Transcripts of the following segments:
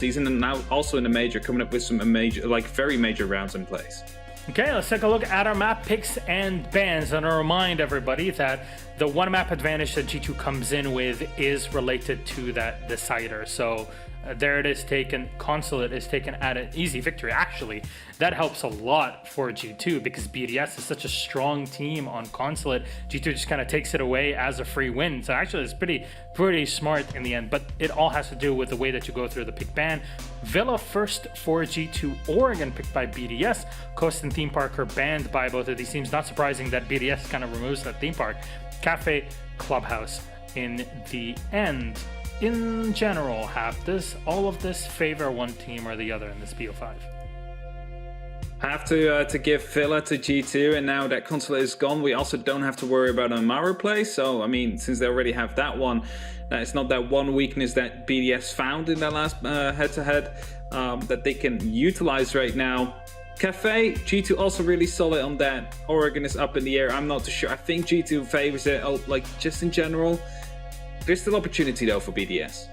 season, and now also in the major, coming up with some major, like very major rounds in place. Okay, let's take a look at our map picks and bans. And I'll remind everybody that the one map advantage that G2 comes in with is related to that decider. So there it is taken. Consulate is taken at an easy victory. Actually, that helps a lot for G2 because BDS is such a strong team on Consulate. G2 just kind of takes it away as a free win. So actually, it's pretty smart in the end. But it all has to do with the way that you go through the pick ban. Villa first for G2. Oregon picked by BDS. Coast and Theme Park are banned by both of these teams. Not surprising that BDS kind of removes that theme park. Cafe, Clubhouse in the end. In general, does all of this favor one team or the other in this BO5? Have to give Villa to G2, and now that Consulate is gone, we also don't have to worry about a Maru play. So, I mean, since they already have that one, it's not that one weakness that BDS found in that last head-to-head that they can utilize right now. Cafe, G2 also really solid on that. Oregon is up in the air. I'm not too sure. I think G2 favors it, like just in general. There's still opportunity though for BDS.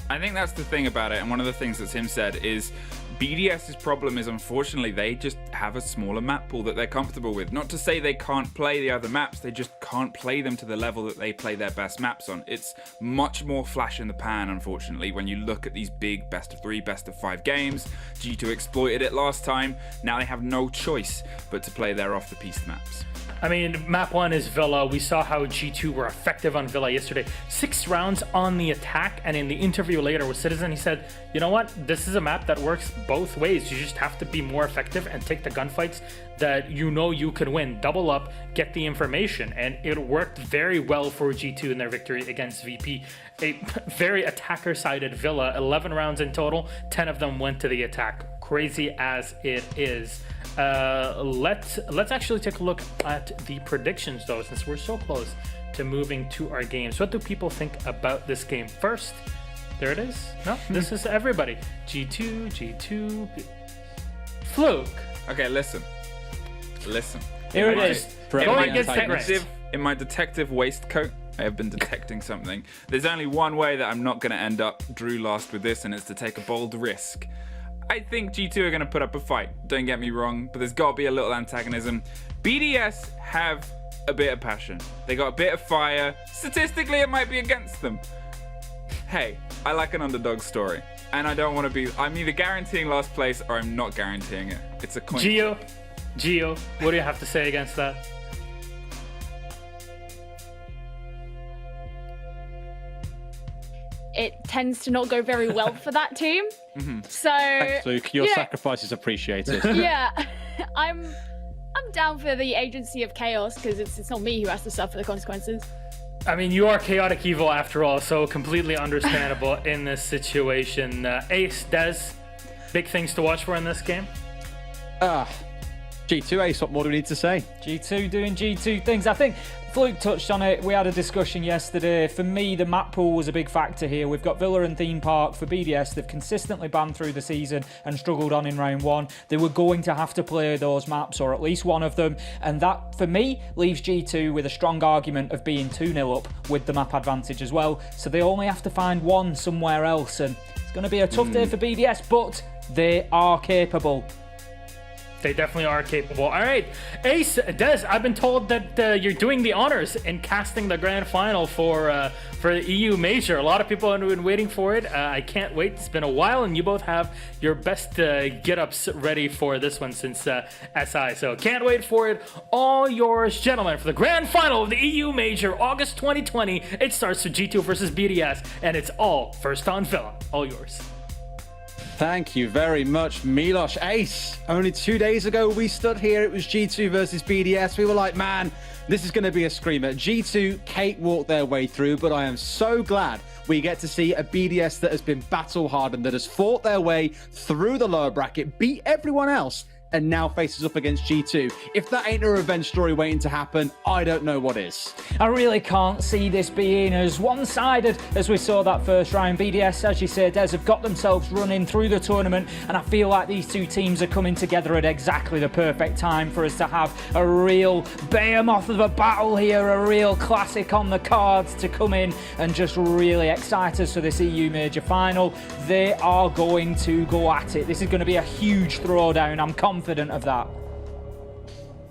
I think that's the thing about it, and one of the things that Tim said is BDS's problem is unfortunately they just have a smaller map pool that they're comfortable with. Not to say they can't play the other maps, they just can't play them to the level that they play their best maps on. It's much more flash in the pan, unfortunately, when you look at these big best of 3, best of 5 games. G2 exploited it last time, now they have no choice but to play their off-the-piste maps. I mean, map 1 is Villa. We saw how G2 were effective on Villa yesterday. 6 rounds on the attack, and in the interview later with Citizen, he said, you know what? This is a map that works both ways. You just have to be more effective and take the gunfights that you know you could win. Double up, get the information, and it worked very well for G2 in their victory against VP. A very attacker-sided Villa, 11 rounds in total, 10 of them went to the attack. Crazy as it is. Let's actually take a look at the predictions though, since we're so close to moving to our games. What do people think about this game? First, there it is. No, this is everybody. G2, Fluke. Okay, listen. Here it is. In my detective waistcoat, I have been detecting something. There's only one way that I'm not going to end up Drew last with this, and it's to take a bold risk. I think G2 are going to put up a fight, don't get me wrong, but there's got to be a little antagonism. BDS have a bit of passion. They got a bit of fire. Statistically, it might be against them. Hey, I like an underdog story, and I don't want to be... I'm either guaranteeing last place or I'm not guaranteeing it. It's a coin. Gio, what do you have to say against that? It tends to not go very well for that team. So thanks, Luke. Your sacrifice is appreciated. Yeah, I'm down for the agency of chaos because it's not me who has to suffer the consequences. I mean, you are chaotic evil after all, so completely understandable in this situation. Ace, Des, big things to watch for in this game? G2, Ace, what more do we need to say? G2 doing G2 things. I think Fluke touched on it. We had a discussion yesterday. For me, the map pool was a big factor here. We've got Villa and Theme Park for BDS. They've consistently banned through the season and struggled on in round 1. They were going to have to play those maps, or at least one of them. And that, for me, leaves G2 with a strong argument of being 2-0 up with the map advantage as well. So they only have to find one somewhere else. And it's going to be a tough day for BDS, but they are capable. They definitely are capable. All right, Ace, Des, I've been told that you're doing the honors in casting the grand final for the EU Major. A lot of people have been waiting for it. I can't wait. It's been a while, and you both have your best get-ups ready for this one since SI. So can't wait for it. All yours, gentlemen, for the grand final of the EU Major, August 2020. It starts with G2 versus BDS, and it's all first on Villa. All yours. Thank you very much, Milos. Ace, only 2 days ago we stood here, it was G2 versus BDS. We were like, man, this is going to be a screamer. G2 cakewalked their way through, but I am so glad we get to see a BDS that has been battle hardened, that has fought their way through the lower bracket, beat everyone else, and now faces up against G2. If that ain't a revenge story waiting to happen, I don't know what is. I really can't see this being as one-sided as we saw that first round. BDS, as you say, Des, have got themselves running through the tournament, and I feel like these two teams are coming together at exactly the perfect time for us to have a real behemoth of a battle here, a real classic on the cards to come in and just really excite us for this EU Major Final. They are going to go at it. This is going to be a huge throwdown. I'm confident of that.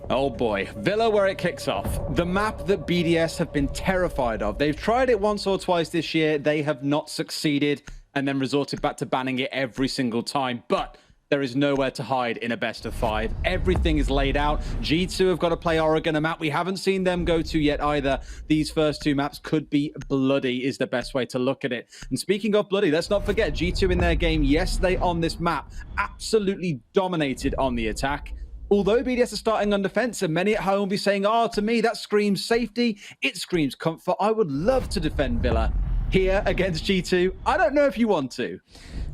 Oh boy, Villa where it kicks off. The map that BDS have been terrified of. They've tried it once or twice this year. They have not succeeded and then resorted back to banning it every single time. But there is nowhere to hide in a best of 5. Everything is laid out. G2 have got to play Oregon, a map we haven't seen them go to yet either. These first 2 maps could be bloody is the best way to look at it. And speaking of bloody, let's not forget G2 in their game yesterday on this map absolutely dominated on the attack. Although BDS are starting on defense, and many at home will be saying, oh, to me, that screams safety. It screams comfort. I would love to defend Villa here against G2. I don't know if you want to.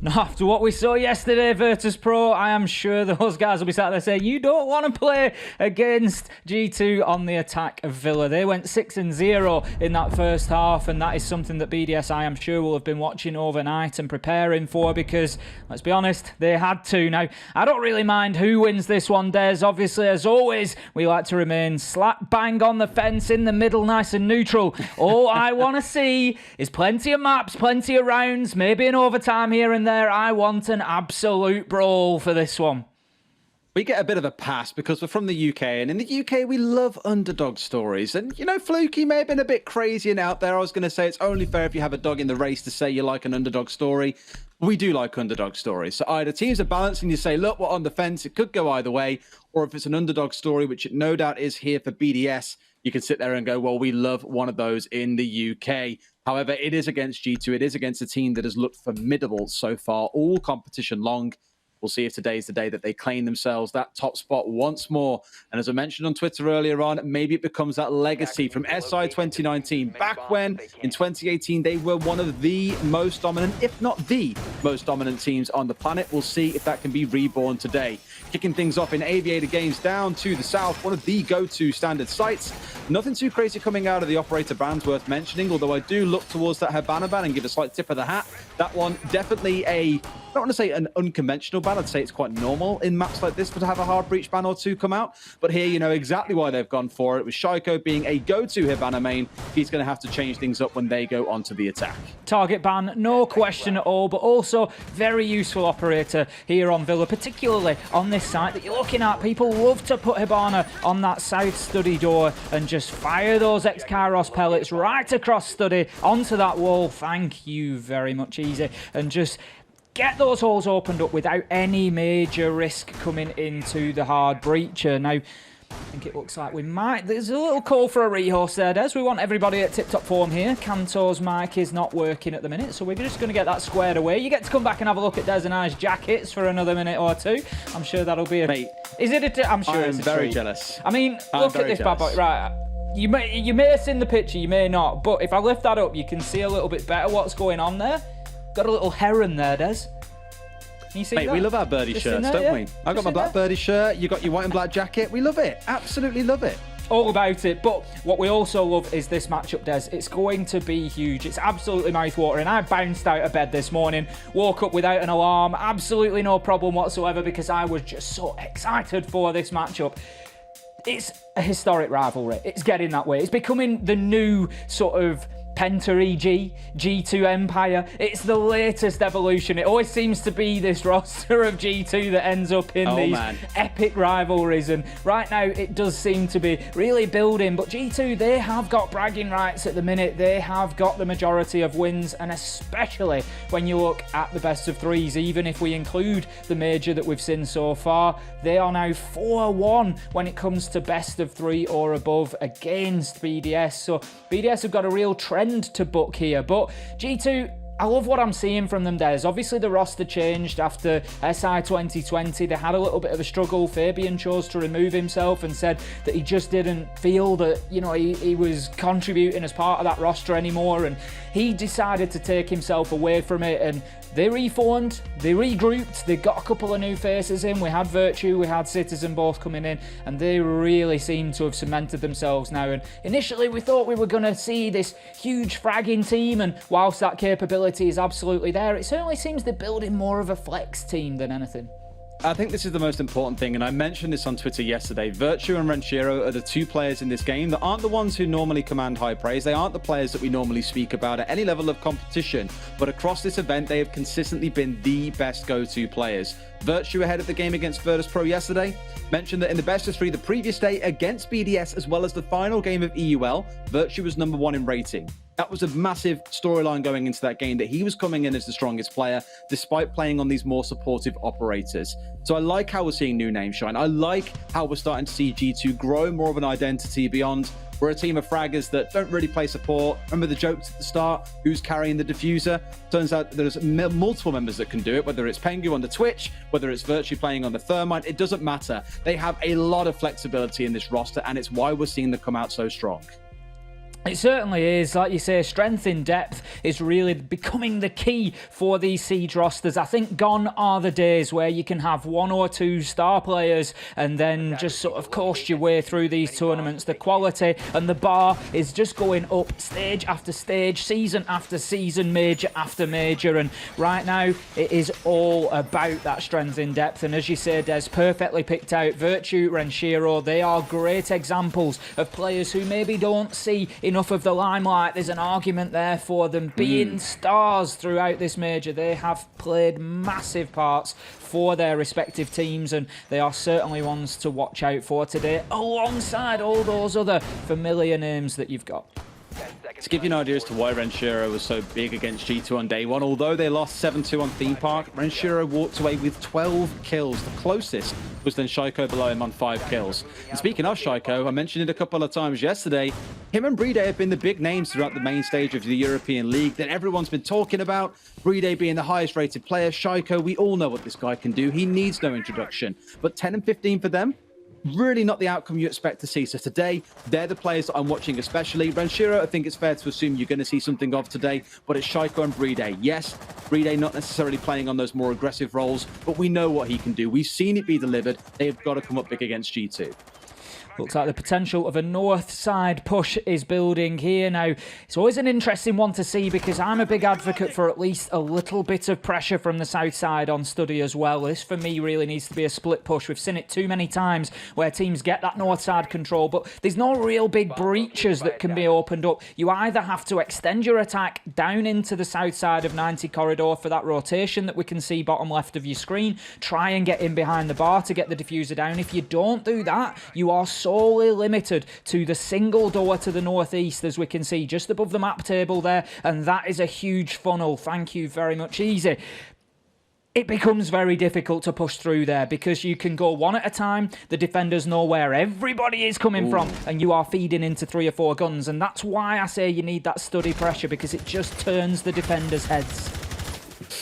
Now, after what we saw yesterday, Virtus Pro, I am sure those guys will be sat there saying, you don't want to play against G2 on the attack of Villa. They went 6-0 in that first half, and that is something that BDS, I am sure, will have been watching overnight and preparing for because, let's be honest, they had to. Now, I don't really mind who wins this one, Des. Obviously, as always, we like to remain slap bang on the fence in the middle, nice and neutral. All I want to see is plenty of maps, plenty of rounds, maybe an overtime here and there. I want an absolute brawl for this one. We get a bit of a pass because we're from the UK, and in the UK we love underdog stories. And you know, Fluky may have been a bit crazy and out there. I was going to say it's only fair if you have a dog in the race to say you like an underdog story. We do like underdog stories. So either teams are balanced and you say, look, we're on the fence, it could go either way. Or if it's an underdog story, which it no doubt is here for BDS, you can sit there and go, well, we love one of those in the UK. However, it is against G2. It is against a team that has looked formidable so far, all competition long. We'll see if today's the day that they claim themselves that top spot once more. And as I mentioned on Twitter earlier on, maybe it becomes that legacy from SI 2019. Back when, in 2018, they were one of the most dominant, if not the most dominant teams on the planet. We'll see if that can be reborn today. Kicking things off in Aviator Games down to the south, one of the go-to standard sites. Nothing too crazy coming out of the operator bands worth mentioning, although I do look towards that Habana ban and give a slight tip of the hat. That one definitely I don't want to say an unconventional ban. I'd say it's quite normal in maps like this to have a hard breach ban or two come out. But here, you know exactly why they've gone for it. With Shaiko being a go-to Habana main, he's going to have to change things up when they go onto the attack. Target ban, no question at all, but also very useful operator here on Villa, particularly on this site that you're looking at. People love to put Hibana on that south study door and just fire those X-Kairos pellets right across study onto that wall. Thank you very much, Easy. And just get those holes opened up without any major risk coming into the hard breacher. Now, I think it looks like we might. There's a little call for a rehost there, Des. We want everybody at tip-top form here. Kanto's mic is not working at the minute, so we're just going to get that squared away. You get to come back and have a look at Des and I's jackets for another minute or two. I'm sure that'll be a... Mate, is it a... I'm sure it's a very treat. Jealous. I mean, look at this bad boy. Right. You may have seen the picture, you may not, but if I lift that up, you can see a little bit better what's going on there. Got a little heron there, Des. Can you see Mate, that? we love our birdie Just shirts, there, don't yeah? we? I got my black birdie shirt, you got your white and black jacket. We love it. Absolutely love it. All about it. But what we also love is this matchup, Des. It's going to be huge. It's absolutely mouth-watering. I bounced out of bed this morning, woke up without an alarm, absolutely no problem whatsoever because I was just so excited for this matchup. It's a historic rivalry. It's getting that way. It's becoming the new sort of Penta EG, G2 Empire. It's the latest evolution. It always seems to be this roster of G2 that ends up in these epic rivalries. And right now, it does seem to be really building. But G2, they have got bragging rights at the minute. They have got the majority of wins. And especially when you look at the best of threes, even if we include the major that we've seen so far, they are now 4-1 when it comes to best of three or above against BDS. So BDS have got a real trend to book here, but G2, I love what I'm seeing from them, Des. Obviously, the roster changed after SI 2020. They had a little bit of a struggle. Fabian chose to remove himself and said that he just didn't feel that, you know, he was contributing as part of that roster anymore. And he decided to take himself away from it. And they reformed, they regrouped, they got a couple of new faces in. We had Virtue, we had Citizen both coming in, and they really seem to have cemented themselves now. And initially we thought we were going to see this huge fragging team, and whilst that capability is absolutely there, it certainly seems they're building more of a flex team than anything. I think this is the most important thing, and I mentioned this on Twitter yesterday. Virtue and Renshiro are the two players in this game that aren't the ones who normally command high praise. They aren't the players that we normally speak about at any level of competition, but across this event, they have consistently been the best go-to players. Virtue ahead of the game against Virtus Pro yesterday. Mentioned that in the best of 3 the previous day against BDS, as well as the final game of EUL, Virtue was number 1 in rating. That was a massive storyline going into that game, that he was coming in as the strongest player despite playing on these more supportive operators. So I like how we're seeing new names shine. I like how we're starting to see G2 grow more of an identity beyond we're a team of fraggers that don't really play support. Remember the jokes at the start? Who's carrying the diffuser? Turns out there's multiple members that can do it, whether it's Pengu on the Twitch, whether it's Virtue playing on the Thermite, it doesn't matter. They have a lot of flexibility in this roster, and it's why we're seeing them come out so strong. It certainly is. Like you say, strength in depth is really becoming the key for these Siege rosters. I think gone are the days where you can have 1 or 2 star players and then just sort of coast your way through these tournaments. The quality and the bar is just going up stage after stage, season after season, major after major. And right now, it is all about that strength in depth. And as you say, Des, perfectly picked out. Virtue, Renshiro, they are great examples of players who maybe don't see enough of the limelight. There's an argument there for them being stars throughout this major. They have played massive parts for their respective teams, and they are certainly ones to watch out for today, alongside all those other familiar names that you've got. To give you an idea as to why Renshiro was so big against G2 on day 1, although they lost 7-2 on Theme Park, Renshiro walked away with 12 kills. The closest was then Shaiko below him on 5 kills. And speaking of Shaiko, I mentioned it a couple of times yesterday, him and Brede have been the big names throughout the main stage of the European League that everyone's been talking about. Brede being the highest rated player, Shaiko, we all know what this guy can do. He needs no introduction. But 10 and 15 for them? Really not the outcome you expect to see. So today, they're the players that I'm watching especially. Renshiro, I think it's fair to assume you're going to see something of today, but it's Shaiko and Brede. Yes, Brede not necessarily playing on those more aggressive roles, but we know what he can do. We've seen it be delivered. They have got to come up big against G2. Looks like the potential of a north side push is building here. Now, it's always an interesting one to see because I'm a big advocate for at least a little bit of pressure from the south side on Study as well. This, for me, really needs to be a split push. We've seen it too many times where teams get that north side control, but there's no real big breaches that can be opened up. You either have to extend your attack down into the south side of 90 corridor for that rotation that we can see bottom left of your screen, try and get in behind the bar to get the diffuser down. If you don't do that, you are solely limited to the single door to the northeast, as we can see just above the map table there, and that is a huge funnel. Thank you very much, Easy. It becomes very difficult to push through there because you can go one at a time. The defenders know where everybody is coming from, and you are feeding into 3 or 4 guns, and that's why I say you need that Study pressure, because it just turns the defenders' heads.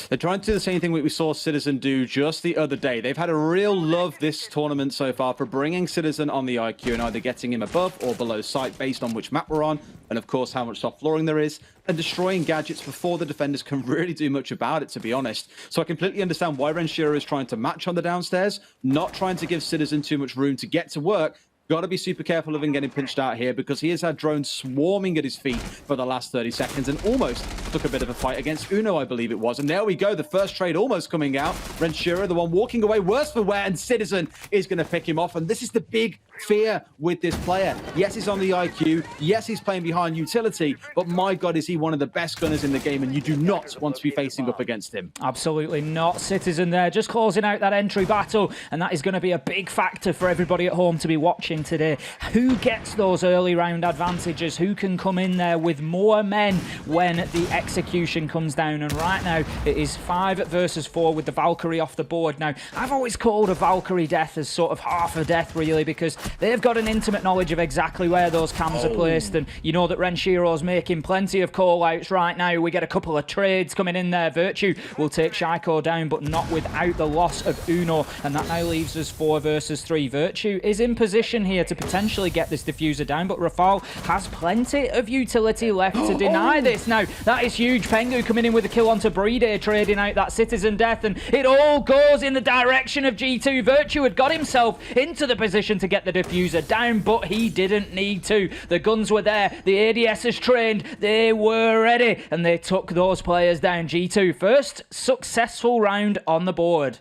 They're trying to do the same thing we saw Citizen do just the other day. They've had a real love this tournament so far for bringing Citizen on the IQ and either getting him above or below sight based on which map we're on, and of course how much soft flooring there is, and destroying gadgets before the defenders can really do much about it, to be honest. So I completely understand why Renshiro is trying to match on the downstairs, not trying to give Citizen too much room to get to work. Got to be super careful of him getting pinched out here because he has had drones swarming at his feet for the last 30 seconds and almost took a bit of a fight against Uno, I believe it was. And there we go, the first trade almost coming out. Renshiro, the one walking away worse for wear, and Citizen is going to pick him off. And this is the big fear with this player. Yes, he's on the IQ. Yes, he's playing behind utility. But my God, is he one of the best gunners in the game, and you do not want to be facing up against him. Absolutely not. Citizen there just closing out that entry battle, and that is going to be a big factor for everybody at home to be watching. competition today. Who gets those early round advantages? Who can come in there with more men when the execution comes down? And right now it is 5 versus 4 with the Valkyrie off the board. Now, I've always called a Valkyrie death as sort of half a death, really, because they've got an intimate knowledge of exactly where those cams are placed, and you know that Renshiro's making plenty of call-outs right now. We get a couple of trades coming in there. Virtue will take Shaiko down, but not without the loss of Uno, and that now leaves us 4 versus 3. Virtue is in position here to potentially get this diffuser down, but Rafal has plenty of utility left to deny this. Now, that is huge. Pengu coming in with a kill onto Brede, trading out that Citizen Death, and it all goes in the direction of G2. Virtue had got himself into the position to get the diffuser down, but he didn't need to. The guns were there. The ADS is trained. They were ready, and they took those players down. G2, first successful round on the board.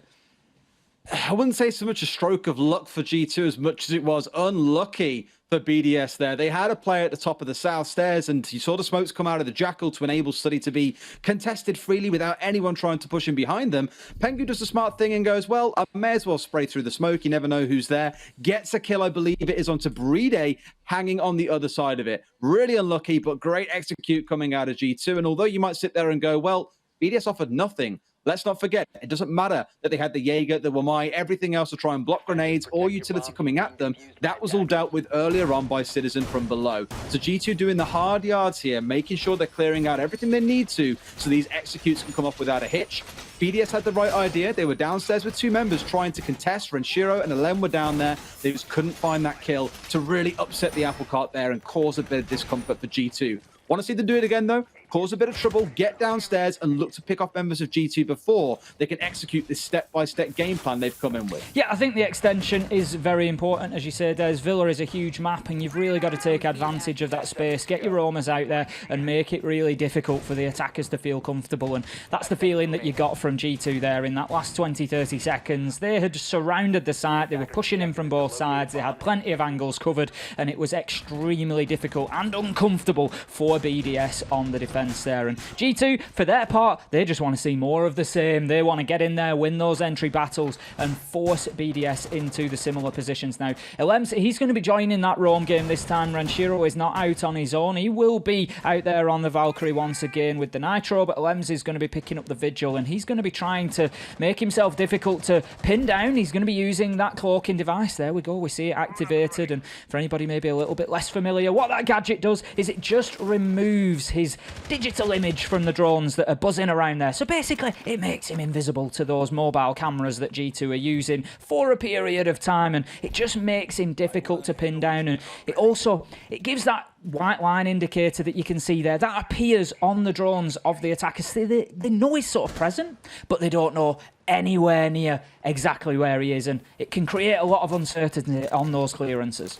I wouldn't say so much a stroke of luck for G2 as much as it was unlucky for BDS there. They had a player at the top of the south stairs, and you saw the smokes come out of the Jackal to enable Study to be contested freely without anyone trying to push him behind them. Pengu does a smart thing and goes, well, I may as well spray through the smoke. You never know who's there. Gets a kill, I believe it is, onto Brede, hanging on the other side of it. Really unlucky, but great execute coming out of G2. And although you might sit there and go, well, BDS offered nothing, let's not forget, it doesn't matter that they had the Jaeger, the Wamai, everything else to try and block grenades or utility coming at them. That was all dealt with earlier on by Citizen from below. So G2 doing the hard yards here, making sure they're clearing out everything they need to so these executes can come up without a hitch. BDS had the right idea. They were downstairs with 2 members trying to contest. Renshiro and Alem were down there. They just couldn't find that kill to really upset the apple cart there and cause a bit of discomfort for G2. Want to see them do it again, though? Cause a bit of trouble, get downstairs, and look to pick off members of G2 before they can execute this step-by-step game plan they've come in with. Yeah, I think the extension is very important. As you say, Des, Villa is a huge map, and you've really got to take advantage of that space. Get your roamers out there and make it really difficult for the attackers to feel comfortable. And that's the feeling that you got from G2 there in that last 20-30 seconds. They had surrounded the site. They were pushing in from both sides. They had plenty of angles covered, and it was extremely difficult and uncomfortable for BDS on the defense there. And G2, for their part, they just want to see more of the same. They want to get in there, win those entry battles, and force BDS into the similar positions. Now, Elems, he's going to be joining that roam game this time. Renshiro is not out on his own. He will be out there on the Valkyrie once again with the Nitro, but Elems is going to be picking up the Vigil, and he's going to be trying to make himself difficult to pin down. He's going to be using that cloaking device. There we go. We see it activated, and for anybody maybe a little bit less familiar, what that gadget does is it just removes his digital image from the drones that are buzzing around there. So basically, it makes him invisible to those mobile cameras that G2 are using for a period of time, and it just makes him difficult to pin down. And it gives that white line indicator that you can see there. That appears on the drones of the attackers. They know he's sort of present, but they don't know anywhere near exactly where he is, and it can create a lot of uncertainty on those clearances.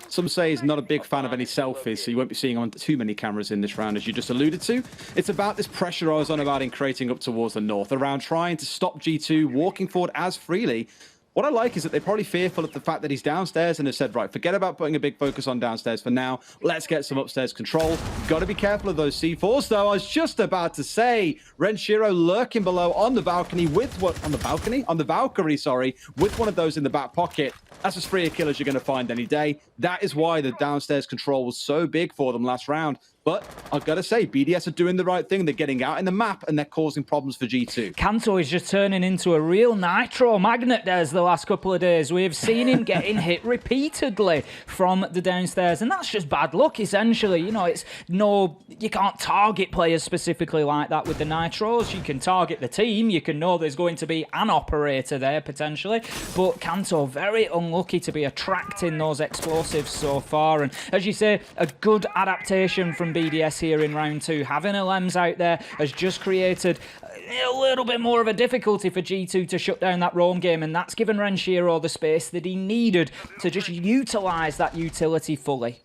Some say he's not a big fan of any selfies, so you won't be seeing on too many cameras in this round, as you just alluded to. It's about this pressure I was on about in creating up towards the north, around trying to stop G2 walking forward as freely. What I like is that they're probably fearful of the fact that he's downstairs and have said, right, forget about putting a big focus on downstairs for now. Let's get some upstairs control. Got to be careful of those C4s, though. I was just about to say, Renshiro lurking below on the balcony with what? On the balcony? On the Valkyrie, sorry, with one of those in the back pocket. That's as free a kill as you're going to find any day. That is why the downstairs control was so big for them last round. But I've got to say, BDS are doing the right thing. They're getting out in the map, and they're causing problems for G2. Kanto is just turning into a real nitro magnet there the last couple of days. We've seen him getting hit repeatedly from the downstairs, and that's just bad luck, essentially. You know, you can't target players specifically like that with the nitros. You can target the team. You can know there's going to be an operator there, potentially. But Kanto, very unlucky to be attracting those explosives so far. And as you say, a good adaptation from BDS here in round 2. Having Elems out there has just created a little bit more of a difficulty for G2 to shut down that roam game, and that's given Renshiro the space that he needed to just utilise that utility fully.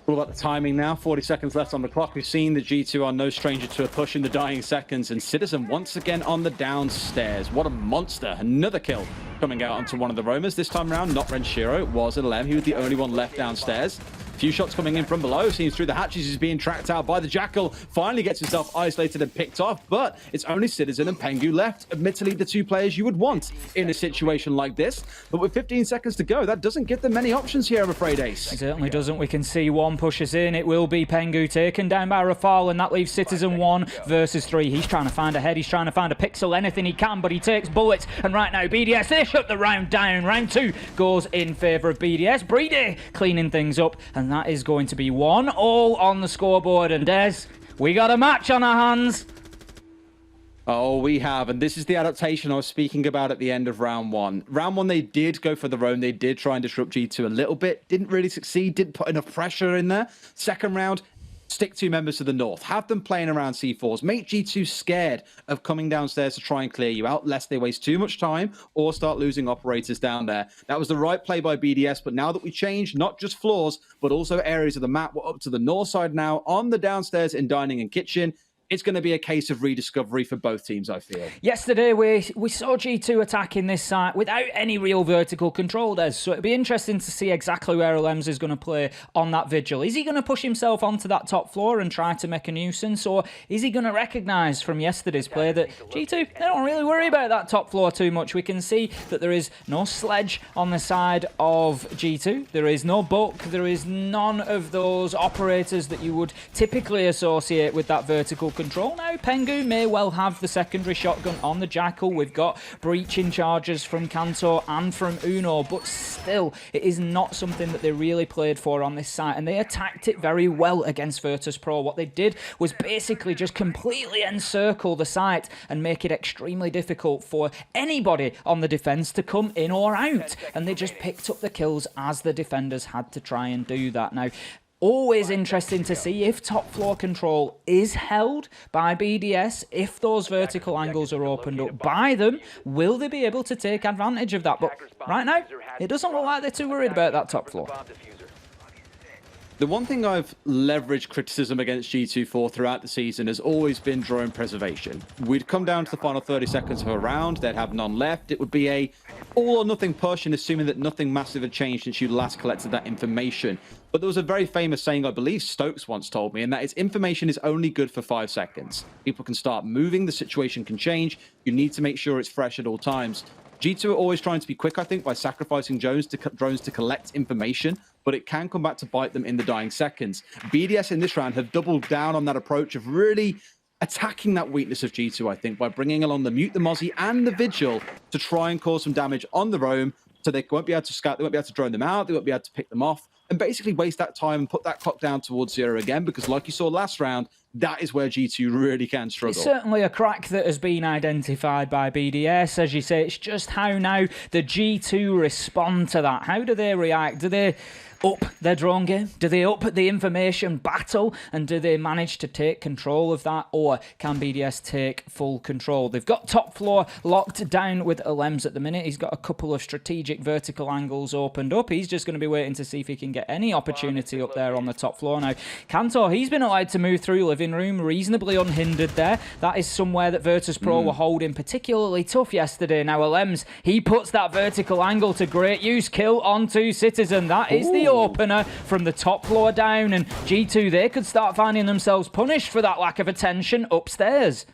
All about the timing now. 40 seconds left on the clock. We've seen that G2 are no stranger to a push in the dying seconds, and Citizen once again on the downstairs. What a monster. Another kill coming out onto one of the roamers. This time around, not Renshiro. It was Alem. He was the only one left downstairs. few shots coming in from below. Seems through the hatches. He's being tracked out by the Jackal. Finally gets himself isolated and picked off, but it's only Citizen and Pengu left. Admittedly, the two players you would want in a situation like this. But with 15 seconds to go, that doesn't give them many options here, I'm afraid, Ace. It certainly doesn't. We can see one pushes in. It will be Pengu taken down by Rafal, and that leaves Citizen 1 versus 3. He's trying to find a head. He's trying to find a pixel, anything he can, but he takes bullets. And right now, BDS, they shut the round down. Round 2 goes in favour of BDS. Breedy cleaning things up, and that is going to be 1-1 on the scoreboard. And Des, we got a match on our hands. Oh, we have, and this is the adaptation I was speaking about at the end of round 1. Round 1, they did go for the roam. They did try and disrupt G2 a little bit. Didn't really succeed. Didn't put enough pressure in there. Second round, stick 2 members to the north. Have them playing around C4s. Make G2 scared of coming downstairs to try and clear you out, lest they waste too much time or start losing operators down there. That was the right play by BDS, but now that we changed not just floors, but also areas of the map, we're up to the north side now on the downstairs in dining and kitchen. It's going to be a case of rediscovery for both teams, I feel. Yesterday, we saw G2 attacking this site without any real vertical control, Des. So it'd be interesting to see exactly where Lems is going to play on that vigil. Is he going to push himself onto that top floor and try to make a nuisance? Or is he going to recognise from yesterday's play that G2, they don't really worry about that top floor too much? We can see that there is no sledge on the side of G2. There is no buck. There is none of those operators that you would typically associate with that vertical control. Now, Pengu may well have the secondary shotgun on the Jackal. We've got breaching charges from Kanto and from Uno, but still, it is not something that they really played for on this site, and they attacked it very well against Virtus Pro. What they did was basically just completely encircle the site and make it extremely difficult for anybody on the defense to come in or out, and they just picked up the kills as the defenders had to try and do that. Now, always interesting to see if top floor control is held by BDS, if those vertical angles are opened up by them, will they be able to take advantage of that? But right now, it doesn't look like they're too worried about that top floor. The one thing I've leveraged criticism against G2 for throughout the season has always been drone preservation. We'd come down to the final 30 seconds of a round, they'd have none left. It would be a all or nothing push, and assuming that nothing massive had changed since you last collected that information. But there was a very famous saying, I believe Stokes once told me, and that is information is only good for 5 seconds. People can start moving, the situation can change. You need to make sure it's fresh at all times. G2 are always trying to be quick, I think, by sacrificing drones to collect information, but it can come back to bite them in the dying seconds. BDS in this round have doubled down on that approach of really attacking that weakness of G2, I think, by bringing along the Mute, the Mozzie, and the Vigil to try and cause some damage on the roam, so they won't be able to scout, they won't be able to drone them out, they won't be able to pick them off, and basically waste that time and put that clock down towards 0 again, because like you saw last round, that is where G2 really can struggle. It's certainly a crack that has been identified by BDS. As you say, it's just how now the G2 respond to that. How do they react? Do they up their drone game? Do they up the information battle? And do they manage to take control of that? Or can BDS take full control? They've got top floor locked down with Alems at the minute. He's got a couple of strategic vertical angles opened up. He's just going to be waiting to see if he can get any opportunity up there on the top floor. Now, Kanto, he's been allowed to move through living room reasonably unhindered there. That is somewhere that Virtus Pro were holding particularly tough yesterday. Now, Alems, he puts that vertical angle to great use. Kill onto Citizen. That is the opener from the top floor down, and G2, they could start finding themselves punished for that lack of attention upstairs.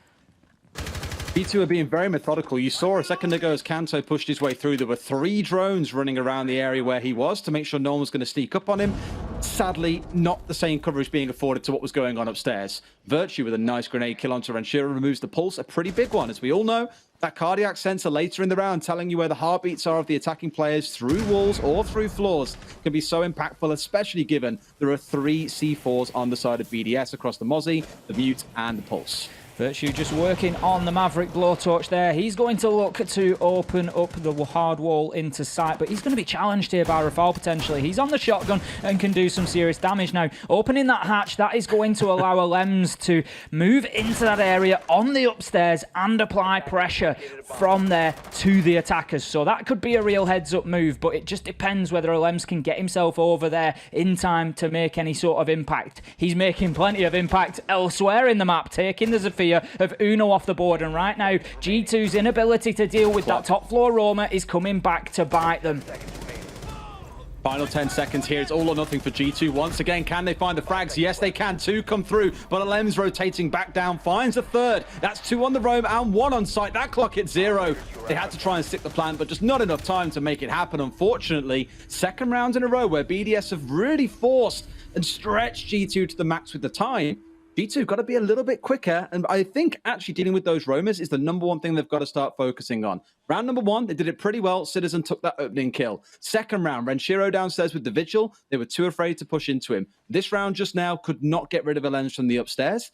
G2 are being very methodical. You saw a second ago as Kanto pushed his way through, there were 3 drones running around the area where he was to make sure no one was going to sneak up on him. Sadly, not the same coverage being afforded to what was going on upstairs. Virtue with a nice grenade kill onto Ranshiro removes the pulse, a pretty big one. As we all know, that cardiac sensor later in the round telling you where the heartbeats are of the attacking players through walls or through floors can be so impactful, especially given there are 3 C4s on the side of BDS across the Mozzie, the Mute, and the Pulse. Virtue just working on the Maverick blowtorch there. He's going to look to open up the hard wall into sight, but he's going to be challenged here by Rafal potentially. He's on the shotgun and can do some serious damage. Now, opening that hatch, that is going to allow Alems to move into that area on the upstairs and apply pressure from there to the attackers. So that could be a real heads-up move, but it just depends whether Alems can get himself over there in time to make any sort of impact. He's making plenty of impact elsewhere in the map, taking the Zephyr of Uno off the board, and right now G2's inability to deal with that top floor roamer is coming back to bite them. Final 10 seconds here. It's all or nothing for G2 once again. Can they find the frags? Yes, they can. 2 come through, but Alem's rotating back down, finds a third. That's 2 on the roam and 1 on site. That clock hit 0. They had to try and stick the plan, but just not enough time to make it happen, unfortunately. Second round in a row where BDS have really forced and stretched G2 to the max with the time. G2 got to be a little bit quicker, and I think actually dealing with those roamers is the #1 thing they've got to start focusing on. Round number 1, they did it pretty well. Citizen took that opening kill. Second round, Renshiro downstairs with the Vigil. They were too afraid to push into him. This round just now could not get rid of Elens from the upstairs.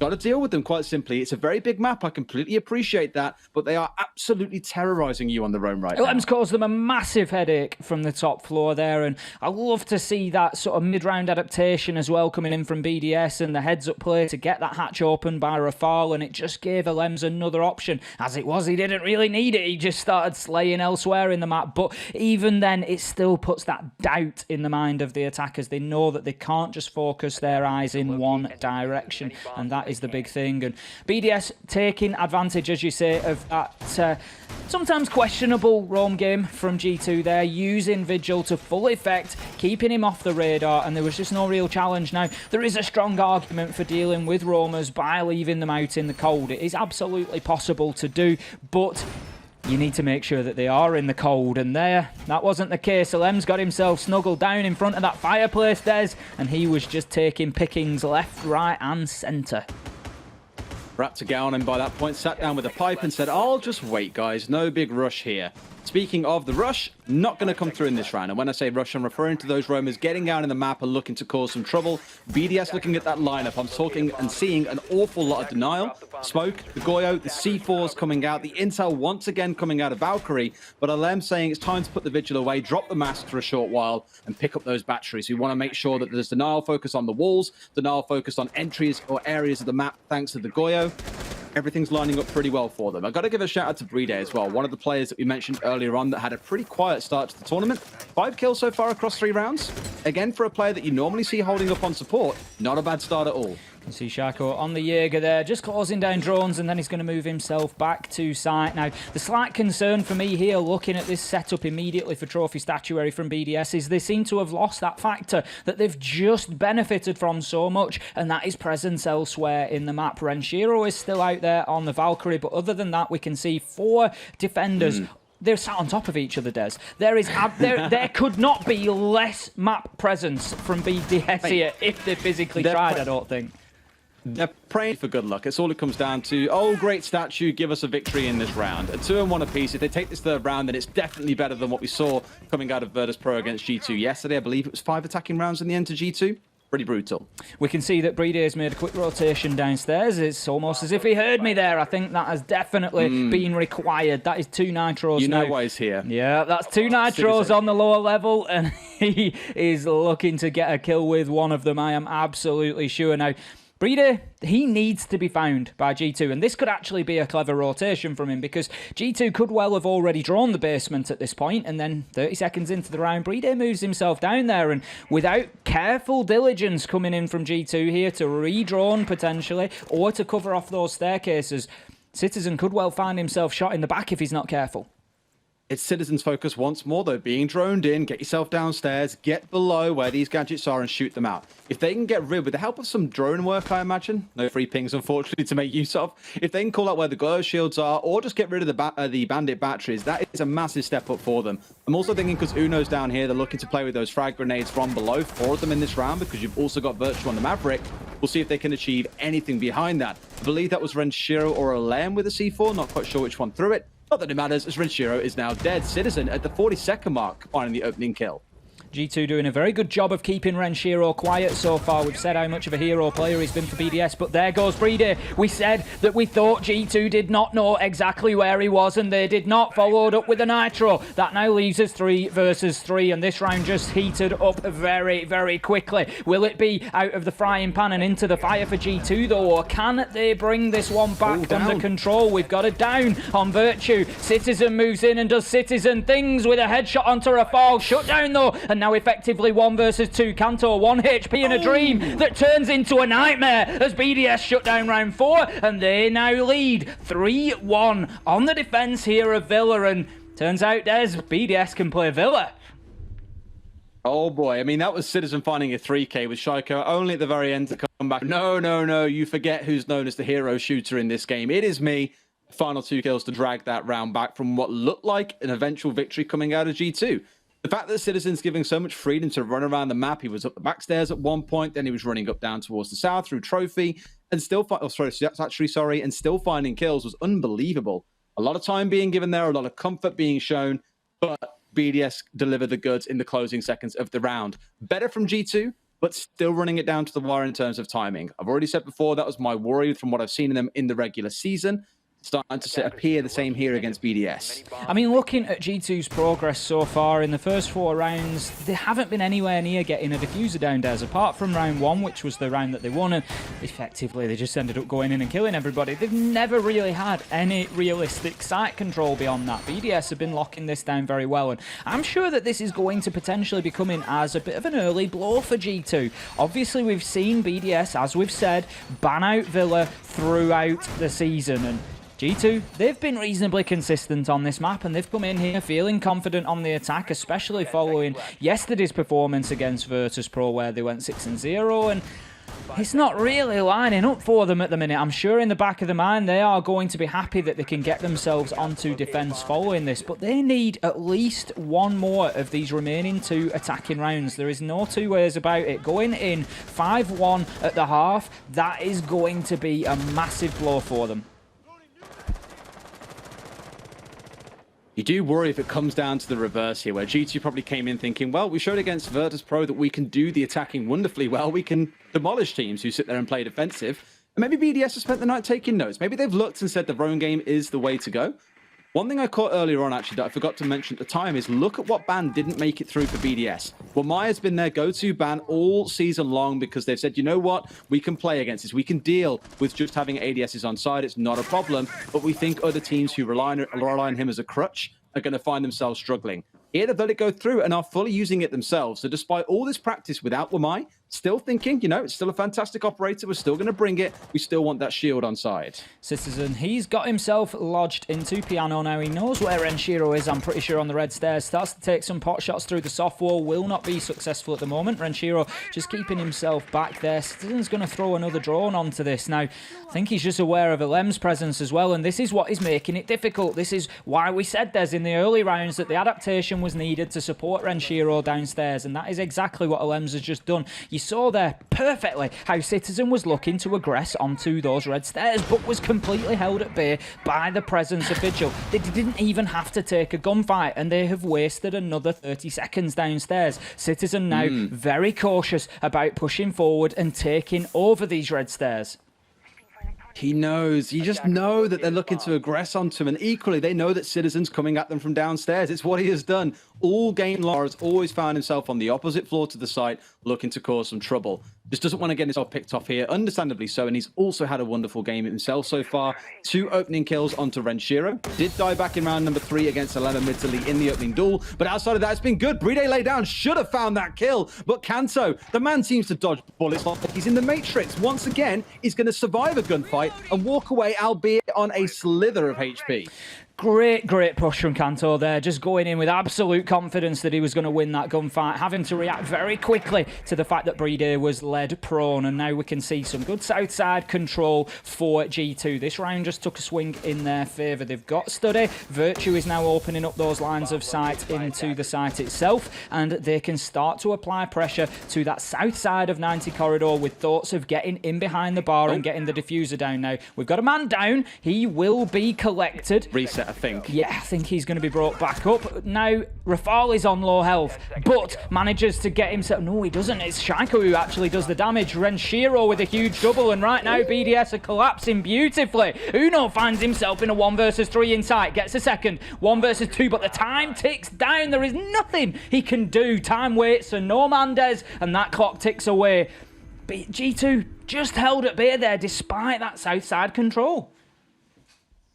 Got to deal with them, quite simply. It's a very big map. I completely appreciate that, but they are absolutely terrorizing you on the roam right now. Lem's caused them a massive headache from the top floor there, and I love to see that sort of mid-round adaptation as well coming in from BDS and the heads-up play to get that hatch open by Rafal, and it just gave Lems another option. As it was, he didn't really need it. He just started slaying elsewhere in the map, but even then, it still puts that doubt in the mind of the attackers. They know that they can't just focus their eyes in one direction, and that is the big thing. And BDS taking advantage, as you say, of that sometimes questionable roam game from G2 there, using Vigil to full effect, keeping him off the radar, and there was just no real challenge. Now, there is a strong argument for dealing with roamers by leaving them out in the cold. It is absolutely possible to do, but you need to make sure that they are in the cold, and there, that wasn't the case. Lem's got himself snuggled down in front of that fireplace, Des, and he was just taking pickings left, right, and centre. Raptor Gownan by that point sat down with a pipe and said, I'll just wait, guys. No big rush here. Speaking of the rush, not going to come through in this round. And when I say rush, I'm referring to those roamers getting down in the map and looking to cause some trouble. BDS looking at that lineup. I'm talking and seeing an awful lot of denial. Smoke, the Goyo, the C4s coming out, the intel once again coming out of Valkyrie. But Alem saying it's time to put the Vigil away, drop the mask for a short while, and pick up those batteries. We want to make sure that there's denial focus on the walls, denial focus on entries or areas of the map thanks to the Goyo. Everything's lining up pretty well for them. I've got to give a shout out to Brede as well, one of the players that we mentioned earlier on that had a pretty quiet start to the tournament. 5 kills so far across 3 rounds. Again, for a player that you normally see holding up on support, not a bad start at all. You see Shako on the Jaeger there, just closing down drones, and then he's going to move himself back to site. Now, the slight concern for me here, looking at this setup immediately for Trophy Statuary from BDS, is they seem to have lost that factor that they've just benefited from so much, and that is presence elsewhere in the map. Renshiro is still out there on the Valkyrie, but other than that, we can see 4 defenders. They're sat on top of each other, Des. There could not be less map presence from BDS here if they physically tried, I don't think. They're praying for good luck. It's all it comes down to. Oh, great statue, give us a victory in this round. A 2-1 apiece. If they take this third round, then it's definitely better than what we saw coming out of Virtus Pro against G2 yesterday. I believe it was 5 attacking rounds in the end to G2. Pretty brutal. We can see that Brede has made a quick rotation downstairs. It's almost as if he heard me there. I think that has definitely been required. That is 2 nitros You know now. why he's here. Yeah, that's 2 nitros on the lower level, and he is looking to get a kill with one of them, I am absolutely sure. Now, Brede, he needs to be found by G2, and this could actually be a clever rotation from him, because G2 could well have already drawn the basement at this point, and then 30 seconds into the round, Brede moves himself down there, and without careful diligence coming in from G2 here to redrawn potentially, or to cover off those staircases, Citizen could well find himself shot in the back if he's not careful. It's Citizen's focus once more, though. Being droned in, get yourself downstairs, get below where these gadgets are and shoot them out. If they can get rid, with the help of some drone work, I imagine, no free pings, unfortunately, to make use of. If they can call out where the glow shields are, or just get rid of the bandit batteries, that is a massive step up for them. I'm also thinking, because Uno's down here, they're looking to play with those frag grenades from below, 4 of them in this round, because you've also got Virtue on the Maverick. We'll see if they can achieve anything behind that. I believe that was Renshiro or Alem with a C4, not quite sure which one threw it. Not that it matters, as Renshiro is now dead. Citizen at the 42nd mark, finding the opening kill. G2 doing a very good job of keeping Renshiro quiet so far. We've said how much of a hero player he's been for BDS, but there goes Brede. We said that we thought G2 did not know exactly where he was, and they did not, followed up with a nitro. That now leaves us 3 versus 3, and this round just heated up very, very quickly. Will it be out of the frying pan and into the fire for G2 though, or can they bring this one back under control? We've got it down on Virtue. Citizen moves in and does Citizen things with a headshot onto Rafal. Shut down though, and now effectively 1 versus 2. Kanto 1 HP in a dream that turns into a nightmare as BDS shut down round 4, and they now lead 3-1 on the defense here of Villa. And turns out, Des, BDS can play Villa. Oh boy, I mean, that was Citizen finding a 3K with Shaiko only at the very end to come back. No, you forget who's known as the hero shooter in this game. It is me. Final 2 kills to drag that round back from what looked like an eventual victory coming out of G2. The fact that Citizen's giving so much freedom to run around the map, he was up the back stairs at one point, then he was running up down towards the south through Trophy, and still and still finding kills was unbelievable. A lot of time being given there, a lot of comfort being shown, but BDS delivered the goods in the closing seconds of the round. Better from G2, but still running it down to the wire in terms of timing. I've already said before, that was my worry from what I've seen in them in the regular season. Starting to appear the same here against BDS. I mean, looking at G2's progress so far in the first 4 rounds, they haven't been anywhere near getting a diffuser down, Des, apart from round 1, which was the round that they won, and effectively they just ended up going in and killing everybody. They've never really had any realistic site control beyond that. BDS have been locking this down very well, and I'm sure that this is going to potentially be coming as a bit of an early blow for G2. Obviously, we've seen BDS, as we've said, ban out Villa throughout the season, and G2, they've been reasonably consistent on this map, and they've come in here feeling confident on the attack, especially following yesterday's performance against Virtus Pro, where they went 6-0, and it's not really lining up for them at the minute. I'm sure in the back of the mind they are going to be happy that they can get themselves onto defence following this, but they need at least one more of these remaining 2 attacking rounds. There is no 2 ways about it. Going in 5-1 at the half, that is going to be a massive blow for them. You do worry if it comes down to the reverse here, where G2 probably came in thinking, well, we showed against Virtus Pro that we can do the attacking wonderfully well. We can demolish teams who sit there and play defensive. And maybe BDS has spent the night taking notes. Maybe they've looked and said the roam game is the way to go. One thing I caught earlier on, actually, that I forgot to mention at the time is look at what ban didn't make it through for BDS. Well, Maya's been their go-to ban all season long because they've said, you know what? We can play against this. We can deal with just having ADSs on side. It's not a problem. But we think other teams who rely on him as a crutch are going to find themselves struggling. Here they've let it go through and are fully using it themselves. So despite all this practice without Wamai, still thinking, you know, it's still a fantastic operator. We're still going to bring it. We still want that shield on side. Citizen, he's got himself lodged into Piano now. He knows where Renshiro is, I'm pretty sure, on the red stairs. Starts to take some pot shots through the soft wall. Will not be successful at the moment. Renshiro just keeping himself back there. Citizen's going to throw another drone onto this. Now, I think he's just aware of Alem's presence as well, and this is what is making it difficult. This is why we said, Des, in the early rounds that the adaptation was needed to support Renshiro downstairs, and that is exactly what Alem's has just done. You saw there perfectly how Citizen was looking to aggress onto those red stairs, but was completely held at bay by the presence of Vigil. They didn't even have to take a gunfight, and they have wasted another 30 seconds downstairs. Citizen now very cautious about pushing forward and taking over these red stairs. He knows. You just know that they're looking to aggress onto him. And equally, they know that Citizen's coming at them from downstairs. It's what he has done. All game long, has always found himself on the opposite floor to the site, looking to cause some trouble. Just doesn't want to get himself picked off here, understandably so. And he's also had a wonderful game himself so far. 2 opening kills onto Renshiro. Did die back in round number 3 against Alema Midley in the opening duel. But outside of that, it's been good. Bride lay down, should have found that kill. But Kanto, the man seems to dodge bullets like he's in the Matrix. Once again, he's going to survive a gunfight and walk away, albeit on a slither of HP. Great push from Kanto there, just going in with absolute confidence that he was going to win that gunfight, having to react very quickly to the fact that Bride was led prone, and now we can see some good south side control for G2. This round just took a swing in their favour. They've got Study. Virtue is now opening up those lines of sight into the site itself, and they can start to apply pressure to that south side of 90 corridor with thoughts of getting in behind the bar and getting the diffuser down now. We've got a man down. He will be collected. Reset, I think. Yeah, I think he's going to be brought back up. Now, Rafal is on low health, but manages to get himself... No, he doesn't. It's Shaiko who actually does the damage. Renshiro with a huge double, and right now BDS are collapsing beautifully. Uno finds himself in a 1 versus 3 in sight. Gets a second. 1 versus 2, but the time ticks down. There is nothing he can do. Time waits for no Mendez, and that clock ticks away. But G2 just held at bay there despite that south side control.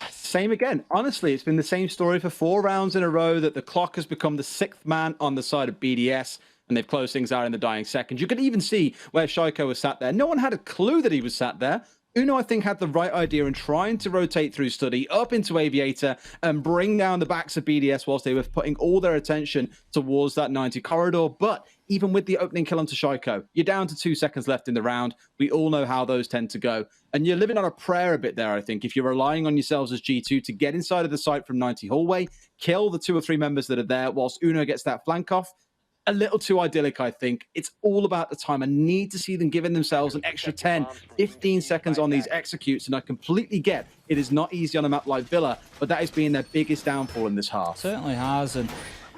Same again. Honestly, it's been the same story for 4 rounds in a row that the clock has become the 6th man on the side of BDS, and they've closed things out in the dying seconds. You could even see where Shaiko was sat there. No one had a clue that he was sat there. Uno, I think, had the right idea in trying to rotate through Study up into Aviator and bring down the backs of BDS whilst they were putting all their attention towards that 90 corridor. But even with the opening kill onto Shaiko, you're down to 2 seconds left in the round. We all know how those tend to go. And you're living on a prayer a bit there, I think, if you're relying on yourselves as G2 to get inside of the site from 90 hallway, kill the 2 or 3 members that are there whilst Uno gets that flank off. A little too idyllic, I think. It's all about the time. I need to see them giving themselves an extra 10, 15 seconds on these executes, and I completely get it is not easy on a map like Villa, but that has been their biggest downfall in this half. Certainly has, and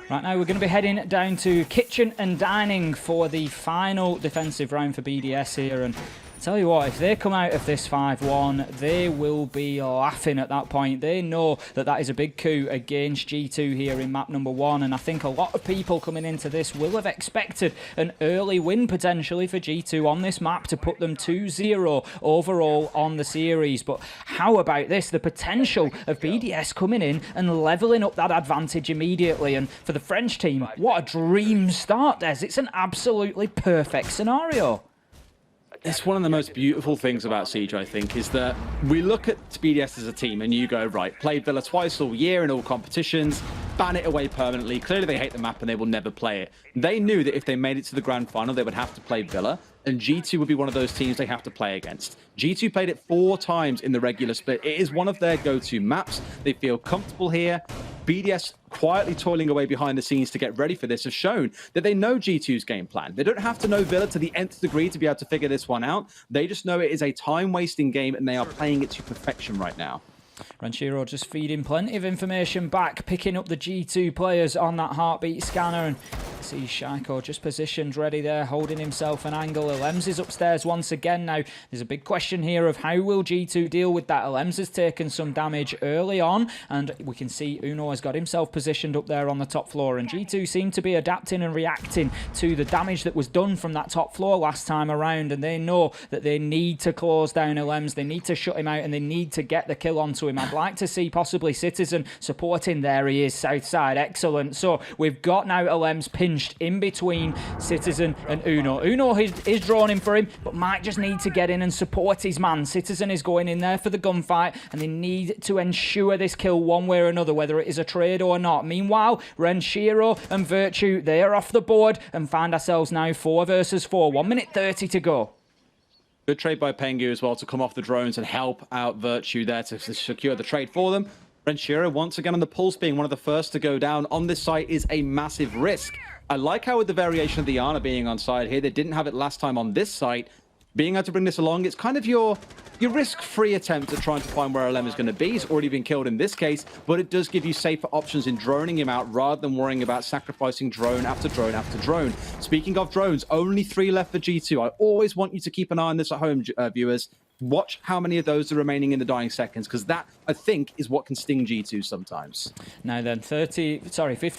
right now we're going to be heading down to Kitchen and Dining for the final defensive round for BDS here, and tell you what, if they come out of this 5-1, they will be laughing at that point. They know that that is a big coup against G2 here in map number 1, and I think a lot of people coming into this will have expected an early win potentially for G2 on this map to put them 2-0 overall on the series. But how about this? The potential of BDS coming in and levelling up that advantage immediately. And for the French team, what a dream start, Des. It's an absolutely perfect scenario. It's one of the most beautiful things about Siege, I think, is that we look at BDS as a team and you go, right, played Villa twice all year in all competitions, ban it away permanently. Clearly they hate the map and they will never play it. They knew that if they made it to the grand final, they would have to play Villa, and G2 would be one of those teams they have to play against. G2 played it 4 times in the regular split. It is one of their go-to maps. They feel comfortable here. BDS quietly toiling away behind the scenes to get ready for this have shown that they know G2's game plan. They don't have to know Villa to the nth degree to be able to figure this one out. They just know it is a time-wasting game and they are playing it to perfection right now. Ranchiro just feeding plenty of information back, picking up the G2 players on that heartbeat scanner, and see Shaiko just positioned ready there, holding himself an angle. Alems is upstairs once again now. There's a big question here of how will G2 deal with that. Alems has taken some damage early on, and we can see Uno has got himself positioned up there on the top floor, and G2 seem to be adapting and reacting to the damage that was done from that top floor last time around, and they know that they need to close down Alems, they need to shut him out, and they need to get the kill onto him. I'd like to see possibly Citizen supporting. There he is, south side, excellent. So we've got now Alems pinched in between Citizen and Uno. Uno is drawn in for him, but might just need to get in and support his man. Citizen is going in there for the gunfight, and they need to ensure this kill one way or another, whether it is a trade or not. Meanwhile, Renshiro and Virtue, they are off the board and find ourselves now 4 versus 4. 1 minute 30 to go. Good trade by Pengu as well to come off the drones and help out Virtue there to secure the trade for them. Renshiro once again on the pulse, being one of the first to go down on this site is a massive risk. I like how with the variation of the Ana being on side here, they didn't have it last time on this site. Being able to bring this along, it's kind of your risk-free attempt at trying to find where Alem is going to be. He's already been killed in this case, but it does give you safer options in droning him out rather than worrying about sacrificing drone after drone after drone. Speaking of drones, only 3 left for G2. I always want you to keep an eye on this at home, viewers. Watch how many of those are remaining in the dying seconds, because that, I think, is what can sting G2 sometimes. Now then, 50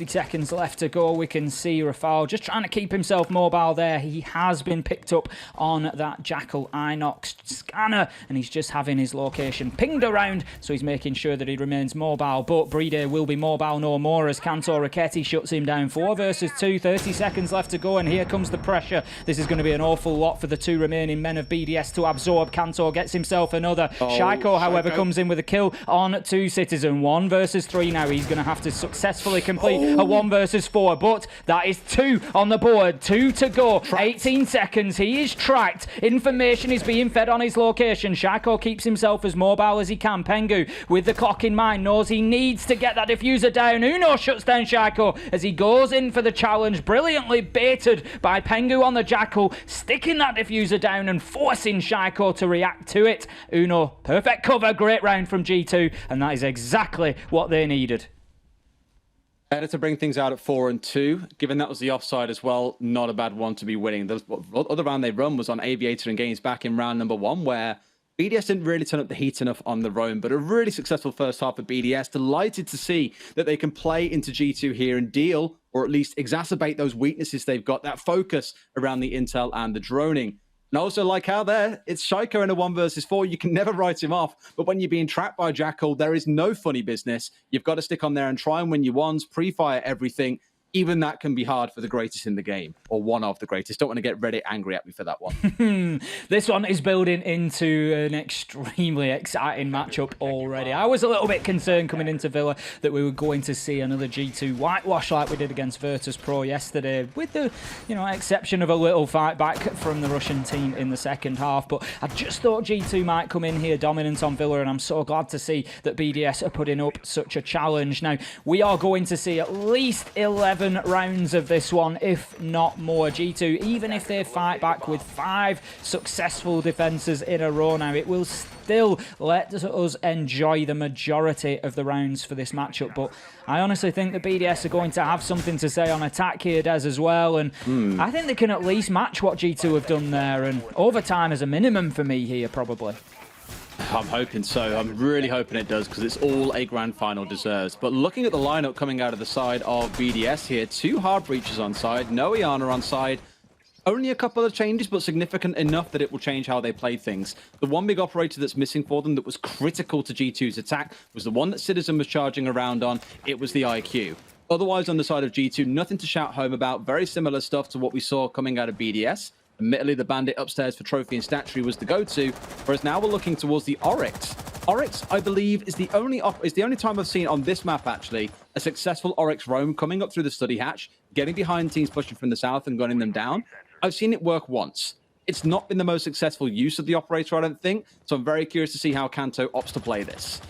seconds left to go. We can see Rafal just trying to keep himself mobile there. He has been picked up on that Jackal Inox scanner, and he's just having his location pinged around, so he's making sure that he remains mobile. But Bride will be mobile no more as Kanto Raketti shuts him down. 4 versus 2, 30 seconds left to go, and here comes the pressure. This is going to be an awful lot for the 2 remaining men of BDS to absorb. Kanto gets himself another. Shaiko, however, comes in with a kill on 2 Citizen. 1 versus 3 now. He's going to have to successfully complete a 1 versus 4, but that is 2 on the board. 2 to go. 18 seconds. He is tracked. Information is being fed on his location. Shaiko keeps himself as mobile as he can. Pengu, with the clock in mind, knows he needs to get that diffuser down. Uno shuts down Shaiko as he goes in for the challenge. Brilliantly baited by Pengu on the Jackal, sticking that diffuser down and forcing Shaiko to react to it. Uno, perfect cover, great round from G2, and that is exactly what they needed. Better to bring things out at 4 and 2. Given that was the offside as well, not a bad one to be winning. The other round they run was on Aviator and Games back in round number 1, where BDS didn't really turn up the heat enough on their own, but a really successful first half of BDS. Delighted to see that they can play into G2 here and deal, or at least exacerbate those weaknesses they've got, that focus around the intel and the droning. And also like how there, it's Shaiko in a 1 versus 4. You can never write him off. But when you're being trapped by Jackal, there is no funny business. You've got to stick on there and try and win your ones, pre-fire everything. even that can be hard for the greatest in the game, or one of the greatest. Don't want to get Reddit angry at me for that one. This one is building into an extremely exciting matchup already. I was a little bit concerned coming into Villa that we were going to see another G2 whitewash like we did against Virtus Pro yesterday, with the exception of a little fight back from the Russian team in the second half. But I just thought G2 might come in here dominant on Villa, and I'm so glad to see that BDS are putting up such a challenge. Now, we are going to see at least 11 rounds of this one, if not more. G2, even if they fight back with 5 successful defenses in a row now, it will still let us enjoy the majority of the rounds for this matchup. But I honestly think the BDS are going to have something to say on attack here, Des, as well, and I think they can at least match what G2 have done there, and overtime is a minimum for me here, probably. I'm hoping so. I'm really hoping it does, because it's all a grand final deserves. But looking at the lineup coming out of the side of BDS here, 2 hard breaches on side, no Iana on side. Only a couple of changes, but significant enough that it will change how they play things. The one big operator that's missing for them that was critical to G2's attack was the one that Citizen was charging around on. It was the IQ. Otherwise, on the side of G2, nothing to shout home about. Very similar stuff to what we saw coming out of BDS. Admittedly, the Bandit upstairs for trophy and statuary was the go-to, whereas now we're looking towards the Oryx. Oryx, I believe, is the only time I've seen on this map, actually, a successful Oryx roam coming up through the study hatch, getting behind teams pushing from the south and gunning them down. I've seen it work once. It's not been the most successful use of the operator, I don't think, so I'm very curious to see how Kanto opts to play this.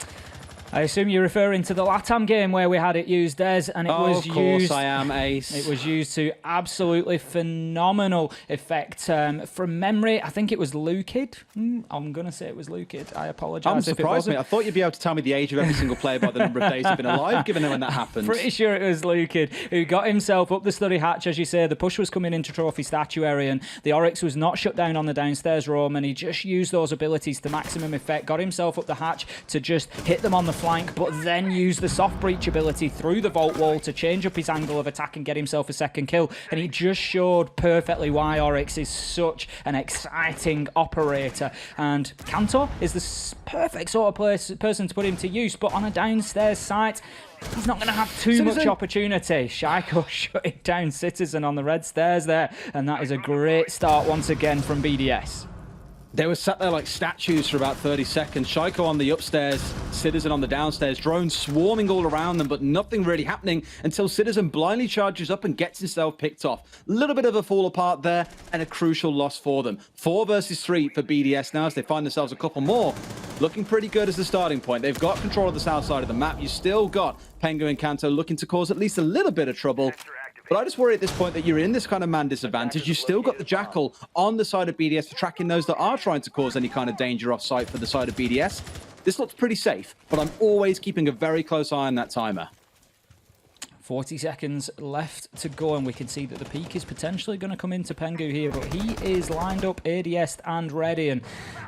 I assume you're referring to the LATAM game where we had it used, Des, and it was used... Of course I am, Ace. It was used to absolutely phenomenal effect. From memory, I think it was Lukid. I'm going to say it was Lukid. I apologise if it wasn't. I thought you'd be able to tell me the age of every single player by the number of days they've been alive, given when that happened. Pretty sure it was Lukid who got himself up the study hatch, as you say. The push was coming into trophy statuary, and the Oryx was not shut down on the downstairs roam, and he just used those abilities to maximum effect, got himself up the hatch to just hit them on the flank, but then use the soft breach ability through the vault wall to change up his angle of attack and get himself a second kill. And he just showed perfectly why Oryx is such an exciting operator. And Kanto is the perfect sort of person to put him to use, but on a downstairs site, he's not going to have too much opportunity. Shaiko shutting down Citizen on the red stairs there, and that is a great start once again from BDS. They were sat there like statues for about 30 seconds. Shaiko on the upstairs, Citizen on the downstairs, drones swarming all around them, but nothing really happening until Citizen blindly charges up and gets himself picked off. A little bit of a fall apart there, and a crucial loss for them. 4 versus 3 for BDS now as they find themselves a couple more. Looking pretty good as the starting point. They've got control of the south side of the map. You still got Pengu and Kanto looking to cause at least a little bit of trouble. But I just worry at this point that you're in this kind of man disadvantage. You still got the Jackal on the side of BDS for tracking those that are trying to cause any kind of danger off site for the side of BDS. This looks pretty safe, but I'm always keeping a very close eye on that timer. 40 seconds left to go, and we can see that the peak is potentially going to come into Pengu here, but he is lined up, ADS and ready, and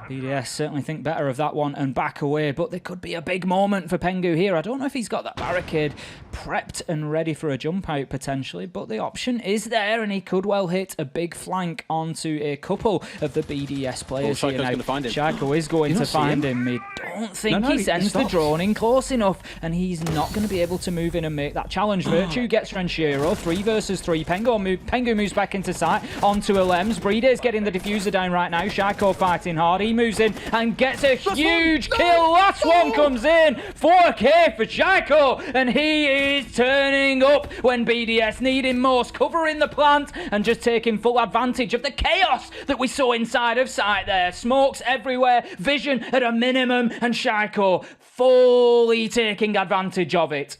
BDS certainly think better of that one and back away, but there could be a big moment for Pengu here. I don't know if he's got that barricade prepped and ready for a jump out potentially, but the option is there, and he could well hit a big flank onto a couple of the BDS players here now. Shaiko is going to find him. I don't think he sends the drone in close enough, and he's not going to be able to move in and make that challenge. Virtue gets Renshiro, 3 versus 3. Pengu moves back into sight onto Alems. Breeder's getting the diffuser down right now. Shaiko fighting hard. He moves in and gets a huge kill. Last one comes in. 4K for Shaiko, and he is turning up when BDS need him most, covering the plant and just taking full advantage of the chaos that we saw inside of sight there. Smokes everywhere, vision at a minimum, and Shaiko fully taking advantage of it.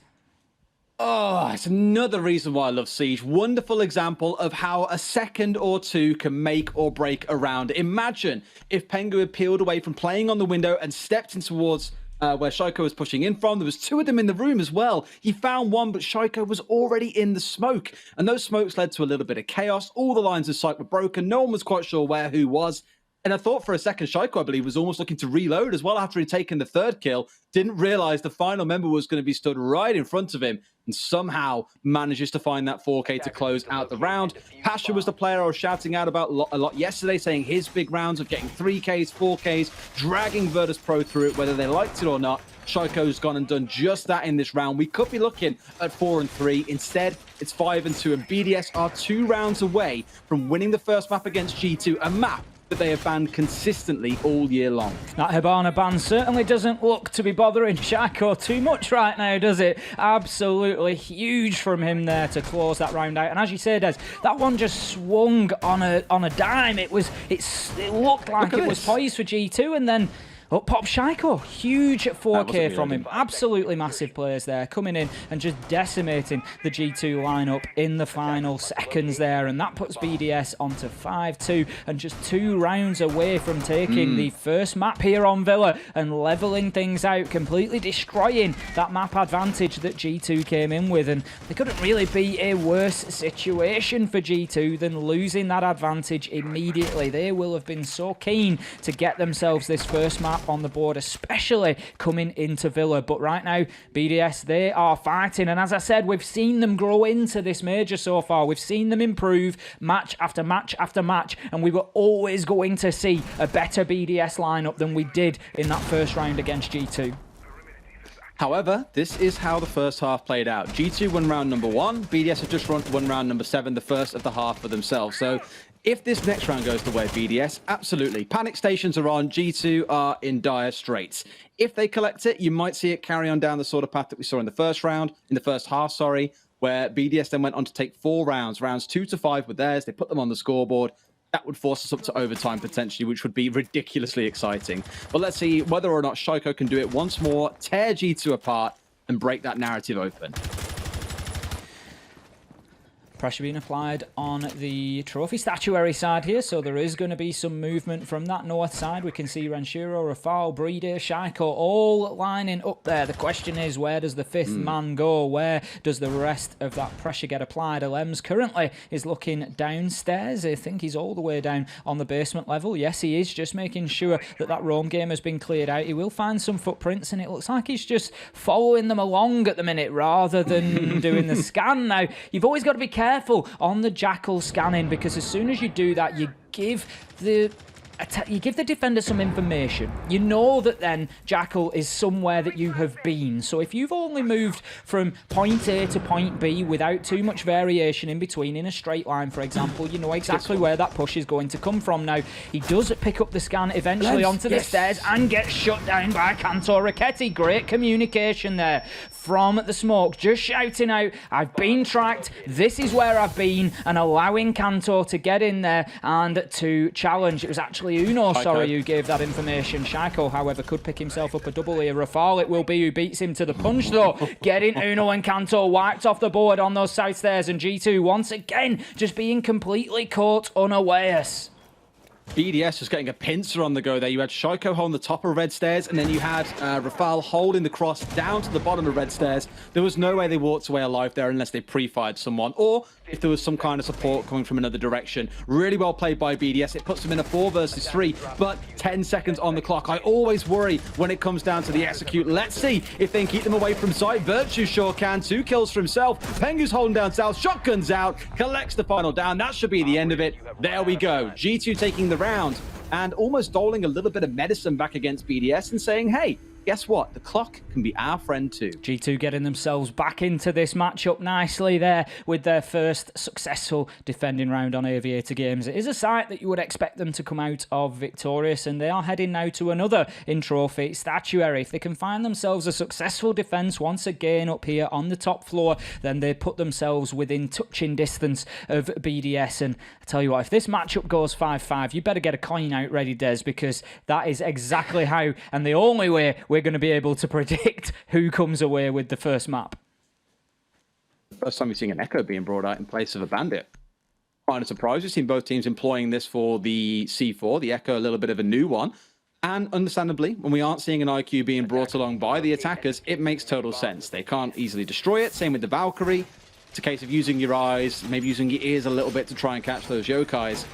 Oh, it's another reason why I love Siege. Wonderful example of how a second or two can make or break a round. Imagine if Pengu had peeled away from playing on the window and stepped in towards where Shaiko was pushing in from. There was 2 of them in the room as well. He found one, but Shaiko was already in the smoke. And those smokes led to a little bit of chaos. All the lines of sight were broken. No one was quite sure where who was. And I thought for a second, Shaiko, I believe, was almost looking to reload as well after he'd taken the third kill. Didn't realize the final member was going to be stood right in front of him and somehow manages to find that 4K to close out the round. Pasha was the player I was shouting out about a lot yesterday, saying his big rounds of getting 3Ks, 4Ks, dragging Virtus Pro through it, whether they liked it or not. Shaiko's gone and done just that in this round. We could be looking at 4-3. Instead, it's 5-2, and BDS are 2 rounds away from winning the first map against G2, a map that they have banned consistently all year long. That Hibana ban certainly doesn't look to be bothering Shaiko too much right now, does it? Absolutely huge from him there to close that round out. And as you say, Des, that one just swung on a dime. It looked like it was poised for G2, and then up pops Shaiko. Huge 4K from him. Absolutely massive players there, coming in and just decimating the G2 lineup in the final seconds there. And that puts BDS onto 5-2 and just 2 rounds away from taking the first map here on Villa and leveling things out, completely destroying that map advantage that G2 came in with. And there couldn't really be a worse situation for G2 than losing that advantage immediately. They will have been so keen to get themselves this first map on the board, especially coming into Villa. But right now, BDS, they are fighting, and as I said, we've seen them grow into this major so far. We've seen them improve match after match after match, and we were always going to see a better BDS lineup than we did in that first round against G2. However, this is how the first half played out. G2 won round number 1, BDS have just won round number 7, the first of the half for themselves. So if this next round goes the way of BDS, absolutely. Panic stations are on. G2 are in dire straits. If they collect it, you might see it carry on down the sort of path that we saw in the first half, where BDS then went on to take 4 rounds. Rounds 2 to 5 were theirs. They put them on the scoreboard. That would force us up to overtime potentially, which would be ridiculously exciting. But let's see whether or not Shaiko can do it once more, tear G2 apart, and break that narrative open. Pressure being applied on the trophy statuary side here, so there is going to be some movement from that north side. We can see Renshiro, Rafal, Breeder, Shaiko all lining up there. The question is, where does the 5th man go? Where does the rest of that pressure get applied? Alems currently is looking downstairs. I think he's all the way down on the basement level. Yes, he is, just making sure that that roam game has been cleared out. He will find some footprints, and it looks like he's just following them along at the minute rather than doing the scan. Now, you've always got to be careful on the Jackal scanning, because as soon as you do that, you give the defender some information. You know that then Jackal is somewhere that you have been. So if you've only moved from point A to point B without too much variation in between in a straight line, for example, you know exactly where that push is going to come from. Now, he does pick up the scan eventually onto the stairs and gets shut down by Kantor Raketti. Great communication there from the smoke, just shouting out, I've been tracked, this is where I've been, and allowing Kantor to get in there and to challenge. It was actually Uno, who gave that information. Shaiko, however, could pick himself up a double here. Rafal it will be who beats him to the punch, though. Getting Uno and Kantor wiped off the board on those south stairs, and G2 once again just being completely caught unawares. BDS just getting a pincer on the go there. You had Shaiko holding the top of red stairs, and then you had Rafal holding the cross down to the bottom of red stairs. There was no way they walked away alive there unless they pre-fired someone, or if there was some kind of support coming from another direction. Really well played by BDS. It puts them in a 4 versus 3, but 10 seconds on the clock. I always worry when it comes down to the execute. Let's see if they can keep them away from sight. Virtue sure can. 2 kills for himself. Pengu's holding down south. Shotgun's out. Collects the final down. That should be the end of it. There we go. G2 taking the round and almost doling a little bit of medicine back against BDS and saying, hey, guess what? The clock can be our friend too. G2 getting themselves back into this matchup nicely there with their first successful defending round on Aviator Games. It is a site that you would expect them to come out of victorious, and they are heading now to another in trophy statuary. If they can find themselves a successful defense once again up here on the top floor, then they put themselves within touching distance of BDS. And I tell you what, if this matchup goes 5-5, you better get a coin out ready, Des, because that is exactly how, and the only way we're going to be able to predict who comes away with the first map. First time we've seen an Echo being brought out in place of a Bandit. Quite a surprise. We've seen both teams employing this for the C4, the Echo a little bit of a new one. And understandably, when we aren't seeing an IQ being brought along by the attackers, it makes total sense. They can't easily destroy it. Same with the Valkyrie. It's a case of using your eyes, maybe using your ears a little bit to try and catch those yokais.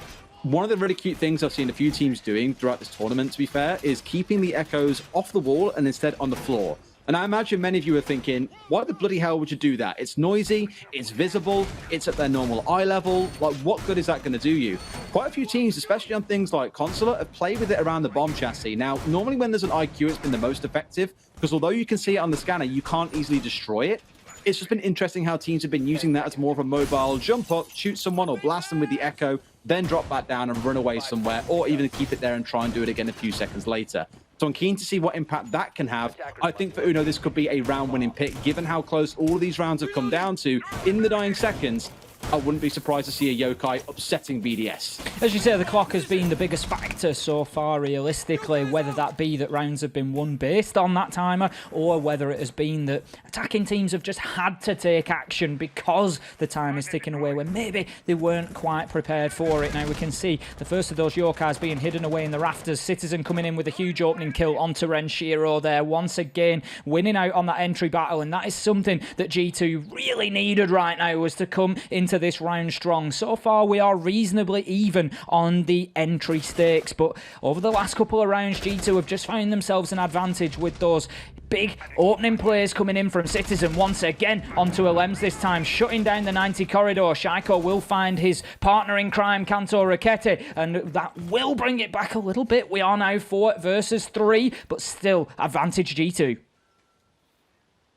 one of the really cute things I've seen a few teams doing throughout this tournament, to be fair, is keeping the echoes off the wall and instead on the floor. And I imagine many of you are thinking, why the bloody hell would you do that? It's noisy, it's visible, it's at their normal eye level. Like, what good is that going to do you? Quite a few teams, especially on things like Consulate, have played with it around the bomb chassis. Now, normally when there's an IQ, it's been the most effective, because although you can see it on the scanner, you can't easily destroy it. It's just been interesting how teams have been using that as more of a mobile jump up, shoot someone or blast them with the echo, then drop back down and run away somewhere, or even keep it there and try and do it again a few seconds later. So I'm keen to see what impact that can have. I think for Uno, this could be a round-winning pick, given how close all of these rounds have come down to in the dying seconds. I wouldn't be surprised to see a Yokai upsetting BDS. As you say, the clock has been the biggest factor so far, realistically, whether that be that rounds have been won based on that timer, or whether it has been that attacking teams have just had to take action because the time is ticking away, when maybe they weren't quite prepared for it. Now we can see the first of those Yokais being hidden away in the rafters. Citizen coming in with a huge opening kill onto Renshiro there, once again winning out on that entry battle, and that is something that G2 really needed right now, was to come into this round strong. So far we are reasonably even on the entry stakes, but over the last couple of rounds G2 have just found themselves an advantage with those big opening plays coming in from Citizen once again onto Alems, this time shutting down the 90 corridor. Shaiko will find his partner in crime, Kanto Rakete, and that will bring it back a little bit. We are now 4 versus 3, but still advantage G2.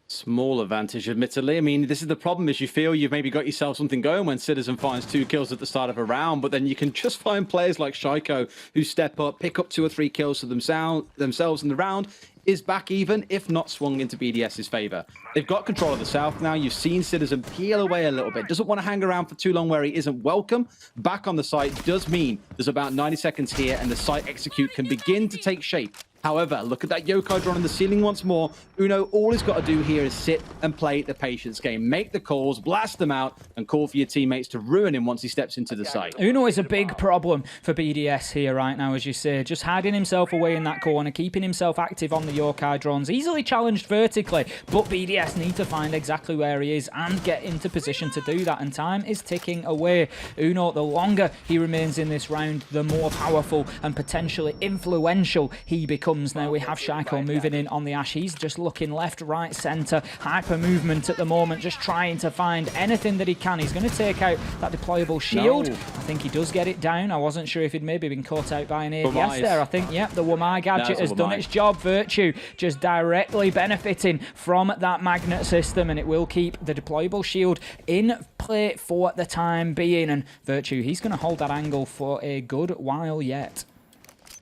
Small advantage, admittedly. I mean, this is the problem, is you feel you've maybe got yourself something going when Citizen finds 2 kills at the start of a round, but then you can just find players like Shaiko who step up, pick up 2 or 3 kills for themselves in the round. Is back even, if not swung into BDS's favor. They've got control of the South now. You've seen Citizen peel away a little bit. Doesn't want to hang around for too long where he isn't welcome. Back on the site does mean there's about 90 seconds here and the site execute can begin to take shape. However, look at that Yokai drawn on the ceiling once more. Uno, all he's got to do here is sit and play the patience game. Make the calls, blast them out, and call for your teammates to ruin him once he steps into the site. Uno is a big problem for BDS here right now, as you say. Just hiding himself away in that corner, keeping himself active on the Yokai drones. Easily challenged vertically, but BDS need to find exactly where he is and get into position to do that, and time is ticking away. Uno, the longer he remains in this round, the more powerful and potentially influential he becomes. Now we have Shaiko moving in on the Ash. He's just looking left, right, centre. Hyper movement at the moment, just trying to find anything that he can. He's going to take out that deployable shield. No. I think he does get it down. I wasn't sure if he'd maybe been caught out by an ADS there. I think, yep, the Wamai gadget has done its job. Virtue just directly benefiting from that magnet system, and it will keep the deployable shield in play for the time being. And Virtue, he's going to hold that angle for a good while yet.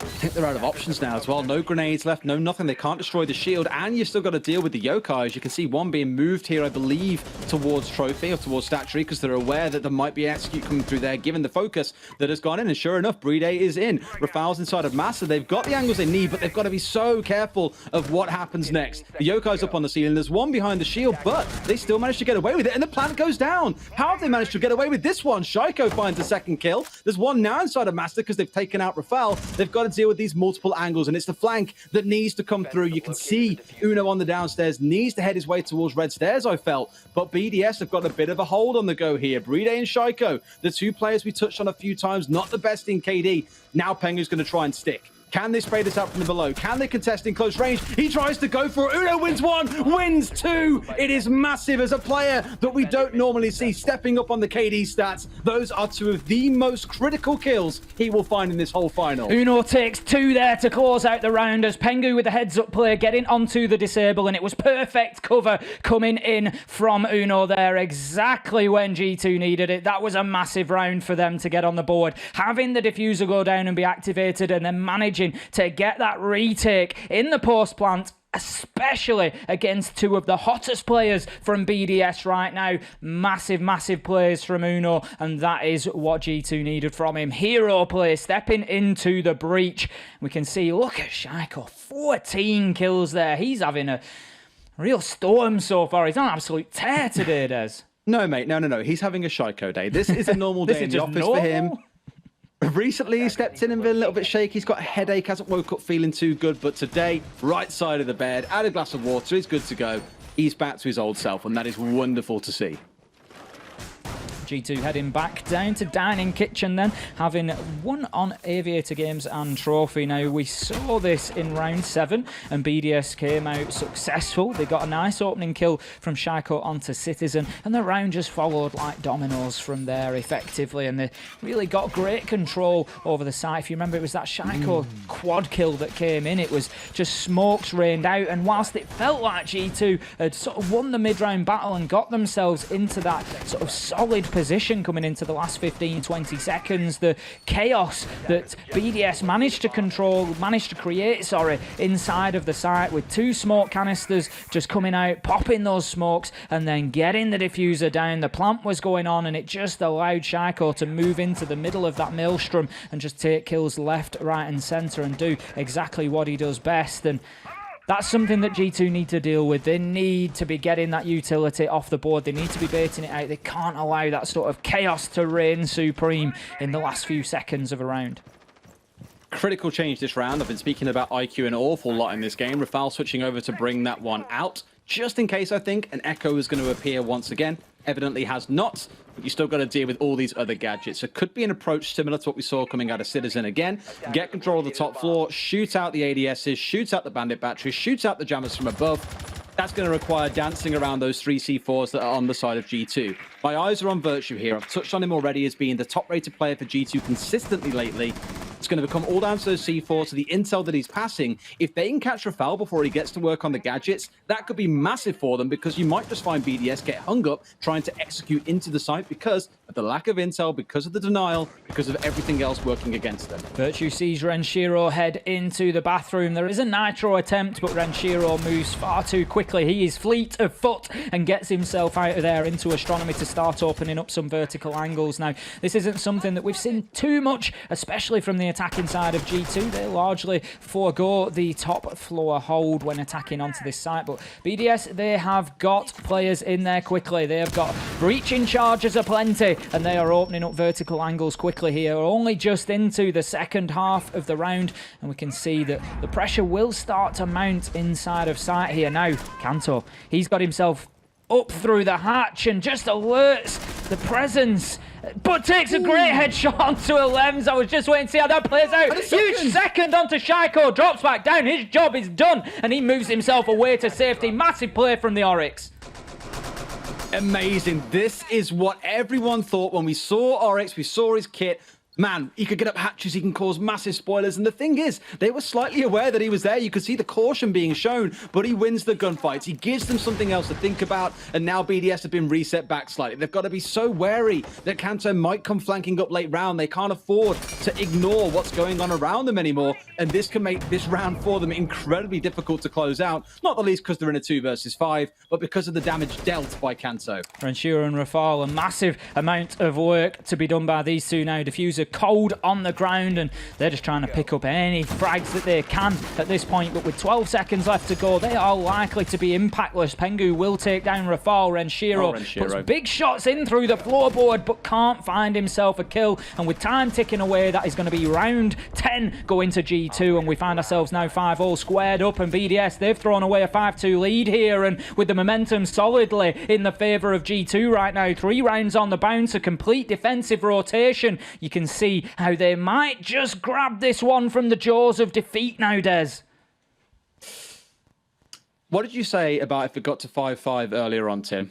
I think they're out of options now as well. No grenades left, no nothing. They can't destroy the shield, and you've still got to deal with the Yokai. You can see one being moved here, I believe, towards Trophy or towards Statuary, because they're aware that there might be execute coming through there, given the focus that has gone in. And sure enough, Bride is in. Rafale's inside of Master. They've got the angles they need, but they've got to be so careful of what happens next. The Yokai's up on the ceiling. There's one behind the shield, but they still managed to get away with it, and the plant goes down. How have they managed to get away with this one? Shaiko finds a second kill. There's one now inside of Master because they've taken out Rafale. They've got to deal with these multiple angles, and it's the flank that needs to come through. You can see Uno on the downstairs needs to head his way towards red stairs, I felt, but BDS have got a bit of a hold on the go here. Bride and Shaiko, the 2 players we touched on a few times, not the best in KD. Now Pengu's going to try and stick. Can they spray this out from the below? Can they contest in close range? He tries to go for it. Uno wins 1, wins 2. It is massive as a player that we don't normally see stepping up on the KD stats. Those are 2 of the most critical kills he will find in this whole final. Uno takes 2 there to close out the round as Pengu with a heads-up play getting onto the disable, and it was perfect cover coming in from Uno there exactly when G2 needed it. That was a massive round for them to get on the board. Having the diffuser go down and be activated, and then managing to get that retake in the post plant, especially against 2 of the hottest players from BDS right now. Massive, massive plays from Uno, and that is what G2 needed from him. Hero play, stepping into the breach. We can see, look at Shaiko, 14 kills there. He's having a real storm so far. He's on an absolute tear today, Des. No, mate, no. He's having a Shaiko day. This is a normal day in the office for him. Recently, he stepped in and been a little bit shaky. He's got a headache, hasn't woke up feeling too good. But today, right side of the bed, add a glass of water, he's good to go. He's back to his old self, and that is wonderful to see. G2 heading back down to Dining Kitchen then, having won on Aviator Games and Trophy. Now, we saw this in round 7, and BDS came out successful. They got a nice opening kill from Shaiko onto Citizen, and the round just followed like dominoes from there effectively, and they really got great control over the site. If you remember, it was that Shaiko quad kill that came in. It was just smokes rained out, and whilst it felt like G2 had sort of won the mid-round battle and got themselves into that sort of solid position coming into the last 15-20 seconds, the chaos that BDS managed to create inside of the site, with 2 smoke canisters just coming out, popping those smokes and then getting the diffuser down. The plant was going on, and it just allowed Shaiko to move into the middle of that maelstrom and just take kills left, right and centre and do exactly what he does best. And that's something that G2 need to deal with. They need to be getting that utility off the board. They need to be baiting it out. They can't allow that sort of chaos to reign supreme in the last few seconds of a round. Critical change this round. I've been speaking about IQ an awful lot in this game. Rafal switching over to bring that one out, just in case I think an Echo is going to appear once again. Evidently has not, but you still got to deal with all these other gadgets. So it could be an approach similar to what we saw coming out of Citizen again. Get control of the top floor, shoot out the ADSs, shoot out the bandit batteries, shoot out the jammers from above. That's going to require dancing around those 3 C4s that are on the side of G2. My eyes are on Virtue here. I've touched on him already as being the top-rated player for G2 consistently lately. It's going to become all down to those C4s, to the intel that he's passing. If they can catch Rafal before he gets to work on the gadgets, that could be massive for them, because you might just find BDS get hung up trying to execute into the site because of the lack of intel, because of the denial, because of everything else working against them. Virtue sees Renshiro head into the bathroom. There is a nitro attempt, but Renshiro moves far too quickly. He is fleet of foot and gets himself out of there into Astronomy to start opening up some vertical angles. Now, this isn't something that we've seen too much, especially from the attacking side of G2. They largely forego the top floor hold when attacking onto this site, but BDS, they have got players in there quickly. They have got breaching charges aplenty, and they are opening up vertical angles quickly here. We're only just into the second half of the round, and we can see that the pressure will start to mount inside of sight here. Now, Kanto, he's got himself up through the hatch and just alerts the presence, but takes a great headshot onto a lens. I was just waiting to see how that plays out. Huge second onto Shaiko, drops back down. His job is done, and he moves himself away to safety. Massive play from the Oryx. Amazing. This is what everyone thought when we saw Oryx, we saw his kit. Man, he could get up hatches, he can cause massive spoilers, and the thing is, they were slightly aware that he was there. You could see the caution being shown, but he wins the gunfights. He gives them something else to think about, and now BDS have been reset back slightly. They've got to be so wary that Kanto might come flanking up late round. They can't afford to ignore what's going on around them anymore, and this can make this round for them incredibly difficult to close out, not the least because they're in a 2 versus 5, but because of the damage dealt by Kanto. Renshiro and Rafal, a massive amount of work to be done by these two now. Diffuser cold on the ground, and they're just trying to pick up any frags that they can at this point, but with 12 seconds left to go, they are likely to be impactless. Pengu will take down Rafal. Renshiro puts big shots in through the floorboard, but can't find himself a kill, and with time ticking away, that is going to be round 10 going to G2, and we find ourselves now 5-all squared up, and BDS, they've thrown away a 5-2 lead here, and with the momentum solidly in the favour of G2 right now. 3 rounds on the bounce, a complete defensive rotation. You can see how they might just grab this one from the jaws of defeat now, Des. What did you say about if it got to 5-5 earlier on, Tim?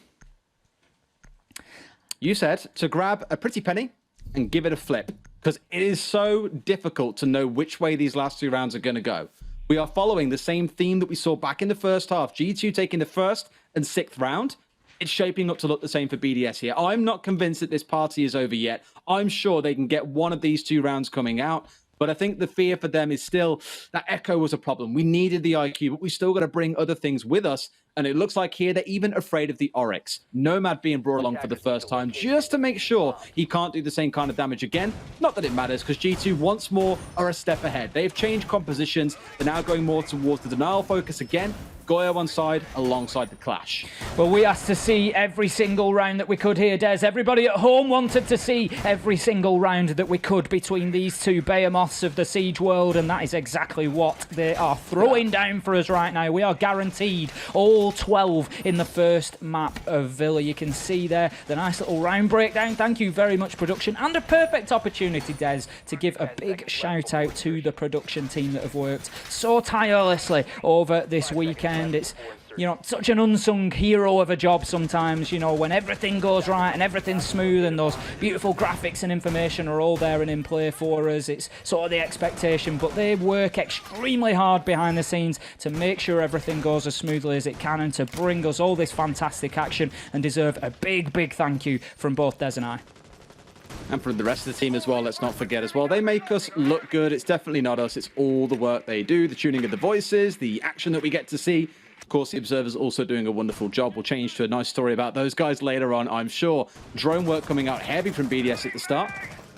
You said to grab a pretty penny and give it a flip, because it is so difficult to know which way these last 2 rounds are going to go. We are following the same theme that we saw back in the first half. G2 taking the 1st and 6th round. It's shaping up to look the same for BDS here. I'm not convinced that this party is over yet. I'm sure they can get one of these 2 rounds coming out, but I think the fear for them is still that Echo was a problem. We needed the IQ, but we still got to bring other things with us, and it looks like here they're even afraid of the Oryx. Nomad being brought along for the first time just to make sure he can't do the same kind of damage again. Not that it matters, because G2 once more are a step ahead. They've changed compositions. They're now going more towards the denial focus again. Goya on side alongside the clash. Well, we asked to see every single round that we could here, Des. Everybody at home wanted to see every single round that we could between these 2 behemoths of the Siege world, and that is exactly what they are throwing down for us right now. We are guaranteed all all 12 in the first map of Villa. You can see there the nice little round breakdown. Thank you very much, production, and a perfect opportunity, Des, to give a big shout out to the production team that have worked so tirelessly over this weekend. It's, you know, such an unsung hero of a job sometimes, you know, when everything goes right and everything's smooth and those beautiful graphics and information are all there and in play for us. It's sort of the expectation, but they work extremely hard behind the scenes to make sure everything goes as smoothly as it can and to bring us all this fantastic action, and deserve a big, big thank you from both Des and I. And from the rest of the team as well, let's not forget as well, they make us look good. It's definitely not us, it's all the work they do, the tuning of the voices, the action that we get to see. Of course, the Observer's also doing a wonderful job. We'll change to a nice story about those guys later on, I'm sure. Drone work coming out heavy from BDS at the start.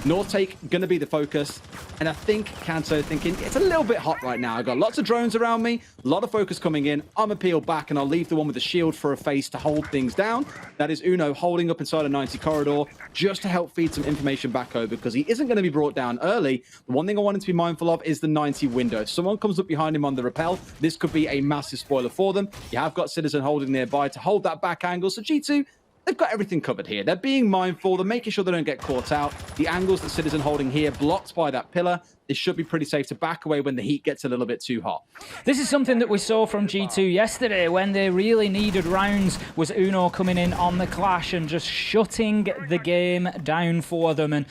North take going to be the focus. And I think Kanto thinking, it's a little bit hot right now. I've got lots of drones around me, a lot of focus coming in. I'm a peel back, and I'll leave the one with the shield for a face to hold things down. That is Uno holding up inside a 90 corridor just to help feed some information back over, because he isn't going to be brought down early. The one thing I want him to be mindful of is the 90 window. If someone comes up behind him on the rappel, this could be a massive spoiler for them. You have got Citizen holding nearby to hold that back angle. So G2, they've got everything covered here. They're being mindful. They're making sure they don't get caught out. The angles that Citizen holding here, blocked by that pillar. This should be pretty safe to back away when the heat gets a little bit too hot. This is something that we saw from G2 yesterday when they really needed rounds, was Uno coming in on the clash and just shutting the game down for them. And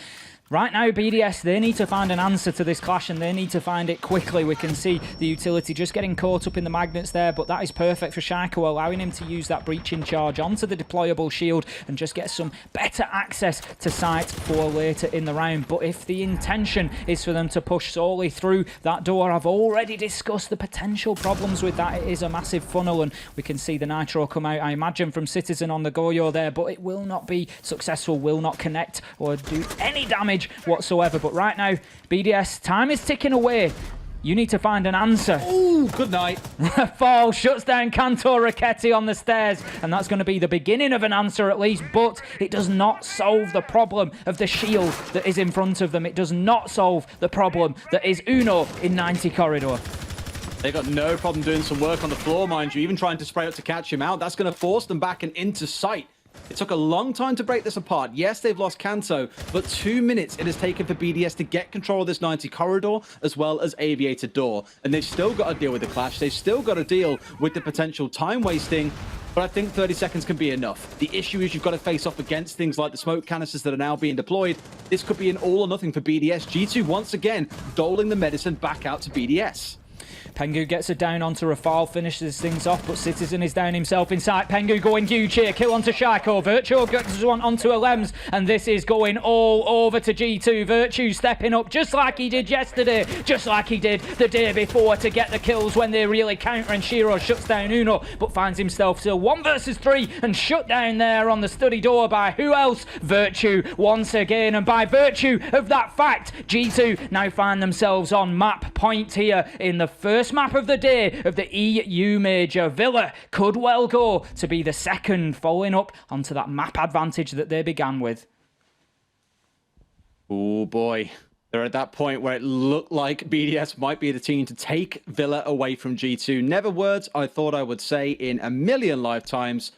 right now, BDS, they need to find an answer to this clash, and they need to find it quickly. We can see the utility just getting caught up in the magnets there, but that is perfect for Shaco, allowing him to use that breaching charge onto the deployable shield and just get some better access to site for later in the round. But if the intention is for them to push solely through that door, I've already discussed the potential problems with that. It is a massive funnel, and we can see the Nitro come out, I imagine, from Citizen on the Goyo there, but it will not be successful, will not connect or do any damage whatsoever. But right now, BDS, time is ticking away. You need to find an answer. Ooh, good night. Fall shuts down Kanto Raketti on the stairs, and that's going to be the beginning of an answer at least, but it does not solve the problem of the shield that is in front of them. It does not solve the problem that is Uno in 90 corridor. They got no problem doing some work on the floor, mind you, even trying to spray up to catch him out. That's going to force them back and into sight. It took a long time to break this apart. Yes, they've lost Kanto, but 2 minutes it has taken for BDS to get control of this 90 corridor as well as Aviator door. And they've still got to deal with the clash. They've still got to deal with the potential time wasting. But I think 30 seconds can be enough. The issue is you've got to face off against things like the smoke canisters that are now being deployed. This could be an all or nothing for BDS. G2 once again doling the medicine back out to BDS. Pengu gets it down onto Rafal, finishes things off, but Citizen is down himself inside. Pengu going huge here, kill onto Shaco. Virtue gets one onto Alems, and this is going all over to G2. Virtue stepping up just like he did yesterday, just like he did the day before to get the kills when they really counter, and Shiro shuts down Uno, but finds himself still 1 versus 3 and shut down there on the study door by who else? Virtue once again, and by virtue of that fact, G2 now find themselves on map point here in the first map of the day of the EU Major. Villa could well go to be the second, following up onto that map advantage that they began with. Oh boy, they're at that point where it looked like BDS might be the team to take Villa away from G2. Never words I thought I would say in a million lifetimes,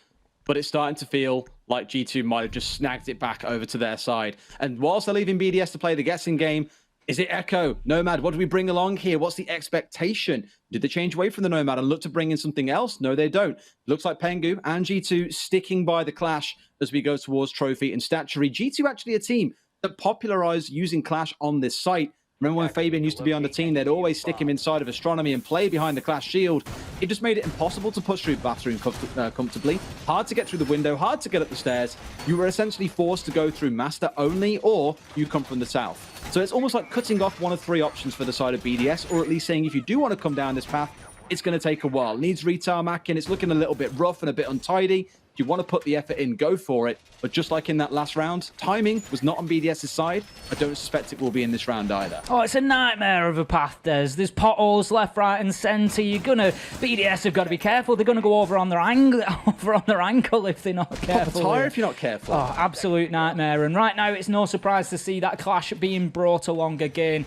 but it's starting to feel like G2 might have just snagged it back over to their side. And whilst they're leaving BDS to play the guessing game, is it Echo? Nomad, what do we bring along here? What's the expectation? Did they change away from the Nomad and look to bring in something else? No, they don't. Looks like Pengu and G2 sticking by the Clash as we go towards Trophy and Statuary. G2 actually a team that popularized using Clash on this site. Remember when Fabian used to be on the team, they'd always stick him inside of Astronomy and play behind the Clash shield. It just made it impossible to push through Bathroom comfortably. Hard to get through the window, hard to get up the stairs. You were essentially forced to go through Master only, or you come from the south. So it's almost like cutting off one of 3 options for the side of BDS, or at least saying if you do want to come down this path, it's going to take a while. Needs retarmacking, it's looking a little bit rough and a bit untidy. If you want to put the effort in, go for it. But just like in that last round, timing was not on BDS's side. I don't suspect it will be in this round either. Oh, it's a nightmare of a path, Des. There's potholes left, right, and centre. BDS have got to be careful. They're going to go over on their ankle if they're not careful. Pop a tyre if you're not careful. Oh, absolute nightmare. And right now, it's no surprise to see that clash being brought along again.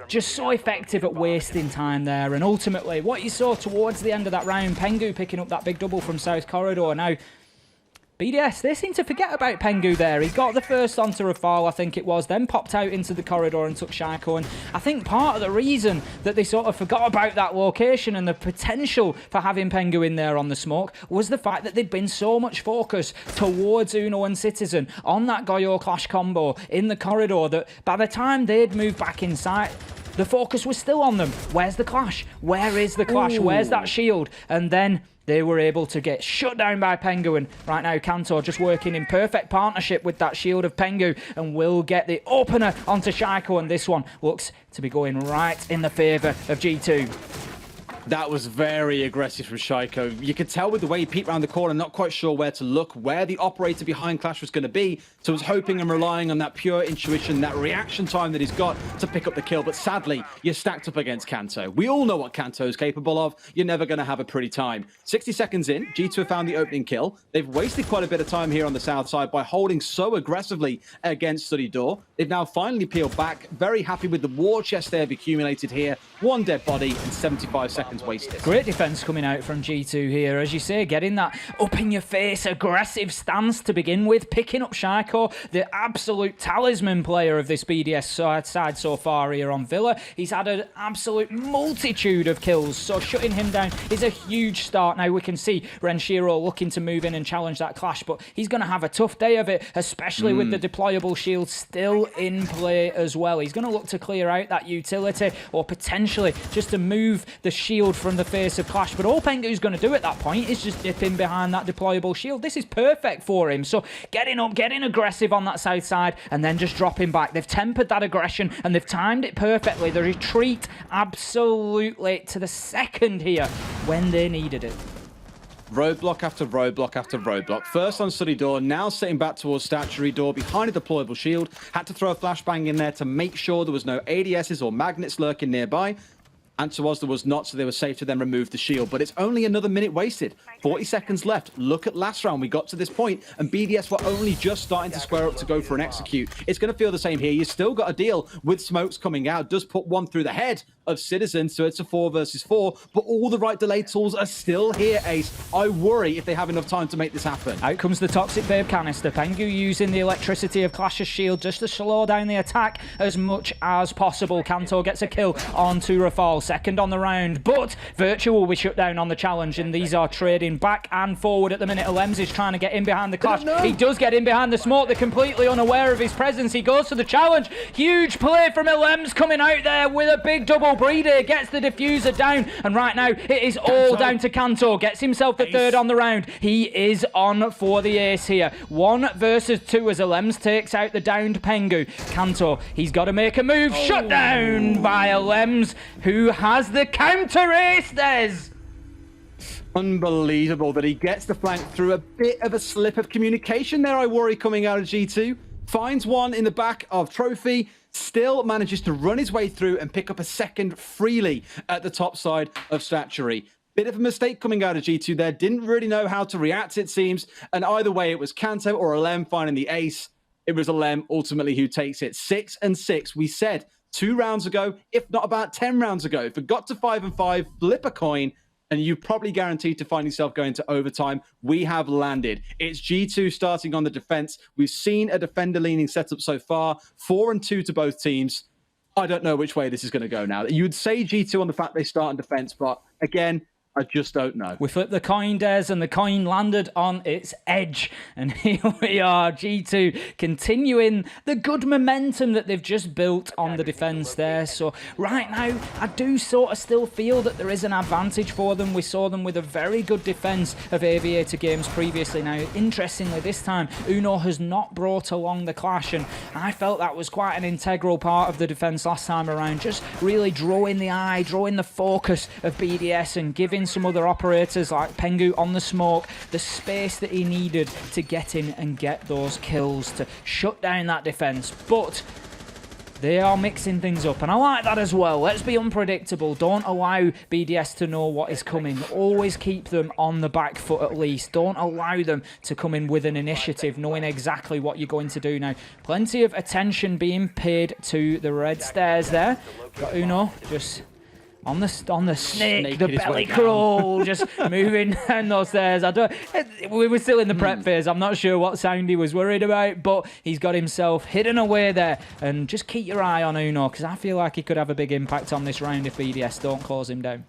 Just so effective at wasting time there. And ultimately, what you saw towards the end of that round, Pengu picking up that big double from South Corridor. Now, BDS, they seem to forget about Pengu there. He got the first onto Rafal, I think it was, then popped out into the corridor and took Shaiko. And I think part of the reason that they sort of forgot about that location and the potential for having Pengu in there on the smoke was the fact that there'd been so much focus towards Uno and Citizen on that Goyo Clash combo in the corridor that by the time they'd moved back inside, the focus was still on them. Where's the clash? Where is the clash? Ooh. Where's that shield? And then they were able to get shut down by Pengu. And right now, Kanto just working in perfect partnership with that shield of Pengu and will get the opener onto Shaiko. And this one looks to be going right in the favour of G2. That was very aggressive from Shaiko. You could tell with the way he peeked around the corner, not quite sure where to look, where the operator behind Clash was going to be. So was hoping and relying on that pure intuition, that reaction time that he's got to pick up the kill. But sadly, you're stacked up against Kanto. We all know what Kanto is capable of. You're never going to have a pretty time. 60 seconds in, G2 have found the opening kill. They've wasted quite a bit of time here on the south side by holding so aggressively against Study Door. They've now finally peeled back. Very happy with the war chest they have accumulated here. One dead body and 75 seconds wasted. Great defense coming out from G2 here. As you say, getting that up-in-your-face, aggressive stance to begin with, picking up Shaiko, the absolute talisman player of this BDS side so far here on Villa. He's had an absolute multitude of kills, so shutting him down is a huge start. Now we can see Renshiro looking to move in and challenge that clash, but he's going to have a tough day of it, especially with the deployable shield still in play as well. He's going to look to clear out that utility or potentially just to move the shield from the face of Clash, but all Pengu's going to do at that point is just dip in behind that deployable shield. This is perfect for him, so getting up, getting aggressive on that south side and then just dropping back. They've tempered that aggression and they've timed it perfectly. The retreat absolutely to the second here when they needed it. Roadblock after roadblock after roadblock. First on Study Door, now sitting back towards Statuary Door behind a deployable shield. Had to throw a flashbang in there to make sure there was no ADSs or magnets lurking nearby. Answer was there was not, so they were safe to then remove the shield. But it's only another minute wasted. 40 seconds left. Look at last round. We got to this point, and BDS were only just starting to square up to go for an execute. It's going to feel the same here. You still got to deal with smokes coming out. Does put one through the head of Citizen, so it's a 4 versus 4. But all the right delay tools are still here, Ace. I worry if they have enough time to make this happen. Out comes the Toxic Babe canister. Pengu using the electricity of Clash's shield just to slow down the attack as much as possible. Kanto gets a kill onto Rafal. Second on the round, but Virtual will be shut down on the challenge, and these are trading back and forward at the minute. Alems is trying to get in behind the Clash. He does get in behind the smoke. They're completely unaware of his presence. He goes to the challenge. Huge play from Alems coming out there with a big double. Breeder gets the diffuser down, and right now it is all down to Kanto. Gets himself the third on the round. He is on for the ace here. 1 versus 2 as Alems takes out the downed Pengu. Kanto, he's got to make a move. Shut down by Alems, who has the counter ace. There's unbelievable that he gets the flank through a bit of a slip of communication there, I worry, coming out of G2. Finds one in the back of Trophy, still manages to run his way through and pick up a second freely at the top side of Statuary. Bit of a mistake coming out of G2 there. Didn't really know how to react, it seems. And either way, it was Kanto or Alem finding the ace. It was Alem ultimately who takes it. 6 and 6. We said 2 rounds ago, if not about 10 rounds ago. If it got to 5 and 5, flip a coin, and you're probably guaranteed to find yourself going to overtime. We have landed. It's G2 starting on the defense. We've seen a defender-leaning setup so far. 4 and 2 to both teams. I don't know which way this is going to go now. You'd say G2 on the fact they start in defense, but again, I just don't know. We flipped the coin, Des, and the coin landed on its edge. And here we are, G2 continuing the good momentum that they've just built on the defense there. So right now, I do sort of still feel that there is an advantage for them. We saw them with a very good defense of Aviator games previously. Now, interestingly, this time, Uno has not brought along the Clash, and I felt that was quite an integral part of the defense last time around. Just really drawing the eye, drawing the focus of BDS and giving some other operators like Pengu on the smoke, the space that he needed to get in and get those kills to shut down that defense. But they are mixing things up, and I like that as well. Let's be unpredictable. Don't allow BDS to know what is coming. Always keep them on the back foot at least. Don't allow them to come in with an initiative, knowing exactly what you're going to do now. Plenty of attention being paid to the red stairs there. Got Uno just on the snake, the belly crawl, just moving down those stairs. We were still in the prep phase. I'm not sure what sound he was worried about, but he's got himself hidden away there. And just keep your eye on Uno, because I feel like he could have a big impact on this round if BDS don't close him down.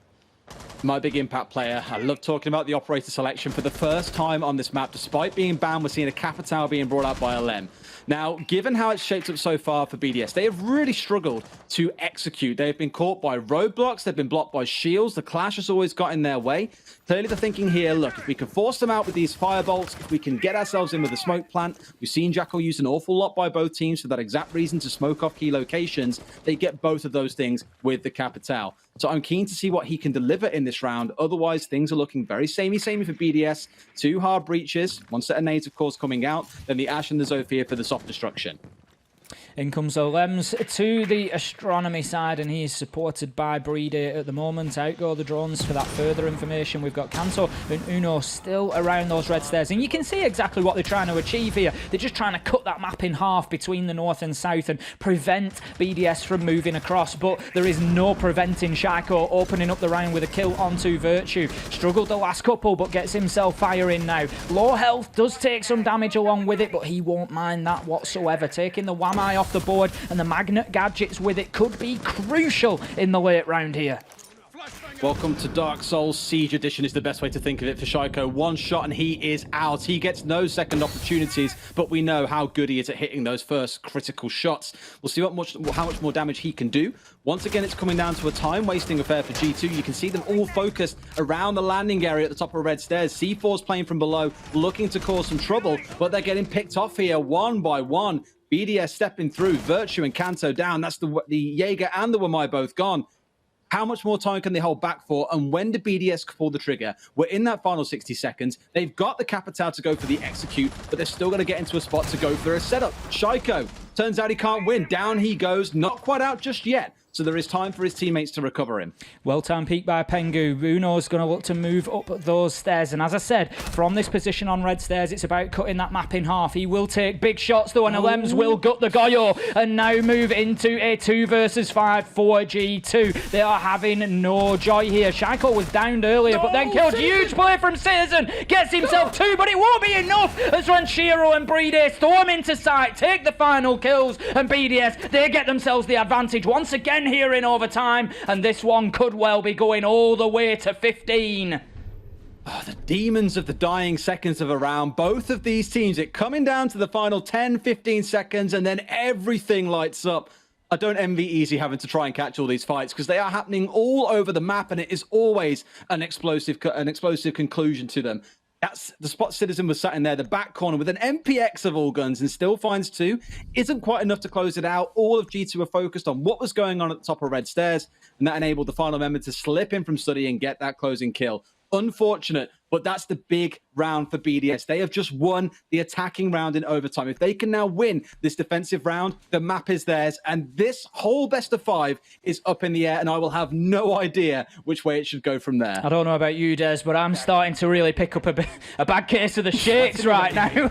My big impact player. I love talking about the operator selection. For the first time on this map, despite being banned, we're seeing a Capital being brought out by LM. Now, given how it's shaped up so far for BDS, they have really struggled to execute. They have been caught by roadblocks. They've been blocked by shields. The clash has always got in their way. Clearly, the thinking here, look, if we can force them out with these firebolts, if we can get ourselves in with a smoke plant, we've seen Jackal used an awful lot by both teams for that exact reason, to smoke off key locations. They get both of those things with the Capital. So I'm keen to see what he can deliver in this round. Otherwise, things are looking very samey for BDS. 2 hard breaches, 1 set of nades, of course, coming out. Then the Ash and the Zofia for the soft destruction. In comes Olems to the astronomy side, and he is supported by Breedy at the moment. Out go the drones for that further information. We've got Kanto and Uno still around those red stairs, and you can see exactly what they're trying to achieve here. They're just trying to cut that map in half between the north and south and prevent BDS from moving across, but there is no preventing Shaiko opening up the round with a kill onto Virtue. Struggled the last couple, but gets himself firing now. Low health, does take some damage along with it, but he won't mind that whatsoever. Taking the Wamai off the board, and the magnet gadgets with it could be crucial in the late round here. Welcome to Dark Souls. Siege Edition is the best way to think of it for Shaiko. 1 shot and he is out. He gets no second opportunities, but we know how good he is at hitting those first critical shots. We'll see how much more damage he can do. Once again, it's coming down to a time-wasting affair for G2. You can see them all focused around the landing area at the top of red stairs. C4's playing from below, looking to cause some trouble, but they're getting picked off here one by one. BDS stepping through, Virtue and Kanto down. That's the Jaeger and the Wamai both gone. How much more time can they hold back for? And when do BDS pull the trigger? We're in that final 60 seconds. They've got the Capital to go for the execute, but they're still going to get into a spot to go for a setup. Shaiko, turns out he can't win. Down he goes. Not quite out just yet. So there is time for his teammates to recover him. Well-timed peek by Pengu. Uno's going to look to move up those stairs. And as I said, from this position on red stairs, it's about cutting that map in half. He will take big shots, though, and Alems will gut the Goyo and now move into a 2 versus 5 for G2. They are having no joy here. Shaiko was downed earlier, but then killed. Huge play from Citizen. Gets himself 2, but it won't be enough as Ranshiro and Breedy storm into sight, take the final kills, and BDS, they get themselves the advantage once again here in overtime, and this one could well be going all the way to 15. Oh, the demons of the dying seconds of a round. Both of these teams, it coming down to the final 10, 15 seconds, and then everything lights up. I don't envy Easy having to try and catch all these fights, because they are happening all over the map, and it is always an explosive conclusion to them. That's the spot Citizen was sat in there, the back corner with an MPX of all guns, and still finds 2. Isn't quite enough to close it out. All of G2 were focused on what was going on at the top of red stairs, and that enabled the final member to slip in from Study and get that closing kill. Unfortunate, but that's the big round for BDS. They have just won the attacking round in overtime. If they can now win this defensive round, the map is theirs, and this whole best of 5 is up in the air, and I will have no idea which way it should go from there. I don't know about you, Des, but I'm starting to really pick up a bad case of the shakes right now.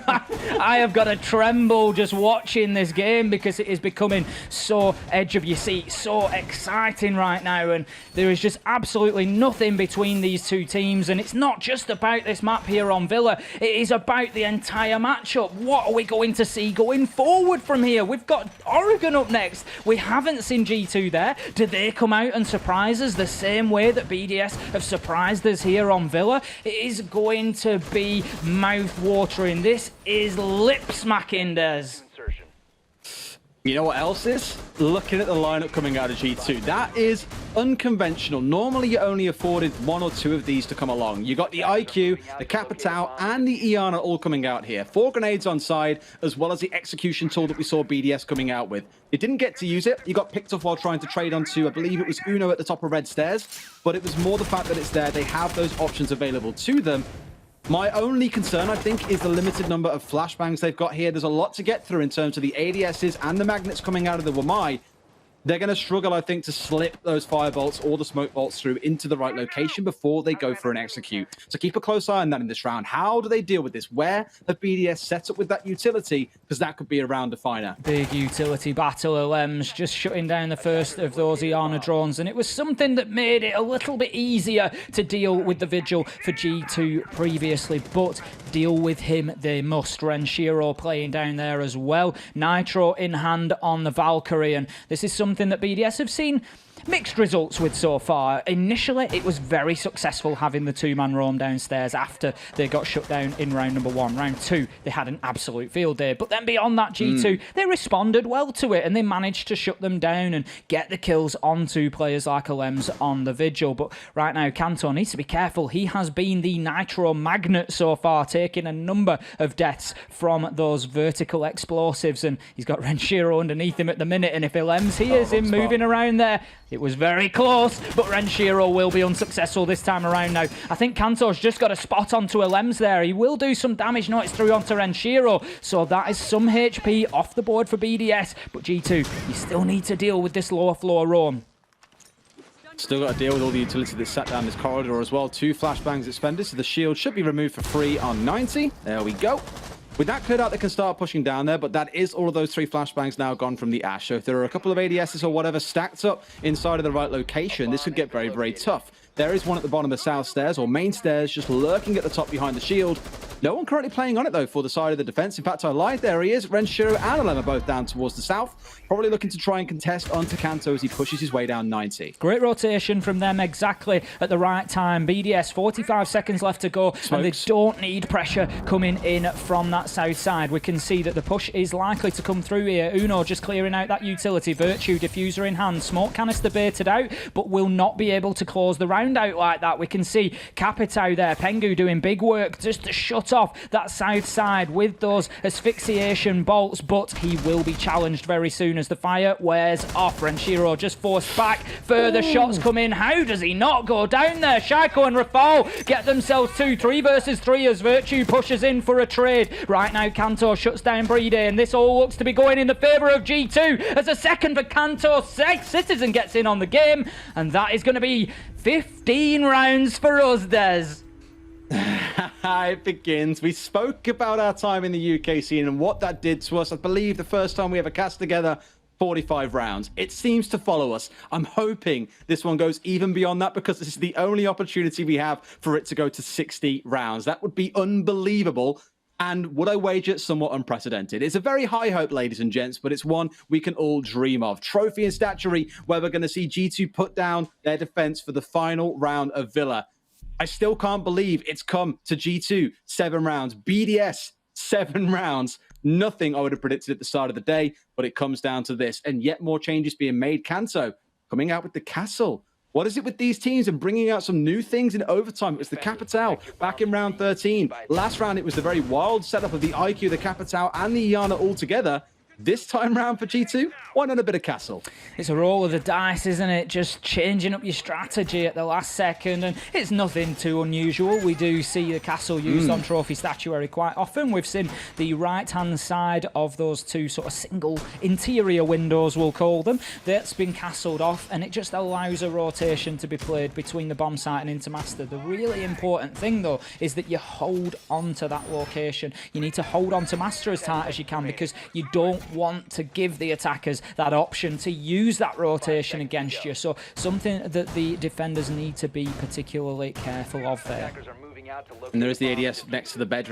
I have got a tremble just watching this game, because it is becoming so edge of your seat, so exciting right now, and there is just absolutely nothing between these two teams, and it's not just about this map here on Villa, it is about the entire matchup. What are we going to see going forward from here? We've got Oregon up next. We haven't seen G2 there. Do they come out and surprise us the same way that BDS have surprised us here on Villa? It is going to be mouth-watering. This is lip-smacking, Des. You know what else is? Looking at the lineup coming out of G2. That is unconventional. Normally, you're only afforded one or two of these to come along. You got the IQ, the Capitao, and the Iana all coming out here. 4 grenades on side, as well as the execution tool that we saw BDS coming out with. It didn't get to use it. You got picked off while trying to trade onto, I believe it was Uno at the top of red stairs. But it was more the fact that it's there. They have those options available to them. My only concern, I think, is the limited number of flashbangs they've got here. There's a lot to get through in terms of the ADSs and the magnets coming out of the Wamai. They're going to struggle, I think, to slip those fire bolts or the smoke bolts through into the right location before they go for an execute. So keep a close eye on that in this round. How do they deal with this? Where have BDS set up with that utility? Because that could be a round definer. Big utility battle. Lems just shutting down the first of those Iana drones, and it was something that made it a little bit easier to deal with the Vigil for G2 previously, but deal with him they must. Renshiro playing down there as well. Nitro in hand on the Valkyrie, and this is something that BDS have seen mixed results with so far. Initially, it was very successful having the 2-man roam downstairs after they got shut down in round number 1. Round 2, they had an absolute field day. But then beyond that, G2, they responded well to it and they managed to shut them down and get the kills onto players like Alems on the Vigil. But right now, Kanto needs to be careful. He has been the Nitro magnet so far, taking a number of deaths from those vertical explosives. And he's got Renshiro underneath him at the minute. And if Alems hears him moving around there, it was very close, but Renshiro will be unsuccessful this time around now. I think Kanto's just got a spot onto Alems there. He will do some damage. No, it's through onto Renshiro. So that is some HP off the board for BDS. But G2, you still need to deal with this lower floor roam. Still got to deal with all the utility that's sat down this corridor as well. 2 flashbangs expended, so the shield should be removed for free on 90. There we go. With that cleared out, they can start pushing down there, but that is all of those 3 flashbangs now gone from the Ash. So if there are a couple of ADSs or whatever stacked up inside of the right location, this could get very, very tough. There is one at the bottom of the south stairs, or main stairs, just lurking at the top behind the shield. No one currently playing on it, though, for the side of the defense. In fact, I lied. There he is. Renshiro and Alem are both down towards the south. Probably looking to try and contest onto Kanto as he pushes his way down 90. Great rotation from them exactly at the right time. BDS, 45 seconds left to go, and they don't need pressure coming in from that south side. We can see that the push is likely to come through here. Uno just clearing out that utility. Virtue diffuser in hand. Smoke canister baited out, but will not be able to close the round out like that. We can see Capitao there. Pengu doing big work just to shut off that south side with those asphyxiation bolts, but he will be challenged very soon as the fire wears off. Renshiro just forced back. Further shots come in. How does he not go down there? Shaiko and Rafal get themselves 2. 3 versus 3 as Virtue pushes in for a trade. Right now, Kanto shuts down Brede, and this all looks to be going in the favour of G2 as a second for Kanto. Citizen gets in on the game, and that is going to be 15 rounds for us, Des. It begins. We spoke about our time in the UK scene and what that did to us. I believe the first time we ever cast together, 45 rounds. It seems to follow us. I'm hoping this one goes even beyond that, because this is the only opportunity we have for it to go to 60 rounds. That would be unbelievable. And would I wager somewhat unprecedented? It's a very high hope, ladies and gents, but it's one we can all dream of. Trophy and statuary, where we're going to see G2 put down their defense for the final round of Villa. I still can't believe it's come to G2, 7 rounds. BDS, 7 rounds. Nothing I would have predicted at the start of the day, but it comes down to this. And yet more changes being made. Kanto coming out with the castle. What is it with these teams and bringing out some new things in overtime? It was the Capitao back in round 13. Last round, it was the very wild setup of the IQ, the Capitao, and the Iana all together. This time round for G2, why not a bit of castle? It's a roll of the dice, isn't it? Just changing up your strategy at the last second, and it's nothing too unusual. We do see the castle used on trophy statuary quite often. We've seen the right-hand side of those 2 sort of single interior windows, we'll call them. That's been castled off, and it just allows a rotation to be played between the bomb site and into master. The really important thing, though, is that you hold on to that location. You need to hold on to master as tight as you can, because you don't want to give the attackers that option to use that rotation against you. So something that the defenders need to be particularly careful of there. And there is the ADS next to the bed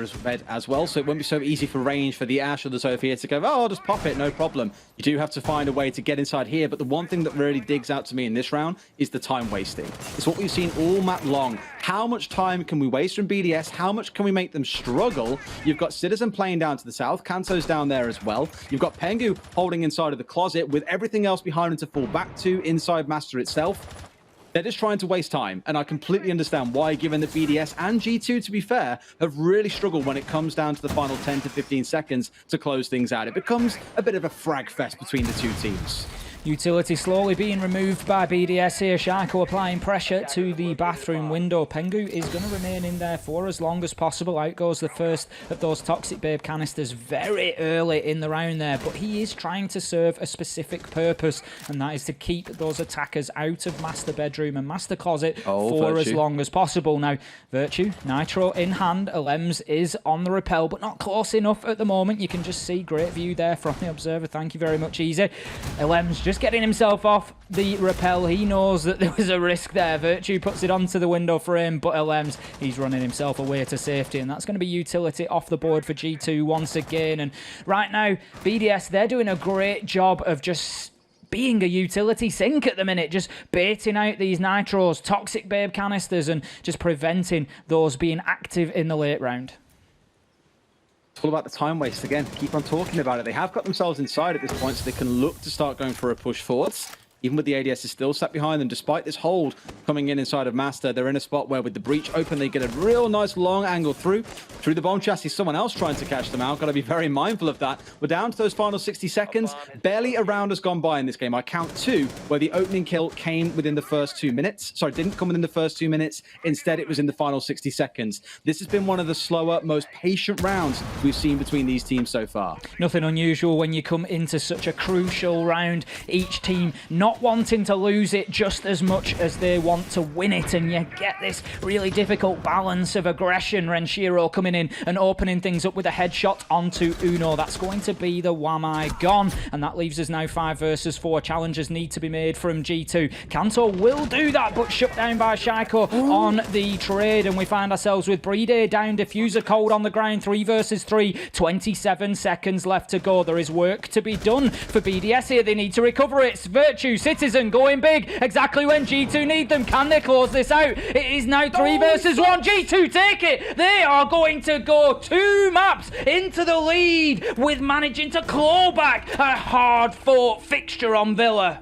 as well, so it won't be so easy for Range, for the Ash or the Sophia to go, oh, I'll just pop it, no problem. You do have to find a way to get inside here, but the one thing that really digs out to me in this round is the time wasting. It's what we've seen all map long. How much time can we waste from BDS? How much can we make them struggle? You've got Citizen playing down to the south, Kanto's down there as well. You've got Pengu holding inside of the closet with everything else behind him to fall back to inside Master itself. They're just trying to waste time, and I completely understand why, given that BDS and G2, to be fair, have really struggled when it comes down to the final 10 to 15 seconds to close things out. It becomes a bit of a frag fest between the two teams. Utility slowly being removed by BDS here. Shaiko applying pressure to the bathroom window. Pengu is going to remain in there for as long as possible. Out goes the first of those Toxic Babe canisters very early in the round there, but he is trying to serve a specific purpose, and that is to keep those attackers out of Master Bedroom and Master Closet for as long as possible. Now, Virtue, Nitro in hand. Alems is on the rappel, but not close enough at the moment. You can just see great view there from the observer. Thank you very much, Easy. Alems just getting himself off the rappel. He knows that there was a risk there. Virtue puts it onto the window frame, but Alems, he's running himself away to safety, and that's going to be Utility off the board for G2 once again. And right now, BDS, they're doing a great job of just being a utility sink at the minute, just baiting out these Nitros, Toxic Babe canisters, and just preventing those being active in the late round. It's all about the time waste again. Keep on talking about it. They have got themselves inside at this point, so they can look to start going for a push forwards. Even with the ADS is still sat behind them, despite this hold coming in inside of Master, they're in a spot where with the breach open, they get a real nice long angle through the bomb chassis. Someone else trying to catch them out. Got to be very mindful of that. We're down to those final 60 seconds. Barely a round has gone by in this game. I count 2, where the opening kill came within the first 2 minutes. Sorry, didn't come within the first 2 minutes. Instead, it was in the final 60 seconds. This has been one of the slower, most patient rounds we've seen between these teams so far. Nothing unusual when you come into such a crucial round. Each team not wanting to lose it just as much as they want to win it, and you get this really difficult balance of aggression. Renshiro coming in and opening things up with a headshot onto Uno. That's going to be the Wamai gone, and that leaves us now 5 versus 4. Challenges need to be made from G2. Kanto will do that, but shut down by Shaiko on the trade, and we find ourselves with Brede down, Diffuser cold on the ground. 3 versus 3, 27 seconds left to go. There is work to be done for BDS here. They need to recover it. Virtue, Citizen going big exactly when G2 need them. Can they close this out? It is now 3 versus 1. G2 take it. They are going to go 2 maps into the lead with managing to claw back a hard-fought fixture on Villa.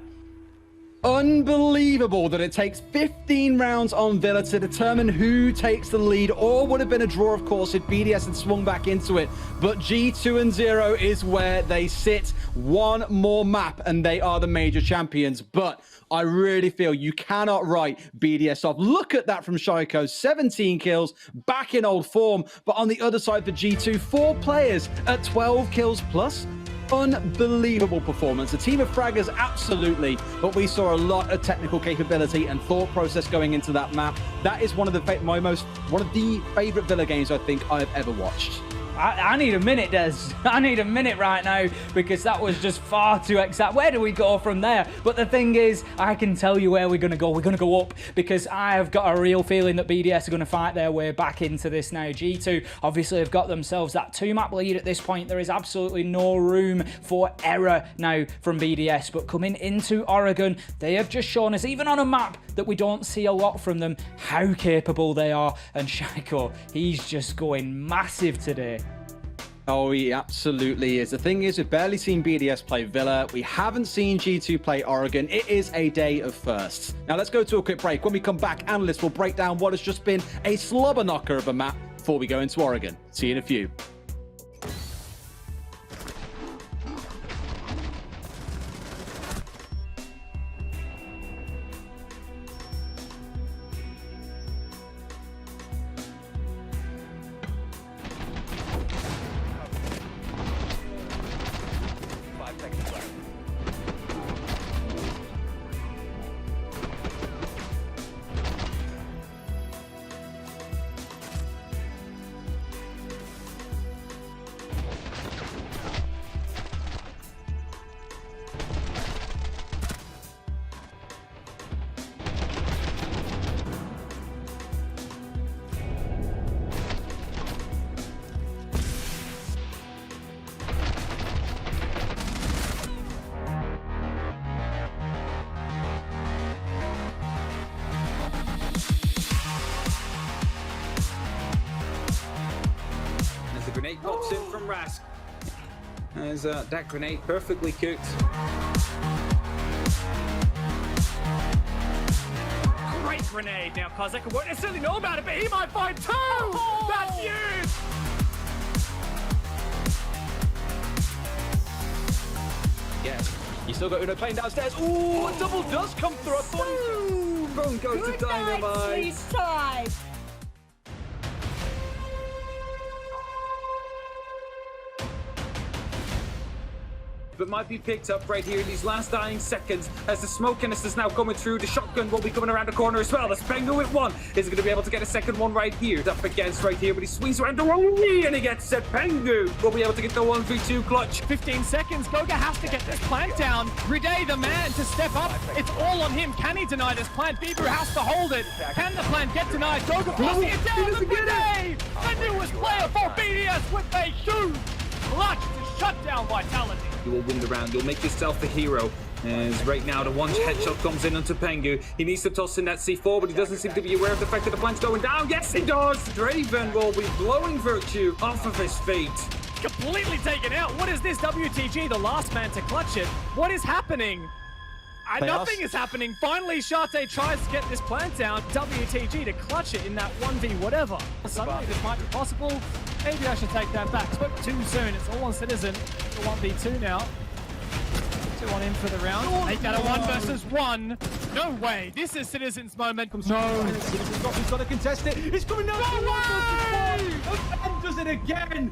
Unbelievable that it takes 15 rounds on Villa to determine who takes the lead. Or would have been a draw, of course, if BDS had swung back into it. But G2 and 0 is where they sit. 1 more map and they are the major champions. But I really feel you cannot write BDS off. Look at that from Shaiko. 17 kills, back in old form. But on the other side for G2, 4 players at 12 kills plus. Unbelievable performance. A team of fraggers, absolutely, but we saw a lot of technical capability and thought process going into that map. That is one of the favorite Villa games I think I've ever watched. I need a minute, Des. I need a minute right now, because that was just far too exact. Where do we go from there? But the thing is, I can tell you where we're going to go. We're going to go up, because I have got a real feeling that BDS are going to fight their way back into this now. G2 obviously have got themselves that 2-map lead at this point. There is absolutely no room for error now from BDS. But coming into Oregon, they have just shown us, even on a map that we don't see a lot from them, how capable they are. And Shaiko, he's just going massive today. Oh, he absolutely is. The thing is, we've barely seen BDS play Villa. We haven't seen G2 play Oregon. It is a day of firsts. Now, let's go to a quick break. When we come back, analysts will break down what has just been a slobber knocker of a map before we go into Oregon. See you in a few. from Rask. As that grenade perfectly cooked. Great grenade. Now Kozak won't necessarily know about it, but he might find two! Oh. That's huge! Yes. You still got Uno playing downstairs. Ooh, a double does come through. I thought Boom goes to Dynamite. Time. But might be picked up right here in these last dying seconds as the smoke canister is now coming through. The shotgun will be coming around the corner as well. That's Pengu with one. Is going to be able to get a second one right here. Up against right here, but he swings around the wrong way and he gets it. Pengu will be able to get the 1v2 clutch. 15 seconds. Goga has to get this plant down. Riday, the man to step up. It's all on him. Can he deny this plant? Bibu has to hold it. Can the plant get denied? Goga forcing it down. Riday, the newest player for BDS with a huge clutch to shut down Vitality. You will win the round. You'll make yourself the hero. As right now the one headshot comes in onto Pengu. He needs to toss in that C4, but he doesn't seem to be aware of the fact that the plant's going down. Yes, he does! Draven will be blowing Virtue off of his feet. Completely taken out. What is this? WTG, the last man to clutch it. What is happening? Nothing is happening. Finally, Shate tries to get this plant down. WTG to clutch it in that 1v whatever. Suddenly, this might be possible. Maybe I should take that back. Spoke too soon. It's all on Citizen. It's a 1v2 now. 2 on him for the round. Make that a 1 versus 1. No way. This is Citizen's moment. no. He's got to contest it. It's coming down. No way! And does it again.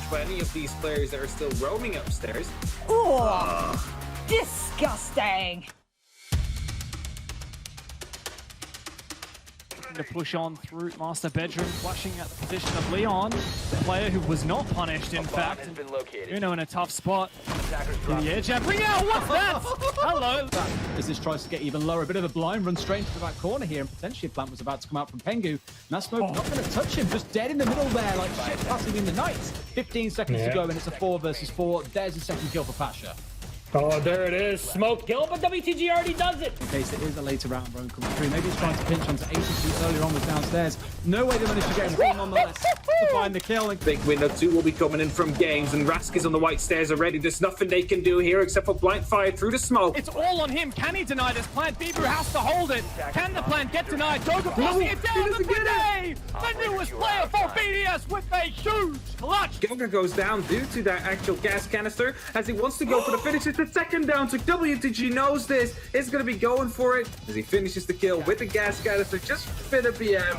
For any of these players that are still roaming upstairs. Oh, disgusting. To push on through Master Bedroom, flashing at the position of Leon, the player who was not punished, in fact. Uno in a tough spot. In the edge, and bring out, what's that? Hello. As this tries to get even lower, a bit of a blind run straight into the back corner here, and potentially a plant was about to come out from Pengu. And that smoke not going to touch him, just dead in the middle there, like shit passing in the night. 15 seconds to go, and it's a 4 versus 4. There's a second kill for Pasha. Oh, there it is. Smoke kill, but WTG already does it. In case it is a later round run coming through. Maybe he's trying to pinch onto Agency earlier on was downstairs. No way they managed to get him in nonetheless to find the kill. Big window 2 will be coming in from Games, and Rask is on the white stairs already. There's nothing they can do here except for blind fire through the smoke. It's all on him. Can he deny this plant? Bibu has to hold it. Can the plant get denied? Goga forcing it down. The Bidet, the newest player for BDS with a huge clutch. Goga goes down due to that actual gas canister as he wants to go for the finish. It's the second down to WTG knows this. Is going to be going for it as he finishes the kill with the gas canister just for the PM.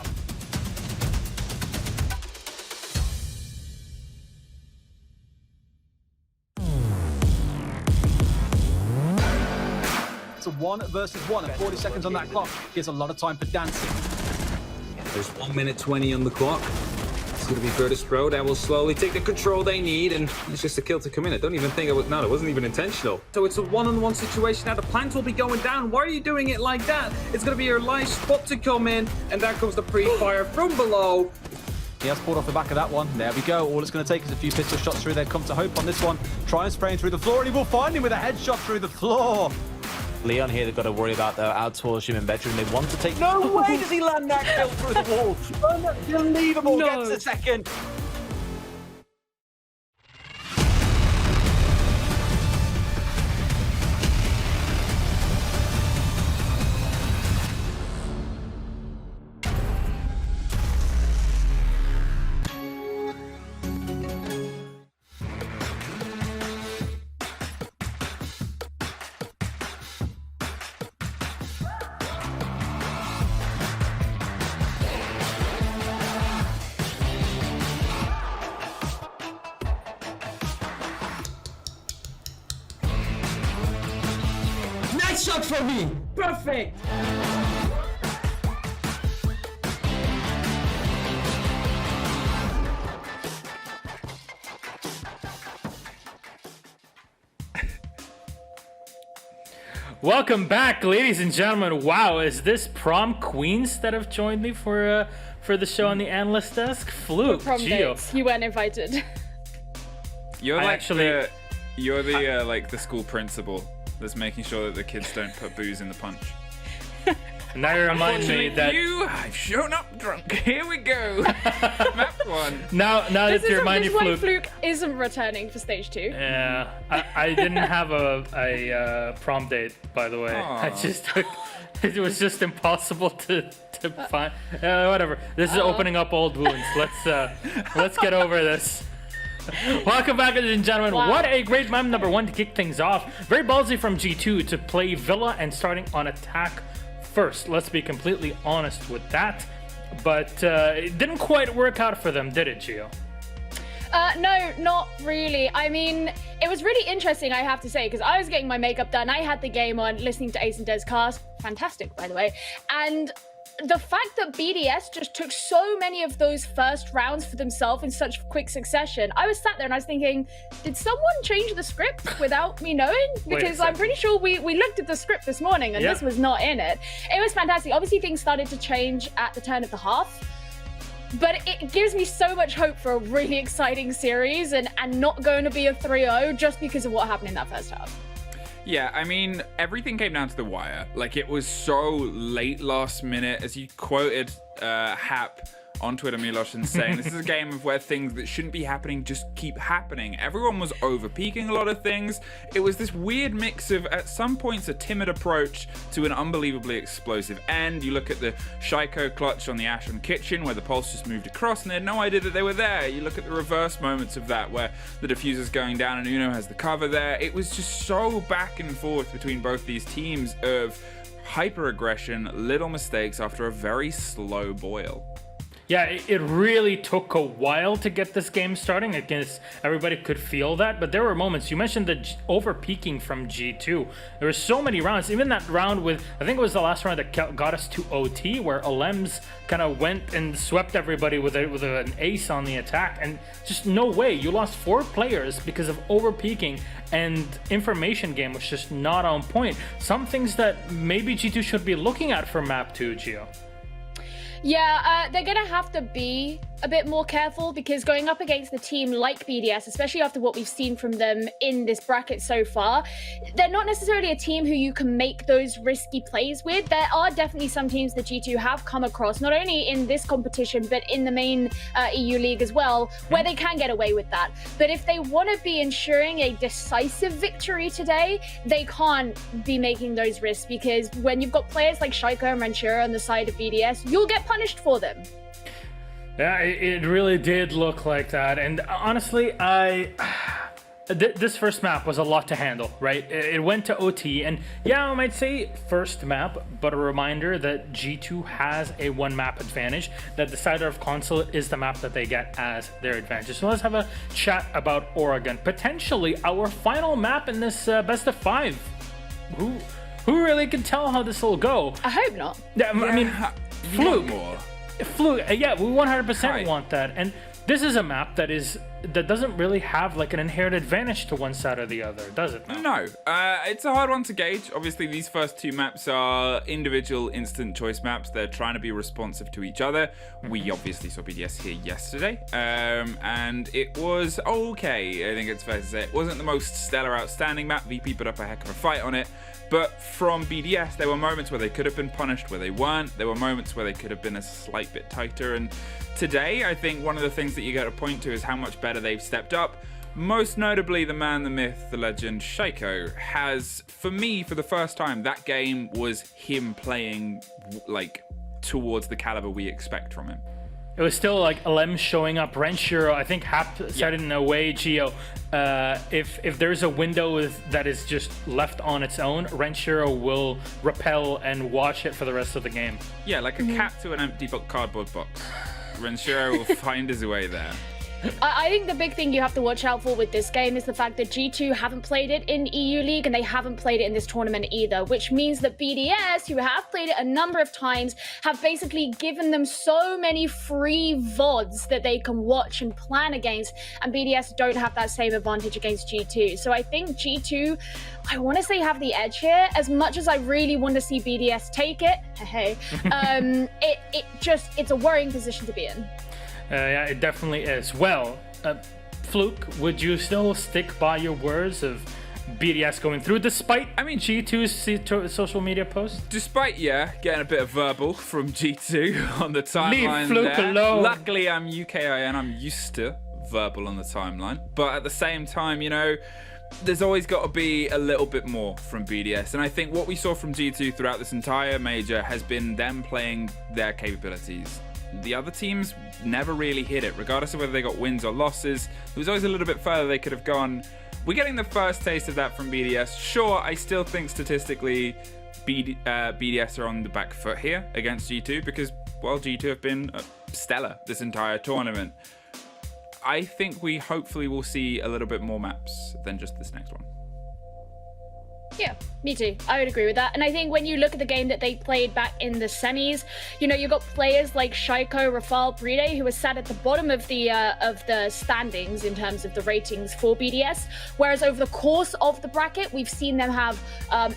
It's a 1 versus 1 and 40 seconds on that clock. Gives a lot of time for dancing. There's 1 minute 20 on the clock. It's going to be Virtus Pro that will slowly take the control they need, and it's just a kill to come in. I don't even think it was, no, it wasn't even intentional. So it's a one-on-one situation. Now the plant will be going down. Why are you doing it like that? It's going to be your live spot to come in, and there comes the pre-fire from below. He has pulled off the back of that one. There we go. All it's going to take is a few pistol shots through. They've come to hope on this one. Try and spray him through the floor, and he will find him with a headshot through the floor. Leon here, they've got to worry about their outsource him in bedroom. They want to take... No way does he land that kill through the wall. Unbelievable. No. Gets a second. Nice shot for me. Perfect. Welcome back, ladies and gentlemen. Wow, is this prom queens that have joined me for the show on the analyst desk? Fluke, Prom Gio. dates. You weren't invited. You're I like actually- you're the like the school principal that's making sure that the kids don't put booze in the punch. Now you remind me that I've shown up drunk. Here we go. Map 1. now that This you is remind me, why Fluke. Fluke isn't returning for stage 2. Yeah, I didn't have a prom date, by the way. I Aw. just it was just impossible to find. Whatever. This is opening up old wounds. Let's get over this. Welcome back, ladies and gentlemen. Wow. What a great map number 1 to kick things off. Very ballsy from G2 to play Villa and starting on attack first. Let's be completely honest with that. But it didn't quite work out for them, did it, Gio? No, not really. I mean, it was really interesting, I have to say, because I was getting my makeup done. I had the game on, listening to Ace and Des cast. Fantastic, by the way. And the fact that BDS just took so many of those first rounds for themselves in such quick succession, I was sat there and I was thinking, did someone change the script without me knowing? Because I'm pretty sure we looked at the script this morning and this was not in it. It was fantastic. Obviously, things started to change at the turn of the half. But it gives me so much hope for a really exciting series and not going to be a 3-0 just because of what happened in that first half. Yeah, I mean, everything came down to the wire. Like, it was so late last minute, as you quoted Hap on Twitter, Milos, and saying this is a game of where things that shouldn't be happening just keep happening. Everyone was over-peaking a lot of things. It was this weird mix of, at some points, a timid approach to an unbelievably explosive end. You look at the Shaiko clutch on the Ashen Kitchen, where the pulse just moved across, and they had no idea that they were there. You look at the reverse moments of that, where the diffuser's going down and Uno has the cover there. It was just so back and forth between both these teams of hyper-aggression, little mistakes after a very slow boil. Yeah, it really took a while to get this game starting. I guess everybody could feel that, but there were moments. You mentioned the over-peaking from G2. There were so many rounds. Even that round with, I think it was the last round that got us to OT, where Alems kind of went and swept everybody with an ace on the attack. And just no way. You lost 4 players because of over-peaking, and information game was just not on point. Some things that maybe G2 should be looking at for map 2, Gio. Yeah, they're going to have to be a bit more careful because going up against a team like BDS, especially after what we've seen from them in this bracket so far, they're not necessarily a team who you can make those risky plays with. There are definitely some teams that G2 have come across, not only in this competition, but in the main EU league as well, where they can get away with that. But if they want to be ensuring a decisive victory today, they can't be making those risks because when you've got players like Shaiko and Ranchura on the side of BDS, you'll get punished for them. Yeah, it really did look like that. And honestly, this first map was a lot to handle, right? It went to OT, and yeah, I might say first map, but a reminder that G2 has a 1-map advantage, that the Decider of Console is the map that they get as their advantage. So let's have a chat about Oregon. Potentially our final map in this best of 5. Who really can tell how this will go? I hope not. Yeah, I mean, Fluke. More. Yeah, we 100% want that. And this is a map that doesn't really have like an inherent advantage to one side or the other, does it? No, it's a hard one to gauge. Obviously, these first 2 maps are individual instant choice maps. They're trying to be responsive to each other. We obviously saw BDS here yesterday, and it was okay. I think it's fair to say it wasn't the most stellar, outstanding map. VP put up a heck of a fight on it. But from BDS, there were moments where they could have been punished, where they weren't. There were moments where they could have been a slight bit tighter. And today, I think one of the things that you got to point to is how much better they've stepped up. Most notably, the man, the myth, the legend, Shaiko has, for me, for the first time, that game was him playing like towards the caliber we expect from him. It was still like Alem showing up. Renshiro, I think Hap said it in a way, Gio. If there's a window that is just left on its own, Renshiro will repel and watch it for the rest of the game. Yeah, like a cat to an empty cardboard box. Renshiro will find his way there. I think the big thing you have to watch out for with this game is the fact that G2 haven't played it in EU League and they haven't played it in this tournament either, which means that BDS, who have played it a number of times, have basically given them so many free VODs that they can watch and plan against, and BDS don't have that same advantage against G2. So I think G2, I want to say, have the edge here. As much as I really want to see BDS take it, it's a worrying position to be in. Yeah, it definitely is. Well, Fluke, would you still stick by your words of BDS going through, despite, G2's social media posts? Despite, getting a bit of verbal from G2 on the timeline. Leave Fluke alone. Luckily, I'm UKIN. I'm used to verbal on the timeline. But at the same time, there's always got to be a little bit more from BDS. And I think what we saw from G2 throughout this entire major has been them playing their capabilities. The other teams never really hit it, regardless of whether they got wins or losses. There was always a little bit further they could have gone. We're getting the first taste of that from BDS. Sure, I still think statistically BDS are on the back foot here against G2 because, well, G2 have been stellar this entire tournament. I think we hopefully will see a little bit more maps than just this next one. Yeah, me too. I would agree with that. And I think when you look at the game that they played back in the semis, you've got players like Shaiko, Rafal, Bride, who are sat at the bottom of the standings in terms of the ratings for BDS. Whereas over the course of the bracket, we've seen them have, a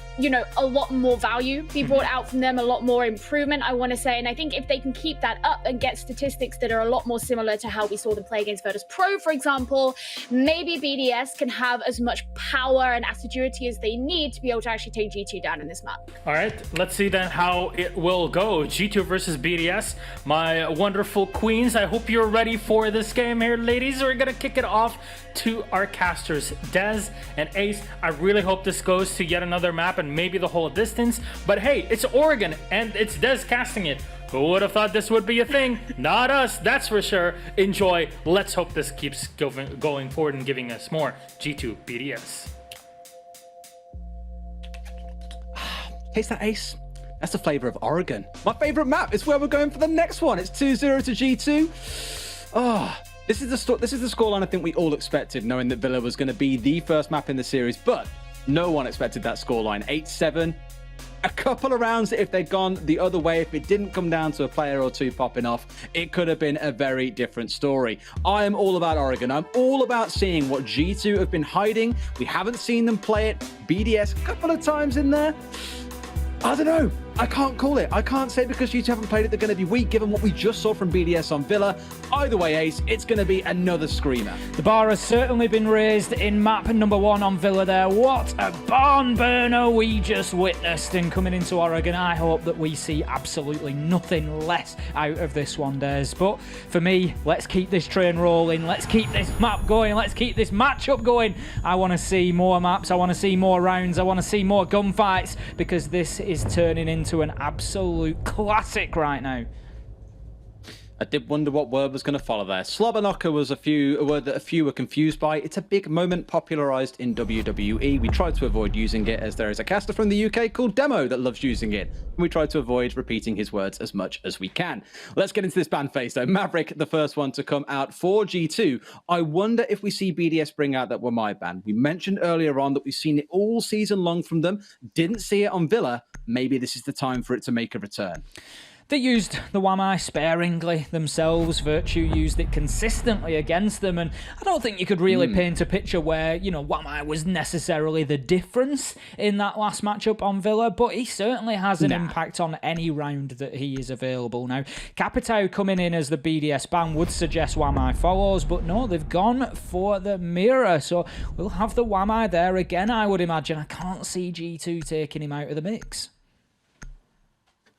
lot more value be brought out from them, a lot more improvement, I want to say. And I think if they can keep that up and get statistics that are a lot more similar to how we saw them play against Virtus Pro, for example, maybe BDS can have as much power and assiduity as they need to be able to actually take G2 down in this map. All right, let's see then how it will go. G2 versus BDS. My wonderful queens, I hope you're ready for this game here, ladies. We're gonna kick it off to our casters, Dez and Ace. I really hope this goes to yet another map and maybe the whole distance. But hey, it's Oregon and it's Dez casting it. Who would have thought this would be a thing? Not us, that's for sure. Enjoy. Let's hope this keeps going forward and giving us more. G2 BDS. Taste that, Ace. That's the flavor of Oregon. My favorite map is where we're going for the next one. It's 2-0 to G2. This is the scoreline I think we all expected, knowing that Villa was going to be the first map in the series, but no one expected that scoreline. 8-7. A couple of rounds, if they'd gone the other way, if it didn't come down to a player or two popping off, it could have been a very different story. I am all about Oregon. I'm all about seeing what G2 have been hiding. We haven't seen them play it. BDS a couple of times in there. I don't know. I can't call it. I can't say because G2 haven't played it, they're going to be weak, given what we just saw from BDS on Villa. Either way, Ace, it's going to be another screamer. The bar has certainly been raised in map number 1 on Villa there. What a barn burner we just witnessed. And coming into Oregon, I hope that we see absolutely nothing less out of this one, Des. But for me, let's keep this train rolling. Let's keep this map going. Let's keep this matchup going. I want to see more maps. I want to see more rounds. I want to see more gunfights because this is turning into an absolute classic right now. I did wonder what word was going to follow there. Slobberknocker was a word that a few were confused by. It's a big moment popularized in WWE. We tried to avoid using it as there is a caster from the UK called Demo that loves using it. And we tried to avoid repeating his words as much as we can. Let's get into this ban phase though. Maverick, the first one to come out for G2. I wonder if we see BDS bring out that Wamai ban. We mentioned earlier on that we've seen it all season long from them. Didn't see it on Villa. Maybe this is the time for it to make a return. They used the Wamai sparingly themselves. Virtue used it consistently against them, and I don't think you could really paint a picture where, Wamai was necessarily the difference in that last matchup on Villa, but he certainly has an impact on any round that he is available. Now, Capitao coming in as the BDS ban would suggest Wamai follows, but no, they've gone for the mirror, so we'll have the Wamai there again, I would imagine. I can't see G2 taking him out of the mix.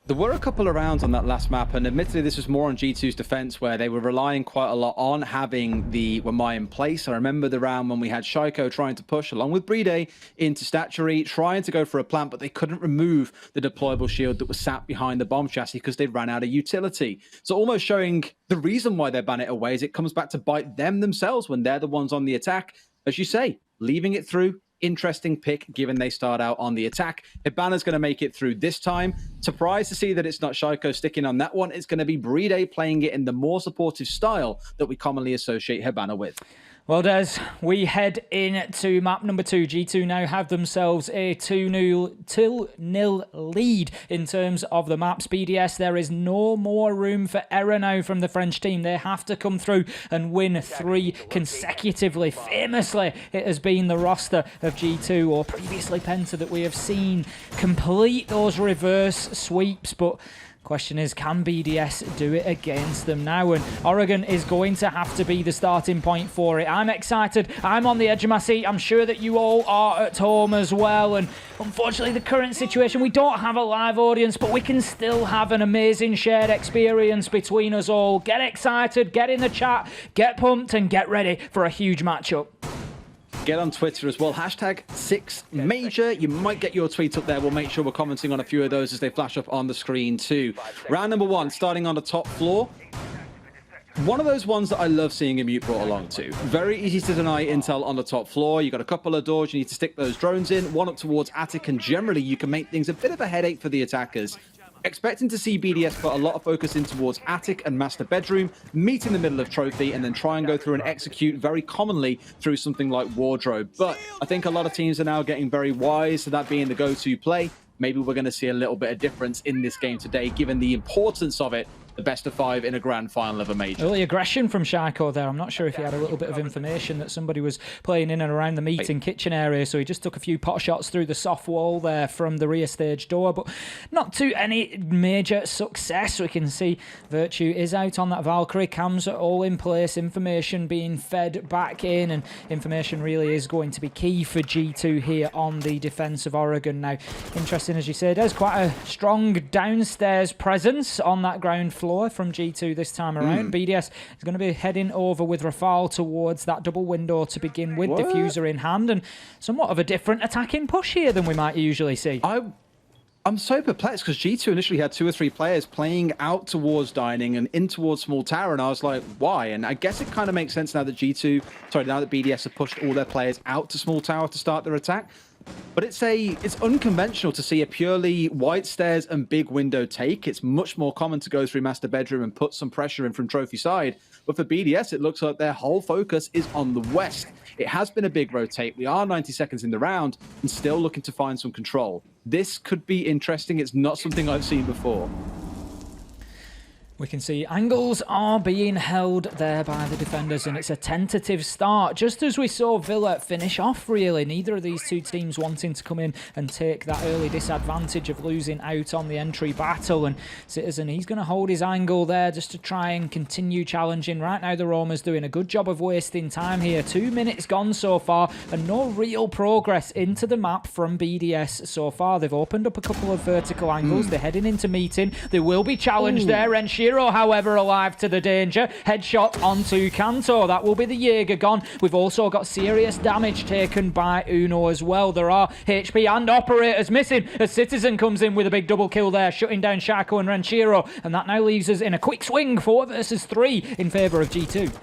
There were a couple of rounds on that last map, and admittedly this was more on G2's defense, where they were relying quite a lot on having the Wamai in place. I remember the round when we had Shaiko trying to push, along with Bride, into Statuary, trying to go for a plant, but they couldn't remove the deployable shield that was sat behind the bomb chassis because they ran out of utility. So almost showing the reason why they ban it away is it comes back to bite them themselves when they're the ones on the attack. As you say, leaving it through, Interesting pick, given they start out on the attack. Hibana's going to make it through this time. Surprised to see that it's not Shaiko sticking on that one. It's going to be Bride playing it in the more supportive style that we commonly associate Hibana with. Well, Des, we head into map number 2. G2 now have themselves a 2-0 lead in terms of the maps. BDS, there is no more room for error now from the French team. They have to come through and win 3 consecutively. Famously, it has been the roster of G2 or previously Penta that we have seen complete those reverse sweeps, but question is, can BDS do it against them now? And Oregon is going to have to be the starting point for it. I'm excited. I'm on the edge of my seat. I'm sure that you all are at home as well. And unfortunately, the current situation, we don't have a live audience, but we can still have an amazing shared experience between us all. Get excited, get in the chat, get pumped, and get ready for a huge matchup. Get on Twitter as well. #6Major. You might get your tweets up there. We'll make sure we're commenting on a few of those as they flash up on the screen too. Round number 1, starting on the top floor. One of those ones that I love seeing a mute brought along to. Very easy to deny intel on the top floor. You've got a couple of doors you need to stick those drones in. One up towards attic, and generally you can make things a bit of a headache for the attackers. Expecting to see BDS put a lot of focus in towards attic and master bedroom, meet in the middle of trophy, and then try and go through and execute very commonly through something like wardrobe. But I think a lot of teams are now getting very wise to that being the go-to play. Maybe we're going to see a little bit of difference in this game today, given the importance of it. The best of 5 in a grand final of a major. Early aggression from Shaiko there. I'm not sure if he had a little bit of information that somebody was playing in and around the meeting kitchen area, so he just took a few pot shots through the soft wall there from the rear stage door, but not to any major success. We can see Virtue is out on that Valkyrie. Cams are all in place. Information being fed back in, and information really is going to be key for G2 here on the defense of Oregon. Now, interesting, as you said, there's quite a strong downstairs presence on that ground floor from G2 this time around. BDS is going to be heading over with Rafale towards that double window to begin with, diffuser in hand, and somewhat of a different attacking push here than we might usually see. I'm so perplexed because G2 initially had 2 or 3 players playing out towards dining and in towards small tower, and I was like, why? And I guess it kind of makes sense now that now that BDS have pushed all their players out to small tower to start their attack. But it's unconventional to see a purely white stairs and big window take. It's much more common to go through master bedroom and put some pressure in from trophy side. But for BDS, it looks like their whole focus is on the west. It has been a big rotate. We are 90 seconds in the round and still looking to find some control. This could be interesting. It's not something I've seen before. We can see angles are being held there by the defenders, and it's a tentative start, just as we saw Villa finish off, really. Neither of these two teams wanting to come in and take that early disadvantage of losing out on the entry battle. And Citizen, he's going to hold his angle there just to try and continue challenging. Right now, the Roma's doing a good job of wasting time here. 2 minutes gone so far, and no real progress into the map from BDS so far. They've opened up a couple of vertical angles. They're heading into meeting. They will be challenged there, and Shiro, however, alive to the danger. Headshot onto Kanto. That will be the Jaeger gone. We've also got serious damage taken by Uno as well. There are HP and operators missing as Citizen comes in with a big double kill there, shutting down Shaco and Ranchiro. And that now leaves us in a quick swing, 4 versus 3 in favour of G2.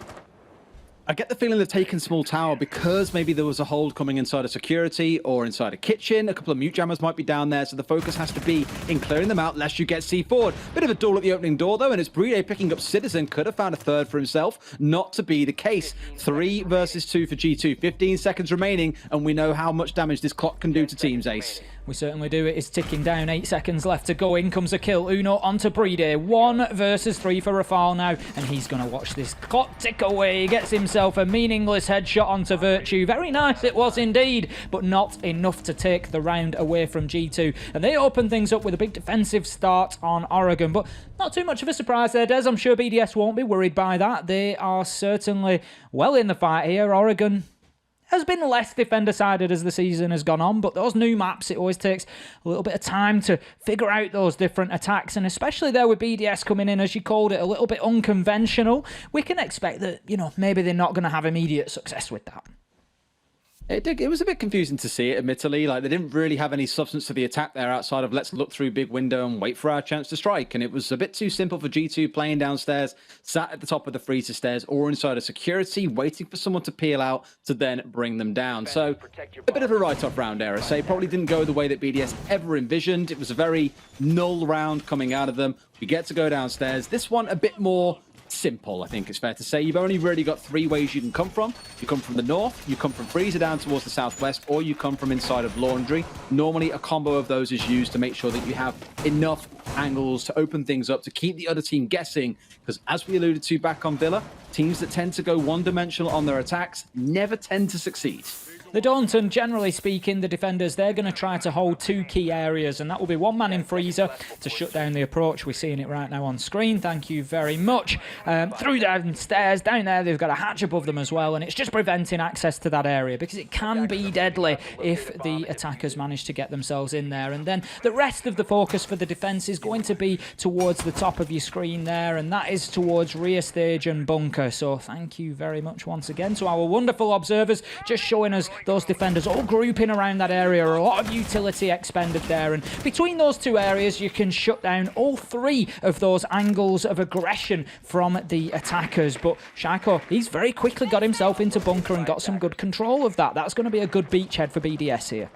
I get the feeling they've taken small tower because maybe there was a hold coming inside a security or inside a kitchen. A couple of mute jammers might be down there, so the focus has to be in clearing them out lest you get C4'd. Bit of a duel at the opening door though, and it's Bride picking up Citizen. Could have found a third for himself. Not to be the case. 3 versus 2 for G2. 15 seconds remaining, and we know how much damage this clock can do to teams, Ace. We certainly do. It is ticking down. 8 seconds left to go. In comes a kill. Uno onto Bride. 1 versus 3 for Rafale now, and he's going to watch this clock tick away. He gets himself a meaningless headshot onto Virtue. Very nice it was indeed, but not enough to take the round away from G2. And they open things up with a big defensive start on Oregon, but not too much of a surprise there, Des. I'm sure BDS won't be worried by that. They are certainly well in the fight here. Oregon has been less defender-sided as the season has gone on, but those new maps, it always takes a little bit of time to figure out those different attacks, and especially there with BDS coming in, as you called it, a little bit unconventional, we can expect that, maybe they're not going to have immediate success with that. It was a bit confusing to see it, admittedly. Like, they didn't really have any substance to the attack there outside of let's look through big window and wait for our chance to strike. And it was a bit too simple for G2 playing downstairs, sat at the top of the freezer stairs or inside of security, waiting for someone to peel out to then bring them down. So a bit of a write-off round, dare I say. Probably didn't go the way that BDS ever envisioned. It was a very null round coming out of them. We get to go downstairs. This one a bit more simple, I think it's fair to say. You've only really got 3 ways you can come from. You come from the north, you come from freezer down towards the southwest, or you come from inside of laundry. Normally a combo of those is used to make sure that you have enough angles to open things up to keep the other team guessing, because as we alluded to back on Villa, teams that tend to go one-dimensional on their attacks never tend to succeed. They don't, and generally speaking, the defenders, they're going to try to hold 2 key areas, and that will be one man in freezer to shut down the approach. We're seeing it right now on screen. Thank you very much. Through downstairs, down there, they've got a hatch above them as well, and it's just preventing access to that area because it can be deadly if the attackers manage to get themselves in there. And then the rest of the focus for the defense is going to be towards the top of your screen there, and that is towards rear stage and bunker. So thank you very much once again to our wonderful observers, just showing us those defenders all grouping around that area. A lot of utility expended there, and between those 2 areas you can shut down all 3 of those angles of aggression from the attackers. But Shaiko, he's very quickly got himself into bunker and got some good control of that. That's going to be a good beachhead for BDS here.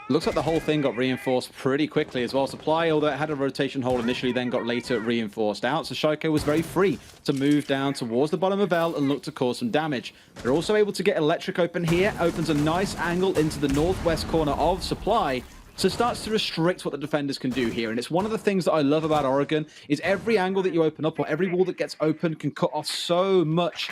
Looks like the whole thing got reinforced pretty quickly as well. Supply, although it had a rotation hole initially, then got later reinforced out. So Shaiko was very free to move down towards the bottom of L and look to cause some damage. They're also able to get electric open here. Opens a nice angle into the northwest corner of Supply. So it starts to restrict what the defenders can do here. And it's one of the things that I love about Oregon is every angle that you open up or every wall that gets open can cut off so much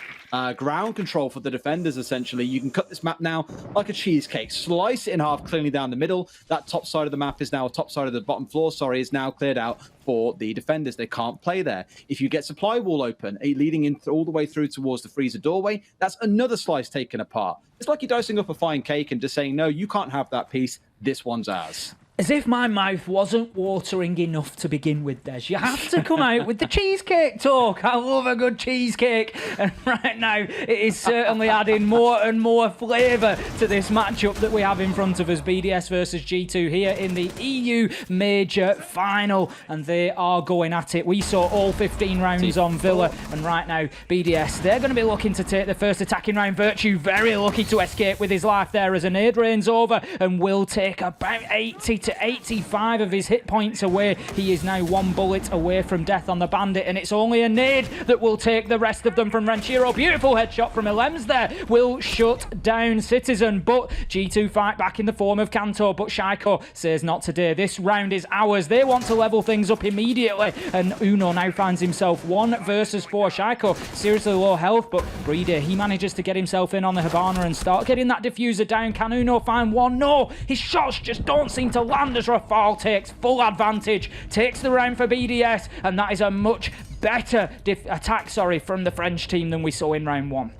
ground control for the defenders, essentially. You can cut this map now like a cheesecake. Slice it in half cleanly down the middle. That top side of the map is now, top side of the bottom floor, sorry, is now cleared out for the defenders. They can't play there. If you get supply wall open, leading in all the way through towards the freezer doorway, that's another slice taken apart. It's like you're dicing up a fine cake and just saying, no, you can't have that piece. This one's ours. As if my mouth wasn't watering enough to begin with, Des. You have to come out with the cheesecake talk. I love a good cheesecake. And right now, it is certainly adding more and more flavour to this matchup that we have in front of us. BDS versus G2 here in the EU Major Final. And they are going at it. We saw all 15 rounds on Villa. And right now, BDS, they're going to be looking to take the first attacking round. Virtue very lucky to escape with his life there as a nade rains over and will take about 80 to 85 of his hit points away. He is now 1 bullet away from death on the bandit, and it's only a nade that will take the rest of them from Ranchiro. Beautiful headshot from Elems there will shut down Citizen, but G2 fight back in the form of Kanto, but Shaiko says not today. This round is ours. They want to level things up immediately, and Uno now finds himself 1 versus 4. Shaiko seriously low health, but Breeder, he manages to get himself in on the Hibana and start getting that diffuser down. Can Uno find 1? No, his shots just don't seem to land as Rafal takes full advantage, takes the round for BDS, and that is a much better attack from the French team than we saw in round 1.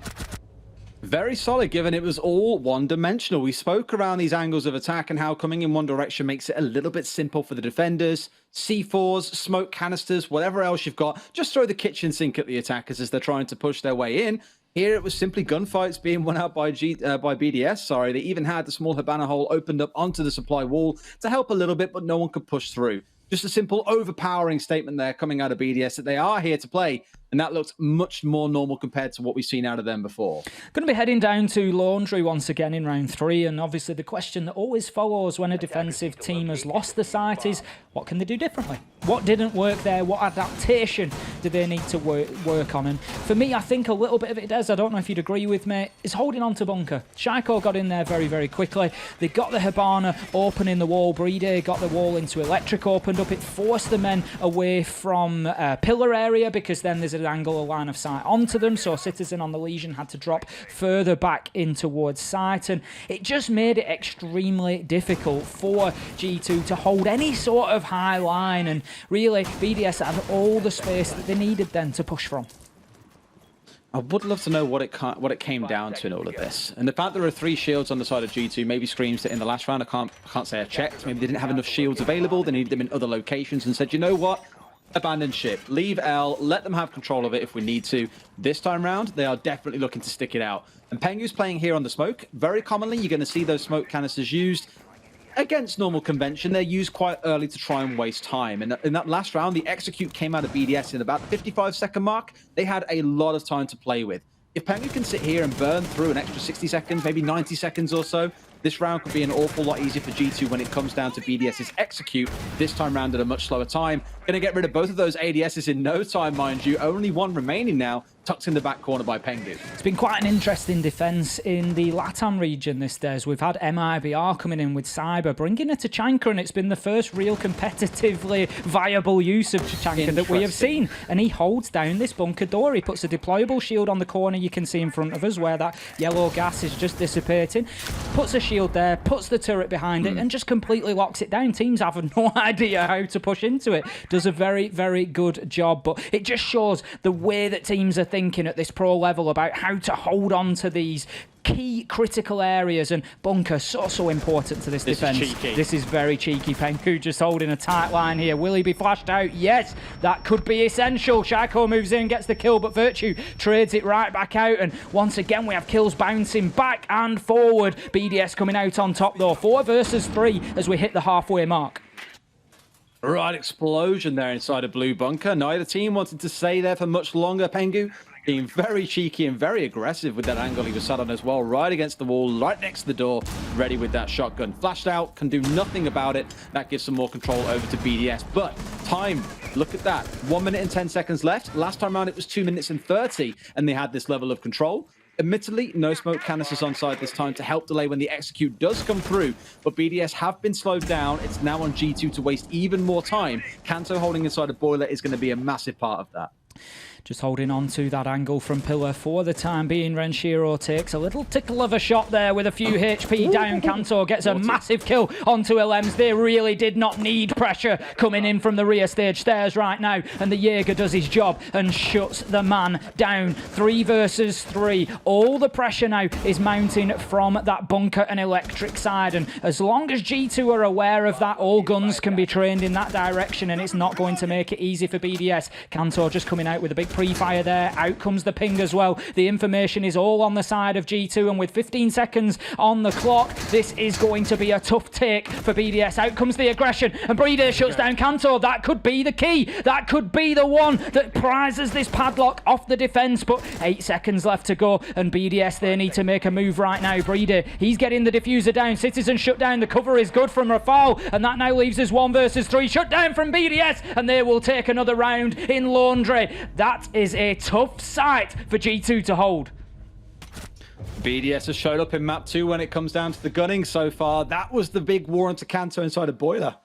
Very solid, given it was all one-dimensional. We spoke around these angles of attack and how coming in one direction makes it a little bit simple for the defenders. C4s, smoke canisters, whatever else you've got, just throw the kitchen sink at the attackers as they're trying to push their way in. Here it was simply gunfights being won out by BDS. Sorry, they even had the small Hibana hole opened up onto the supply wall to help a little bit, but no one could push through. Just a simple overpowering statement there coming out of BDS that they are here to play, and that looks much more normal compared to what we've seen out of them before. Going to be heading down to Laundry once again in round 3, and obviously the question that always follows when a defensive team has lost the site is, what can they do differently? What didn't work there? What adaptation do they need to work on? And for me, I think a little bit of it is, I don't know if you'd agree with me, is holding on to bunker. Shaiko got in there very, very quickly. They got the Hibana opening the wall. Breeder got the wall into electric, opened up. It forced the men away from pillar area because then there's an angle, a line of sight onto them. So Citizen on the Legion had to drop further back in towards sight. And it just made it extremely difficult for G2 to hold any sort of high line. And really, BDS had all the space that they needed then to push from. I would love to know what it came down to in all of this. And the fact there are 3 shields on the side of G2 maybe screams that in the last round, I can't say I checked. Maybe they didn't have enough shields available. They needed them in other locations and said, you know what? abandon ship. Leave L, let them have control of it if we need to. This time round, they are definitely looking to stick it out. And Pengu's playing here on the smoke. Very commonly, you're going to see those smoke canisters used. Against normal convention, they're used quite early to try and waste time. And in that last round, the execute came out of BDS in about the 55-second mark. They had a lot of time to play with. If Pengu can sit here and burn through an extra 60 seconds, maybe 90 seconds or so, this round could be an awful lot easier for G2 when it comes down to BDS's execute, this time round at a much slower time. Going to get rid of both of those ADSs in no time, mind you. Only one remaining now, tucked in the back corner by Pengu. It's been quite an interesting defense in the LATAM region this day. We've had MIBR coming in with Cyber, bringing a Tachanka, and it's been the first real competitively viable use of Tachanka that we have seen. And he holds down this bunker door. He puts a deployable shield on the corner you can see in front of us where that yellow gas is just dissipating. Puts a shield there, puts the turret behind it, and just completely locks it down. Teams have no idea how to push into it. Does a very, very good job, but it just shows the way that teams are thinking at this pro level about how to hold on to these key critical areas, and bunker so important to this defense. This is very cheeky. Pengu just holding a tight line here. Will he be flashed out? Yes, that could be essential. Shaiko moves in, gets the kill, but Virtue trades it right back out, and once again we have kills bouncing back and forward. BDS coming out on top though. 4 versus 3 as we hit the halfway mark. Right, explosion there inside a blue bunker. Neither team wanted to stay there for much longer. Pengu being very cheeky and very aggressive with that angle he was sat on as well, right against the wall, right next to the door, ready with that shotgun. Flashed out, can do nothing about it. That gives some more control over to BDS. But time, look at that. 1 minute and 10 seconds left. Last time around it was 2 minutes and 30, and they had this level of control. Admittedly, no smoke canisters on side this time to help delay when the execute does come through, but BDS have been slowed down. It's now on G2 to waste even more time. Kanto holding inside a boiler is going to be a massive part of that. Just holding on to that angle from Pillar for the time being. Renshiro takes a little tickle of a shot there with a few HP down. Kanto gets a massive kill onto LMs. They really did not need pressure coming in from the rear stage stairs right now. And the Jaeger does his job and shuts the man down. 3 versus 3. All the pressure now is mounting from that bunker and electric side. And as long as G2 are aware of that, all guns can be trained in that direction, and it's not going to make it easy for BDS. Kanto just coming out with a big pre-fire there. Out comes the ping as well. The information is all on the side of G2, and with 15 seconds on the clock, this is going to be a tough take for BDS. Out comes the aggression, and Breeder shuts down Kanto. That could be the key. That could be the one that prizes this padlock off the defense, but 8 seconds left to go, and BDS, they need to make a move right now. Breeder, he's getting the diffuser down. Citizen shut down. The cover is good from Rafal, and that now leaves us 1 versus 3. Shut down from BDS, and they will take another round in Laundry. That is a tough sight for G2 to hold. BDS has showed up in map 2 when it comes down to the gunning so far. That was the big war into Kanto inside a boiler.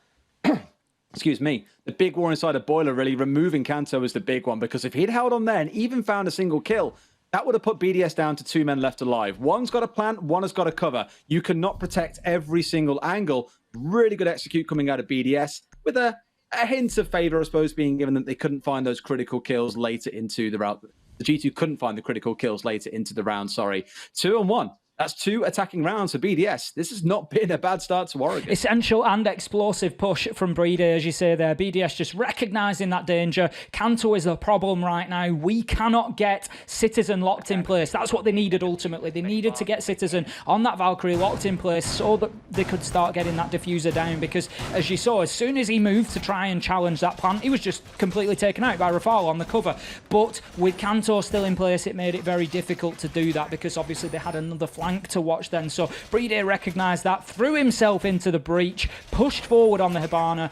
Excuse me. The big war inside a boiler, really removing Kanto was the big one, because if he'd held on there and even found a single kill, that would have put BDS down to 2 men left alive. One's got a plant, one has got a cover. You cannot protect every single angle. Really good execute coming out of BDS with a hint of favor, I suppose, being given that they couldn't find those critical kills later into the round. The G2 couldn't find the critical kills later into the round, sorry. 2-on-1. That's 2 attacking rounds for BDS. This has not been a bad start to Oregon. Essential and explosive push from Breeder, as you say there. BDS just recognising that danger. Kanto is the problem right now. We cannot get Citizen locked in place. That's what they needed ultimately. They needed to get Citizen on that Valkyrie locked in place so that they could start getting that diffuser down, because as you saw, as soon as he moved to try and challenge that plant, he was just completely taken out by Rafal on the cover. But with Kanto still in place, it made it very difficult to do that, because obviously they had another flank to watch then. So Breeder recognised that, threw himself into the breach, pushed forward on the Hibana,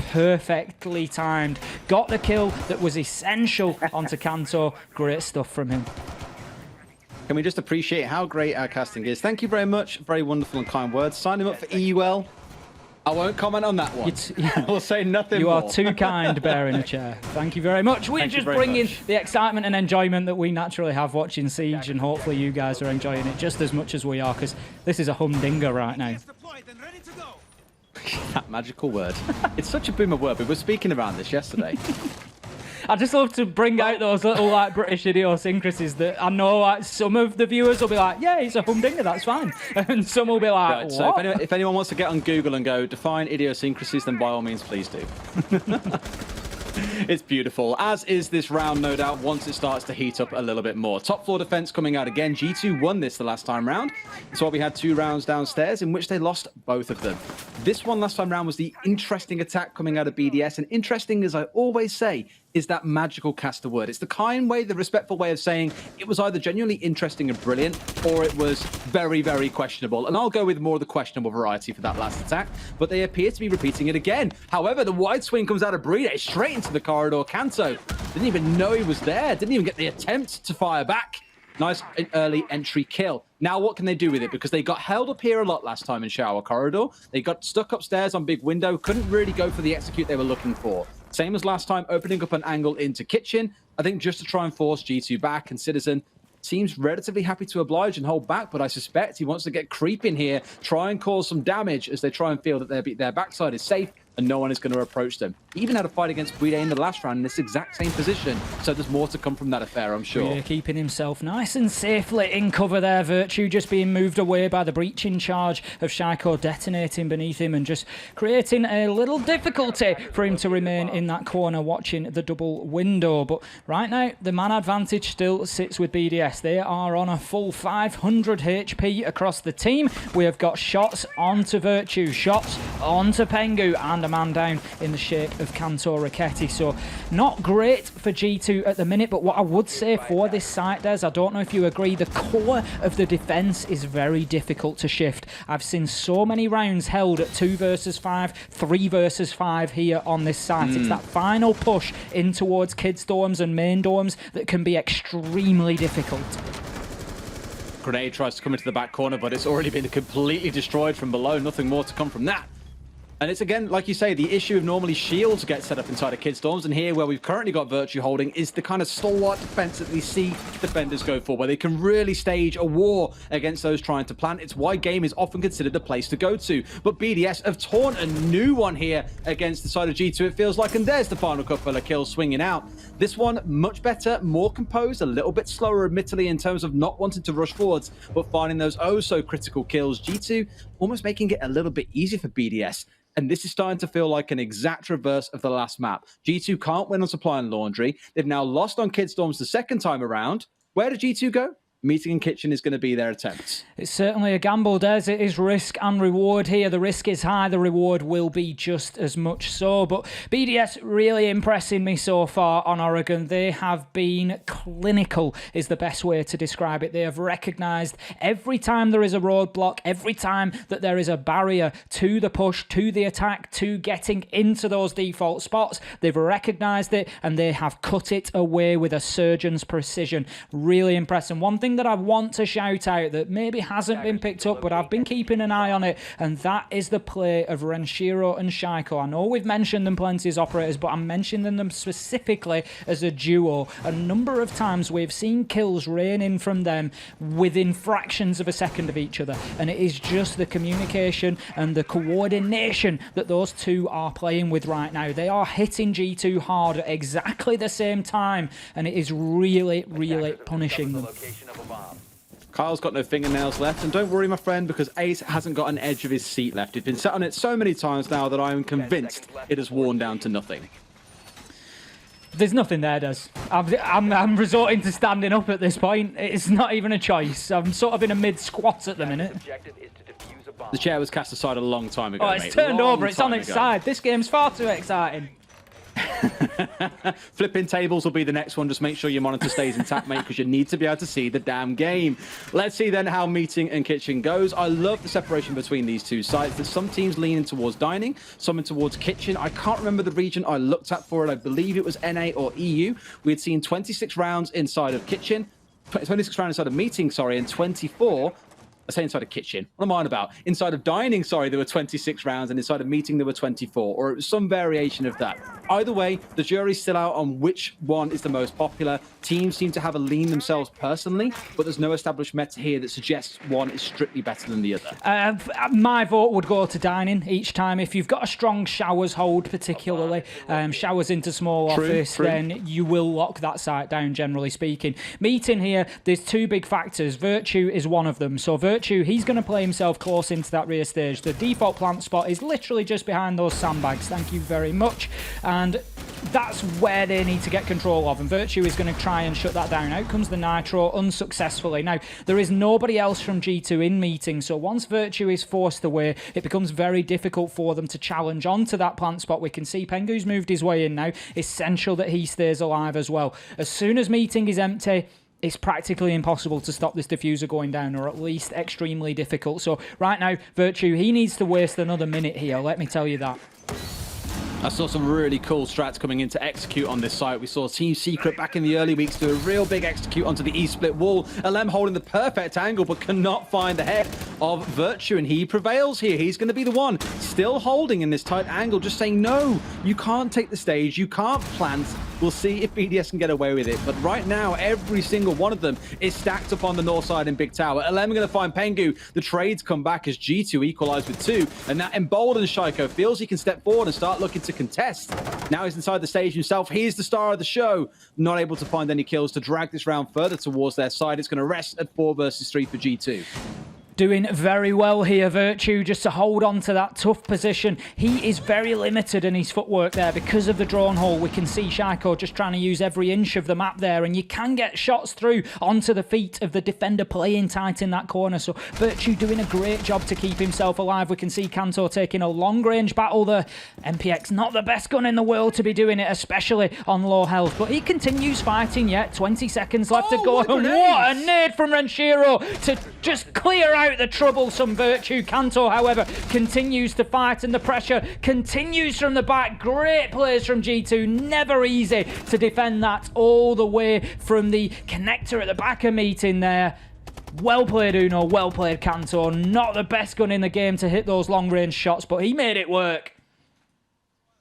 perfectly timed, got the kill that was essential onto Kanto. Great stuff from him. Can we just appreciate how great our casting is? Thank you very much. Very wonderful and kind words. Sign him up for EUL. I won't comment on that one. We'll say nothing more. You are too kind, bear in a chair. Thank you very much. We're just bringing the excitement and enjoyment that we naturally have watching Siege, and hopefully you guys are enjoying it just as much as we are, because this is a humdinger right now. That magical word. It's such a boomer word. We were speaking around this yesterday. I just love to bring out those little like British idiosyncrasies that I know like some of the viewers will be like, yeah, it's a humdinger, that's fine. And some will be like, right, what? So if anyone wants to get on Google and go, define idiosyncrasies, then by all means, please do. It's beautiful, as is this round, no doubt, once it starts to heat up a little bit more. Top floor defense coming out again. G2 won this the last time round. That's why we had 2 rounds downstairs in which they lost both of them. This one last time round was the interesting attack coming out of BDS. And interesting, as I always say, is that magical caster word. It's the kind way, the respectful way of saying it was either genuinely interesting and brilliant, or it was very, very questionable. And I'll go with more of the questionable variety for that last attack, but they appear to be repeating it again. However, the wide swing comes out of BDS straight into the corridor. Kanto didn't even know he was there, didn't even get the attempt to fire back. Nice early entry kill. Now what can they do with it? Because they got held up here a lot last time in shower corridor. They got stuck upstairs on big window, couldn't really go for the execute they were looking for. Same as last time, opening up an angle into kitchen, I think just to try and force G2 back. And Citizen seems relatively happy to oblige and hold back, but I suspect he wants to get creep in here, try and cause some damage as they try and feel that their backside is safe and no one is going to approach them. He even had a fight against BDS in the last round in this exact same position, so there's more to come from that affair, I'm sure. Yeah, keeping himself nice and safely in cover there. Virtue just being moved away by the breaching charge of Shaiko detonating beneath him and just creating a little difficulty for him to remain in that corner watching the double window. But right now, the man advantage still sits with BDS. They are on a full 500 HP across the team. We have got shots onto Virtue, shots onto Pengu, and a man down in the shape of Kanto Raketti. So not great for G2 at the minute, but what I would say for this site, Des, I don't know if you agree, the core of the defense is very difficult to shift. I've seen so many rounds held at 2 versus 5, 3 versus 5 here on this site. It's that final push in towards kids dorms and main dorms that can be extremely difficult. Grenade tries to come into the back corner, but it's already been completely destroyed from below. Nothing more to come from that. And it's, again, like you say, the issue of normally shields get set up inside of kids dorms, and here where we've currently got Virtue holding is the kind of stalwart defense that we see defenders go for, where they can really stage a war against those trying to plant. It's why game is often considered the place to go to. But BDS have torn a new one here against the side of G2, it feels like, and there's the final couple of kills swinging out. This one, much better, more composed, a little bit slower, admittedly, in terms of not wanting to rush forwards, but finding those oh-so-critical kills. G2 almost making it a little bit easier for BDS. And this is starting to feel like an exact reverse of the last map. G2 can't win on Supply and Laundry. They've now lost on Kid Storms the second time around. Where did G2 go? Meeting and Kitchen is going to be their attempt. It's certainly a gamble, Des. It is risk and reward here. The risk is high, the reward will be just as much so. But BDS really impressing me so far on Oregon. They have been clinical, is the best way to describe it. They have recognised every time there is a roadblock, every time that there is a barrier to the push, to the attack, to getting into those default spots. They've recognised it and they have cut it away with a surgeon's precision. Really impressive. One thing that I want to shout out that maybe hasn't been picked up, but I've been keeping an eye on it, and that is the play of Renshiro and Shaiko. I know we've mentioned them plenty as operators, but I'm mentioning them specifically as a duo. A number of times we've seen kills rain in from them within fractions of a second of each other, and it is just the communication and the coordination that those two are playing with right now. They are hitting G2 hard at exactly the same time, and it is really, really punishing them. Kyle's got no fingernails left, and don't worry, my friend, because Ace hasn't got an edge of his seat left. He's been sat on it so many times now that I'm convinced it has worn down to nothing. There's nothing there, Des. I'm resorting to standing up at this point. It's not even a choice. I'm sort of in a mid-squat at the minute. The chair was cast aside a long time ago, Oh, it's turned over. It's on its side. This game's far too exciting. Flipping tables will be the next one. Just make sure your monitor stays intact, mate, because you need to be able to see the damn game. Let's see then how Meeting and Kitchen goes. I love the separation between these two sites. There's some teams leaning towards Dining, some in towards Kitchen. I can't remember the region I looked at for it. I believe it was NA or EU. We had seen 26 rounds inside of Kitchen, 26 rounds inside of Meeting, sorry, and 24... I say inside of Kitchen. What am I on about? Inside of Dining, sorry, there were 26 rounds, and inside of Meeting, there were 24, or it was some variation of that. Either way, the jury's still out on which one is the most popular. Teams seem to have a lean themselves personally, but there's no established meta here that suggests one is strictly better than the other. My vote would go to Dining each time. If you've got a strong Showers hold, particularly, Showers into small office, then you will lock that site down, generally speaking. Meeting here, there's two big factors. Virtue is one of them. So Virtue, he's going to play himself close into that rear stage. The default plant spot is literally just behind those sandbags. Thank you very much. And that's where they need to get control of, and Virtue is going to try and shut that down. Out comes the Nitro unsuccessfully. Now, there is nobody else from G2 in meeting, so once Virtue is forced away, it becomes very difficult for them to challenge onto that plant spot. We can see Pengu's moved his way in now. Essential that he stays alive as well. As soon as meeting is empty, it's practically impossible to stop this diffuser going down, or at least extremely difficult. So right now, Virtue, he needs to waste another minute here, let me tell you that. I saw some really cool strats coming in to execute on this site. We saw Team Secret back in the early weeks do a real big execute onto the E-split wall. LM holding the perfect angle, but cannot find the head of Virtue, and he prevails here. He's going to be the one still holding in this tight angle, just saying, no, you can't take the stage, you can't plant. We'll see if BDS can get away with it. But right now, every single one of them is stacked up on the north side in Big Tower. LM going to find Pengu. The trades come back as G2 equalize with 2. And that emboldens Shaiko. Feels he can step forward and start looking to contest. Now he's inside the stage himself. He's the star of the show. Not able to find any kills to drag this round further towards their side. It's going to rest at 4 versus 3 for G2. Doing very well here, Virtue, just to hold on to that tough position. He is very limited in his footwork there because of the drone hole. We can see Shaiko just trying to use every inch of the map there, and you can get shots through onto the feet of the defender playing tight in that corner. So Virtue doing a great job to keep himself alive. We can see Kanto taking a long-range battle there. MPX, not the best gun in the world to be doing it, especially on low health, but he continues fighting yet. 20 seconds left to go, and what a nade from Renshiro to just clear out the troublesome Virtue. Kanto, however, continues to fight, and the pressure continues from the back. Great plays from G2. Never easy to defend that all the way from the connector at the back of meeting there. Well played, Uno. Well played, Kanto. Not the best gun in the game to hit those long-range shots, but he made it work.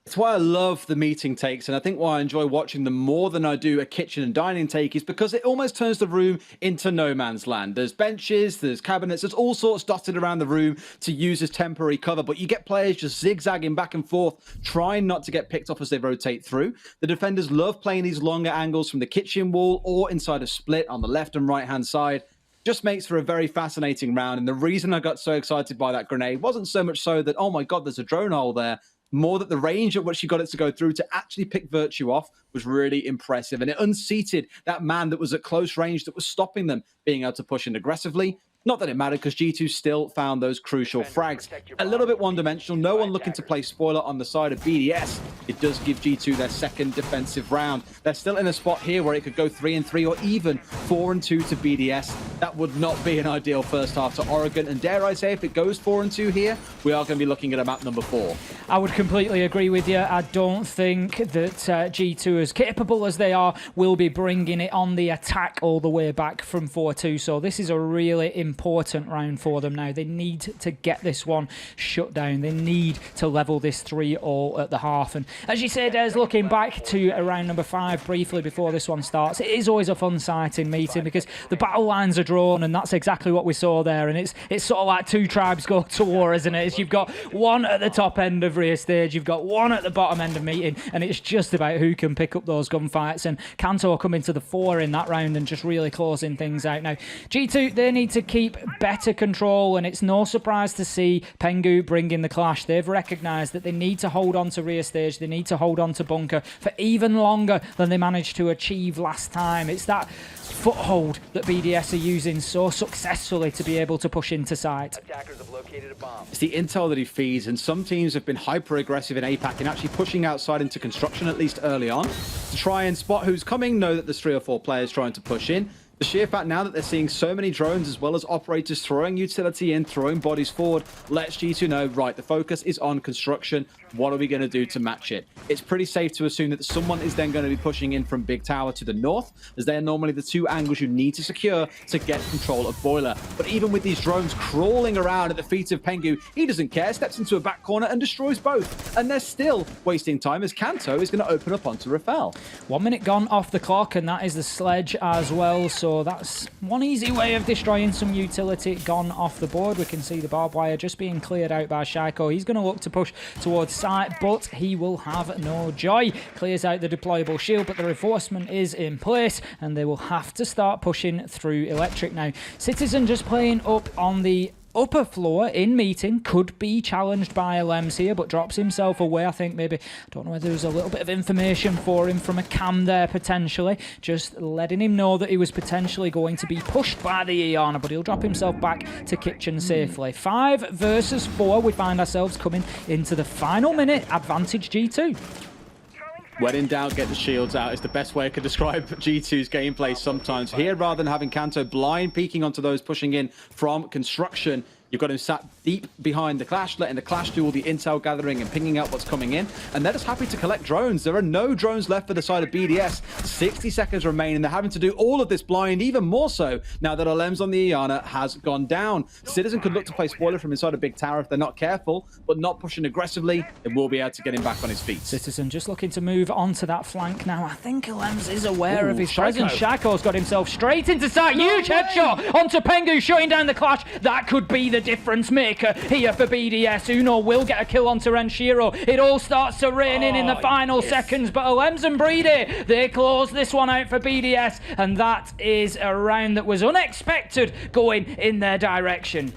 It's why I love the meeting takes, and I think why I enjoy watching them more than I do a kitchen and dining take is because it almost turns the room into no man's land. There's benches, there's cabinets, there's all sorts dotted around the room to use as temporary cover, but you get players just zigzagging back and forth, trying not to get picked off as they rotate through. The defenders love playing these longer angles from the kitchen wall or inside a split on the left and right hand side. Just makes for a very fascinating round, and the reason I got so excited by that grenade wasn't so much so that, oh my god, there's a drone hole there, more that the range at which she got it to go through to actually pick Virtue off was really impressive. And it unseated that man that was at close range that was stopping them being able to push in aggressively. Not that it mattered, because G2 still found those crucial frags. A little bit one-dimensional. No one looking to play spoiler on the side of BDS. It does give G2 their second defensive round. They're still in a spot here where it could go 3-3 or even 4-2 to BDS. That would not be an ideal first half to Oregon. And dare I say, if it goes 4-2 here, we are going to be looking at a map number 4. I would completely agree with you. I don't think that G2, as capable as they are, will be bringing it on the attack all the way back from 4-2. So this is a really important round for them now. They need to get this one shut down. They need to level this 3-all at the half. And as you said, Des, looking back to round number 5 briefly before this one starts, it is always a fun sight in meeting because the battle lines are drawn, and that's exactly what we saw there. And it's sort of like two tribes go to war, isn't it? It's you've got one at the top end of rear stage, you've got one at the bottom end of meeting, and it's just about who can pick up those gunfights. And Kanto coming to the fore in that round and just really closing things out. Now, G2, they need to keep better control, and it's no surprise to see Pengu bring in the clash. They've recognised that they need to hold on to rear stage, they need to hold on to bunker for even longer than they managed to achieve last time. It's that foothold that BDS are using so successfully to be able to push into site. It's the intel that he feeds, and some teams have been hyper aggressive in APAC and actually pushing outside into construction, at least early on, to try and spot who's coming, know that there's 3 or 4 players trying to push in. The sheer fact now that they're seeing so many drones as well as operators throwing utility in, throwing bodies forward, lets G2 know, right, the focus is on construction. What are we going to do to match it? It's pretty safe to assume that someone is then going to be pushing in from Big Tower to the north, as they are normally the 2 angles you need to secure to get control of Boiler. But even with these drones crawling around at the feet of Pengu, he doesn't care, steps into a back corner and destroys both. And they're still wasting time as Kanto is going to open up onto Rafael. 1 minute gone off the clock, and that is the sledge as well. So that's one easy way of destroying some utility gone off the board. We can see the barbed wire just being cleared out by Shaiko. He's going to look to push towards site, but he will have no joy. Clears out the deployable shield, but the reinforcement is in place, and they will have to start pushing through electric now. Citizen just playing up on the upper floor in meeting, could be challenged by Lems here, but drops himself away. I think maybe, I don't know whether there's a little bit of information for him from a cam there potentially, just letting him know that he was potentially going to be pushed by the Iana, but he'll drop himself back to kitchen safely. 5 versus 4, we find ourselves coming into the final minute, advantage G2. When in doubt, get the shields out is the best way I could describe G2's gameplay sometimes. Here, rather than having Kanto blind peeking onto those pushing in from construction, you've got him sat deep behind the Clash, letting the Clash do all the intel gathering and pinging out what's coming in. And they're just happy to collect drones. There are no drones left for the side of BDS. 60 seconds remain, and they're having to do all of this blind, even more so now that Lems on the Iana has gone down. Citizen could look to play spoiler from inside a big tower if they're not careful, but not pushing aggressively. They will be able to get him back on his feet. Citizen just looking to move onto that flank now. I think Lems is aware of his presence. Shaco's got himself straight into sight. Huge headshot onto Pengu, shutting down the Clash. That could be the difference maker here for BDS. Uno will get a kill onto Renshiro. It all starts to rain in the final seconds, but Lems and Breedy, they close this one out for BDS, and that is a round that was unexpected going in their direction.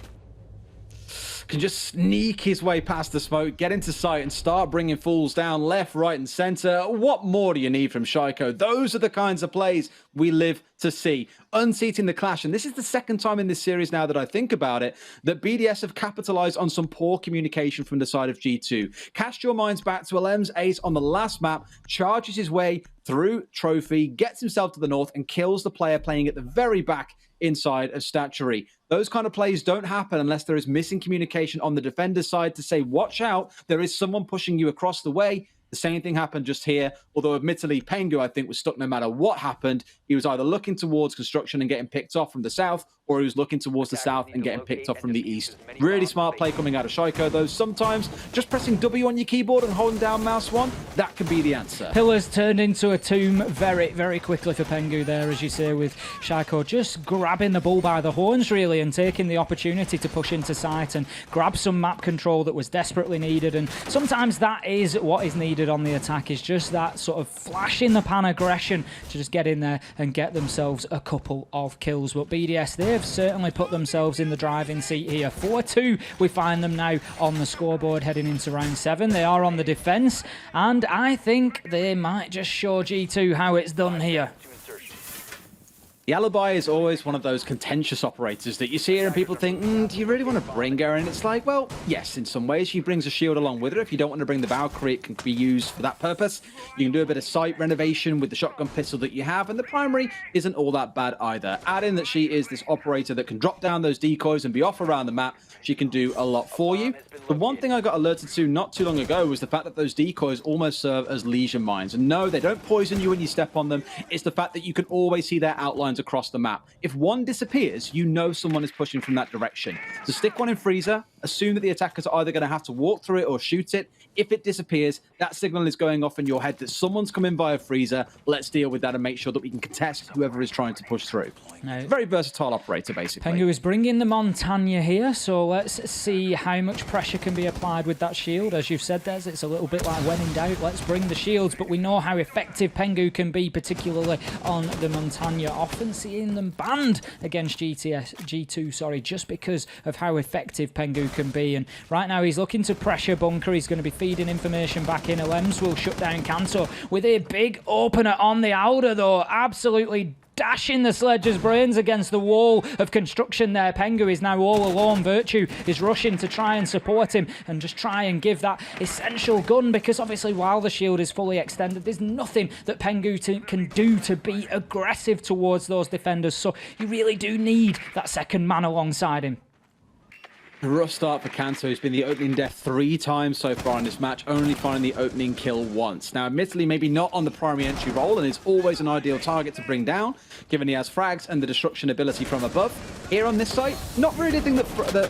Can just sneak his way past the smoke, get into sight, and start bringing fools down left, right, and center. What more do you need from Shaiko? Those are the kinds of plays we live to see. Unseating the Clash, and this is the second time in this series now that I think about it, that BDS have capitalized on some poor communication from the side of G2. Cast your minds back to Lems Ace on the last map, charges his way through Trophy, gets himself to the north, and kills the player playing at the very back inside of Statuary. Those kind of plays don't happen unless there is missing communication on the defender's side to say, watch out, there is someone pushing you across the way. The same thing happened just here, although admittedly Pengu, I think, was stuck no matter what happened. He was either looking towards construction and getting picked off from the south, or he was looking towards the south and getting picked off from the east. Really smart play coming out of Shaiko, though. Sometimes just pressing W on your keyboard and holding down mouse 1, that can be the answer. Pillars turned into a tomb very, very quickly for Pengu there, as you say, with Shaiko just grabbing the bull by the horns, really, and taking the opportunity to push into sight and grab some map control that was desperately needed. And sometimes that is what is needed on the attack, is just that sort of flash in the pan aggression to just get in there and get themselves a couple of kills. But BDS, they've certainly put themselves in the driving seat here. 4-2, we find them now on the scoreboard heading into round 7. They are on the defense, and I think they might just show G2 how it's done here. The Alibi is always one of those contentious operators that you see here and people think, do you really want to bring her? And it's like, well, yes, in some ways. She brings a shield along with her. If you don't want to bring the Valkyrie, it can be used for that purpose. You can do a bit of site renovation with the shotgun pistol that you have, and the primary isn't all that bad either. Add in that she is this operator that can drop down those decoys and be off around the map. She can do a lot for you. The one thing I got alerted to not too long ago was the fact that those decoys almost serve as lesion mines. And no, they don't poison you when you step on them. It's the fact that you can always see their outlines across the map. If one disappears, you know someone is pushing from that direction. So stick one in freezer, assume that the attackers are either going to have to walk through it or shoot it. If it disappears, that signal is going off in your head that someone's coming via freezer. Let's deal with that and make sure that we can contest whoever is trying to push through. No. Very versatile operator, basically. Pengu is bringing the Montagna here, so let's see how much pressure can be applied with that shield. As you've said, Des, it's a little bit like when in doubt, let's bring the shields, but we know how effective Pengu can be, particularly on the Montagna. Often seeing them banned against G2, just because of how effective Pengu can be. And right now he's looking to pressure bunker. He's going to be feeding information back in. Lems will shut down Kanto with a big opener on the outer, though. Absolutely dashing the Sledge's brains against the wall of construction there. Pengu is now all alone. Virtue is rushing to try and support him and just try and give that essential gun, because obviously while the shield is fully extended, there's nothing that Pengu can do to be aggressive towards those defenders. So you really do need that second man alongside him. A rough start for Kanto, who's been the opening death 3 times so far in this match, only finding the opening kill once. Now, admittedly, maybe not on the primary entry role, and is always an ideal target to bring down, given he has frags and the destruction ability from above. Here on this site, not really anything that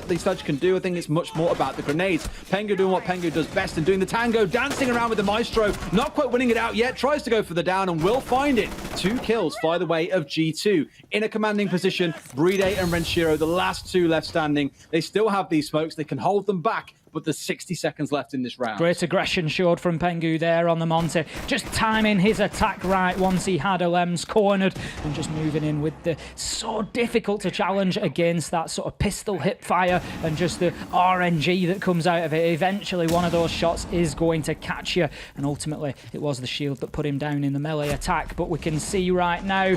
the Sludge can do. I think it's much more about the grenades. Pengu doing what Pengu does best and doing the tango, dancing around with the Maestro, not quite winning it out yet, tries to go for the down and will find it. 2 kills fly the way of G2. In a commanding position, Breedy and Renshiro, the last 2 left standing. They still have these smokes, they can hold them back, but there's 60 seconds left in this round. Great aggression showed from Pengu there on the Monty. Just timing his attack right once he had Alems cornered and just moving in with the so difficult to challenge against that sort of pistol hip fire and just the RNG that comes out of it. Eventually one of those shots is going to catch you, and ultimately it was the shield that put him down in the melee attack. But we can see right now,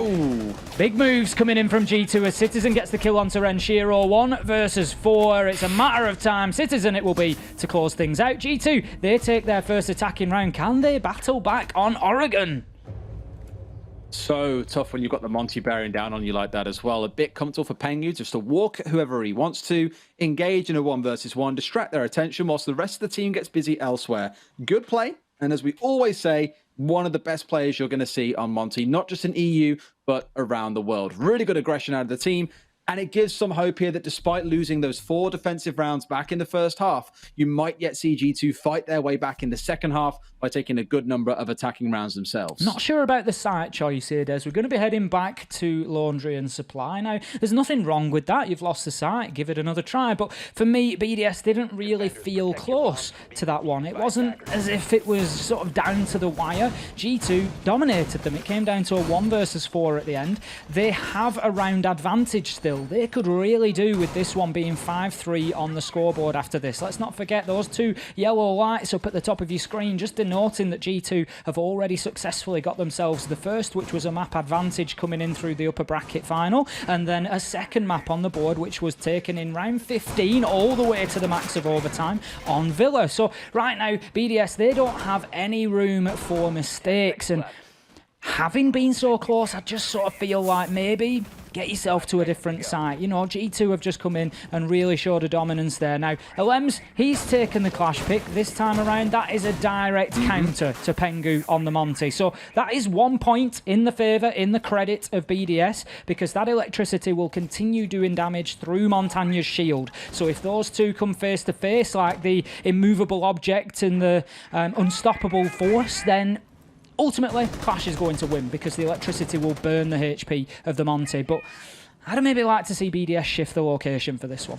big moves coming in from G2 as Citizen gets the kill onto Renshiro. 1 versus 4. It's a matter of time. Citizen it will be to close things out. G2, they take their first attacking round. Can they battle back on Oregon? So tough when you've got the Monty bearing down on you like that as well. A bit comfortable for Pengu just to walk at whoever he wants to, engage in a 1 versus 1, distract their attention whilst the rest of the team gets busy elsewhere. Good play, and as we always say, one of the best players you're going to see on Monty, not just in EU, but around the world. Really good aggression out of the team. And it gives some hope here that despite losing those 4 defensive rounds back in the first half, you might yet see G2 fight their way back in the second half by taking a good number of attacking rounds themselves. Not sure about the site choice here, Des. We're going to be heading back to Laundry and Supply now. There's nothing wrong with that. You've lost the site. Give it another try. But for me, BDS didn't really feel close to that one. It wasn't as if it was sort of down to the wire. G2 dominated them. It came down to a 1 versus 4 at the end. They have a round advantage still. They could really do with this one being 5-3 on the scoreboard after this. Let's not forget those 2 yellow lights up at the top of your screen, just denoting that G2 have already successfully got themselves the first, which was a map advantage coming in through the upper bracket final, and then a second map on the board, which was taken in round 15 all the way to the max of overtime on Villa. So right now, BDS, they don't have any room for mistakes, and having been so close, I just sort of feel like maybe get yourself to a different site. You know, G2 have just come in and really showed a dominance there. Now, Alems, he's taken the clash pick this time around. That is a direct counter to Pengu on the Monty. So that is 1 point in the favour, in the credit of BDS, because that electricity will continue doing damage through Montagna's shield. So if those 2 come face to face, like the immovable object and the unstoppable force, then ultimately, Clash is going to win because the electricity will burn the HP of the Monty. But I'd maybe like to see BDS shift the location for this one.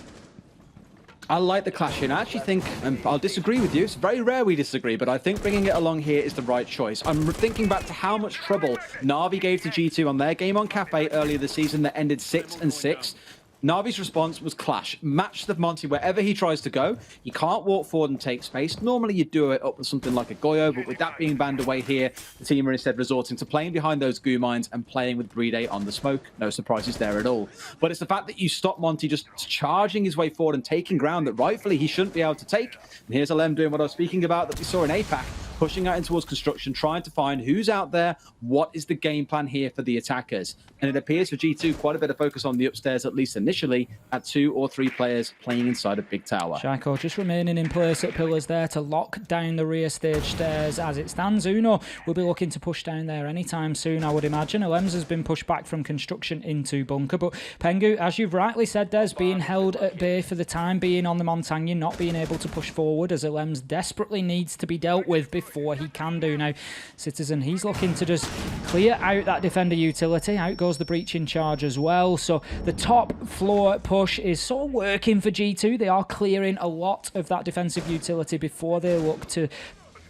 I like the clash here. I actually think, and I'll disagree with you, it's very rare we disagree, but I think bringing it along here is the right choice. I'm thinking back to how much trouble Na'Vi gave to G2 on their game on Cafe earlier this season that ended 6-6. Na'Vi's response was clash. Match the Monty wherever he tries to go. You can't walk forward and take space. Normally you do it up with something like a Goyo, but with that being banned away here, the team are instead resorting to playing behind those goo mines and playing with Bride on the smoke. No surprises there at all. But it's the fact that you stop Monty just charging his way forward and taking ground that rightfully he shouldn't be able to take. And here's Alem doing what I was speaking about that we saw in APAC, pushing out in towards construction, trying to find who's out there, what is the game plan here for the attackers. And it appears for G2 quite a bit of focus on the upstairs, at least initially, at 2 or 3 players playing inside a big tower. Shaiko just remaining in place at pillars there to lock down the rear stage stairs as it stands. Uno will be looking to push down there anytime soon, I would imagine. Alems has been pushed back from construction into bunker, but Pengu, as you've rightly said, Des, being held at bay for the time being on the Montagne, not being able to push forward as Alems desperately needs to be dealt with before he can do. Now, Citizen, he's looking to just clear out that defender utility. Out goes the breaching charge as well. So the top floor push is sort of working for G2. They are clearing a lot of that defensive utility before they look to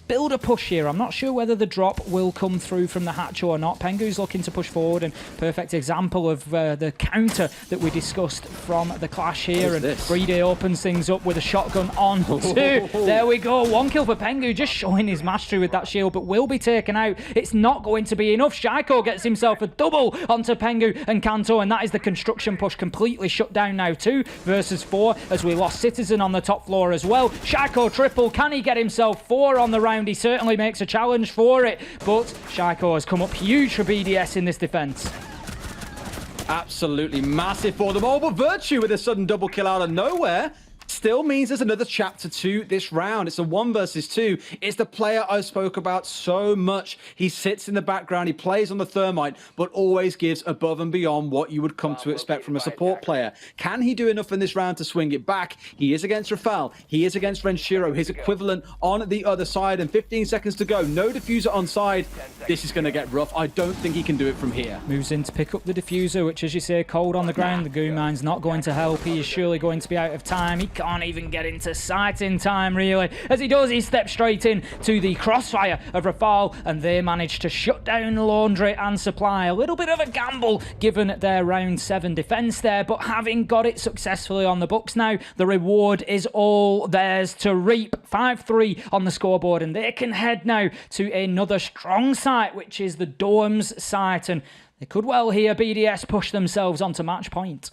build a push here. I'm not sure whether the drop will come through from the hatch or not. Pengu's looking to push forward, and perfect example of the counter that we discussed from the clash here. And Bride opens things up with a shotgun on 2. There we go. 1 kill for Pengu, just showing his mastery with that shield, but will be taken out. It's not going to be enough. Shaiko gets himself a double onto Pengu and Kanto, and that is the construction push completely shut down now. 2 versus 4 as we lost Citizen on the top floor as well. Shaiko triple. Can he get himself 4 on the round? He certainly makes a challenge for it, but Shaiko has come up huge for BDS in this defense. Absolutely massive for them all, but Virtue with a sudden double kill out of nowhere still means there's another chapter to this round. It's a 1 versus 2. It's the player I spoke about so much. He sits in the background, he plays on the Thermite, but always gives above and beyond what you would come to expect from a support player. Can he do enough in this round to swing it back? He is against Rafal. He is against Renshiro, his equivalent on the other side, and 15 seconds to go. No diffuser on side. This is going to get rough. I don't think he can do it from here. Moves in to pick up the diffuser, which, as you say, cold on the ground. The goo mine's not going to help. He is surely going to be out of time. He can't can't even get into sight in time, really. As he does, he steps straight in to the crossfire of Rafal, and they manage to shut down Laundry and Supply. A little bit of a gamble given their round 7 defense there, but having got it successfully on the books now, the reward is all theirs to reap. 5-3 on the scoreboard, and they can head now to another strong site, which is the Dorms site, and they could well hear BDS push themselves onto match point.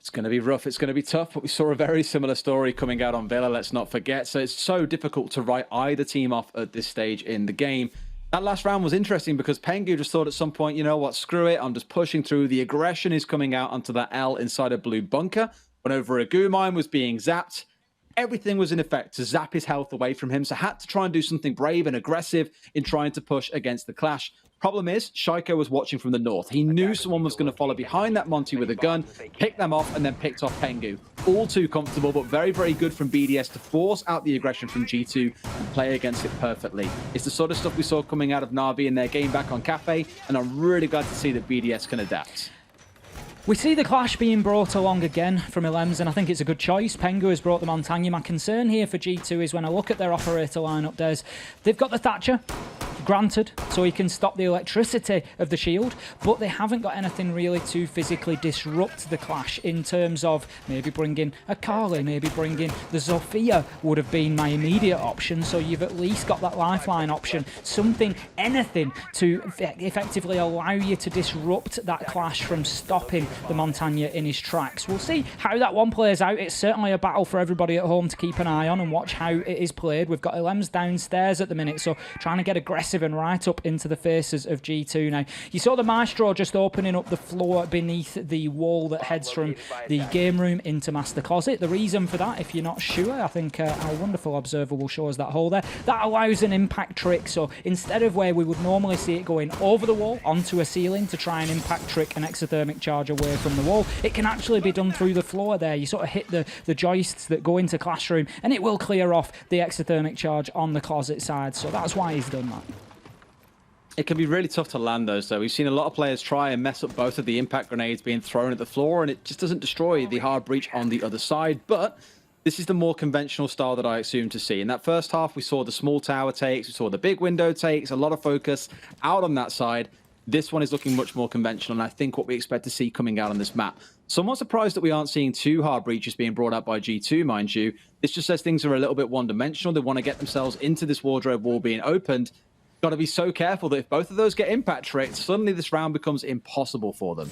It's going to be rough. It's going to be tough, but we saw a very similar story coming out on Villa, let's not forget. So it's so difficult to write either team off at this stage in the game. That last round was interesting because Pengu just thought at some point, you know what, screw it, I'm just pushing through. The aggression is coming out onto that L inside a blue bunker. When over a goo mine was being zapped, everything was in effect to zap his health away from him, so had to try and do something brave and aggressive in trying to push against the clash. Problem is, Shaiko was watching from the north. He knew someone was going to follow behind that Monty with a gun, pick them off, and then picked off Pengu. All too comfortable, but very, very good from BDS to force out the aggression from G2 and play against it perfectly. It's the sort of stuff we saw coming out of Na'Vi in their game back on Cafe, and I'm really glad to see that BDS can adapt. We see the clash being brought along again from Ilems, and I think it's a good choice. Pengu has brought them on Tanya. My concern here for G2 is when I look at their operator lineup, they've got the Thatcher, granted, so he can stop the electricity of the shield, but they haven't got anything really to physically disrupt the clash in terms of maybe bringing a Carly, maybe bringing the Zofia would have been my immediate option, so you've at least got that lifeline option, something, anything to effectively allow you to disrupt that clash from stopping the Montagna in his tracks. We'll see how that one plays out. It's certainly a battle for everybody at home to keep an eye on and watch how it is played. We've got Ilems downstairs at the minute, so trying to get aggressive and right up into the faces of G2 now. You saw the Maestro just opening up the floor beneath the wall that heads from the game room into Master Closet. The reason for that, if you're not sure, I think our wonderful observer will show us that hole there. That allows an impact trick, so instead of where we would normally see it going over the wall onto a ceiling to try and impact trick an exothermic charge away from the wall, it can actually be done through the floor there. You sort of hit the joists that go into Classroom and it will clear off the exothermic charge on the Closet side, so that's why he's done that. It can be really tough to land those, though. We've seen a lot of players try and mess up both of the impact grenades being thrown at the floor, and it just doesn't destroy the hard breach on the other side. But this is the more conventional style that I assume to see. In that first half, we saw the small tower takes, we saw the big window takes, a lot of focus out on that side. This one is looking much more conventional, and I think what we expect to see coming out on this map. Somewhat surprised that we aren't seeing 2 hard breaches being brought out by G2, mind you. This just says things are a little bit one-dimensional. They want to get themselves into this wardrobe wall being opened. Got to be so careful that if both of those get impact tricked, suddenly this round becomes impossible for them.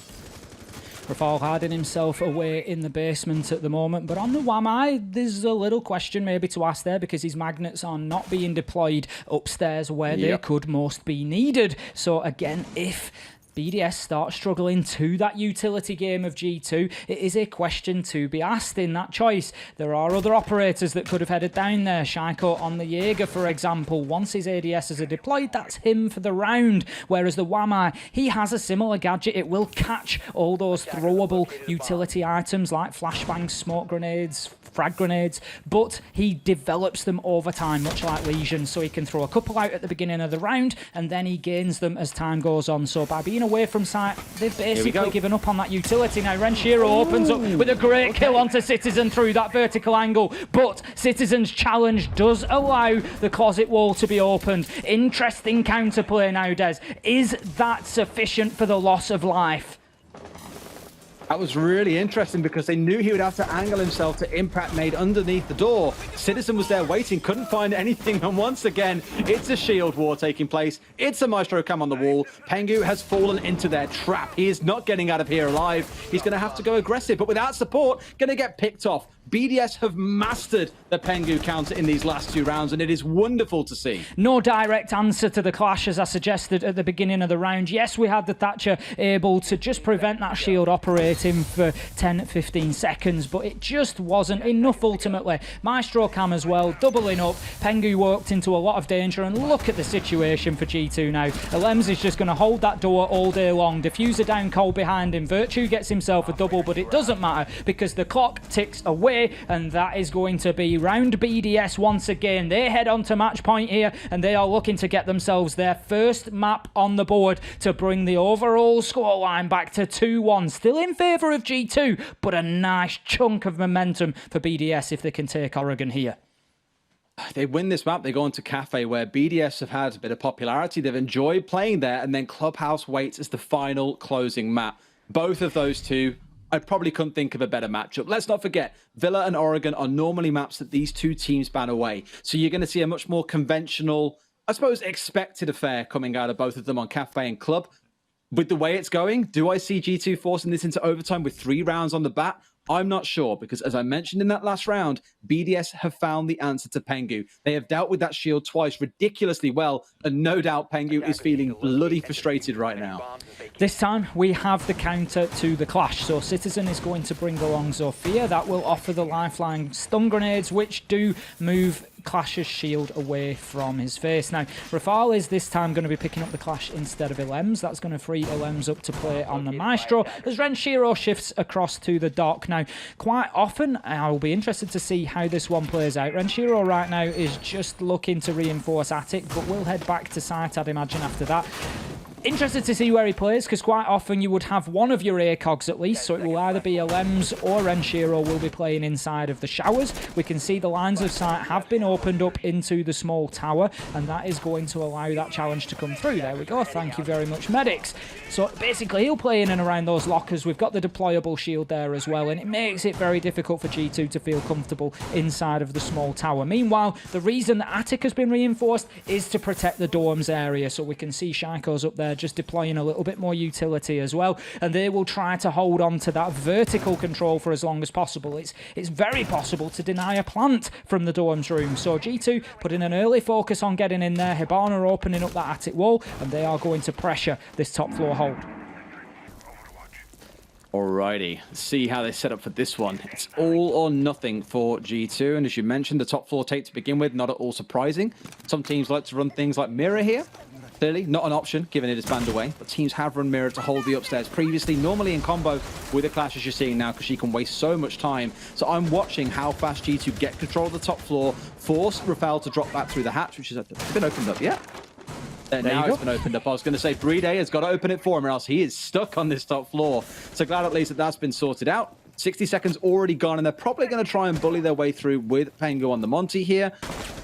Rafal hiding himself away in the basement at the moment, but on the Wamai, there's a little question maybe to ask there because his magnets are not being deployed upstairs where they could most be needed. So again, if BDS start struggling to that utility game of G2, it is a question to be asked in that choice. There are other operators that could have headed down there. Shaiko on the Jaeger, for example. Once his ADSs are deployed, that's him for the round. Whereas the Wamai, he has a similar gadget. It will catch all those throwable utility items like flashbangs, smoke grenades, frag grenades, but he develops them over time, much like Legion. So he can throw a couple out at the beginning of the round, and then he gains them as time goes on. So by being away from sight, they've basically given up on that utility. Now Renshiro opens up with a great kill onto Citizen through that vertical angle, but Citizen's challenge does allow the closet wall to be opened. Interesting counterplay now, Des. Is that sufficient for the loss of life? That was really interesting because they knew he would have to angle himself to impact nade underneath the door. Citizen was there waiting, couldn't find anything, and once again, it's a shield war taking place. It's a Maestro cam on the wall. Pengu has fallen into their trap. He is not getting out of here alive. He's going to have to go aggressive, but without support, going to get picked off. BDS have mastered the Pengu counter in these last 2 rounds, and it is wonderful to see. No direct answer to the clash, as I suggested at the beginning of the round. Yes, we had the Thatcher able to just prevent that shield operating for 10-15 seconds, but it just wasn't enough ultimately. Maestro cam as well, doubling up. Pengu walked into a lot of danger, and look at the situation for G2 now. Ilems is just going to hold that door all day long. Diffuser down cold behind him. Virtue gets himself a double, but it doesn't matter because the clock ticks away away, and that is going to be round BDS once again. They head on to match point here, and they are looking to get themselves their first map on the board to bring the overall scoreline back to 2-1. Still in favour of G2, but a nice chunk of momentum for BDS if they can take Oregon here. They win this map, they go into Cafe, where BDS have had a bit of popularity. They've enjoyed playing there, and then Clubhouse waits as the final closing map. Both of those two, I probably couldn't think of a better matchup. Let's not forget, Villa and Oregon are normally maps that these two teams ban away. So you're going to see a much more conventional, I suppose, expected affair coming out of both of them on Cafe and Club. With the way it's going, do I see G2 forcing this into overtime with 3 rounds on the bat? I'm not sure, because as I mentioned in that last round, BDS have found the answer to Pengu. They have dealt with that shield twice ridiculously well, and no doubt Pengu is feeling bloody frustrated right now. This time, we have the counter to the clash. So Citizen is going to bring along Zofia. That will offer the lifeline stun grenades, which do move Clash's shield away from his face. Now, Rafal is this time going to be picking up the Clash instead of Ilems. That's going to free Ilems up to play on the Maestro as Renshiro shifts across to the dock. Now, quite often, I'll be interested to see how this one plays out. Renshiro right now is just looking to reinforce Attic, but we'll head back to site, I'd imagine, after that. Interested to see where he plays, because quite often you would have one of your ACOGs at least, so it will either be Ilems or Renshiro will be playing inside of the showers. We can see the lines of sight have been opened up into the small tower, and that is going to allow that challenge to come through. There we go, thank you very much, medics. So basically he'll play in and around those lockers. We've got the deployable shield there as well, and it makes it very difficult for G2 to feel comfortable inside of the small tower. Meanwhile, the reason that Attic has been reinforced is to protect the dorms area, so we can see Shaiko's up there just deploying a little bit more utility as well, and they will try to hold on to that vertical control for as long as possible. It's very possible to deny a plant from the dorms room, so G2 putting an early focus on getting in there. Hibana opening up that attic wall, and they are going to pressure this top floor hold. Alrighty, let's see how they set up for this one. It's all or nothing for G2, and as you mentioned, the top floor take to begin with, not at all surprising. Some teams like to run things like Mirror here. Clearly, not an option, given it is banned away, but teams have run Mirror to hold the upstairs previously, normally in combo with the Clash as you're seeing now, because she can waste so much time. So I'm watching how fast G2 get control of the top floor, force Rafael to drop back through the hatch, which has been opened up yet. Now it's been opened up. I was going to say Brede has got to open it for him, or else he is stuck on this top floor. So glad at least that that's been sorted out. 60 seconds already gone, and they're probably going to try and bully their way through with Pengu on the Monty here.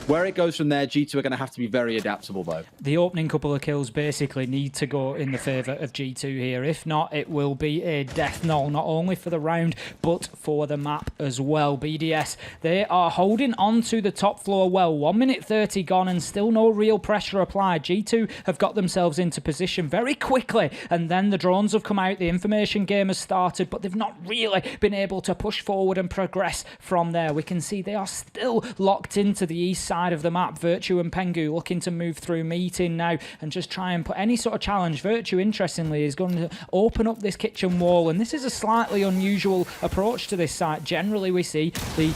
Where it goes from there, G2 are going to have to be very adaptable, though. The opening couple of kills basically need to go in the favour of G2 here. If not, it will be a death knell, not only for the round, but for the map as well. BDS, they are holding on to the top floor well. 1 minute 30 gone and still no real pressure applied. G2 have got themselves into position very quickly, and then the drones have come out. The information game has started, but they've not really been able to push forward and progress from there. We can see they are still locked into the east side of the map. Virtue and Pengu looking to move through meeting now and just try and put any sort of challenge. Virtue, interestingly, is going to open up this kitchen wall, and this is a slightly unusual approach to this site. Generally, we see the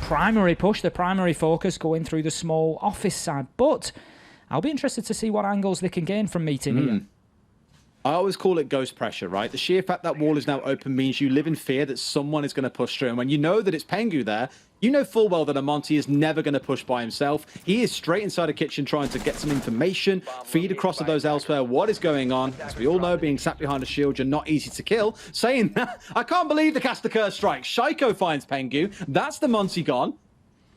primary push, the primary focus going through the small office side, but I'll be interested to see what angles they can gain from meeting here. I always call it ghost pressure, right? The sheer fact that wall is now open means you live in fear that someone is going to push through. And when you know that it's Pengu there, you know full well that Amonte is never going to push by himself. He is straight inside a kitchen trying to get some information, feed across to those elsewhere what is going on. As we all know, being sat behind a shield, you're not easy to kill. Saying that, I can't believe the cast the curse strike. Shaiko finds Pengu. That's the Monty gone.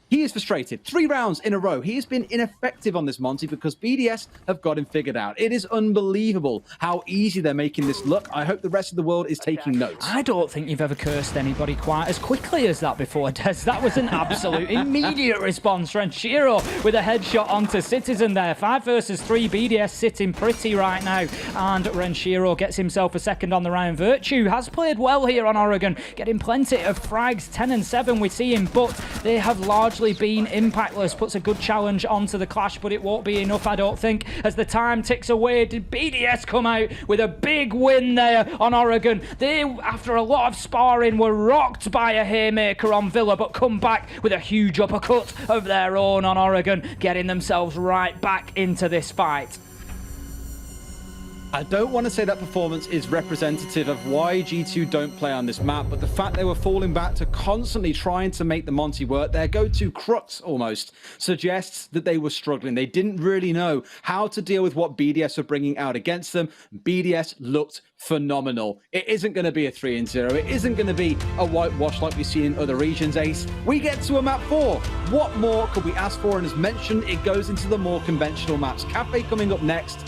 He is frustrated. 3 rounds in a row. He has been ineffective on this Monty because BDS have got him figured out. It is unbelievable how easy they're making this look. I hope the rest of the world is taking notes. I don't think you've ever cursed anybody quite as quickly as that before, Des. That was an absolute immediate response. Renshiro with a headshot onto Citizen there. 5 versus 3. BDS sitting pretty right now. And Renshiro gets himself a second on the round. Virtue has played well here on Oregon, getting plenty of frags. 10 and 7 we see him, but they have largely been impactless. Puts a good challenge onto the Clash, but it won't be enough, I don't think, as the time ticks away. Did BDS come out with a big win there on Oregon? They, after a lot of sparring, were rocked by a haymaker on Villa, but come back with a huge uppercut of their own on Oregon, getting themselves right back into this fight. I don't want to say that performance is representative of why G2 don't play on this map, but the fact they were falling back to constantly trying to make the Monty work, their go-to crux almost, suggests that they were struggling. They didn't really know how to deal with what BDS were bringing out against them. BDS looked phenomenal. It isn't going to be a 3-0. It isn't going to be a whitewash like we've seen in other regions, Ace. We get to a map 4. What more could we ask for? And as mentioned, it goes into the more conventional maps. Cafe coming up next.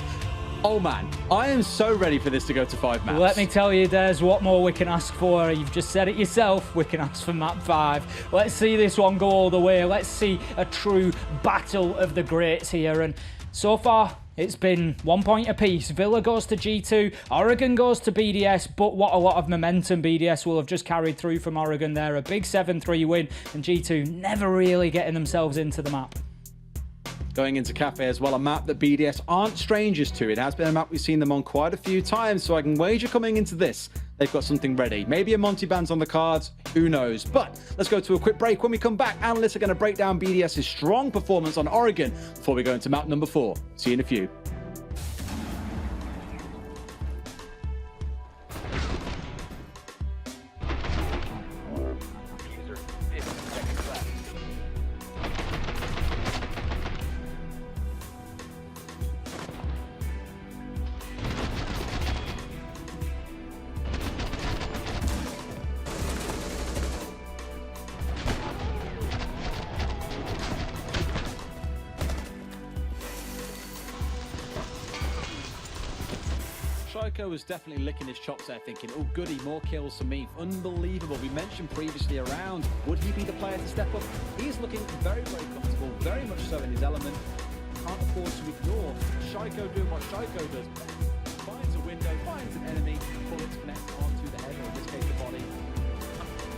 Oh man, I am so ready for this to go to 5 maps. Let me tell you, there's what more we can ask for. You've just said it yourself. We can ask for map 5. Let's see this one go all the way. Let's see a true battle of the greats here. And so far, it's been 1 point apiece. Villa goes to G2, Oregon goes to BDS, but what a lot of momentum BDS will have just carried through from Oregon there. A big 7-3 win, and G2 never really getting themselves into the map. Going into Cafe as well, a map that BDS aren't strangers to. It has been a map we've seen them on quite a few times, so I can wager coming into this, they've got something ready. Maybe a Monty Band's on the cards, who knows? But let's go to a quick break. When we come back, analysts are going to break down BDS's strong performance on Oregon before we go into map number 4. See you in a few. Shiko was definitely licking his chops there, thinking, oh goody, more kills for me. Unbelievable. We mentioned previously around, would he be the player to step up? He's looking very, very comfortable, very much so in his element. Can't afford to ignore Shiko doing what Shiko does. Finds a window, finds an enemy, bullets connect onto the head, or in this case the body.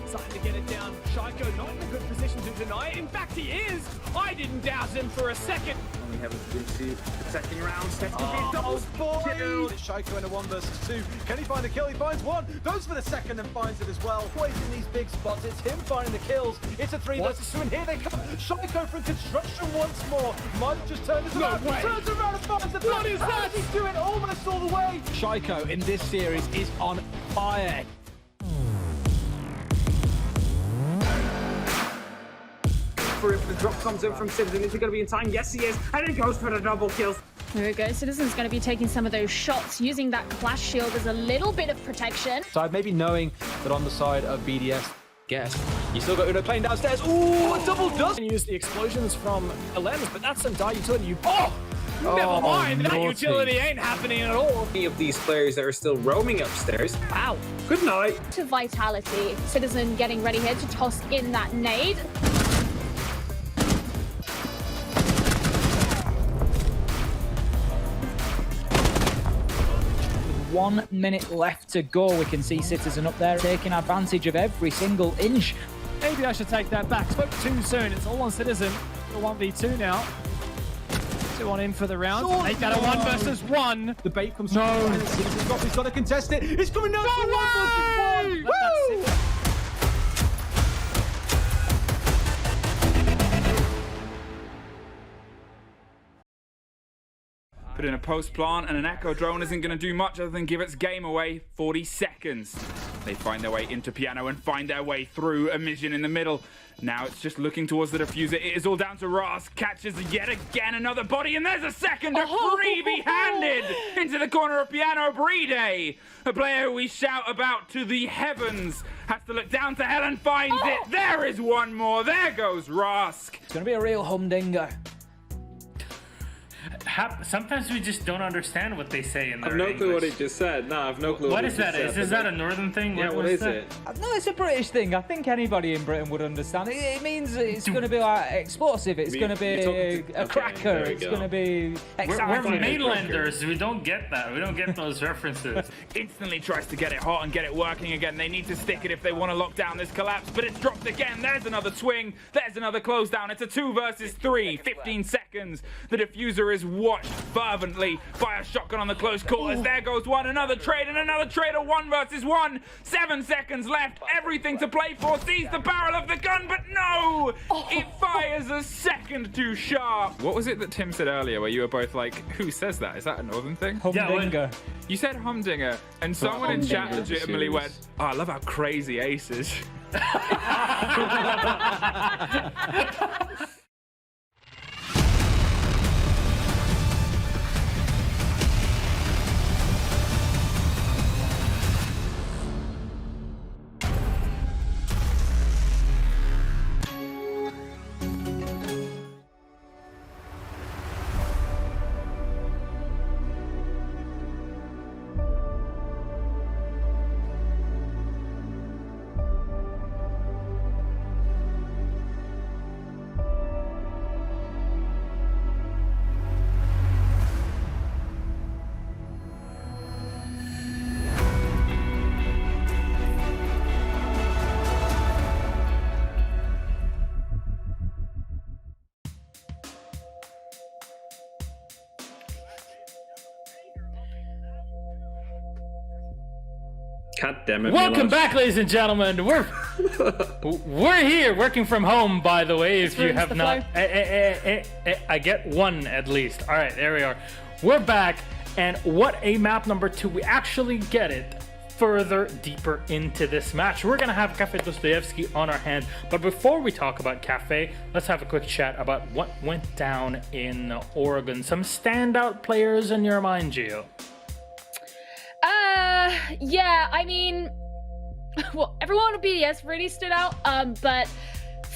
Starting to get it down. Shiko not in a good position to deny it. In fact, he is. I didn't doubt him for a second. We haven't been to the second round. That's going to be a double kill. It's Shiko in a 1 versus 2. Can he find a kill? He finds one. Goes for the second and finds it as well. Always in these big spots. It's him finding the kills. It's a 3 versus 2, and here they come. Shiko from construction once more. Might have just turned this around. way. Turns around and finds the What is that? He's doing almost all the way. Shiko in this series is on fire. For if the drop comes in from Citizen, is he going to be in time? Yes, he is. And it goes for the double kills. There we go. Citizen's going to be taking some of those shots, using that clash shield as a little bit of protection. Side maybe knowing that on the side of BDS, guess you still got Uno playing downstairs. Ooh, a double dust. And use the explosions from a lens, but that's some dire utility. Never mind. That utility ain't happening at all. Any of these players that are still roaming upstairs. Wow. Good night. To Vitality. Citizen getting ready here to toss in that nade. 1 minute left to go. We can see Citizen up there taking advantage of every single inch. Maybe I should take that back. Spoke too soon. It's all on Citizen. A 1v2 now. 2 on in for the round. Make that a 1 versus 1. The bait comes through. He's got to contest it. It's coming down to 1 versus 1. Woo! Put in a post plant and an echo drone isn't going to do much other than give its game away. 40 seconds. They find their way into Piano and find their way through a mission in the middle. Now it's just looking towards the diffuser. It is all down to Ross. Catches yet again another body, and there's a second. A freebie handed into the corner of Piano Bride. A player who we shout about to the heavens. Has to look down to hell and finds it. There is one more. There goes Rosk. It's going to be a real humdinger. Sometimes we just don't understand what they say in their I've no clue what he English. just said. No, I've no clue What what is he just that? said. Is that a northern thing? Yeah, what is it? No, it's a British thing. I think anybody in Britain would understand. It means it's going to be like explosive. It's going to be a cracker. It's going to be We're exciting. mainlanders. We don't get that. We don't get those references. Instantly tries to get it hot and get it working again. They need to stick it if they want to lock down this collapse, but it's dropped again. There's another swing. There's another close down. It's a 2 versus 3. 15 seconds. The diffuser Shatter is watched fervently by a shotgun on the close quarters. There goes one, another trade, and another trade. A 1 versus 1. 7 seconds left. Everything to play for. Sees the barrel of the gun, but no! It fires a second too sharp. What was it that Tim said earlier where you were both like, who says that? Is that a northern thing? Humdinger. You said humdinger, and someone in chat legitimately went, oh, I love how crazy Ace is. God damn it. Welcome Milos. back, ladies and gentlemen. We're here working from home, by the way, if you have not. I get one at least. All right, there we are. We're back, and what a map number 2. We actually get it further deeper into this match. We're gonna have Cafe Dostoevsky on our hand, but before we talk about Cafe, let's have a quick chat about what went down in Oregon. Some standout players in your mind, Gio? Yeah, I mean, well, everyone at BDS really stood out, but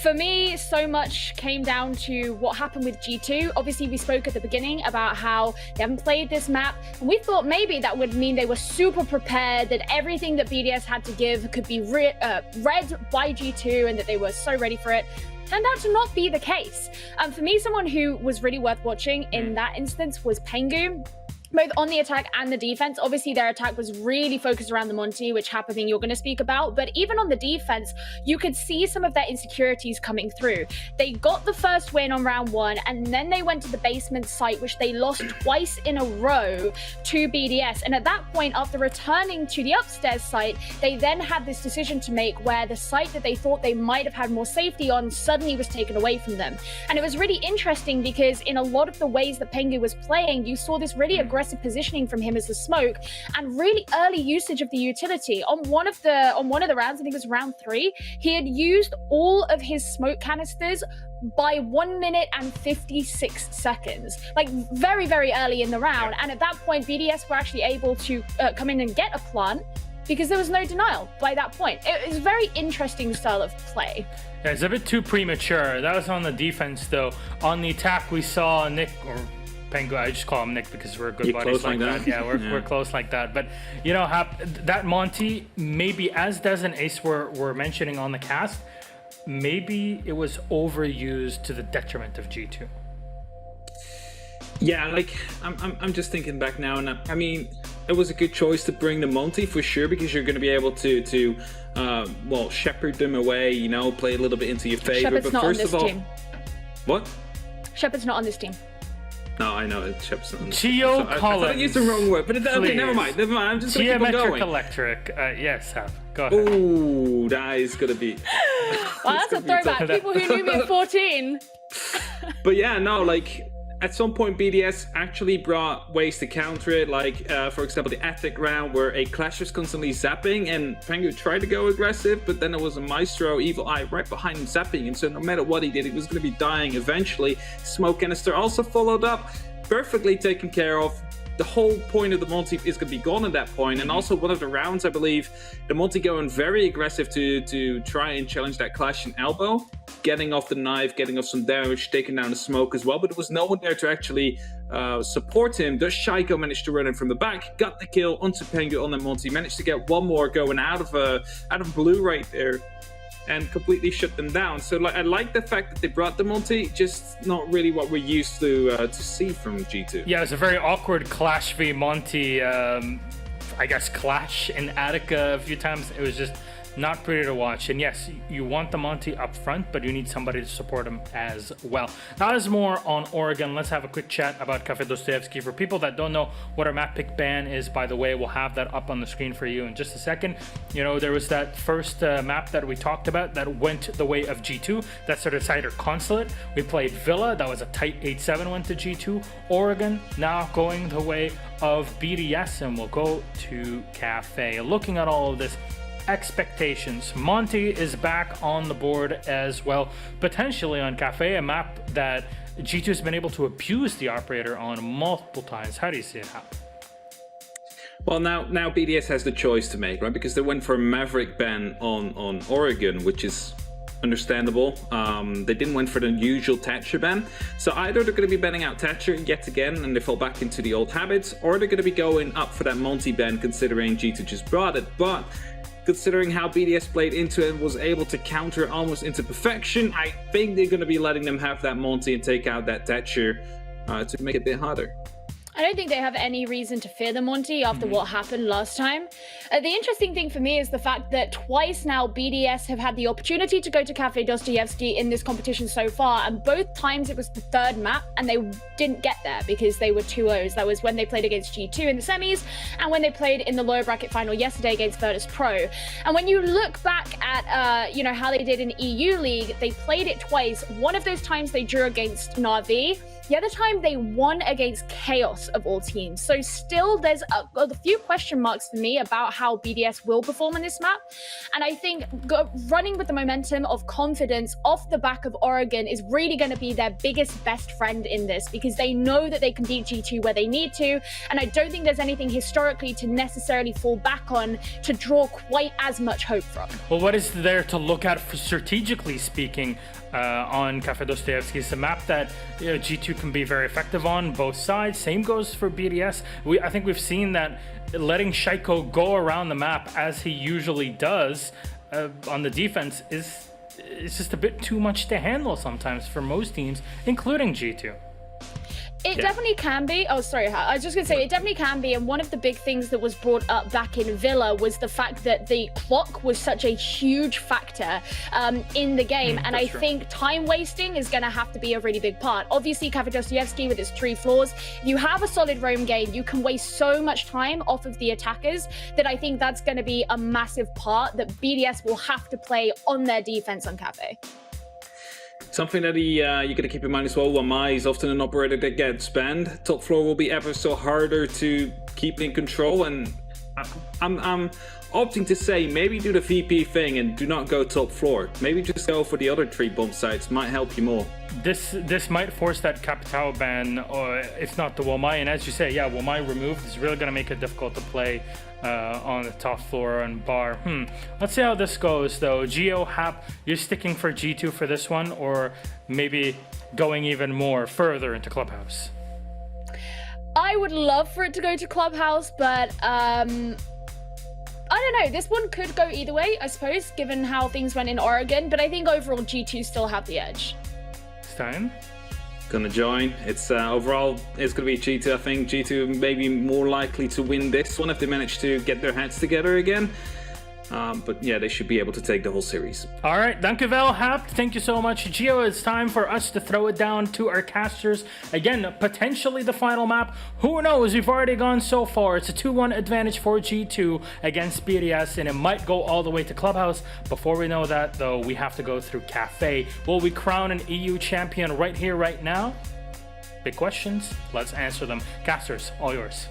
for me, so much came down to what happened with G2. Obviously, we spoke at the beginning about how they haven't played this map, and we thought maybe that would mean they were super prepared, that everything that BDS had to give could be read by G2, and that they were so ready for it. Turned out to not be the case. For me, someone who was really worth watching in that instance was Pengu. Both on the attack and the defense. Obviously, their attack was really focused around the Monty, which Hap, I think you're going to speak about. But even on the defense, you could see some of their insecurities coming through. They got the first win on round 1, and then they went to the basement site, which they lost twice in a row to BDS. And at that point, after returning to the upstairs site, they then had this decision to make where the site that they thought they might have had more safety on suddenly was taken away from them. And it was really interesting because in a lot of the ways that Pengu was playing, you saw this really aggressive positioning from him as the smoke and really early usage of the utility. On one of the rounds, I think it was round 3, he had used all of his smoke canisters by 1 minute and 56 seconds, like very, very early in the round. And at that point, BDS were actually able to come in and get a plant because there was no denial by that point. It was a very interesting style of play. Yeah, it's a bit too premature. That was on the defense, though. On the attack, we saw Nick, or Pengu, I just call him Nick because we're good buddies like that. Yeah, we're close like that. But, you know, that Monty, maybe as Des and Ace were mentioning on the cast, maybe it was overused to the detriment of G2. Yeah, like, I'm just thinking back now, and I mean, it was a good choice to bring the Monty for sure, because you're going to be able to shepherd them away, you know, play a little bit into your favor. Shepard's but not first on this of all, team. What? Shepard's not on this team. No, I know it's Shepard's not on this Gio team. I Collins. thought I used the wrong word, but okay, never mind. I'm just going to keep on Geometric going. Electric. Yes, Hap. Go ahead. Ooh, that is going to be... Well, that's a throwback. People who knew me at 14. But yeah, no, like... At some point, BDS actually brought ways to counter it, like, for example, the Attic round, where a Clash was constantly zapping, and Pengu tried to go aggressive, but then there was a Maestro, Evil Eye, right behind him zapping, and so no matter what he did, he was going to be dying eventually. Smoke Canister also followed up, perfectly taken care of. The whole point of the Monty is going to be gone at that point, and also one of the rounds, I believe, the Monty going very aggressive to try and challenge that Clash and Elbow, getting off the knife, getting off some damage, taking down the smoke as well, but there was no one there to actually support him. Does Shaiko managed to run in from the back, got the kill onto Pengu on the Monty, managed to get one more going out of blue right there, and completely shut them down. So like, I like the fact that they brought the Monty, just not really what we're used to see from G2. Yeah, it was a very awkward Clash v Monty, I guess, clash in Attica a few times. It was just not pretty to watch. And yes, you want the Monty up front, but you need somebody to support him as well. Now, there's more on Oregon. Let's have a quick chat about Cafe Dostoevsky. For people that don't know what our map pick ban is, by the way, we'll have that up on the screen for you in just a second. You know, there was that first map that we talked about that went the way of G2. That's the Decider Consulate. We played Villa. That was a tight 8-7, went to G2. Oregon now going the way of BDS, and we'll go to Cafe. Looking at all of this, expectations. Monty is back on the board as well, potentially on Cafe, a map that G2 has been able to abuse the operator on multiple times. How do you see it happen? Well, now BDS has the choice to make, right? Because they went for a Maverick ban on Oregon, which is understandable. They didn't went for the usual Thatcher ban. So either they're going to be banning out Thatcher yet again and they fall back into the old habits, or they're going to be going up for that Monty ban, considering G2 just brought it. But considering how BDS played into it and was able to counter almost into perfection, I think they're going to be letting them have that Monty and take out that Thatcher to make it a bit harder. I don't think they have any reason to fear the Monty after what happened last time. The interesting thing for me is the fact that twice now BDS have had the opportunity to go to Cafe Dostoevsky in this competition so far, and both times it was the third map and they didn't get there because they were 2-0s. That was when they played against G2 in the semis and when they played in the lower bracket final yesterday against Virtus Pro. And when you look back at you know, how they did in EU League, they played it twice. One of those times they drew against Na'Vi. The other time they won against Chaos of all teams. So still there's a few question marks for me about how BDS will perform on this map. And I think running with the momentum of confidence off the back of Oregon is really going to be their biggest best friend in this, because they know that they can beat G2 where they need to. And I don't think there's anything historically to necessarily fall back on to draw quite as much hope from. Well, what is there to look at for strategically speaking on Cafe Dostoevsky? It's a map that G2 can be very effective on both sides. Same goes for BDS. I think we've seen that letting Shaiko go around the map as he usually does on the defense is just a bit too much to handle sometimes for most teams, including G2. It definitely can be. Oh, sorry. I was just going to say, it definitely can be. And one of the big things that was brought up back in Villa was the fact that the clock was such a huge factor in the game. And I think time wasting is going to have to be a really big part. Obviously, Cafe Dostoevsky with its 3 floors, if you have a solid roam game, you can waste so much time off of the attackers that I think that's going to be a massive part that BDS will have to play on their defense on Cafe. Something that you're going to keep in mind as well, Wamai is often an operator that gets banned. Top floor will be ever so harder to keep in control, and I'm opting to say maybe do the VP thing and do not go top floor. Maybe just go for the other 3 bomb sites, might help you more. This might force that Capital ban, or if not the Wamai, and as you say, yeah, Wamai removed is really going to make it difficult to play on the top floor and bar. Let's see how this goes though. Geo, Hap, you're sticking for G2 for this one, or maybe going even more further into Clubhouse? I would love for it to go to Clubhouse, but I don't know. This one could go either way, I suppose, given how things went in Oregon. But I think overall G2 still have the edge. Stein? Gonna join. It's overall it's gonna be G2. I think G2 may be more likely to win this one if they manage to get their heads together again. But yeah, they should be able to take the whole series. All right, dankjewel, Hap. Thank you so much. Gio, it's time for us to throw it down to our casters. Again, potentially the final map. Who knows? We've already gone so far. It's a 2-1 advantage for G2 against BDS, and it might go all the way to Clubhouse. Before we know that, though, we have to go through Cafe. Will we crown an EU champion right here, right now? Big questions. Let's answer them. Casters, all yours.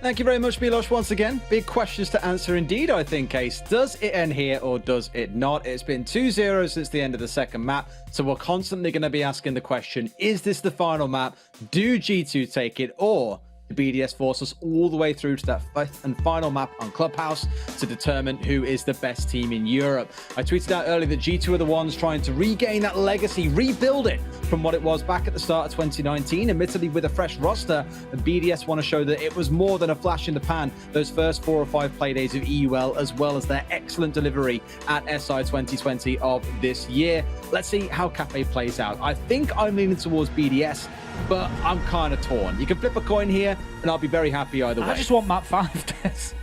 Thank you very much, Milos, once again. Big questions to answer indeed, I think, Ace. Does it end here or does it not? It's been 2-0 since the end of the second map, so we're constantly going to be asking the question, is this the final map? Do G2 take it, or the BDS force us all the way through to that fifth and final map on Clubhouse to determine who is the best team in Europe? I tweeted out earlier that G2 are the ones trying to regain that legacy, rebuild it from what it was back at the start of 2019, admittedly with a fresh roster. The BDS want to show that it was more than a flash in the pan those first 4 or 5 play days of EUL, as well as their excellent delivery at SI 2020 of this year. Let's see how Cafe plays out. I think I'm leaning towards BDS, but I'm kind of torn. You can flip a coin here, and I'll be very happy either way. I just want map 5, Des.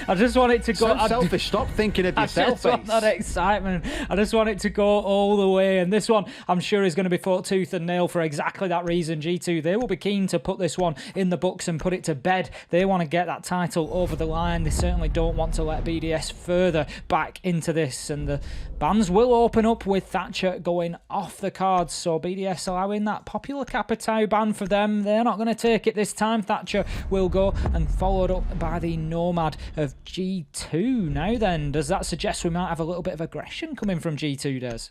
I just want it to go. So selfish. Stop thinking of yourself. I just want that excitement. I just want it to go all the way. And this one, I'm sure, is going to be fought tooth and nail for exactly that reason. G2, they will be keen to put this one in the books and put it to bed. They want to get that title over the line. They certainly don't want to let BDS further back into this. And the bans will open up with Thatcher going off the cards. So BDS allowing that popular Capitao ban for them. They're not going to take it this time. Thatcher will go, and followed up by the Nomad of G2. Now then, does that suggest we might have a little bit of aggression coming from G2, Des?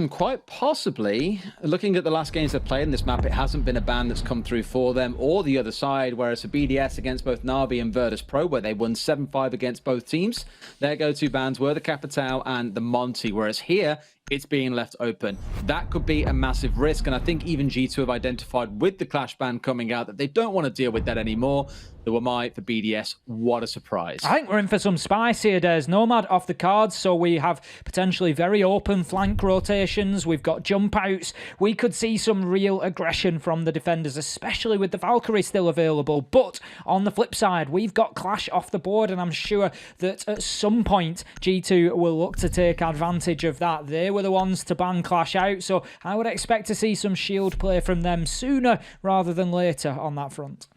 Quite possibly. Looking at the last games they've played in this map, it hasn't been a ban that's come through for them or the other side, whereas for BDS against both Na'Vi and Virtus Pro, where they won 7-5 against both teams, their go-to bans were the Capitao and the Monty, whereas here, it's being left open. That could be a massive risk, and I think even G2 have identified with the Clash ban coming out that they don't want to deal with that anymore. The Wamai for BDS, what a surprise. I think we're in for some spice here, Des. Nomad off the cards, so we have potentially very open flank rotations. We've got jump outs. We could see some real aggression from the defenders, especially with the Valkyrie still available. But on the flip side, we've got Clash off the board, and I'm sure that at some point G2 will look to take advantage of that. They were the ones to ban Clash out, so I would expect to see some shield play from them sooner rather than later on that front.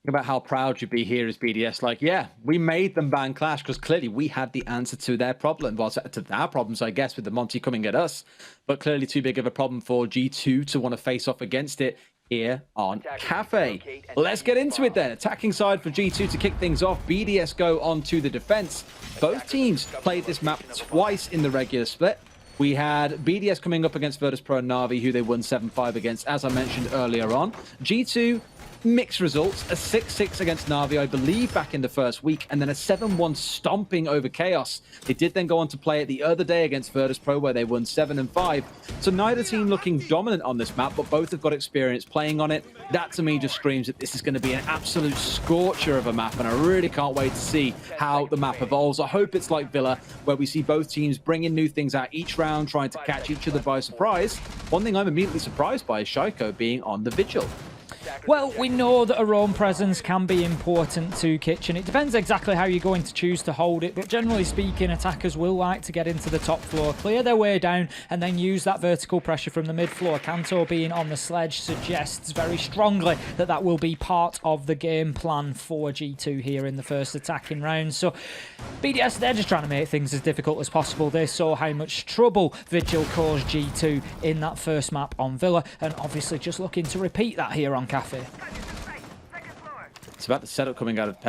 About how proud you'd be here as BDS. Like, yeah, we made them ban Clash because clearly we had the answer to their problem. Well, to their problems, I guess, with the Monty coming at us. But clearly too big of a problem for G2 to want to face off against it here on Cafe. Let's get into it then. Attacking side for G2 to kick things off. BDS go on to the defense. Both teams played this map twice in the regular split. We had BDS coming up against Virtus Pro and Na'Vi, who they won 7-5 against, as I mentioned earlier on. G2, mixed results. A 6-6 against Na'Vi, I believe, back in the first week, and then a 7-1 stomping over Chaos. They did then go on to play it the other day against Virtus Pro, where they won 7-5. So neither team looking dominant on this map, but both have got experience playing on it. That, to me, just screams that this is going to be an absolute scorcher of a map, and I really can't wait to see how the map evolves. I hope it's like Villa, where we see both teams bringing new things out each round, trying to catch each other by surprise. One thing I'm immediately surprised by is Shaiko being on the Vigil. Well, we know that a roam presence can be important to Kitchen. It depends exactly how you're going to choose to hold it, but generally speaking, attackers will like to get into the top floor, clear their way down, and then use that vertical pressure from the mid floor. Kanto being on the sledge suggests very strongly that that will be part of the game plan for G2 here in the first attacking round. So BDS, they're just trying to make things as difficult as possible. They saw how much trouble Vigil caused G2 in that first map on Villa, and obviously just looking to repeat that here on Cafe. It's about the setup coming out of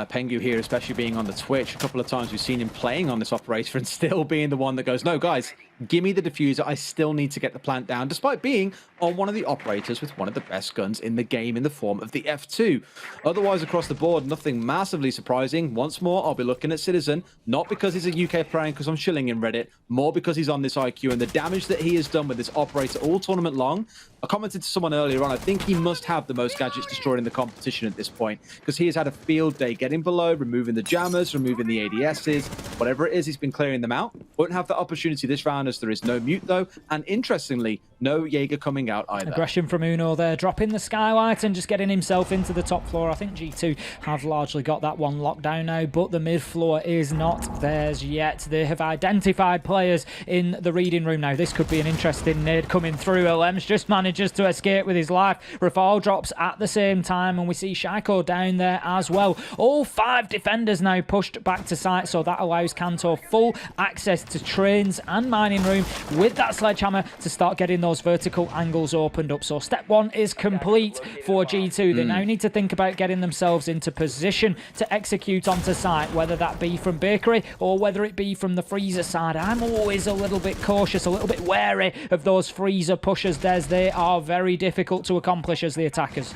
Pengu here, especially being on the Twitch. A couple of times we've seen him playing on this operator and still being the one that goes, no, guys, give me the diffuser. I still need to get the plant down, despite being on one of the operators with one of the best guns in the game in the form of the F2. Otherwise, across the board, nothing massively surprising. Once more, I'll be looking at Citizen, not because he's a UK player because I'm chilling in Reddit, more because he's on this IQ and the damage that he has done with this operator all tournament long. I commented to someone earlier on, I think he must have the most gadgets destroyed in the competition at this point, because he has had a field day getting below, removing the jammers, removing the ADSs, whatever it is, he's been clearing them out. Won't have that opportunity this round as there is no mute though, and interestingly, no Jaeger coming out either. Aggression from Uno there, dropping the skylight and just getting himself into the top floor. I think G2 have largely got that one locked down now, but the mid floor is not theirs yet. They have identified players in the reading room now. This could be an interesting nade coming through. Alems just manages to escape with his life. Rafal drops at the same time, and we see Shaiko down there as well. All 5 defenders now pushed back to site, so that allows Kanto full access to trains and mining room with that sledgehammer to start getting those vertical angles opened up. So step 1 is complete for G2. They now need to think about getting themselves into position to execute onto site, whether that be from Bakery or whether it be from the freezer side. I'm always a little bit cautious, a little bit wary of those freezer pushers, Des. They are very difficult to accomplish as the attackers.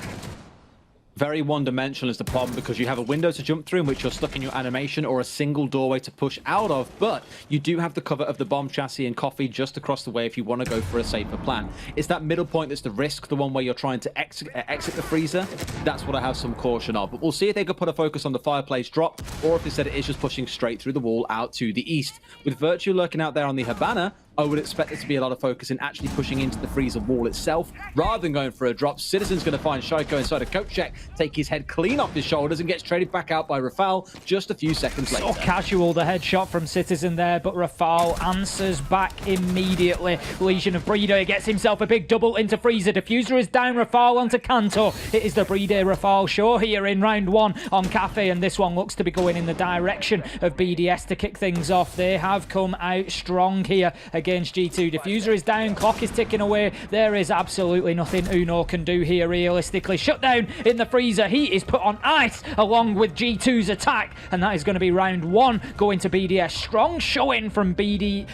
Very one-dimensional is the problem, because you have a window to jump through in which you're stuck in your animation, or a single doorway to push out of, but you do have the cover of the bomb chassis and coffee just across the way if you want to go for a safer plan. It's that middle point that's the risk, the one where you're trying to exit the freezer. That's what I have some caution of, but we'll see if they could put a focus on the fireplace drop, or if instead it is just pushing straight through the wall out to the east. With Virtue lurking out there on the Habana, I would expect there to be a lot of focus in actually pushing into the freezer wall itself rather than going for a drop. Citizen's going to find Shaiko inside a coach check, take his head clean off his shoulders, and gets traded back out by Rafal just a few seconds later. So casual, the headshot from Citizen there, but Rafal answers back immediately. Legion of Breeder gets himself a big double into freezer. Diffuser is down, Rafal onto Kanto. It is the Breeder Rafal show here in round 1 on Cafe, and this one looks to be going in the direction of BDS to kick things off. They have come out strong here against G2. Diffuser is down, clock is ticking away. There is absolutely nothing Uno can do here realistically. Shut down in the freezer. He is put on ice along with G2's attack, and that is going to be round 1 going to BDS. Strong showing from Breeder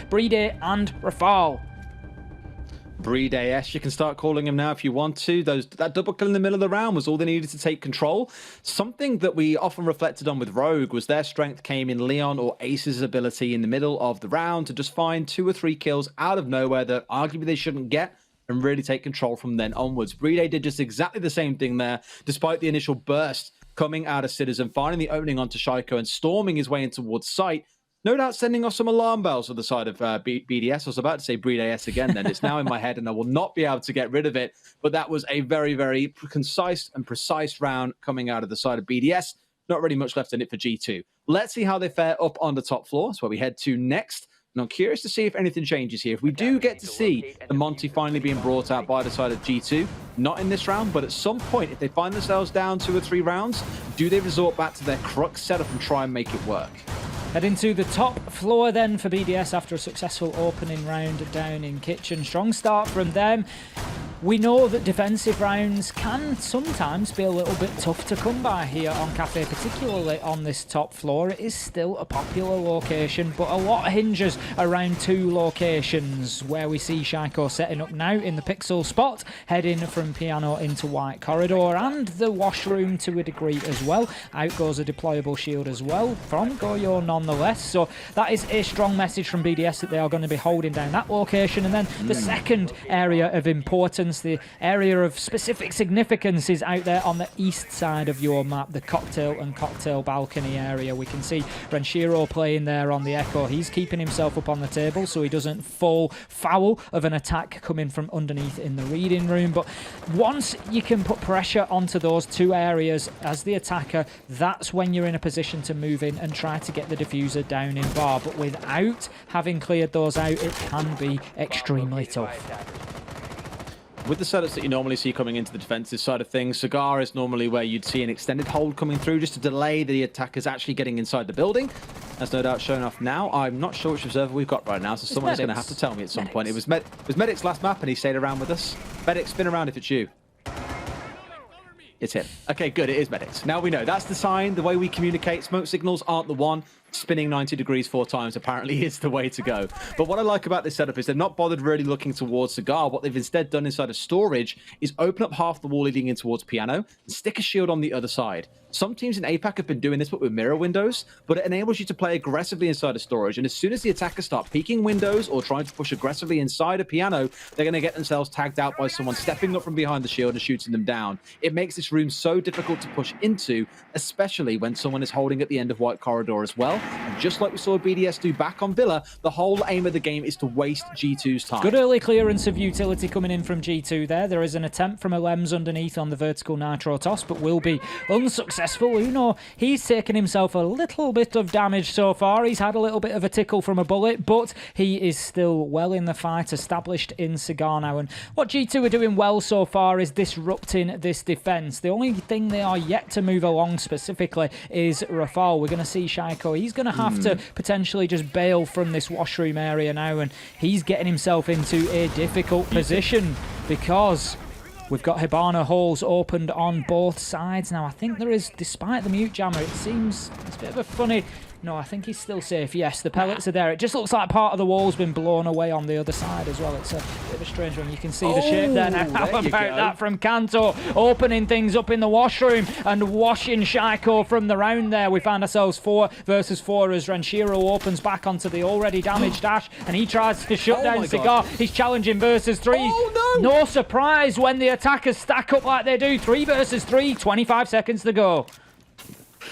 and Rafal. BDS, you can start calling him now if you want to. That double kill in the middle of the round was all they needed to take control. Something that we often reflected on with Rogue was their strength came in Leon or Ace's ability in the middle of the round to just find 2 or 3 kills out of nowhere that arguably they shouldn't get and really take control from then onwards. Breeder did just exactly the same thing there, despite the initial burst coming out of Citizen, finding the opening onto Shaiko and storming his way in towards site. No doubt sending off some alarm bells on the side of BDS. I was about to say BDS again then. It's now in my head and I will not be able to get rid of it. But that was a very, very concise and precise round coming out of the side of BDS. Not really much left in it for G2. Let's see how they fare up on the top floor. That's where we head to next. And I'm curious to see if anything changes here. If we do get to see the Monty finally being brought out by the side of G2, not in this round, but at some point, if they find themselves down 2 or 3 rounds, do they resort back to their crux setup and try and make it work? Heading to the top floor then for BDS after a successful opening round down in Kitchen. Strong start from them. We know that defensive rounds can sometimes be a little bit tough to come by here on Cafe, particularly on this top floor. It is still a popular location, but a lot hinges around 2 locations where we see Shaiko setting up now in the Pixel spot, heading from Piano into White Corridor, and the washroom to a degree as well. Out goes a deployable shield as well from Goyo nonetheless. So that is a strong message from BDS that they are going to be holding down that location. And then the second area of importance, the area of specific significance, is out there on the east side of your map, the cocktail and cocktail balcony area. We can see Renshiro playing there on the Echo. He's keeping himself up on the table so he doesn't fall foul of an attack coming from underneath in the reading room. But once you can put pressure onto those 2 areas as the attacker, that's when you're in a position to move in and try to get the diffuser down in bar. But without having cleared those out, it can be extremely tough. With the setups that you normally see coming into the defensive side of things, Cigar is normally where you'd see an extended hold coming through just to delay the attackers actually getting inside the building. That's no doubt showing off now. I'm not sure which observer we've got right now, so someone's going to have to tell me at some point. It was Medic's last map and he stayed around with us. Medic, spin around if it's you. It's him. Okay, good. It is Medics. Now we know. That's the sign. The way we communicate. Smoke signals aren't the one. Spinning 90 degrees 4 times apparently is the way to go. But what I like about this setup is they've not bothered really looking towards Cigar. What they've instead done inside of storage is open up half the wall leading in towards Piano and stick a shield on the other side. Some teams in APAC have been doing this, but with mirror windows, but it enables you to play aggressively inside of storage. And as soon as the attackers start peeking windows or trying to push aggressively inside a Piano, they're going to get themselves tagged out by someone stepping up from behind the shield and shooting them down. It makes this room so difficult to push into, especially when someone is holding at the end of White Corridor as well. And just like we saw BDS do back on Villa, the whole aim of the game is to waste G2's time. Good early clearance of utility coming in from G2 there. There is an attempt from Alems underneath on the vertical nitro toss, but will be unsuccessful. Uno, he's taken himself a little bit of damage so far. He's had a little bit of a tickle from a bullet, but he is still well in the fight, established in Cigar now. And what G2 are doing well so far is disrupting this defense. The only thing they are yet to move along specifically is Rafal. We're going to see Shaiko. He's going to have to potentially just bail from this washroom area now, and he's getting himself into a difficult position because we've got Hibana holes opened on both sides. Now, I think there is, despite the mute jammer, it seems it's a bit of a funny... No, I think he's still safe. Yes, the pellets are there. It just looks like part of the wall's been blown away on the other side as well. It's a bit of a strange one. You can see the shape there now. How about that from Kanto? Opening things up in the washroom and washing Shaiko from the round there. We find ourselves 4 versus 4 as Renshiro opens back onto the already damaged Dash and he tries to shut down Cigar. He's challenging versus 3. No surprise when the attackers stack up like they do. 3 versus 3, 25 seconds to go.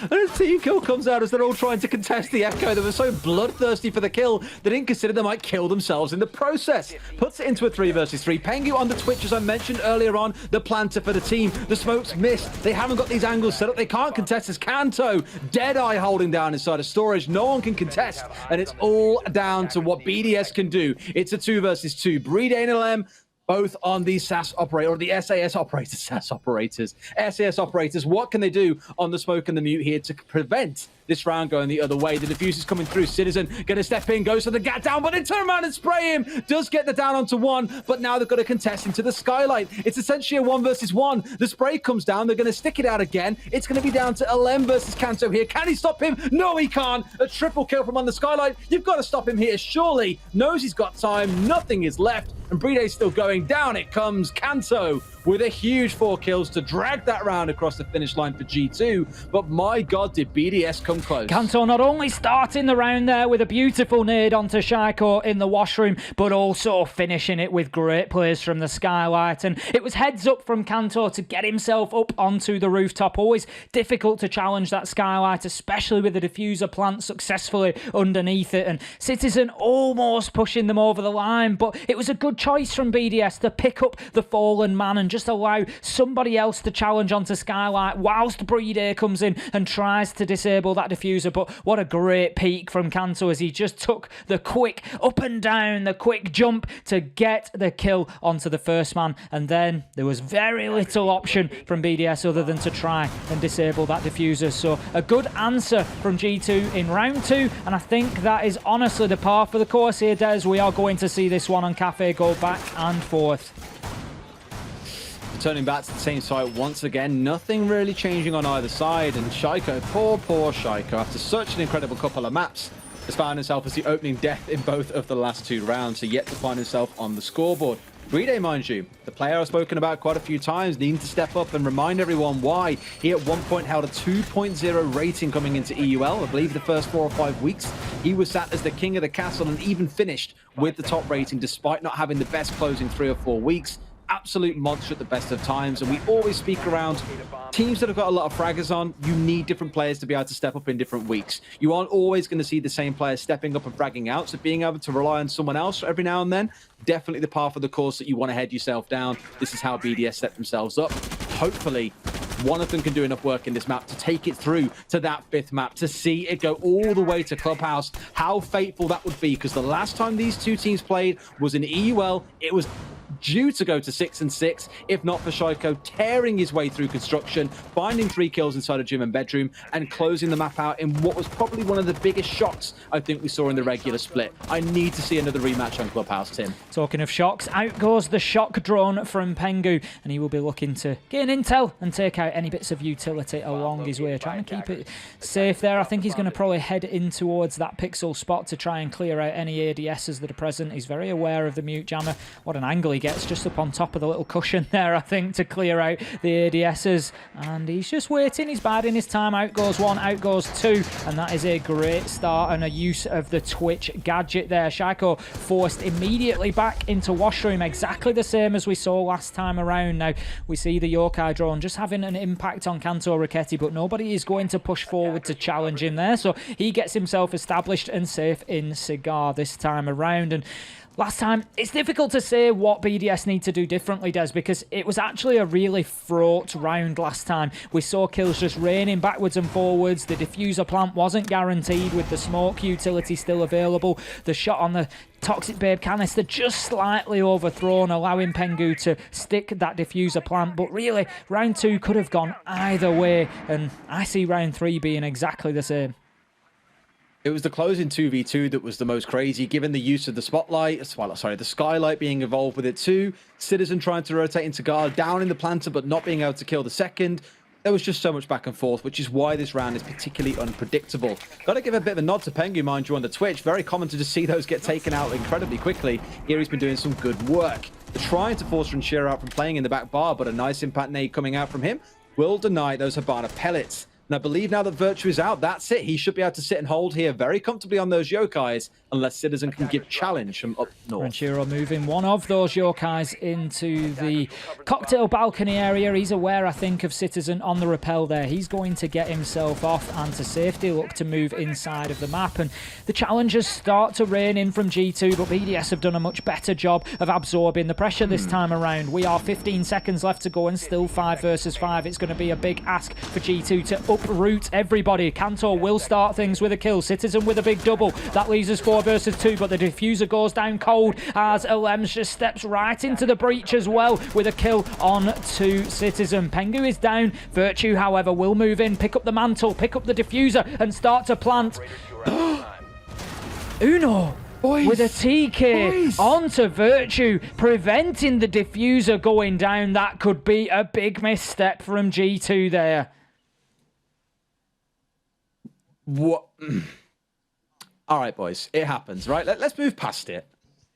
And a team kill comes out as they're all trying to contest the Echo. They were so bloodthirsty for the kill, they didn't consider they might kill themselves in the process. Puts it into a 3 versus 3. Pengu on the Twitch, as I mentioned earlier on, the planter for the team. The smoke's missed. They haven't got these angles set up. They can't contest as Kanto. Deadeye holding down inside of storage. No one can contest. And it's all down to what BDS can do. It's a 2 versus 2. Breed and LM both on the SAS operator, or the SAS operators, SAS operators, SAS operators. What can they do on the smoke and the mute here to prevent this round going the other way? The diffuse is coming through. Citizen going to step in, goes for the gat down, but they turn around and spray him. Does get the down onto one, but now they've got to contest into the skylight. It's essentially a 1 versus 1. The spray comes down. They're going to stick it out again. It's going to be down to LM versus Kanto here. Can he stop him? No, he can't. A triple kill from on the skylight. You've got to stop him here, surely. Knows he's got time. Nothing is left. And Brede's still going. Down it comes. Kanto with a huge 4 kills to drag that round across the finish line for G2. But my God, did BDS come close. Kanto not only starting the round there with a beautiful nade onto Shaiko in the washroom, but also finishing it with great plays from the skylight. And it was heads up from Kanto to get himself up onto the rooftop. Always difficult to challenge that skylight, especially with the diffuser plant successfully underneath it. And Citizen almost pushing them over the line, but it was a good choice from BDS to pick up the fallen man and just allow somebody else to challenge onto skylight whilst Brede comes in and tries to disable that diffuser. But what a great peek from Kanto as he just took the quick up and down, the quick jump to get the kill onto the first man. And then there was very little option from BDS other than to try and disable that diffuser. So a good answer from G2 in round 2, and I think that is honestly the par for the course here, Des. We are going to see this one on Cafe go back and forth. Turning back to the same site once again, nothing really changing on either side, and Shaiko, poor Shaiko, after such an incredible couple of maps, has found himself as the opening death in both of the last 2 rounds, so yet to find himself on the scoreboard. Brede, mind you, the player I've spoken about quite a few times, needing to step up and remind everyone why. He at one point held a 2.0 rating coming into EUL. I believe the first 4 or 5 weeks, he was sat as the king of the castle and even finished with the top rating despite not having the best closing 3 or 4 weeks. Absolute monster at the best of times, and we always speak around teams that have got a lot of fraggers on. You need different players to be able to step up in different weeks. You aren't always going to see the same players stepping up and fragging out, so being able to rely on someone else every now and then, definitely the path of the course that you want to head yourself down. This is how BDS set themselves up. Hopefully one of them can do enough work in this map to take it through to that 5th map, to see it go all the way to Clubhouse. How fateful that would be, because the last time these 2 teams played was in EUL. It was due to go to 6 and 6, if not for Shaiko tearing his way through construction, finding 3 kills inside of gym and bedroom, and closing the map out in what was probably one of the biggest shocks I think we saw in the regular split. I need to see another rematch on Clubhouse, Tim. Talking of shocks, out goes the shock drone from Pengu, and he will be looking to gain intel and take out any bits of utility along his way, trying to keep it safe there. I think he's going to probably head in towards that pixel spot to try and clear out any ADSs that are present. He's very aware of the mute jammer. What an angle he gets just up on top of the little cushion there, I think, to clear out the ADSs. And he's just waiting. He's biding his time. Out goes 1, out goes 2. And that is a great start and a use of the Twitch gadget there. Shaiko forced immediately back into washroom, exactly the same as we saw last time around. Now, we see the Yokai drone just having an impact on Kanto Raketti, but nobody is going to push forward to challenge him there. So he gets himself established and safe in Cigar this time around. And last time, it's difficult to say what BDS need to do differently, Des, because it was actually a really fraught round last time. We saw kills just raining backwards and forwards. The diffuser plant wasn't guaranteed with the smoke utility still available. The shot on the Toxic Babe canister just slightly overthrown, allowing Pengu to stick that diffuser plant. But really, round 2 could have gone either way, and I see round 3 being exactly the same. It was the closing 2v2 that was the most crazy, given the use of the spotlight, the skylight being involved with it too. Citizen trying to rotate into guard, down in the planter, but not being able to kill the second. There was just so much back and forth, which is why this round is particularly unpredictable. Got to give a bit of a nod to Pengu, mind you, on the Twitch. Very common to just see those get taken out incredibly quickly. Here he's been doing some good work. They're trying to force Ranchero out from playing in the back bar, but a nice impact nade coming out from him will deny those Habana pellets. And I believe now that Virtue is out, that's it. He should be able to sit and hold here very comfortably on those yokais, unless Citizen can give challenge from up north. Ranchiro moving one of those yokais into the cocktail balcony area. He's aware, I think, of Citizen on the rappel there. He's going to get himself off and to safety look to move inside of the map. And the challengers start to rain in from G2, but BDS have done a much better job of absorbing the pressure this time around. We are 15 seconds left to go and still 5 versus 5. It's going to be a big ask for G2 to uproot everybody. Cantor will start things with a kill. Citizen with a big double. That leaves us 4 versus 2, but the diffuser goes down cold as Alems just steps right into the breach as well with a kill on to Citizen. Pengu is down. Virtue, however, will move in, pick up the mantle, pick up the diffuser and start to plant. Uno with a TK onto Virtue, preventing the diffuser going down. That could be a big misstep from G2 there. What? All right, boys, it happens, right? Let's move past it.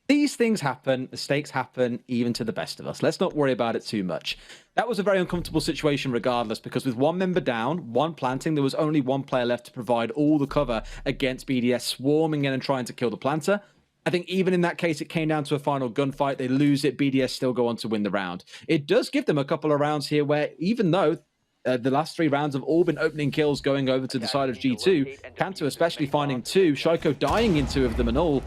These things happen, mistakes happen, even to the best of us. Let's not worry about it too much. That was a very uncomfortable situation regardless, because with one member down, one planting, there was only one player left to provide all the cover against BDS swarming in and trying to kill the planter. I think even in that case, it came down to a final gunfight. They lose it, BDS still go on to win the round. It does give them a couple of rounds here where, even though the last 3 rounds have all been opening kills going over to the side of G2, Cantu especially finding 2, Shaiko dying in 2 of them and all,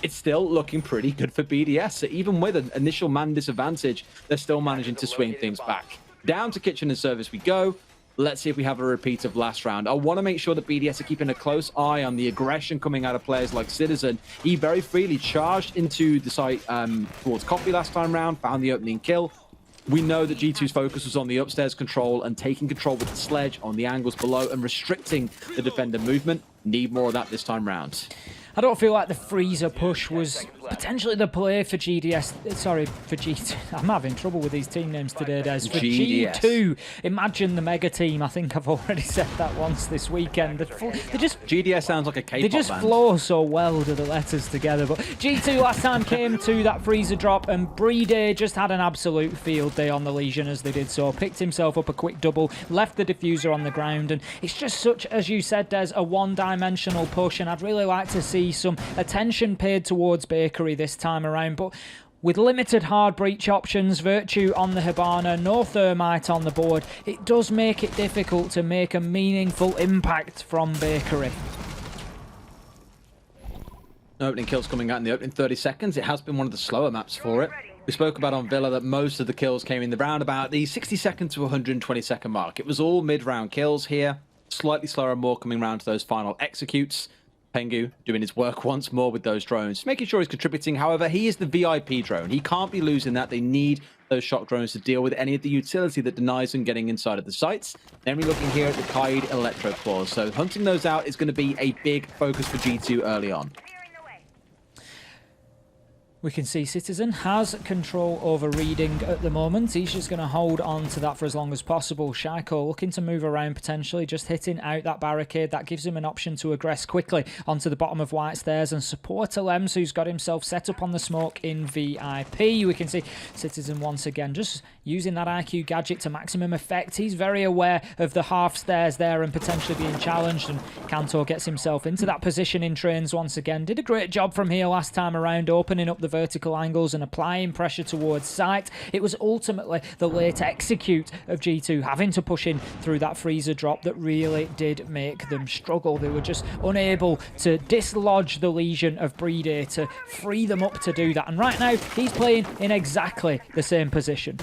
it's still looking pretty good for BDS. So even with an initial man disadvantage, they're still managing to swing things back. Down to kitchen and service we go. Let's see if we have a repeat of last round. I want to make sure that BDS are keeping a close eye on the aggression coming out of players like Citizen. He very freely charged into the site towards Coffee last time round, found the opening kill. We know that G2's focus was on the upstairs control and taking control with the sledge on the angles below and restricting the defender movement. Need more of that this time round. I don't feel like the freezer push was potentially the play for GDS. Sorry, for G2. I'm having trouble with these team names today, Des. For GDS. G2, imagine the mega team. I think I've already said that once this weekend. They just GDS sounds like a K-pop They just band. flow so well to the letters together. But G2 last time came to that freezer drop, and Brede just had an absolute field day on the Legion as they did so. Picked himself up a quick double, left the diffuser on the ground, and it's just such, as you said, Des, a one-dimensional push, and I'd really like to see some attention paid towards Bakery this time around, but with limited hard breach options, Virtue on the Hibana, no Thermite on the board, it does make it difficult to make a meaningful impact from Bakery. Opening kills coming out in the opening 30 seconds. It has been one of the slower maps for it. We spoke about on Villa that most of the kills came in the round about the 60-second to 120-second mark. It was all mid-round kills here. Slightly slower, more coming round to those final executes. Pengu doing his work once more with those drones, making sure he's contributing. However, he is the VIP drone. He can't be losing that. They need those shock drones to deal with any of the utility that denies them getting inside of the sites. Then we're looking here at the Kaid Electro Claws. So hunting those out is going to be a big focus for G2 early on. We can see Citizen has control over reading at the moment. He's just going to hold on to that for as long as possible. Shaiko looking to move around potentially, just hitting out that barricade. That gives him an option to aggress quickly onto the bottom of White Stairs and support Alems, who's got himself set up on the smoke in VIP. We can see Citizen once again just using that IQ gadget to maximum effect. He's very aware of the half stairs there and potentially being challenged, and Cantor gets himself into that position in trains once again. Did a great job from here last time around, opening up the vertical angles and applying pressure towards site. It was ultimately the late execute of G2 having to push in through that freezer drop that really did make them struggle. They were just unable to dislodge the Legion of Brede to free them up to do that. And right now, he's playing in exactly the same position.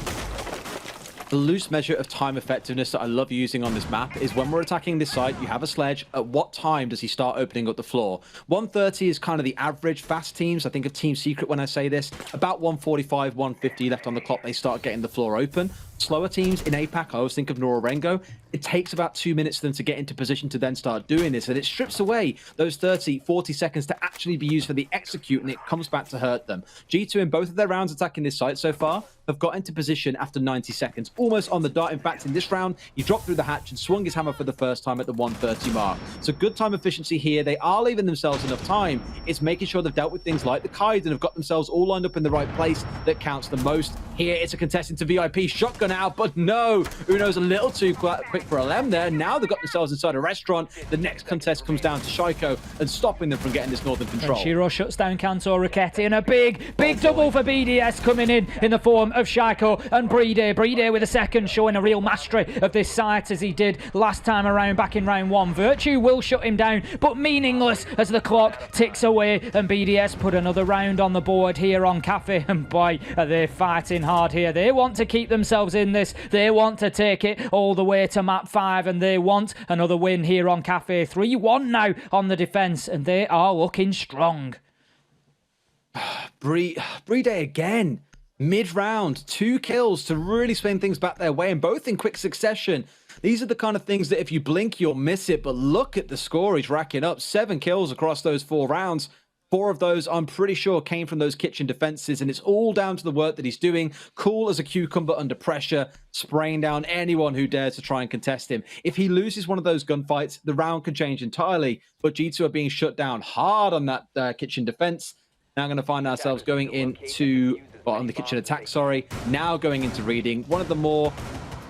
The loose measure of time effectiveness that I love using on this map is when we're attacking this site, you have a sledge. At what time does he start opening up the floor? 1:30 is kind of the average fast teams. I think of Team Secret when I say this. About 1:45, 1:50 left on the clock, they start getting the floor open. Slower teams in APAC, I always think of Norengo. It takes about 2 minutes for them to get into position to then start doing this, and it strips away those 30, 40 seconds to actually be used for the execute, and it comes back to hurt them. G2 in both of their rounds attacking this site so far have got into position after 90 seconds, almost on the dot. In fact, in this round, he dropped through the hatch and swung his hammer for the first time at the 1:30 mark. So good time efficiency here. They are leaving themselves enough time. It's making sure they've dealt with things like the Kaid and have got themselves all lined up in the right place that counts the most. Here, it's a contestant to VIP. Shotgun stun out, but no, Uno's a little too quick for LM there. Now they've got themselves inside a restaurant. The next contest comes down to Shaiko and stopping them from getting this northern control. Shiro shuts down Kanto Raketti, and a big double for BDS coming in the form of Shaiko and Brede. Brede with a second, showing a real mastery of this site as he did last time around back in round 1. Virtue will shut him down, but meaningless as the clock ticks away, and BDS put another round on the board here on Cafe, and boy, are they fighting hard here. They want to keep themselves in this. They want to take it all the way to map 5, and they want another win here on Cafe. 3-1 now on the defense, and they are looking strong. Brede again. Mid-round, 2 kills to really swing things back their way, and both in quick succession. These are the kind of things that if you blink, you'll miss it, but look at the score he's racking up. 7 kills across those 4 rounds. 4 of those, I'm pretty sure, came from those kitchen defenses, and it's all down to the work that he's doing. Cool as a cucumber under pressure, spraying down anyone who dares to try and contest him. If he loses one of those gunfights, the round can change entirely, but G2 are being shut down hard on that kitchen defense. Now going to find ourselves going into, on the kitchen attack, sorry. Now going into reading, one of the more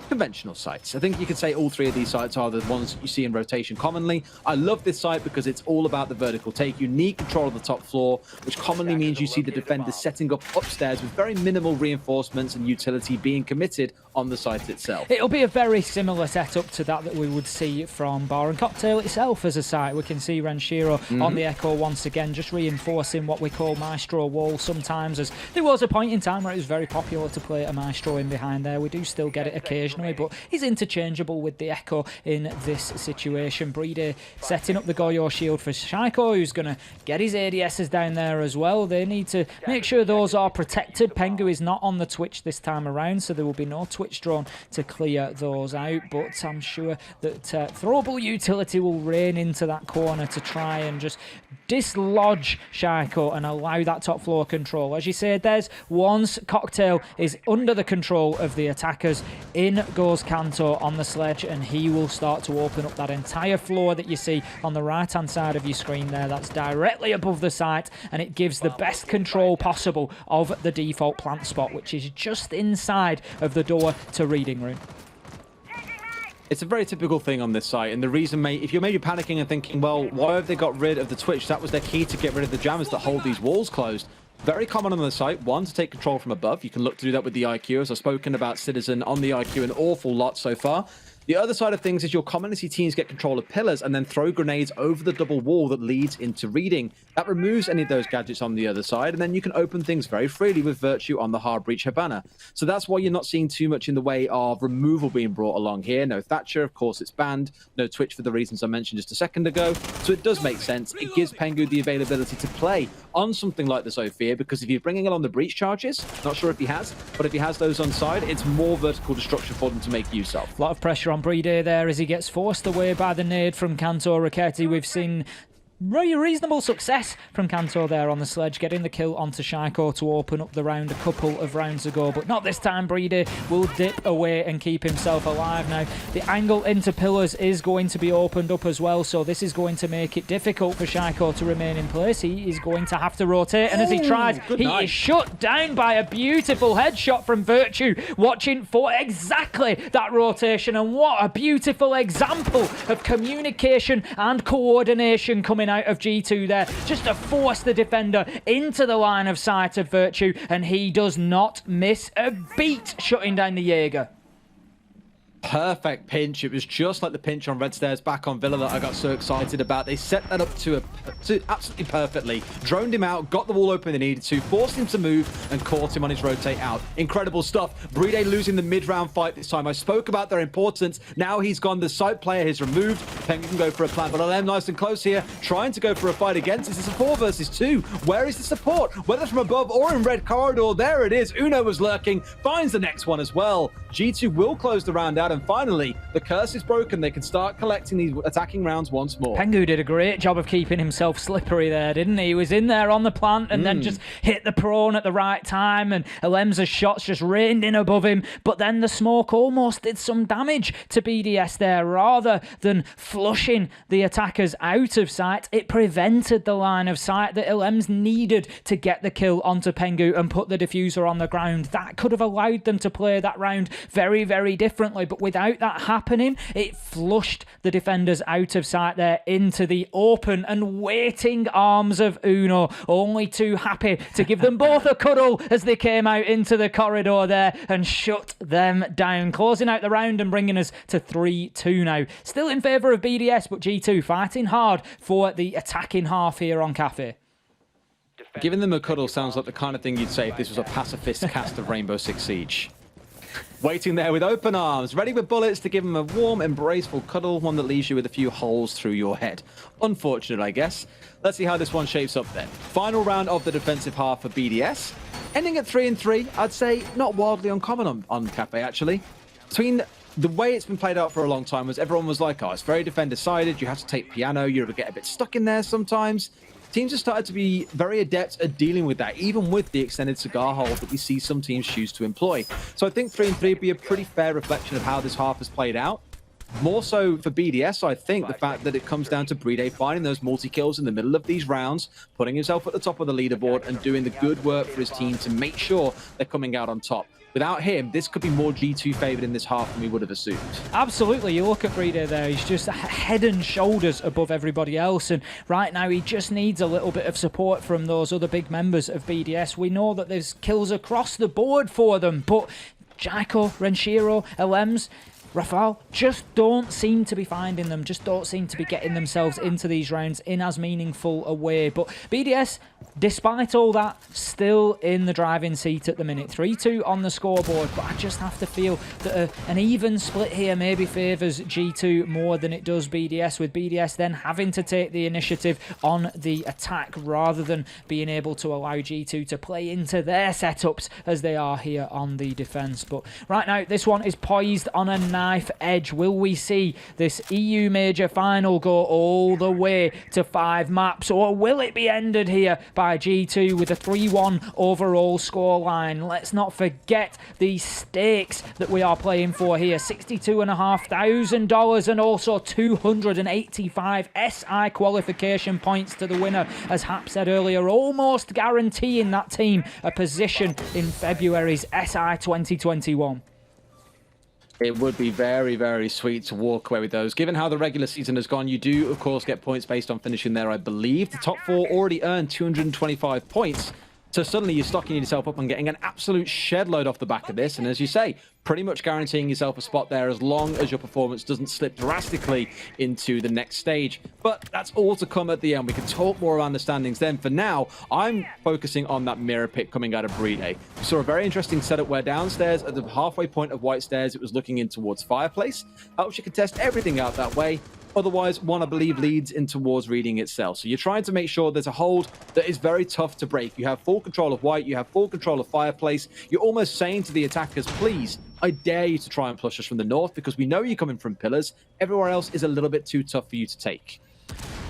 conventional sites. I think you could say all 3 of these sites are the ones you see in rotation commonly. I love this site because it's all about the vertical take, unique control of the top floor, which commonly means you see the defenders setting up upstairs with very minimal reinforcements and utility being committed on the site itself. It'll be a very similar setup to that we would see from Bar and Cocktail itself as a site. We can see Renshiro on the Echo once again, just reinforcing what we call Maestro wall sometimes, as there was a point in time where it was very popular to play a Maestro in behind there. We do still get it occasionally, but he's interchangeable with the Echo in this situation. Brede setting up the Goyo shield for Shaiko, who's going to get his ADSs down there as well. They need to make sure those are protected. Pengu is not on the Twitch this time around, so there will be no Twitch drone to clear those out, but I'm sure that throwable utility will rain into that corner to try and just dislodge Shaiko and allow that top floor control. As you said, there's once Cocktail is under the control of the attackers, in goes Kanto on the sledge, and he will start to open up that entire floor that you see on the right hand side of your screen there. That's directly above the site, and it gives the best control possible of the default plant spot, which is just inside of the door to reading room. It's a very typical thing on this site, and the reason, mate, if you're maybe panicking and thinking, well, why have they got rid of the Twitch? That was their key to get rid of the jammers that hold these walls closed. Very common on the site. 1, to take control from above. You can look to do that with the IQ, as I've spoken about Citizen on the IQ an awful lot so far. The other side of things is you'll commonly see teams get control of pillars and then throw grenades over the double wall that leads into reading. That removes any of those gadgets on the other side, and then you can open things very freely with Virtue on the hard breach Habana. So that's why you're not seeing too much in the way of removal being brought along here. No Thatcher, of course it's banned. No Twitch for the reasons I mentioned just a second ago. So it does make sense. It gives Pengu the availability to play on something like the Sophia, because if you're bringing along the breach charges, not sure if he has, but if he has those on side, it's more vertical destruction for them to make use of. A lot of pressure on Brede there as he gets forced away by the nade from Kanto Raketti. We've seen reasonable success from Kanto there on the sledge, getting the kill onto Shaiko to open up the round a couple of rounds ago, but not this time. Brede will dip away and keep himself alive. Now, the angle into pillars is going to be opened up as well, so this is going to make it difficult for Shaiko to remain in place. He is going to have to rotate, and as he tries, he is shut down by a beautiful headshot from Virtue, watching for exactly that rotation, and what a beautiful example of communication and coordination coming out of G2 there, just to force the defender into the line of sight of Virtue, and he does not miss a beat shutting down the Jaeger. Perfect pinch. It was just like the pinch on Red Stairs back on Villa that I got so excited about. They set that up to absolutely perfectly. Droned him out, got the wall open they needed to, forced him to move, and caught him on his rotate out. Incredible stuff. Brede losing the mid-round fight this time. I spoke about their importance. Now he's gone. The side player is removed. Pengu can go for a plant, but LM nice and close here, trying to go for a fight against. This is a 4 versus 2. Where is the support? Whether from above or in red corridor, there it is. Uno was lurking, finds the next one as well. G2 will close the round out, and and finally, the curse is broken. They can start collecting these attacking rounds once more. Pengu did a great job of keeping himself slippery there, didn't he? He was in there on the plant and then just hit the prone at the right time, and Elemza's shots just rained in above him, but then the smoke almost did some damage to BDS there. Rather than flushing the attackers out of sight, it prevented the line of sight that Elemz needed to get the kill onto Pengu and put the diffuser on the ground. That could have allowed them to play that round very, very differently, but without that happening, it flushed the defenders out of sight there into the open and waiting arms of Uno, only too happy to give them both a cuddle as they came out into the corridor there and shut them down, closing out the round and bringing us to 3-2 now. Still in favour of BDS, but G2 fighting hard for the attacking half here on Cafe. Giving them a cuddle sounds like the kind of thing you'd say if this was a pacifist cast of Rainbow Six Siege. Waiting there with open arms, ready with bullets to give them a warm, embraceful cuddle, one that leaves you with a few holes through your head. Unfortunate, I guess. Let's see how this one shapes up then. Final round of the defensive half for BDS. Ending at 3-3, I'd say not wildly uncommon on Cafe, actually. Between the way it's been played out for a long time was everyone was like, oh, it's very defender-sided, you have to take piano, you ever get a bit stuck in there sometimes. Teams have started to be very adept at dealing with that, even with the extended cigar hold that we see some teams choose to employ. So I think 3-3 would be a pretty fair reflection of how this half has played out. More so for BDS, I think, the fact that it comes down to Brede finding those multi-kills in the middle of these rounds, putting himself at the top of the leaderboard and doing the good work for his team to make sure they're coming out on top. Without him, this could be more G2 favoured in this half than we would have assumed. Absolutely. You look at Brede there, he's just head and shoulders above everybody else, and right now he just needs a little bit of support from those other big members of BDS. We know that there's kills across the board for them, but Jaiko, Renshiro, Elemz, Rafal just don't seem to be finding them, just don't seem to be getting themselves into these rounds in as meaningful a way. But BDS, despite all that, still in the driving seat at the minute. 3-2 on the scoreboard, but I just have to feel that an even split here maybe favours G2 more than it does BDS, with BDS then having to take the initiative on the attack rather than being able to allow G2 to play into their setups as they are here on the defence. But right now, this one is poised on a knife edge. Will we see this EU Major final go all the way to 5 maps, or will it be ended here by G2 with a 3-1 overall scoreline? Let's not forget the stakes that we are playing for here. $62,500 and also 285 SI qualification points to the winner, as Hap said earlier, almost guaranteeing that team a position in February's SI 2021. It would be very, very sweet to walk away with those. Given how the regular season has gone, you do, of course, get points based on finishing there, I believe. The top 4 already earned 225 points. So suddenly you're stocking yourself up and getting an absolute shed load off the back of this. And as you say, pretty much guaranteeing yourself a spot there as long as your performance doesn't slip drastically into the next stage. But that's all to come at the end. We can talk more around the standings then. For now, I'm focusing on that mirror pick coming out of Brede. We saw a very interesting setup where downstairs at the halfway point of White Stairs, it was looking in towards Fireplace. Helps you can test everything out that way. Otherwise, one, I believe, leads in towards reading itself. So you're trying to make sure there's a hold that is very tough to break. You have full control of White, you have full control of Fireplace. You're almost saying to the attackers, please, I dare you to try and push us from the north because we know you're coming from pillars. Everywhere else is a little bit too tough for you to take.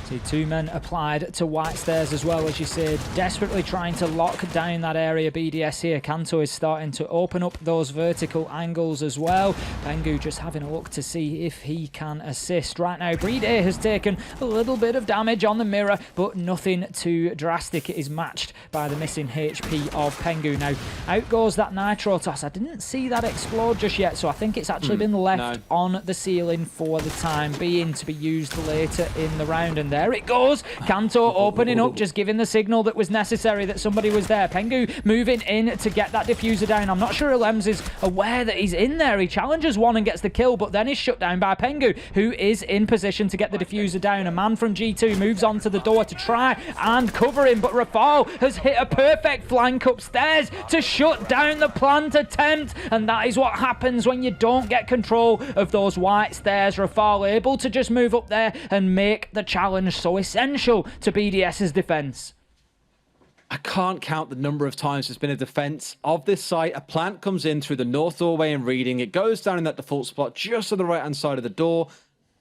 See 2 men applied to White Stairs as well, as you said, desperately trying to lock down that area. BDS here, Kanto is starting to open up those vertical angles as well. Pengu just having a look to see if he can assist. Right now, Brede has taken a little bit of damage on the mirror, but nothing too drastic. It is matched by the missing HP of Pengu. Now, out goes that Nitro toss. I didn't see that explode just yet, so I think it's actually been left on the ceiling for the time being to be used later in the round. And there it goes. Kanto opening up, just giving the signal that was necessary that somebody was there. Pengu moving in to get that diffuser down. I'm not sure Elemz is aware that he's in there. He challenges one and gets the kill, but then is shut down by Pengu, who is in position to get the diffuser down. A man from G2 moves onto the door to try and cover him, but Rafal has hit a perfect flank upstairs to shut down the plant attempt, and that is what happens when you don't get control of those White Stairs. Rafal able to just move up there and make the challenge so essential to BDS's defense. I can't count the number of times there's been a defense of this site. A plant comes in through the north doorway and reading. It goes down in that default spot just on the right-hand side of the door.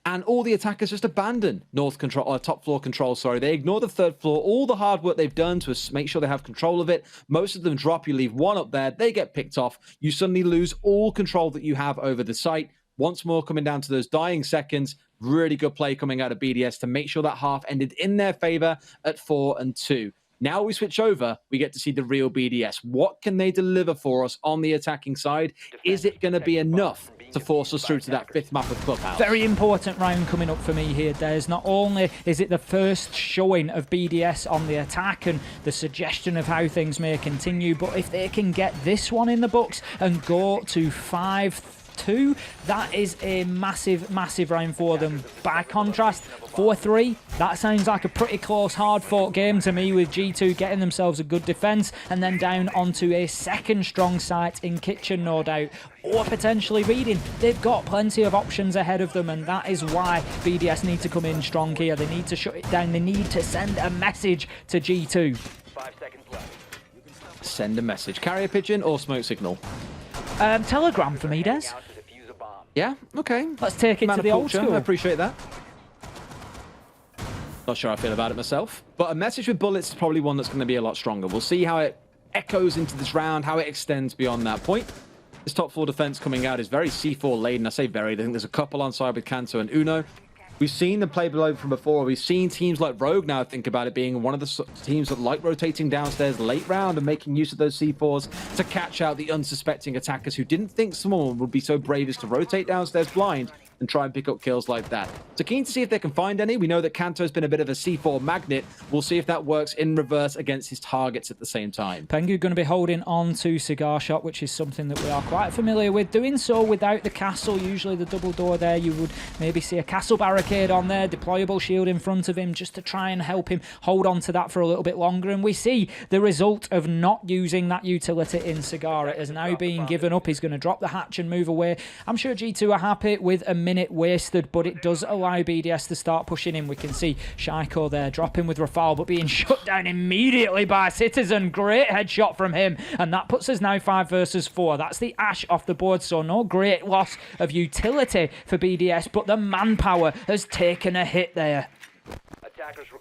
And all the attackers just abandon top floor control. Sorry, they ignore the third floor. All the hard work they've done to make sure they have control of it. Most of them drop. You leave one up there. They get picked off. You suddenly lose all control that you have over the site. Once more, coming down to those dying seconds. Really good play coming out of BDS to make sure that half ended in their favor at 4-2. Now we switch over, we get to see the real BDS. What can they deliver for us on the attacking side? Is it going to be enough to force us through to that 5th map of Clubhouse? Very important round coming up for me here, Des. Not only is it the first showing of BDS on the attack and the suggestion of how things may continue, but if they can get this one in the books and go to 5-2, that is a massive round for them. By contrast, 4-3, that sounds like a pretty close, hard-fought game to me, with G2 getting themselves a good defense and then down onto a second strong site in Kitchen, no doubt, or potentially Reading. They've got plenty of options ahead of them, and that is why BDS need to come in strong here. They need to shut it down. They need to send a message to G2. 5 seconds left. Send a message. Carrier pigeon or smoke signal? Telegram for me, Des. Yeah, okay. Let's take it Man to of the old culture. school. I appreciate that. Not sure how I feel about it myself, but a message with bullets is probably one that's going to be a lot stronger. We'll see how it echoes into this round, how it extends beyond that point. This top floor defense coming out is very C4 laden. I say very. I think there's a couple on side with Kanto and Uno. We've seen them play below from before. We've seen teams like Rogue now think about it being one of the teams that like rotating downstairs late round and making use of those C4s to catch out the unsuspecting attackers who didn't think someone would be so brave as to rotate downstairs blind and try and pick up kills like that. So keen to see if they can find any. We know that Kanto's been a bit of a C4 magnet. We'll see if that works in reverse against his targets at the same time. Pengu going to be holding on to Cigar Shot, which is something that we are quite familiar with. Doing so without the castle, usually the double door there, you would maybe see a castle barricade on there, deployable shield in front of him just to try and help him hold on to that for a little bit longer. And we see the result of not using that utility in Cigar. It has now been given up. He's going to drop the hatch and move away. I'm sure G2 are happy with a minute wasted, but it does allow BDS to start pushing in. We can see Shaiko there dropping with Rafal, but being shut down immediately by Citizen. Great headshot from him, and that puts us now 5 versus 4. That's the Ash off the board, so no great loss of utility for BDS, but the manpower has taken a hit there.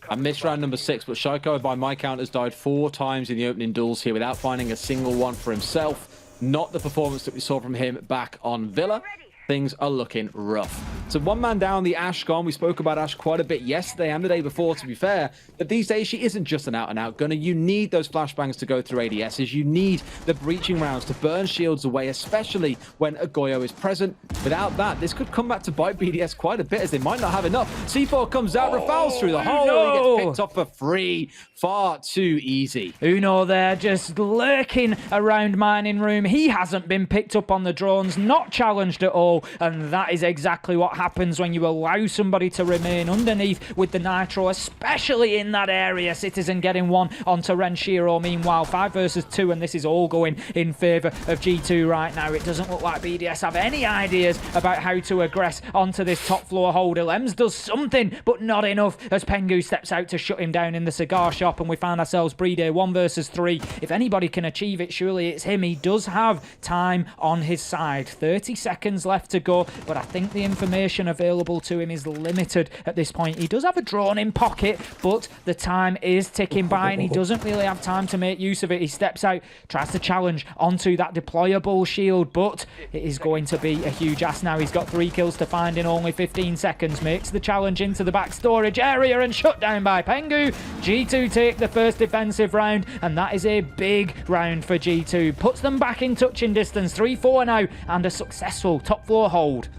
I missed round number 6, but Shaiko, by my count, has died 4 times in the opening duels here without finding a single one for himself. Not the performance that we saw from him back on Villa. Things are looking rough. So one man down, the Ash gone. We spoke about Ash quite a bit yesterday and the day before, to be fair. But these days, she isn't just an out-and-out gunner. You need those flashbangs to go through ADSs. You need the breaching rounds to burn shields away, especially when a Goyo is present. Without that, this could come back to bite BDS quite a bit, as they might not have enough. C4 comes out, Rafal's through the hole. No. He gets picked up for free. Far too easy. Uno there just lurking around mining room. He hasn't been picked up on the drones, not challenged at all. And that is exactly what happens when you allow somebody to remain underneath with the nitro, especially in that area. Citizen getting one onto Renshiro. Meanwhile, 5 versus 2, and this is all going in favour of G2 right now. It doesn't look like BDS have any ideas about how to aggress onto this top floor holder. Lems does something, but not enough, as Pengu steps out to shut him down in the cigar shop, and we find ourselves Brede 1 versus 3. If anybody can achieve it, surely it's him. He does have time on his side. 30 seconds left to go, but I think the information available to him is limited at this point. He does have a drone in pocket, but the time is ticking by and he doesn't really have time to make use of it. He steps out, tries to challenge onto that deployable shield, but it is going to be a huge ass now. He's got 3 kills to find in only 15 seconds. Makes the challenge into the back storage area and shut down by Pengu. G2 take the first defensive round, and that is a big round for G2. Puts them back in touching distance. 3-4 now, and a successful top floor hold.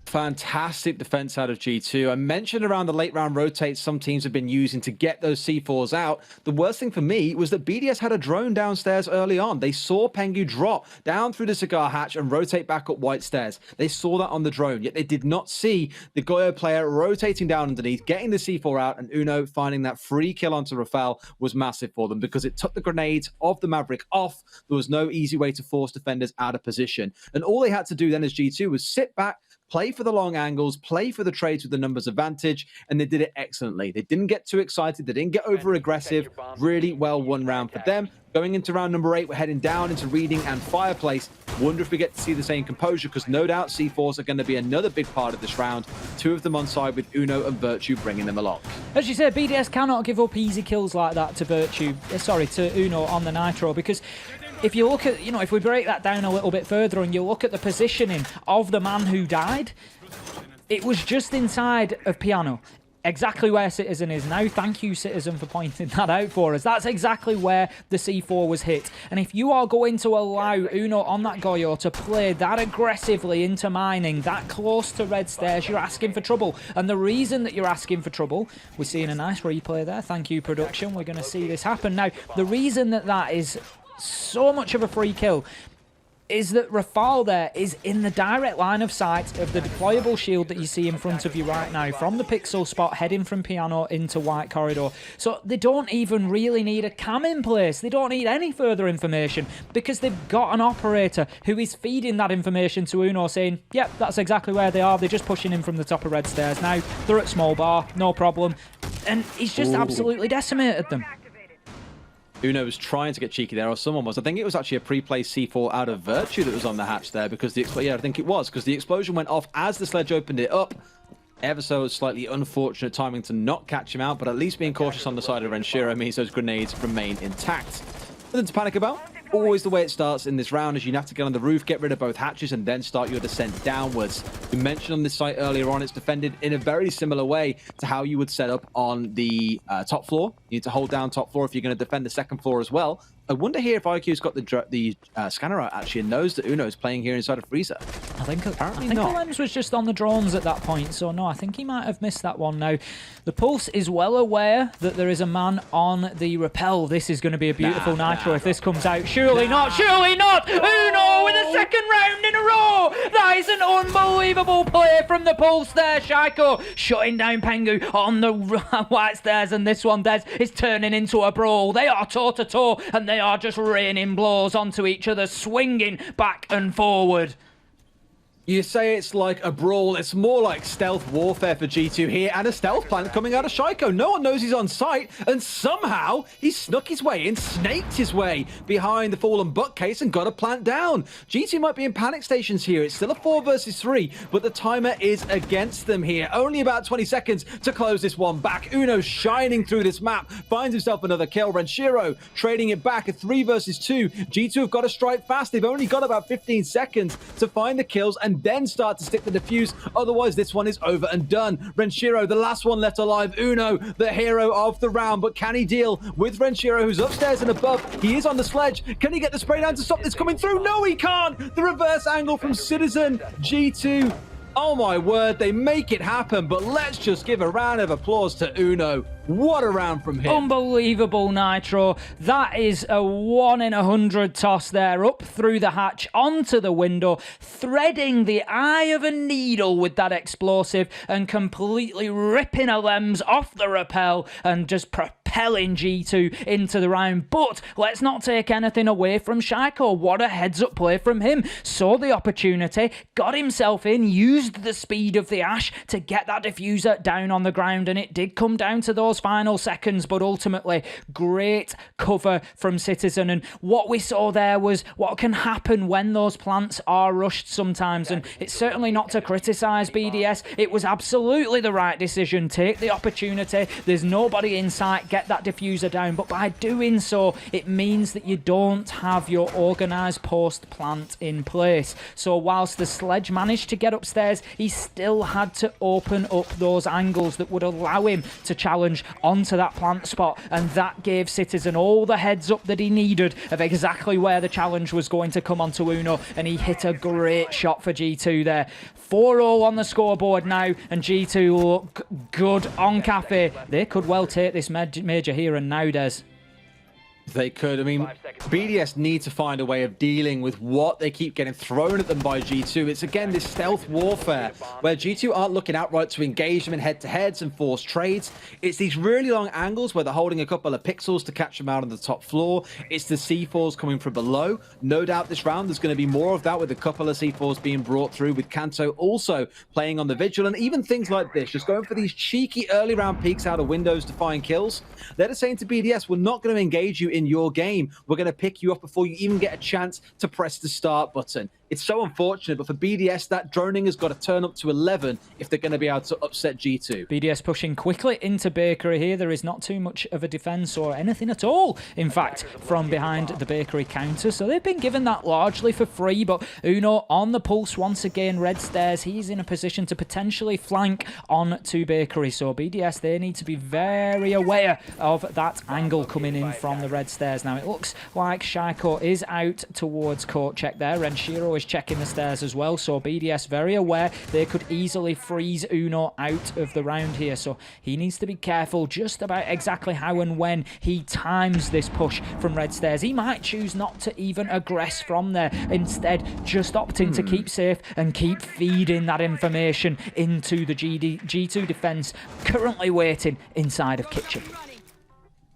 Fantastic defense out of G2. I mentioned around the late round rotates some teams have been using to get those C4s out. The worst thing for me was that BDS had a drone downstairs early on. They saw Pengu drop down through the cigar hatch and rotate back up white stairs. They saw that on the drone, yet they did not see the Goyo player rotating down underneath, getting the C4 out, and Uno finding that free kill onto Rafal was massive for them because it took the grenades of the Maverick off. There was no easy way to force defenders out of position. And all they had to do then as G2 was sit back, play for the long angles, play for the trades with the numbers advantage, and they did it excellently. They didn't get too excited. They didn't get over aggressive. Really well won round for them. Going into round number 8, we're heading down into Reading and Fireplace. Wonder if we get to see the same composure, because no doubt C4s are going to be another big part of this round. 2 of them on side with Uno and Virtue bringing them along. As you said, BDS cannot give up easy kills like that to Uno on the Nitro, because if you look at, if we break that down a little bit further and you look at the positioning of the man who died, it was just inside of Piano. Exactly where Citizen is now. Thank you, Citizen, for pointing that out for us. That's exactly where the C4 was hit. And if you are going to allow Uno on that Goyo to play that aggressively into mining, that close to red stairs, you're asking for trouble. And the reason that you're asking for trouble, we're seeing a nice replay there. Thank you, production. We're going to see this happen. Now, the reason that is so much of a free kill is that Rafal there is in the direct line of sight of the deployable shield that you see in front of you right now from the pixel spot heading from Piano into White Corridor. So they don't even really need a cam in place. They don't need any further information, because they've got an operator who is feeding that information to Uno saying, yep, that's exactly where they are. They're just pushing in from the top of red stairs. Now they're at small bar, no problem. And he's just absolutely decimated them. Uno was trying to get cheeky there, or someone was. I think it was actually a pre-placed C4 out of Virtue that was on the hatch there, because I think it was, because the explosion went off as the sledge opened it up. Ever so slightly unfortunate timing to not catch him out, but at least being cautious on the side of Renshiro means those grenades remain intact. Nothing to panic about. Always the way it starts in this round is you have to get on the roof, get rid of both hatches, and then start your descent downwards. We mentioned on this site earlier on, it's defended in a very similar way to how you would set up on the top floor. You need to hold down top floor if you're going to defend the second floor as well. I wonder here if IQ's got the scanner out actually and knows that Uno is playing here inside of Freezer. I think Lems was just on the drones at that point, so no, I think he might have missed that one. Now, the Pulse is well aware that there is a man on the rappel. This is going to be a beautiful Nitro if this comes out. Surely not, surely not! Uno with a second round in a row! That is an unbelievable play from the Pulse there. Shaiko shutting down Pengu on the white stairs, and this one, Des, is turning into a brawl. They are toe-to-toe, and they are just raining blows onto each other, swinging back and forward. You say it's like a brawl, it's more like stealth warfare for G2 here, and a stealth plant coming out of Shaiko. No one knows he's on site, and somehow he snuck his way in, snaked his way behind the fallen bookcase and got a plant down. G2 might be in panic stations here. It's still a 4 versus 3, but the timer is against them here. Only about 20 seconds to close this one back. Uno shining through this map, finds himself another kill. Renshiro trading it back, a 3 versus 2. G2 have got to strike fast. They've only got about 15 seconds to find the kills and then start to stick the defuse. Otherwise, this one is over and done. Renshiro, the last one left alive. Uno, the hero of the round. But can he deal with Renshiro, who's upstairs and above? He is on the sledge. Can he get the spray down to stop this coming through? No, he can't. The reverse angle from Citizen. G2. Oh my word, they make it happen. But let's just give a round of applause to Uno. What a round from him. Unbelievable, Nitro. That is a 1 in 100 toss there, up through the hatch, onto the window, threading the eye of a needle with that explosive and completely ripping a Lems off the rappel and just propelling G2 into the round. But let's not take anything away from Shaiko. What a heads-up play from him. Saw the opportunity, got himself in, used the speed of the Ash to get that diffuser down on the ground, and it did come down to those final seconds, but ultimately great cover from Citizen. And what we saw there was what can happen when those plants are rushed sometimes, and it's certainly not to criticise BDS. It was absolutely the right decision. Take the opportunity, there's nobody in sight, get that diffuser down, but by doing so it means that you don't have your organised post plant in place. So whilst the sledge managed to get upstairs, he still had to open up those angles that would allow him to challenge onto that plant spot, and that gave Citizen all the heads up that he needed of exactly where the challenge was going to come onto Uno, and he hit a great shot for G2 there. 4-0 on the scoreboard now, and G2 look good on Cafe. They could well take this major here and now, Des. They could. I mean, BDS need to find a way of dealing with what they keep getting thrown at them by G2. It's again this stealth warfare where G2 aren't looking outright to engage them in head-to-heads and force trades. It's these really long angles where they're holding a couple of pixels to catch them out on the top floor. It's the C4s coming from below. No doubt this round there's going to be more of that with a couple of C4s being brought through, with Kanto also playing on the vigil, and even things like this, just going for these cheeky early round peeks out of windows to find kills. They're saying to BDS, we're not going to engage you in your game. We're going to pick you up before you even get a chance to press the start button. It's so unfortunate, but for BDS, that droning has got to turn up to 11 if they're going to be able to upset G2. BDS pushing quickly into Bakery here. There is not too much of a defense or anything at all, in fact, from behind the Bakery counter. So they've been given that largely for free, but Uno on the pulse once again. Red Stairs, he's in a position to potentially flank on to Bakery. So BDS, they need to be very aware of that angle coming in from the Red Stairs. Now, it looks like Shaiko is out towards court check there. Renshiro is checking the stairs as well, so BDS very aware they could easily freeze Uno out of the round here, so he needs to be careful just about exactly how and when he times this push from Red Stairs. He might choose not to even aggress from there, instead just opting to keep safe and keep feeding that information into the G2 defense, currently waiting inside of Kitchen.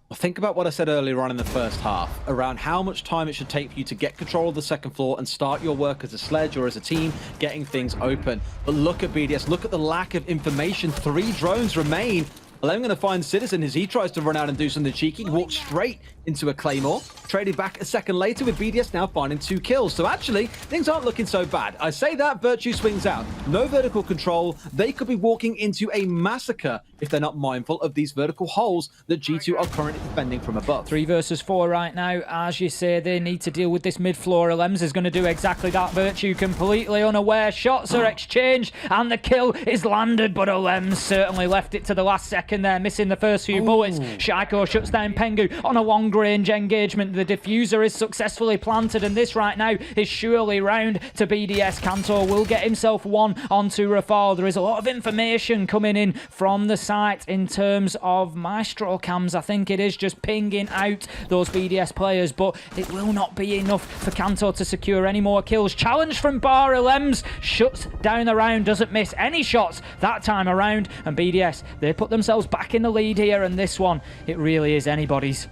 Well, think about what I said earlier on in the first half around how much time it should take for you to get control of the second floor and start your work as a sledge or as a team, getting things open. But look at BDS, look at the lack of information. 3 drones remain. Well, I'm going to find Citizen as he tries to run out and do something cheeky. Walk straight into a Claymore. Traded back a second later with BDS now finding 2 kills. So actually, things aren't looking so bad. I say that, Virtue swings out. No vertical control. They could be walking into a massacre if they're not mindful of these vertical holes that G2 are currently defending from above. 3 versus 4 right now. As you say, they need to deal with this mid-floor. Lems is going to do exactly that. Virtue completely unaware. Shots are exchanged and the kill is landed, but Lems certainly left it to the last second there, missing the first few bullets. Shaiko shuts down Pengu on a long-range engagement. The diffuser is successfully planted, and this right now is surely round to BDS. Kanto will get himself one onto Rafal. There is a lot of information coming in from the site in terms of Maestro cams. I think it is just pinging out those BDS players, but it will not be enough for Kanto to secure any more kills. Challenge from Bara. Lems shuts down the round, doesn't miss any shots that time around, and BDS, they put themselves back in the lead here, and this one, it really is anybody's.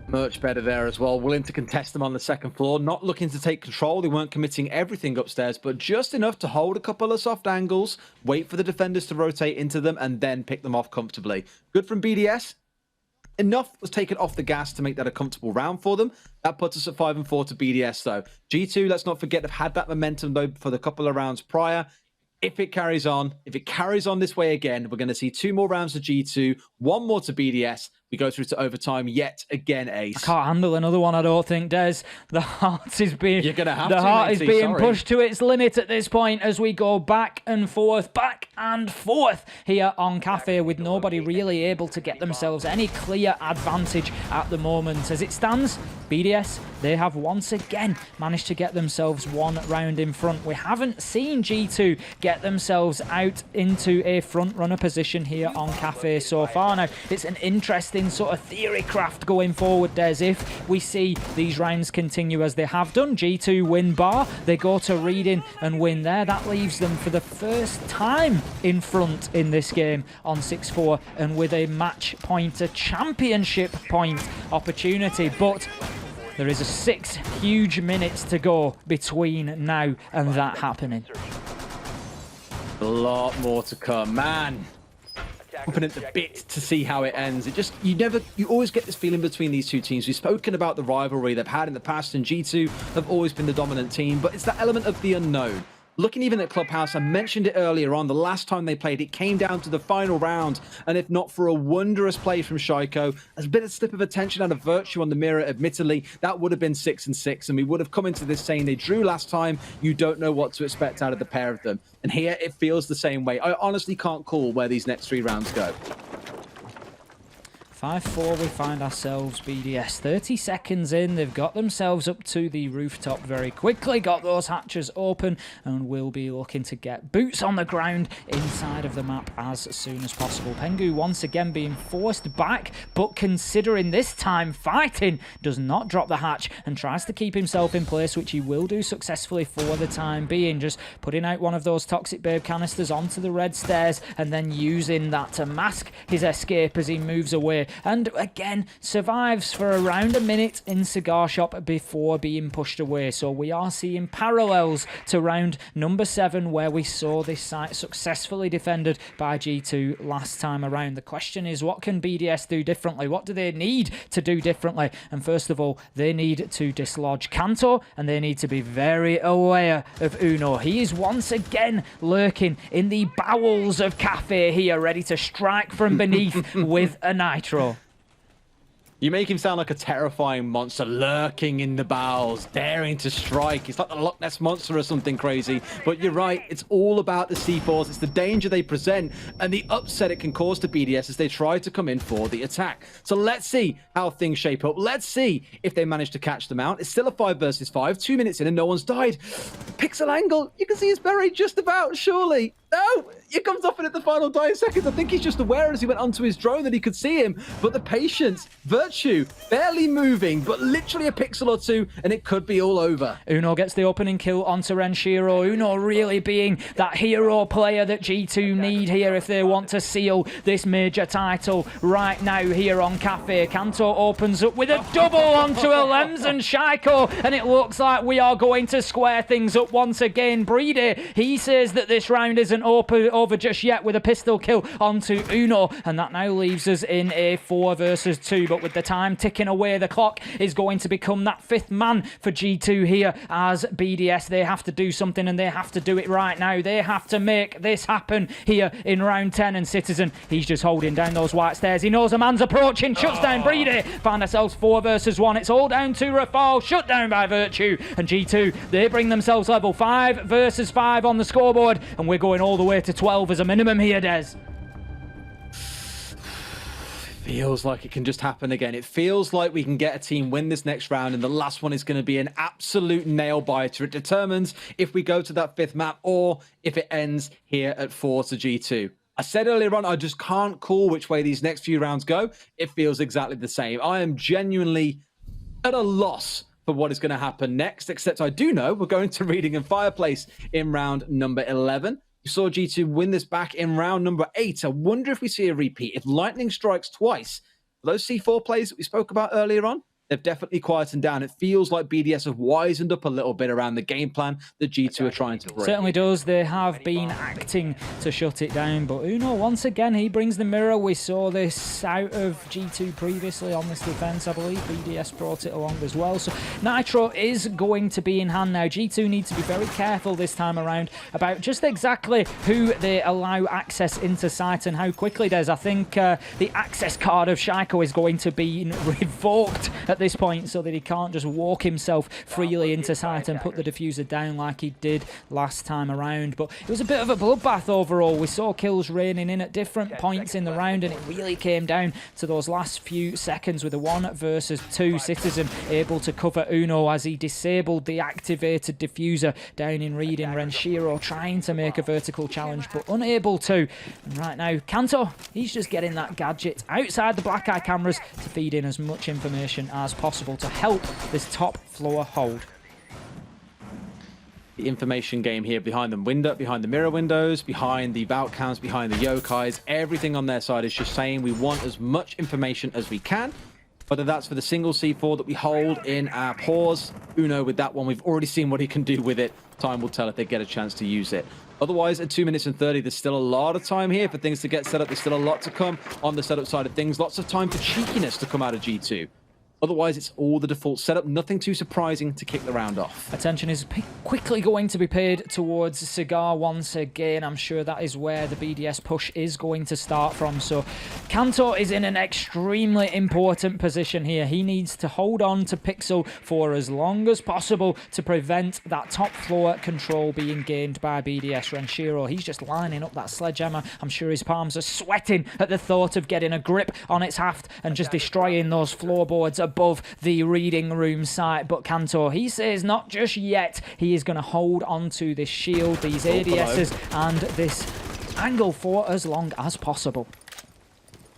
Much better there as well. Willing to contest them on the second floor. Not looking to take control. They weren't committing everything upstairs, but just enough to hold a couple of soft angles, wait for the defenders to rotate into them, and then pick them off comfortably. Good from BDS. Enough was taken off the gas to make that a comfortable round for them. That puts us at 5-4 to BDS, though. G2, let's not forget, have had that momentum, though, for the couple of rounds prior. If it carries on this way again, we're going to see 2 more rounds to G2, 1 more to BDS. We go through to overtime yet again, Ace. I can't handle another one, I don't think, Des. The heart is being You're gonna have the to, heart is matey, being sorry. pushed to its limit at this point as we go back and forth here on Cafe, with nobody really able to get themselves any clear advantage at the moment. As it stands, BDS, they have once again managed to get themselves 1 round in front. We haven't seen G2 get themselves out into a front runner position here on Cafe so far. Now, it's an interesting sort of theory craft going forward, Des. If we see these rounds continue as they have done, G2 win bar, they go to Reading and win there. That leaves them for the first time in front in this game on 6-4 and with a match point, a championship point opportunity. But there is 6 huge minutes to go between now and that happening. A lot more to come, man. Open at the bit to see how it ends. You always get this feeling between these 2 teams. We've spoken about the rivalry they've had in the past, and G2 have always been the dominant team, but it's that element of the unknown. Looking even at Clubhouse, I mentioned it earlier on, the last time they played, it came down to the final round, and if not for a wondrous play from Shaiko, a bit of slip of attention out of Virtue on the mirror, admittedly, that would have been 6-6, and we would have come into this saying they drew last time. You don't know what to expect out of the pair of them. And here, it feels the same way. I honestly can't call where these next 3 rounds go. 5-4, we find ourselves BDS. 30 seconds in, they've got themselves up to the rooftop very quickly, got those hatches open, and will be looking to get boots on the ground inside of the map as soon as possible. Pengu once again being forced back, but considering this time fighting, does not drop the hatch and tries to keep himself in place, which he will do successfully for the time being, just putting out one of those Toxic Babe canisters onto the red stairs and then using that to mask his escape as he moves away. And again, survives for around a minute in Cigar Shop before being pushed away. So we are seeing parallels to round number 7, where we saw this site successfully defended by G2 last time around. The question is, what can BDS do differently? What do they need to do differently? And first of all, they need to dislodge Kanto, and they need to be very aware of Uno. He is once again lurking in the bowels of Cafe here, ready to strike from beneath with a Nitro. You make him sound like a terrifying monster lurking in the bowels, daring to strike. It's like the Loch Ness Monster or something crazy. But you're right, it's all about the C4s. It's the danger they present and the upset it can cause to BDS as they try to come in for the attack. So let's see how things shape up. Let's see if they manage to catch them out. It's still a 5 versus 5, 2 minutes in and no one's died. Pixel angle, you can see his buried just about, surely. No, it comes off in at the final dying seconds. I think he's just aware as he went onto his drone that he could see him. But the patience, Virtue, barely moving, but literally a pixel or two, and it could be all over. Uno gets the opening kill onto Renshiro. Uno really being that hero player that G2 need here if they want to seal this major title right now here on Cafe. Kanto opens up with a double onto Alems and Shaiko, and it looks like we are going to square things up once again. Breedy, he says that this round isn't over just yet with a pistol kill onto Uno, and that now leaves us in a 4 versus 2, but with the time ticking away, the clock is going to become that 5th man for G2 here as BDS. They have to do something, and they have to do it right now. They have to make this happen here in round 10, and Citizen, he's just holding down those white stairs. He knows a man's approaching, shuts down Breedy. Find ourselves 4 versus 1. It's all down to Rafal, shut down by Virtue, and G2, they bring themselves level. 5 versus 5 on the scoreboard, and we're going all the way to 12 as a minimum here, Des. Feels like it can just happen again. It feels like we can get a team win this next round, and the last one is going to be an absolute nail biter. It determines if we go to that 5th map or if it ends here at 4 to G2. I said earlier on, I just can't call which way these next few rounds go. It feels exactly the same. I am genuinely at a loss for what is going to happen next, except I do know we're going to Reading and Fireplace in round number 11. We saw G2 win this back in round number 8. I wonder if we see a repeat. If Lightning strikes twice, those C4 plays that we spoke about earlier on, they've definitely quietened down. It feels like BDS have wisened up a little bit around the game plan that G2 are trying to bring. Certainly does. They have been acting to shut it down. But Uno, once again, he brings the mirror. We saw this out of G2 previously on this defense, I believe. BDS brought it along as well. So Nitro is going to be in hand now. G2 need to be very careful this time around about just exactly who they allow access into site and how quickly does. I think the access card of Shaiko is going to be revoked at this point so that he can't just walk himself freely into site and put the diffuser down like he did last time around. But it was a bit of a bloodbath overall. We saw kills raining in at different points in the round, and it really came down to those last few seconds with a 1 versus 2. Citizen able to cover Uno as he disabled the activated diffuser down in Reading. Renshiro trying to make a vertical challenge but unable to. And right now, Kanto, he's just getting that gadget outside the black eye cameras to feed in as much information as possible to help this top floor hold. The information game here behind them window, behind the mirror windows, behind the bout counts, behind the yokais, everything on their side is just saying we want as much information as we can. Whether that's for the single C4 that we hold in our paws, Uno with that one, we've already seen what he can do with it. Time will tell if they get a chance to use it. Otherwise, at 2 minutes and 30, there's still a lot of time here for things to get set up. There's still a lot to come on the setup side of things. Lots of time for cheekiness to come out of G2. Otherwise, it's all the default setup. Nothing too surprising to kick the round off. Attention is quickly going to be paid towards Cigar once again. I'm sure that is where the BDS push is going to start from. So Kanto is in an extremely important position here. He needs to hold on to Pixel for as long as possible to prevent that top floor control being gained by BDS. Renshiro, he's just lining up that sledgehammer. I'm sure his palms are sweating at the thought of getting a grip on its haft and just destroying those floorboards above the reading room site. But Kanto, he says not just yet. He is going to hold on to this shield, these ADSs, and this angle for as long as possible.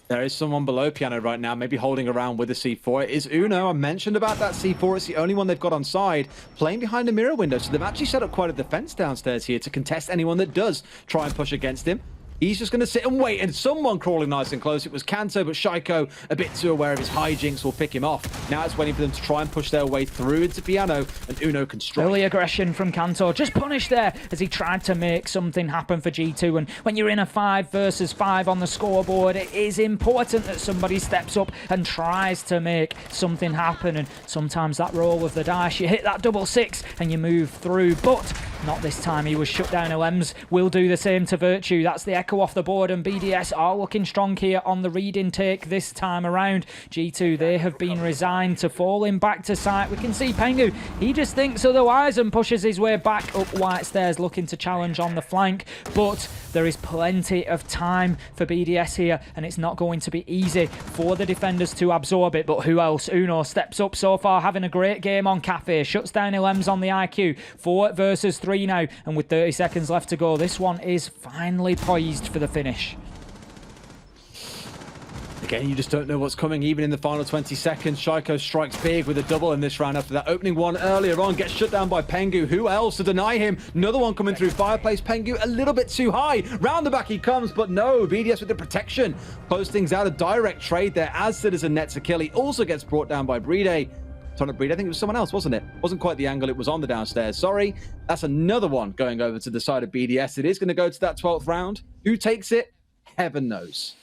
There is someone below Piano right now, maybe holding around with a C4. It is Uno. I mentioned about that C4. It's the only one they've got on side, playing behind a mirror window. So they've actually set up quite a defense downstairs here to contest anyone that does try and push against him. He's just going to sit and wait, and someone crawling nice and close. It was Kanto, but Shaiko, a bit too aware of his hijinks, will pick him off. Now it's waiting for them to try and push their way through into Piano, and Uno can strike. Early aggression from Kanto, just punished there as he tried to make something happen for G2. And when you're in a 5 versus 5 on the scoreboard, it is important that somebody steps up and tries to make something happen. And sometimes that roll of the dice, you hit that double 6 and you move through, but not this time. He was shut down. Lems will do the same to Virtue. That's the echo off the board, and BDS are looking strong here on the read intake this time around. G2, they have been resigned to falling back to site. We can see Pengu, he just thinks otherwise and pushes his way back up White Stairs, looking to challenge on the flank, but there is plenty of time for BDS here, and it's not going to be easy for the defenders to absorb it. But who else? Uno steps up so far, having a great game on Cafe, shuts down Lems on the IQ. 4 versus 3 now, and with 30 seconds left to go, this one is finally poised for the finish. Again, you just don't know what's coming, even in the final 20 seconds. Shaiko strikes big with a double in this round after that opening one earlier on. Gets shut down by Pengu. Who else to deny him? Another one coming through Fireplace. Pengu a little bit too high. Round the back he comes, but no. BDS with the protection. Close things out. A direct trade there, as did as a net to kill. He also gets brought down by Brede. I think it was someone else, wasn't it? Wasn't quite the angle, it was on the downstairs. Sorry. That's another one going over to the side of BDS. It is going to go to that 12th round. Who takes it? Heaven knows.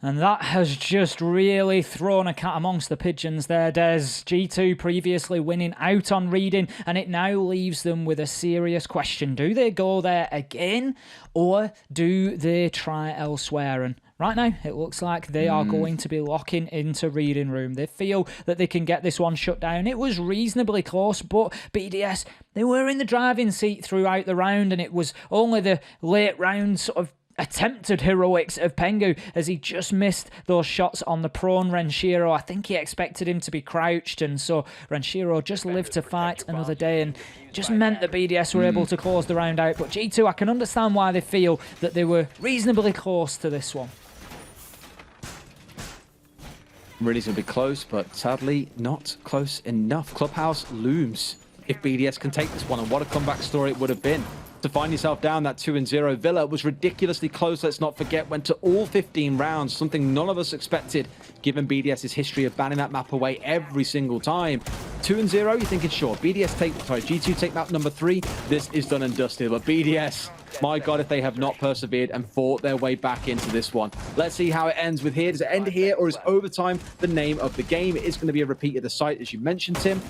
And that has just really thrown a cat amongst the pigeons there, Des. G2 previously winning out on reading, and it now leaves them with a serious question. Do they go there again, or do they try elsewhere? And right now, it looks like they are going to be locking into reading room. They feel that they can get this one shut down. It was reasonably close, but BDS, they were in the driving seat throughout the round, and it was only the late round sort of attempted heroics of Pengu as he just missed those shots on the prone Renshiro. I think he expected him to be crouched, and so Renshiro just lived to fight another day, and just meant that BDS were able to close the round out. But G2, I can understand why they feel that they were reasonably close to this one. Really going to be close, but sadly not close enough. Clubhouse looms if BDS can take this one, and what a comeback story it would have been. To find yourself down that 2-0. Villa was ridiculously close, let's not forget, went to all 15 rounds, something none of us expected, given BDS's history of banning that map away every single time. 2-0, you're thinking, sure, G2 take map number 3, this is done and dusted, but BDS, my God, if they have not persevered and fought their way back into this one. Let's see how it ends with here. Does it end here, or is overtime the name of the game? It is going to be a repeat of the site, as you mentioned, Tim.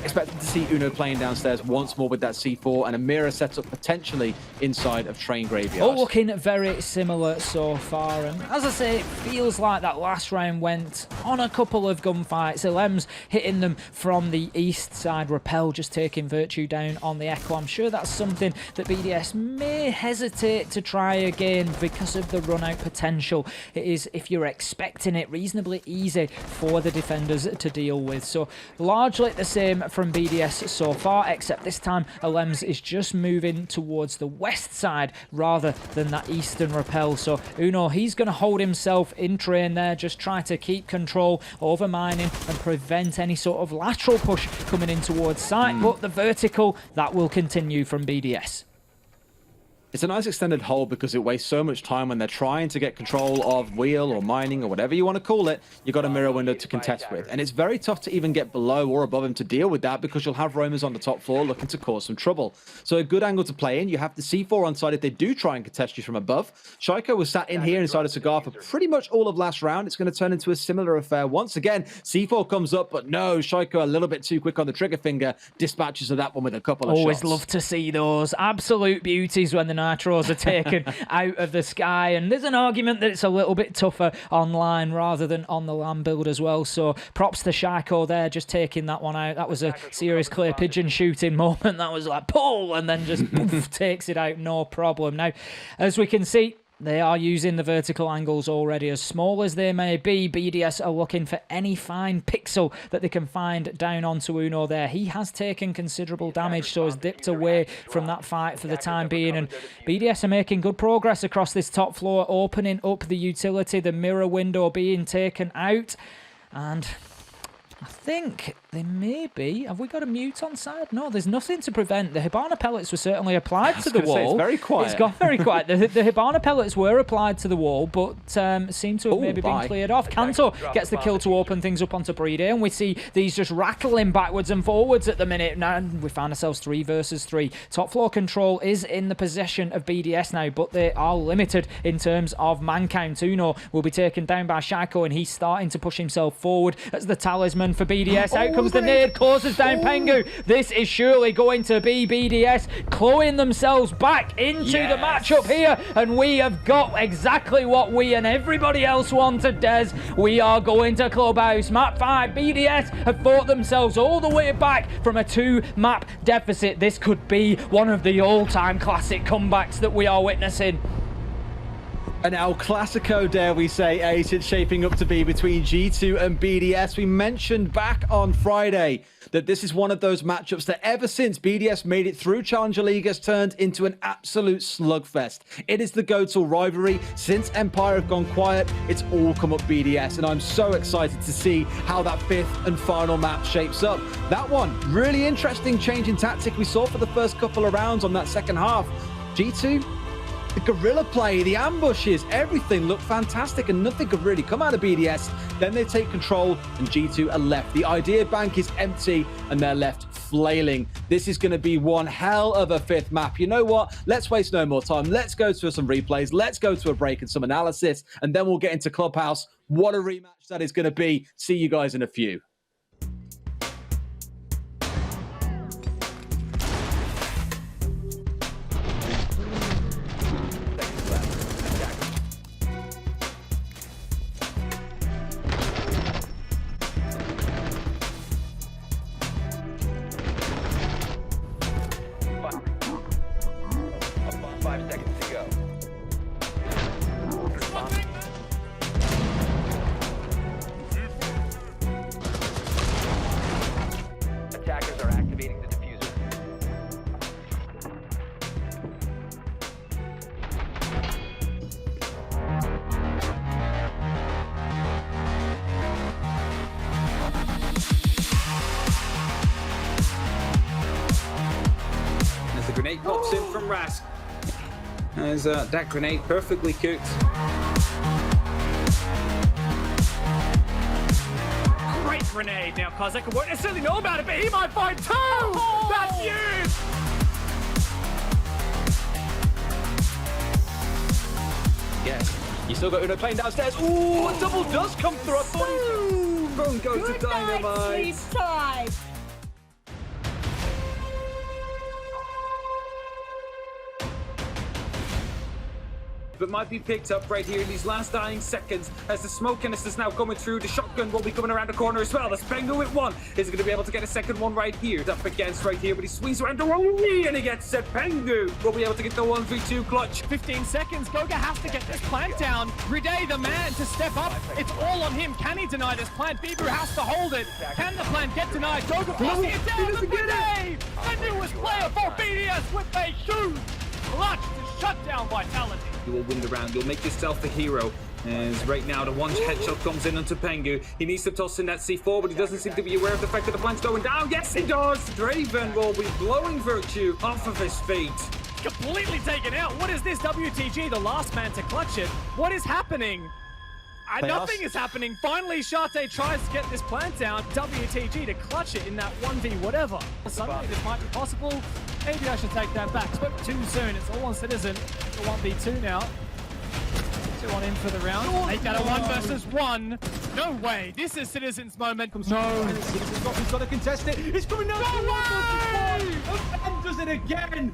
Expected to see Uno playing downstairs once more with that C4 and a mirror setup potentially inside of Train Graveyard. All looking very similar so far, and as I say, it feels like that last round went on a couple of gunfights. Lems hitting them from the east side, Repel just taking Virtue down on the Echo. I'm sure that's something that BDS may hesitate to try again because of the run out potential. It is, if you're expecting it, reasonably easy for the defenders to deal with. So largely the same from BDS so far, except this time Lems is just moving towards the west side rather than that eastern Repel. So Uno, he's going to hold himself in train there, just try to keep control over mining and prevent any sort of lateral push coming in towards site, but the vertical, that will continue from BDS. It's a nice extended hold because it wastes so much time when they're trying to get control of wheel or mining or whatever you want to call it. You've got a mirror window to contest with. And it's very tough to even get below or above him to deal with that because you'll have roamers on the top floor looking to cause some trouble. So a good angle to play in. You have the C4 on side if they do try and contest you from above. Shaiko was sat in here inside a cigar for pretty much all of last round. It's going to turn into a similar affair once again. C4 comes up, but no, Shaiko a little bit too quick on the trigger finger. Dispatches of that one with a couple of shots. Always love to see those absolute beauties when the nitros are taken out of the sky, and there's an argument that it's a little bit tougher online rather than on the land build as well, so props to Shaiko there, just taking that one out. That was a serious clear pigeon shooting moment. That was like pull and then just poof, takes it out, no problem. Now, as we can see, they are using the vertical angles already. As small as they may be, BDS are looking for any fine pixel that they can find down onto Uno there. He has taken considerable damage, so has dipped away from that fight for the time being. And BDS are making good progress across this top floor, opening up the utility, the mirror window being taken out. And I think they may be. Have we got a mute on side? No, there's nothing to prevent. The Hibana pellets were certainly applied to the wall. It's very quiet. It's got very quiet. The Hibana pellets were applied to the wall, but seem to have maybe been cleared off. Kanto gets the kill to open things up onto Brede, and we see these just rattling backwards and forwards at the minute. Now we find ourselves 3 versus 3. Top floor control is in the possession of BDS now, but they are limited in terms of man count. Uno will be taken down by Shaiko, and he's starting to push himself forward as the talisman for BDS. Out comes the nade, closes down Pengu. This is surely going to be BDS clawing themselves back into the matchup here, and we have got exactly what we and everybody else wanted, Des. We are going to Clubhouse. Map 5, BDS have fought themselves all the way back from a 2-map deficit. This could be one of the all-time classic comebacks that we are witnessing. An El Clasico, dare we say, Ace, it's shaping up to be between G2 and BDS. We mentioned back on Friday that this is one of those matchups that ever since BDS made it through Challenger League has turned into an absolute slugfest. It is the go-to rivalry. Since Empire have gone quiet, it's all come up BDS, and I'm so excited to see how that 5th and final map shapes up. That one, really interesting change in tactic we saw for the first couple of rounds on that second half. G2, the guerrilla play, the ambushes, everything looked fantastic and nothing could really come out of BDS. Then they take control and G2 are left. The idea bank is empty and they're left flailing. This is going to be one hell of a 5th map. You know what? Let's waste no more time. Let's go to some replays. Let's go to a break and some analysis, and then we'll get into Clubhouse. What a rematch that is going to be. See you guys in a few. Grenade pops in from Rask. There's that grenade perfectly cooked. Great grenade. Now Kozak won't necessarily know about it, but he might find 2! That's huge! Yes. You still got Uno playing downstairs. Ooh, a double does come through. I thought Boom goes to Dynamite. Sleep time. But might be picked up right here in these last dying seconds as the smoke canisters now coming through. The shotgun will be coming around the corner as well. That's Pengu with 1. Is he going to be able to get a second one right here? Up against right here, but he swings around the wrong knee and he gets it. Pengu will be able to get the 1v2 clutch. 15 seconds. Goga has to get this plant down. Ride, the man to step up. It's all on him. Can he deny this plant? Bibu has to hold it. Can the plant get denied? Goga forcing it down. The Ride, the newest player for BDS with a huge clutch to shut down Vitality. You will win the round. You'll make yourself the hero. As right now, the one headshot comes in onto Pengu. He needs to toss in that C4, but he doesn't seem to be aware of the fact that the plant's going down. Yes, he does! Draven will be blowing Virtue off of his feet. completely taken out. What is this? WTG, the last man to clutch it. What is happening? Nothing is happening. Finally, Shate tries to get this plant down. WTG to clutch it in that 1v whatever. Suddenly, this might be possible. Maybe I should take that back. Spoke too soon. It's all on Citizen. The 1v2 now. 2 on in for the round. Make that a 1 versus 1. No way. This is Citizen's moment. No. He's got to contest it. He's coming down. No way! And does it again.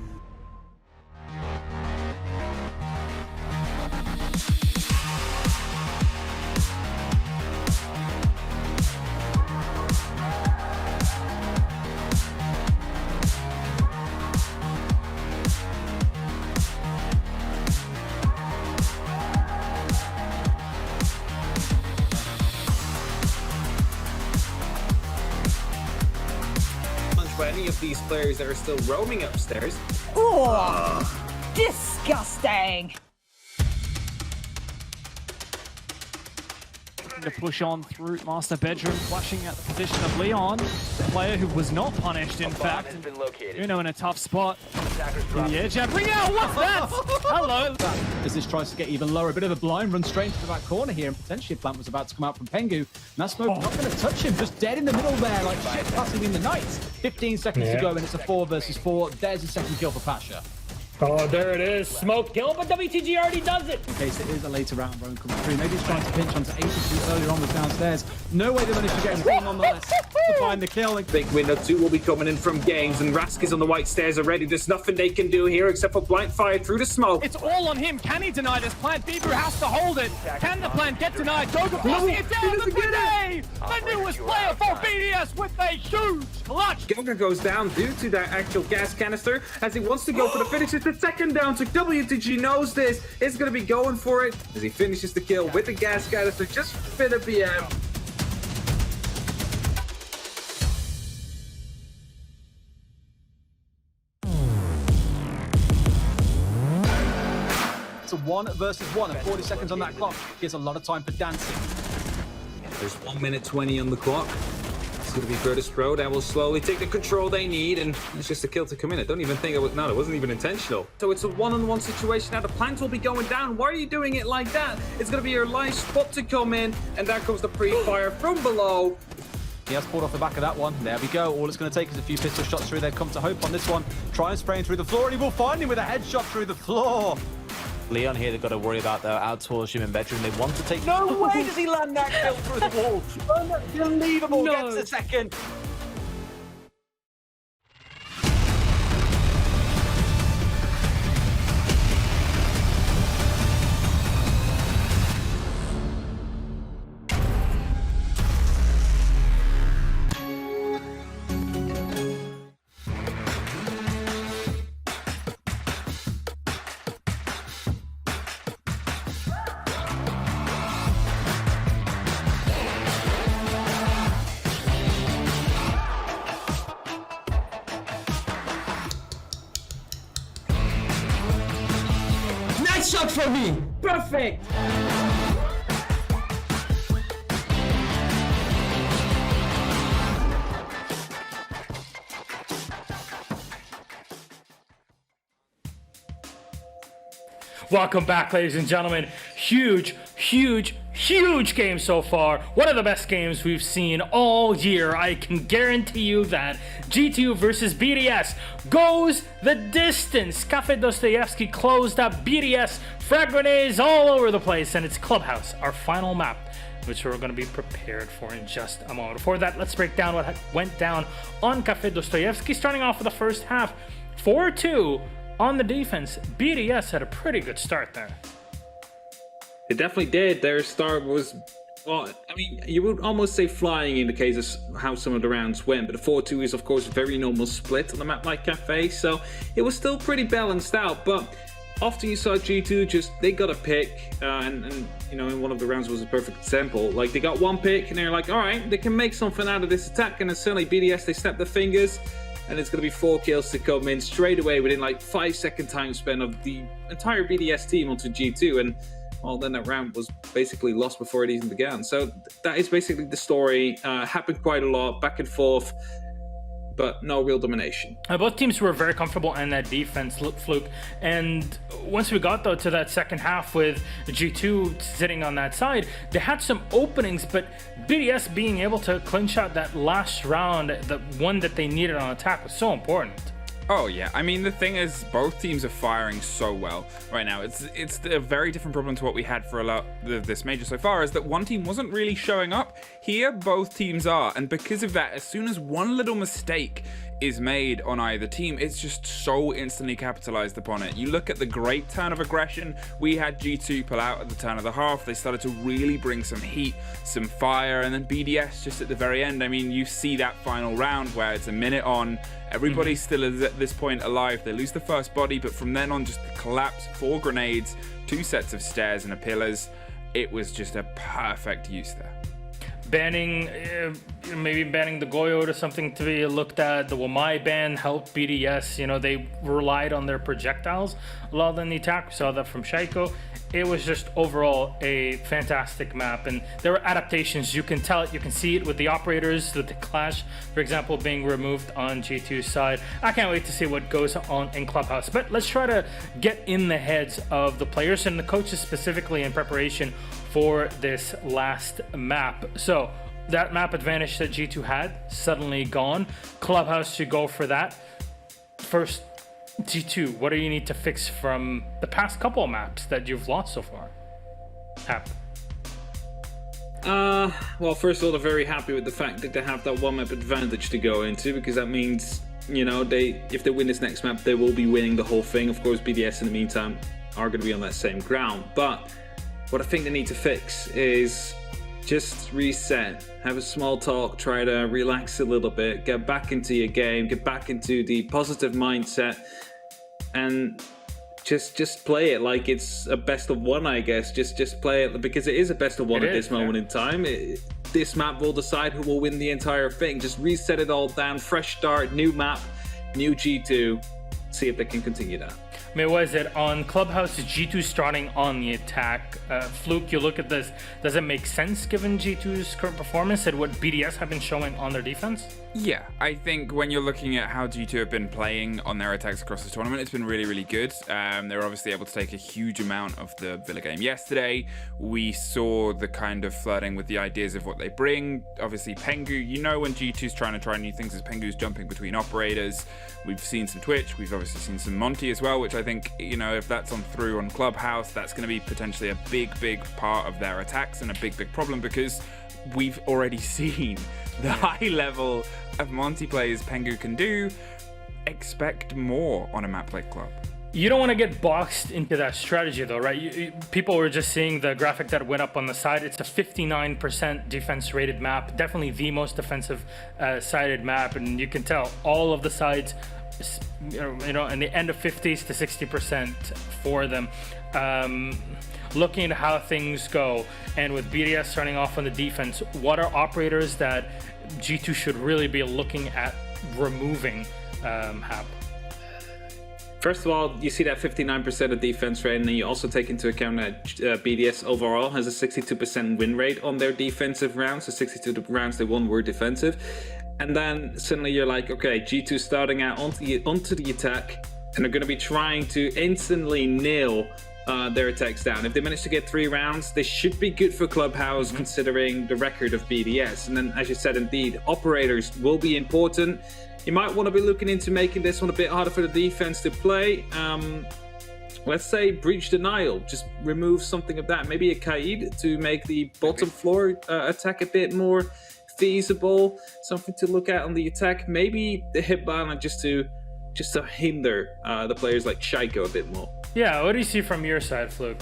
For any of these players that are still roaming upstairs. Oh, disgusting. To push on through master bedroom, flashing at the position of Leon, the player who was not punished, in fact. Uno in a tough spot. In the edge, bring out, what's that? Hello. As this tries to get even lower, a bit of a blind run straight into the back corner here, and potentially a plant was about to come out from Pengu. And that smoke not going to touch him, just dead in the middle there, like shit passing in the night. 15 seconds to go, and it's a 4 versus 4. There's a second kill for Pasha. Oh, there it is. Smoke kill, but WTG already does it. In case it is a later round roam coming through. Maybe he's trying to pinch onto 82 earlier on was downstairs. No way they managed to get him nonetheless to find the kill. Big window 2 will be coming in from Games, and Rask is on the white stairs already. There's nothing they can do here except for blind fire through the smoke. It's all on him. Can he deny this plant? Bibu has to hold it. Can the plant get denied? Goga forcing it down. The grenade! The newest player for BDS with a huge clutch. Goga goes down due to that actual gas canister as he wants to go for the finish. It's the second down. So WTG knows this. Is going to be going for it as he finishes the kill with the gas canister just for the PM. It's a 1 versus 1 and 40 seconds on that clock. Gives a lot of time for dancing. There's 1 minute 20 on the clock. It's going to be Virtus Pro that will slowly take the control they need, and it's just a kill to come in. I don't even think it was, no, it wasn't even intentional. So it's a one-on-one situation. Now the plant will be going down. Why are you doing it like that? It's going to be your live spot to come in, and there comes the pre-fire from below. He has pulled off the back of that one. There we go. All it's going to take is a few pistol shots through. They've come to hope on this one. Try and spray him through the floor, and he will find him with a headshot through the floor. Leon here, they've got to worry about their outsource him in bedroom. They want to take. No way does he land that kill through the wall. Unbelievable. No. Gets a second. Nice shot for me. Perfect. Welcome back, ladies and gentlemen. Huge game so far. One of the best games we've seen all year. I can guarantee you that. G2 versus BDS goes the distance. Cafe Dostoyevsky closed up BDS. Frag grenades all over the place, and it's Clubhouse, our final map, which we're going to be prepared for in just a moment. Before that, let's break down what went down on Cafe Dostoyevsky. Starting off with the first half, 4-2 on the defense. BDS had a pretty good start there. It definitely did. Their start was, well, I mean, you would almost say flying in the case of how some of the rounds went, but the 4-2 is, of course, a very normal split on a map like Cafe, so it was still pretty balanced out, but often you saw G2 just, they got a pick, and you know, in one of the rounds was a perfect example. Like, they got one pick, and they're like, all right, they can make something out of this attack, and then suddenly BDS, they snap their fingers, and it's going to be 4 kills to come in straight away within like 5-second time span of the entire BDS team onto G2, and well, then that round was basically lost before it even began. So that is basically the story. Happened quite a lot, back and forth. but no real domination. Both teams were very comfortable in that defense, Fluke. And once we got, though, to that second half with G2 sitting on that side, they had some openings, but BDS being able to clinch out that last round, the one that they needed on attack, was so important. Oh yeah, I mean the thing is, both teams are firing so well right now. It's a very different problem to what we had for a lot of this major so far, is that one team wasn't really showing up. Here, both teams are, and because of that, as soon as one little mistake is made on either team, it's just so instantly capitalized upon it. You look at the great turn of aggression we had G2 pull out at the turn of the half. They started to really bring some heat, some fire, and then BDS just at the very end. I mean, you see that final round where it's a minute on, everybody still is at this point alive. They lose the first body, but from then on, just the collapse, 4 grenades, 2 sets of stairs and a pillars. It was just a perfect use there. Banning, maybe banning the Goyo to something to be looked at. The Wamai ban helped BDS. You know, they relied on their projectiles a lot in the attack. We saw that from Shaiko. It was just overall a fantastic map, and there were adaptations. You can tell it, you can see it with the operators, with the clash, for example, being removed on G2's side. I can't wait to see what goes on in Clubhouse, but let's try to get in the heads of the players and the coaches specifically in preparation for this last map. So that map advantage that G2 had, suddenly gone. Clubhouse should go for that. First, G2, what do you need to fix from the past couple of maps that you've lost so far? Hap. Well, first of all, they're very happy with the fact that they have that one map advantage to go into, because that means, you know, if they win this next map, they will be winning the whole thing. Of course, BDS in the meantime are going to be on that same ground. But what I think they need to fix is just reset, have a small talk, try to relax a little bit, get back into your game, get back into the positive mindset, and just play it like it's a best of one, I guess. Just play it because it is a best of one at this moment in time. This map will decide who will win the entire thing. Just reset it all down, fresh start, new map, new G2, see if they can continue that. I mean, what is it? On Clubhouse, G2 starting on the attack. Fluke, you look at this, does it make sense given G2's current performance and what BDS have been showing on their defense? Yeah, I think when you're looking at how G2 have been playing on their attacks across the tournament, it's been really, really good. They were obviously able to take a huge amount of the Villa game yesterday. We saw the kind of flirting with the ideas of what they bring. Obviously, Pengu, you know when G2's trying to try new things, as Pengu's jumping between operators. We've seen some Twitch. We've obviously seen some Monty as well, which I think, you know, if that's on through on Clubhouse, that's going to be potentially a big, big part of their attacks and a big, big problem, because we've already seen the high level of Monty plays Pengu can do. Expect more on a map like Club. You don't want to get boxed into that strategy though, right? People were just seeing the graphic that went up on the side. It's a 59% defense rated map, definitely the most defensive sided map, and you can tell all of the sides, you know, in the end of 50s to 60% for them. Looking at how things go, and with BDS starting off on the defense, what are operators that G2 should really be looking at removing, Hap? First of all, you see that 59% of defense rate, and then you also take into account that BDS overall has a 62% win rate on their defensive rounds. So 62 rounds they won were defensive. And then suddenly you're like, okay, G2 starting out onto the attack, and they're going to be trying to instantly nail their attacks down. If they manage to get 3 rounds, they should be good for Clubhouse, considering the record of BDS. And then, as you said, indeed, operators will be important. You might want to be looking into making this one a bit harder for the defense to play. Let's say breach denial, just remove something of that. Maybe a Kaid to make the bottom floor attack a bit more feasible. Something to look at on the attack. Maybe the Hibana just to hinder the players like Shaiko a bit more. Yeah, what do you see from your side, Fluke?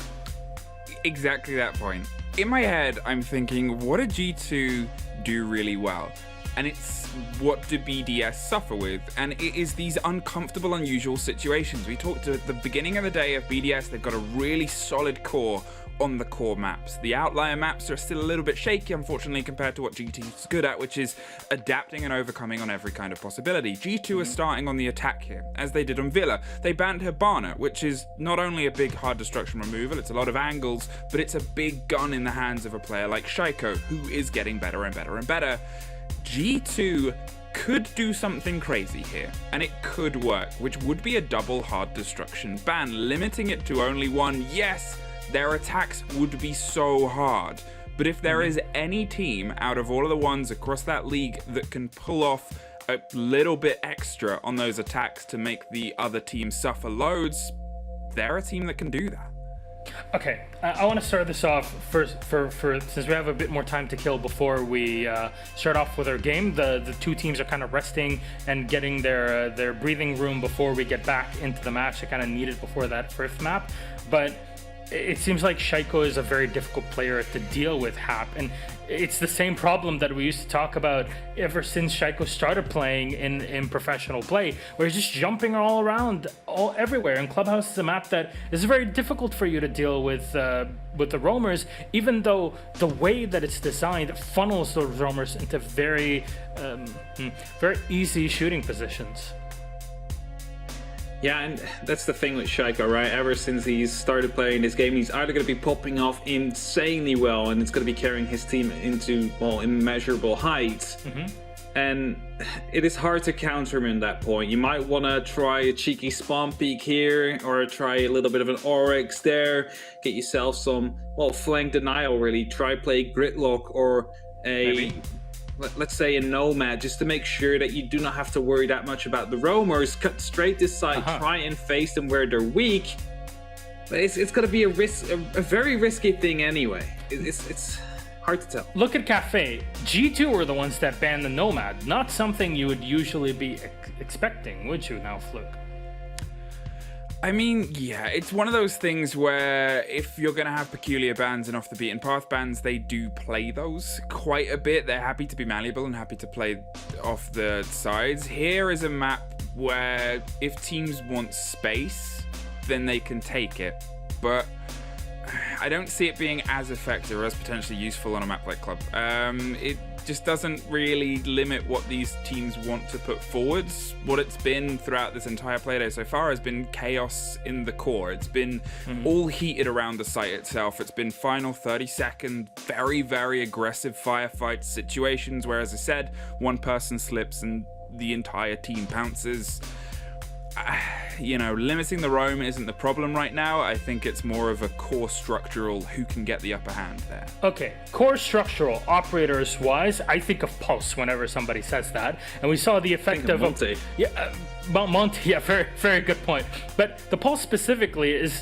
Exactly that point. In my head, I'm thinking, what did G2 do really well? And it's what do BDS suffer with? And it is these uncomfortable, unusual situations. We talked at the beginning of the day of BDS, they've got a really solid core on the core maps. The outlier maps are still a little bit shaky, unfortunately, compared to what G2's good at, which is adapting and overcoming on every kind of possibility. G2 are starting on the attack here, as they did on Villa. They banned Hibana, which is not only a big hard destruction removal, it's a lot of angles, but it's a big gun in the hands of a player like Shaiko, who is getting better and better and better. G2 could do something crazy here, and it could work, which would be a double hard destruction ban. Limiting it to only one, yes, their attacks would be so hard. But if there is any team out of all of the ones across that league that can pull off a little bit extra on those attacks to make the other team suffer loads, they're a team that can do that. Okay, I want to start this off first for since we have a bit more time to kill before we start off with our game. The two teams are kind of resting and getting their breathing room before we get back into the match. They kind of need it before that first map, but it seems like Shaiko is a very difficult player to deal with, Hap, and it's the same problem that we used to talk about ever since Shaiko started playing in professional play, where he's just jumping all around, everywhere. And Clubhouse is a map that is very difficult for you to deal with the roamers, even though the way that it's designed funnels those roamers into very easy shooting positions. Yeah, and that's the thing with Shaiko, right? Ever since he's started playing this game, he's either going to be popping off insanely well, and it's going to be carrying his team into, well, immeasurable heights. And it is hard to counter him in that point. You might want to try a cheeky spawn peek here, or try a little bit of an Oryx there, get yourself some, well, flank denial, really. Try play Gridlock or a... let's say a Nomad, just to make sure that you do not have to worry that much about the roamers. Cut straight this side, try and face them where they're weak. But it's going to be a very risky thing anyway. It's hard to tell. Look at Cafe. G2 were the ones that banned the Nomad. Not something you would usually be expecting, would you now, Fluke? I mean, yeah, it's one of those things where if you're going to have peculiar bans and off the beaten path bans, they do play those quite a bit. They're happy to be malleable and happy to play off the sides. Here is a map where if teams want space, then they can take it. But I don't see it being as effective or as potentially useful on a map like Club. It just doesn't really limit what these teams want to put forwards. What it's been throughout this entire playday so far has been chaos in the core. It's been all heated around the site itself. It's been final 30-second, very, very aggressive firefight situations where, as I said, one person slips and the entire team pounces. You know, limiting the roam isn't the problem right now. I think it's more of a core structural who can get the upper hand there. Okay, core structural, operators wise, I think of Pulse whenever somebody says that. And we saw the effect of Monte. Monte, yeah, very, very good point. But the Pulse specifically is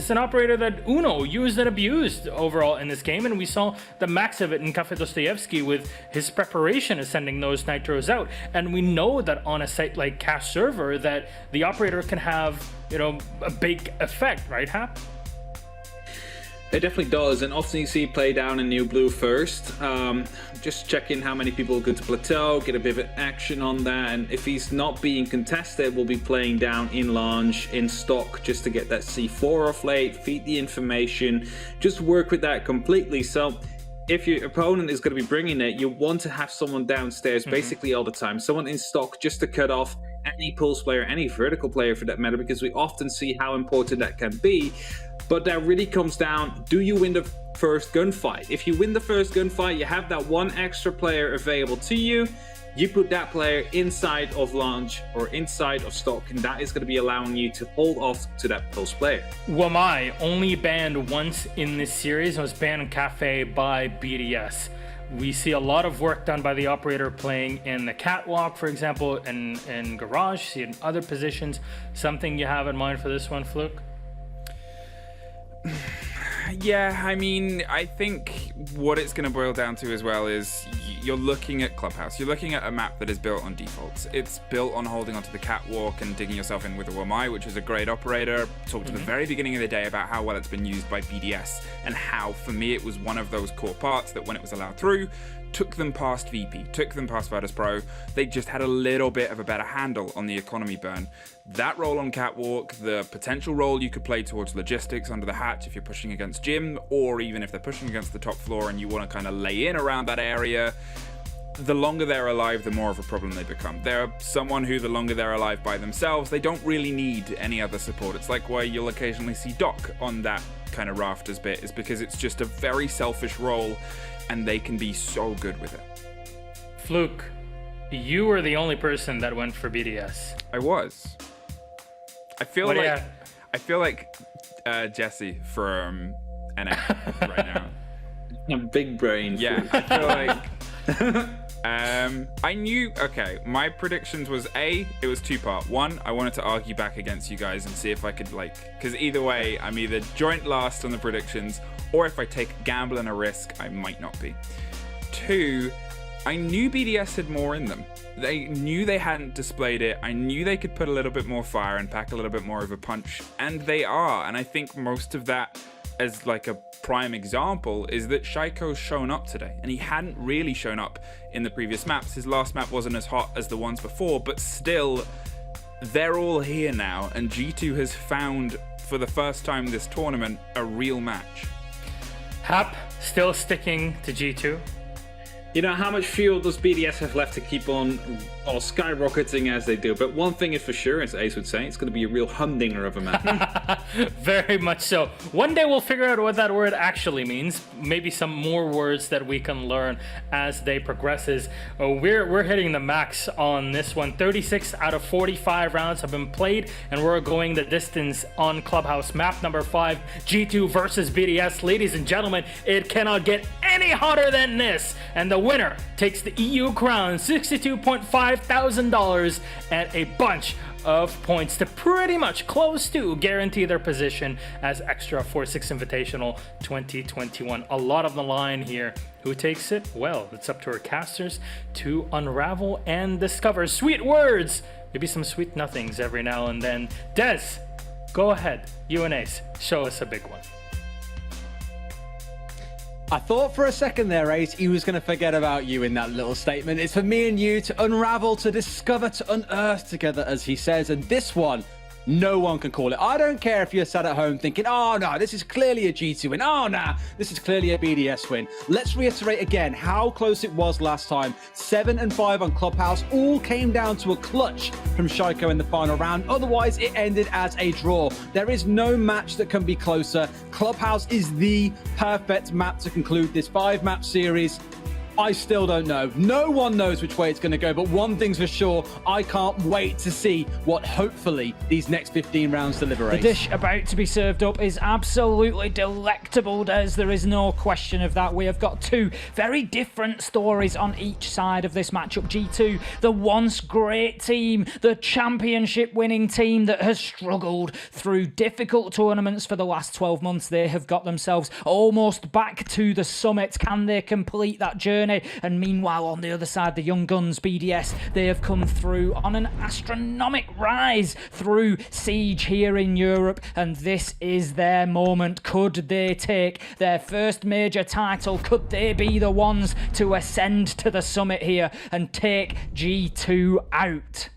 an operator that Uno used and abused overall in this game, and we saw the max of it in Cafe Dostoevsky with his preparation of sending those nitros out. And we know that on a site like Cash Server that the operator can have, you know, a big effect, right, Hap? It definitely does, and often you see play down in New Blue first. Just check in how many people go to plateau, get a bit of action on that, and if he's not being contested, we'll be playing down in launch, in stock, just to get that C4 off late, feed the information, just work with that completely. So if your opponent is going to be bringing it, you want to have someone downstairs basically all the time, someone in stock just to cut off any pulse player, any vertical player for that matter, because we often see how important that can be. But that really comes down, do you win the first gunfight? If you win the first gunfight, you have that one extra player available to you. You put that player inside of launch or inside of stock, and that is going to be allowing you to hold off to that pulse player. Wamai only banned once in this series and was banned in Cafe by BDS. We see a lot of work done by the operator playing in the catwalk, for example, and in garage, see it in other positions. Something you have in mind for this one, Fluke? Yeah, I mean, I think what it's going to boil down to as well is you're looking at Clubhouse. You're looking at a map that is built on defaults. It's built on holding onto the catwalk and digging yourself in with a Wamai, which is a great operator. Talked at the very beginning of the day about how well it's been used by BDS and how, for me, it was one of those core parts that when it was allowed through, took them past VP, took them past Virtus Pro. They just had a little bit of a better handle on the economy burn. That role on catwalk, the potential role you could play towards logistics under the hatch if you're pushing against gym, or even if they're pushing against the top floor and you want to kind of lay in around that area, the longer they're alive, the more of a problem they become. They're someone who, the longer they're alive by themselves, they don't really need any other support. It's like why you'll occasionally see Doc on that kind of rafters bit, is because it's just a very selfish role and they can be so good with it. Fluke, you were the only person that went for BDS. I was. I feel What do you like have? I feel like Jesse from NF right now. A big brain. Yeah, I feel like I knew. Okay, my predictions was it was two-part. One, I wanted to argue back against you guys and see if I could because either way, I'm either joint last on the predictions, or if I take a gamble and a risk, I might not be. Two, I knew BDS had more in them. They knew they hadn't displayed it. I knew they could put a little bit more fire and pack a little bit more of a punch, and they are. And I think most of that, as like a prime example, is that Shaiko's shown up today, and he hadn't really shown up in the previous maps. His last map wasn't as hot as the ones before, but still, they're all here now, and G2 has found, for the first time this tournament, a real match. Hap still sticking to G2. You know, how much fuel does BDS have left to keep on skyrocketing as they do? But one thing is for sure, as Ace would say, it's going to be a real humdinger of a map. Very much so. One day we'll figure out what that word actually means. Maybe some more words that we can learn as they progresses. We're hitting the max on this one. 36 out of 45 rounds have been played, and we're going the distance on Clubhouse. Map number 5, G2 versus BDS. Ladies and gentlemen, it cannot get any hotter than this. And the winner takes the EU crown, $62.5 thousand and a bunch of points to pretty much close to guarantee their position as extra 4-6 Invitational 2021. A lot on the line here. Who takes it? Well, it's up to our casters to unravel and discover. Sweet words, maybe some sweet nothings every now and then. Des, go ahead. You and Ace, show us a big one. I thought for a second there, Ace, he was going to forget about you in that little statement. It's for me and you to unravel, to discover, to unearth together, as he says. And this one, no one can call it. I don't care if you're sat at home thinking, oh, no, this is clearly a G2 win. Oh, no, this is clearly a BDS win. Let's reiterate again how close it was last time. 7 and 5 on Clubhouse. All came down to a clutch from Shaiko in the final round. Otherwise, it ended as a draw. There is no match that can be closer. Clubhouse is the perfect map to conclude this 5-map series. I still don't know. No one knows which way it's going to go, but one thing's for sure, I can't wait to see what hopefully these next 15 rounds deliver. The dish about to be served up is absolutely delectable, Des. There is no question of that. We have got two very different stories on each side of this matchup. G2, the once great team, the championship winning team that has struggled through difficult tournaments for the last 12 months. They have got themselves almost back to the summit. Can they complete that journey? And meanwhile, on the other side, the young guns, BDS, they have come through on an astronomical rise through Siege here in Europe, and this is their moment. Could they take their first major title? Could they be the ones to ascend to the summit here and take G2 out?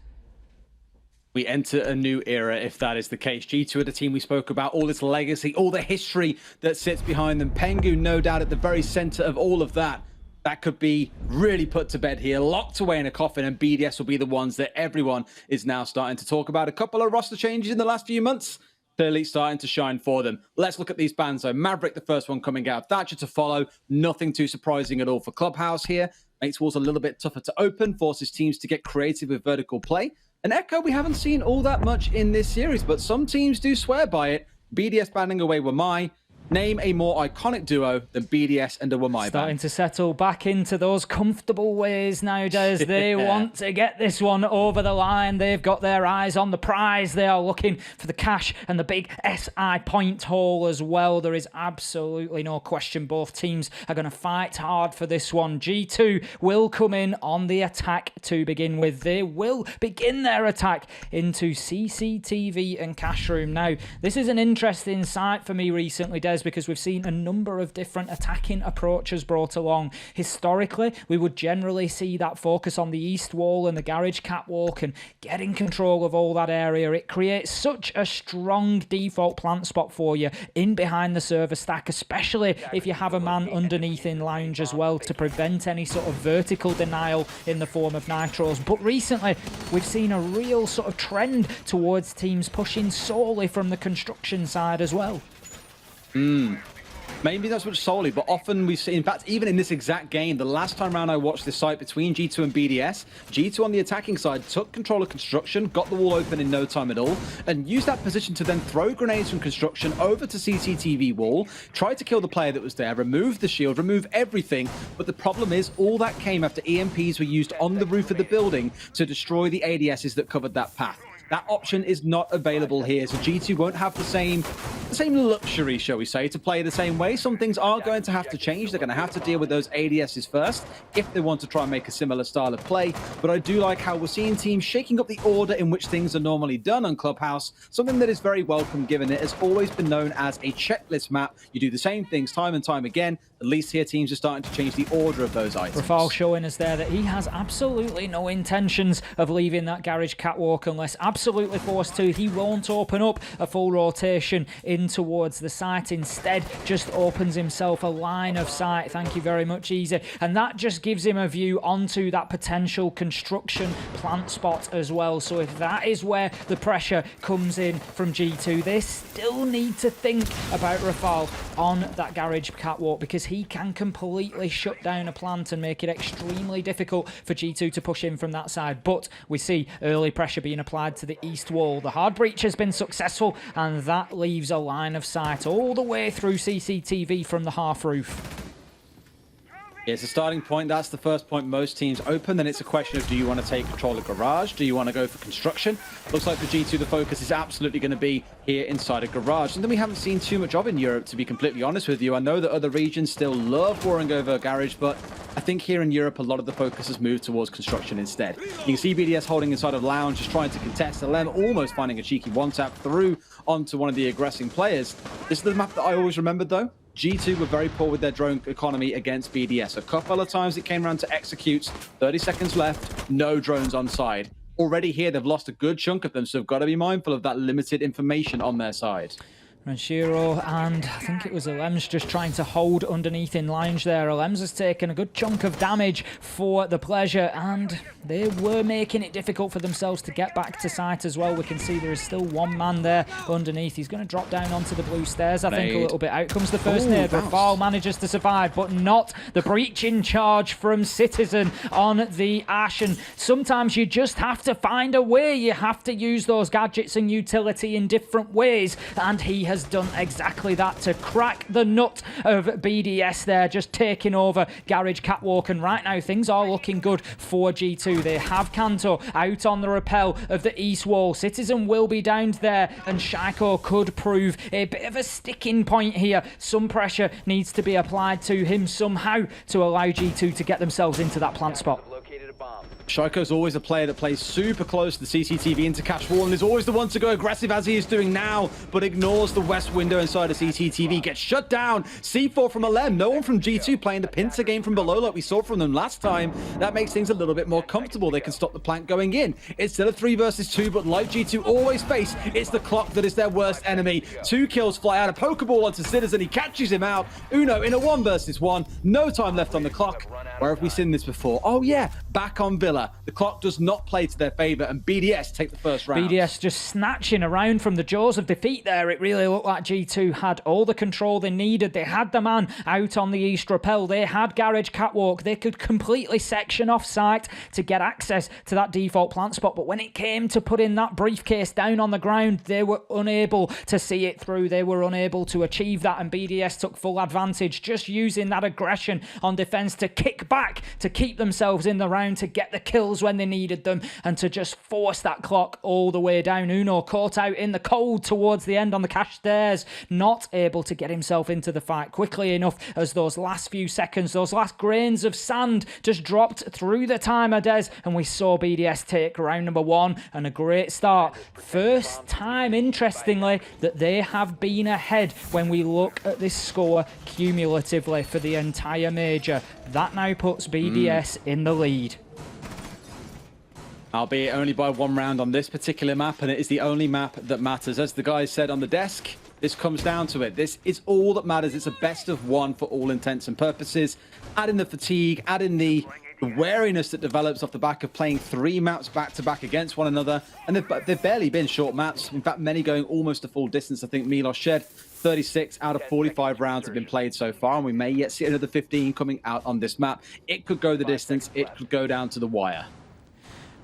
We enter a new era if that is the case. G2 are the team we spoke about, all this legacy, all the history that sits behind them. Pengu, no doubt, at the very center of all of that. That could be really put to bed here, locked away in a coffin, and BDS will be the ones that everyone is now starting to talk about. A couple of roster changes in the last few months, clearly starting to shine for them. Let's look at these bans, though. Maverick, the first one coming out. Thatcher to follow. Nothing too surprising at all for Clubhouse here. Makes walls a little bit tougher to open, forces teams to get creative with vertical play. And Echo, we haven't seen all that much in this series, but some teams do swear by it. BDS banning away Wamai. Name a more iconic duo than BDS and a Wamai. Starting to settle back into those comfortable ways nowadays. They want to get this one over the line. They've got their eyes on the prize. They are looking for the cash and the big SI point haul as well. There is absolutely no question. Both teams are going to fight hard for this one. G2 will come in on the attack to begin with. They will begin their attack into CCTV and Cash Room. Now, this is an interesting sight for me recently, Des, because we've seen a number of different attacking approaches brought along. Historically, we would generally see that focus on the east wall and the garage catwalk and getting control of all that area. It creates such a strong default plant spot for you in behind the server stack, especially if you have a man underneath in lounge as well to prevent any sort of vertical denial in the form of nitros. But recently, we've seen a real sort of trend towards teams pushing solely from the construction side as well. Maybe not so much solely, but often we see, in fact, even in this exact game, the last time around I watched this fight between G2 and BDS, G2 on the attacking side took control of construction, got the wall open in no time at all, and used that position to then throw grenades from construction over to CCTV wall, tried to kill the player that was there, remove the shield, remove everything, but the problem is all that came after EMPs were used on the roof of the building to destroy the ADSs that covered that path. That option is not available here, so G2 won't have the same luxury, shall we say, to play the same way. Some things are going to have to change. They're going to have to deal with those ADSs first if they want to try and make a similar style of play. But I do like how we're seeing teams shaking up the order in which things are normally done on Clubhouse, something that is very welcome given it has always been known as a checklist map. You do the same things time and time again. At least here teams are starting to change the order of those items. Rafal showing us there that he has absolutely no intentions of leaving that garage catwalk unless absolutely forced to. He won't open up a full rotation in towards the site. Instead, just opens himself a line of sight. Thank you very much, Easy. And that just gives him a view onto that potential construction plant spot as well. So if that is where the pressure comes in from G2, they still need to think about Rafal on that garage catwalk, because he can completely shut down a plant and make it extremely difficult for G2 to push in from that side. But we see early pressure being applied to the east wall. The hard breach has been successful, and that leaves a line of sight all the way through CCTV from the half roof. Yeah, it's a starting point. That's the first point most teams open. Then it's a question of, do you want to take control of garage? Do you want to go for construction? Looks like for G2, the focus is absolutely going to be here inside a garage. Something we haven't seen too much of in Europe, to be completely honest with you. I know that other regions still love warring over garage, but I think here in Europe, a lot of the focus has moved towards construction instead. You can see BDS holding inside of Lounge, just trying to contest. Lem almost finding a cheeky one-tap through onto one of the aggressing players. This is the map that I always remembered, though. G2 were very poor with their drone economy against BDS. A couple of times it came around to executes, 30 seconds left, no drones on side. Already here, they've lost a good chunk of them, so they've got to be mindful of that limited information on their side. Ranshiro and I think it was Alems just trying to hold underneath in Lounge there. Alems has taken a good chunk of damage for the pleasure, and they were making it difficult for themselves to get back to site as well. We can see there is still one man there underneath. He's going to drop down onto the blue stairs, I think, a little bit. Out comes the first nade. Rafal manages to survive, but not the breaching charge from Citizen on the Ash. And sometimes you just have to find a way. You have to use those gadgets and utility in different ways, and he has done exactly that to crack the nut of BDS there, just taking over Garage Catwalk. And right now things are looking good for G2. They have Kanto out on the rappel of the east wall. Citizen will be down there, and Shaiko could prove a bit of a sticking point here. Some pressure needs to be applied to him somehow to allow G2 to get themselves into that plant spot. Shaiko's always a player that plays super close to the CCTV into cash wall and is always the one to go aggressive as he is doing now, but ignores the west window inside of CCTV. Gets shut down. C4 from Alem. No one from G2 playing the pincer game from below like we saw from them last time. That makes things a little bit more comfortable. They can stop the plant going in. It's still a 3 versus 2, but like G2 always face, it's the clock that is their worst enemy. 2 kills fly out. A Pokeball onto Citizen. He catches him out. Uno in a 1 versus 1. No time left on the clock. Where have we seen this before? Oh yeah, back on Villa. The clock does not play to their favor, and BDS take the first round. BDS just snatching around from the jaws of defeat there. It really looked like G2 had all the control they needed. They had the man out on the east rappel. They had Garage Catwalk. They could completely section off site to get access to that default plant spot. But when it came to putting that briefcase down on the ground, they were unable to see it through. They were unable to achieve that, and BDS took full advantage, just using that aggression on defense to kick back, to keep themselves in the round, to get the kills when they needed them, and to just force that clock all the way down. Uno caught out in the cold towards the end on the cash stairs, not able to get himself into the fight quickly enough as those last few seconds, those last grains of sand just dropped through the timer, Des, and we saw BDS take round number 1, and a great start. First time, interestingly, that they have been ahead when we look at this score cumulatively for the entire major. That now puts BDS in the lead. Albeit only by 1 round on this particular map, and it is the only map that matters. As the guys said on the desk, this comes down to it. This is all that matters. It's a best of 1 for all intents and purposes. Add in the fatigue, add in the the wariness that develops off the back of playing 3 maps back-to-back against one another. And they've barely been short maps. In fact, many going almost a full distance. I think Milos shared 36 out of 45 rounds have been played so far, and we may yet see another 15 coming out on this map. It could go the distance. It could go down to the wire.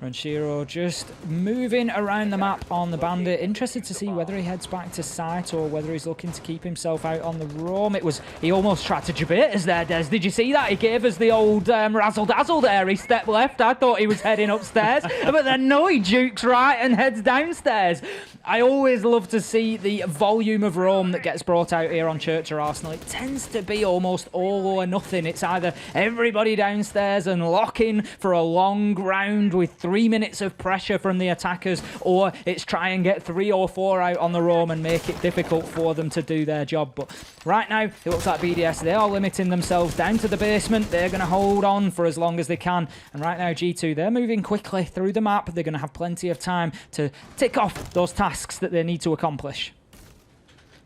Renshiro just moving around the map on the Bandit. Interested to see whether he heads back to site or whether he's looking to keep himself out on the roam. He almost tried to jabit us there, Des. Did you see that? He gave us the old razzle-dazzle there. He stepped left. I thought he was heading upstairs. But then no, he jukes right and heads downstairs. I always love to see the volume of roam that gets brought out here on Church or Arsenal. It tends to be almost all or nothing. It's either everybody downstairs and locking for a long round with 3 minutes of pressure from the attackers, or it's try and get 3 or 4 out on the roam and make it difficult for them to do their job. But right now, it looks like BDS, they are limiting themselves down to the basement. They're going to hold on for as long as they can. And right now, G2, they're moving quickly through the map. They're going to have plenty of time to tick off those tasks that they need to accomplish.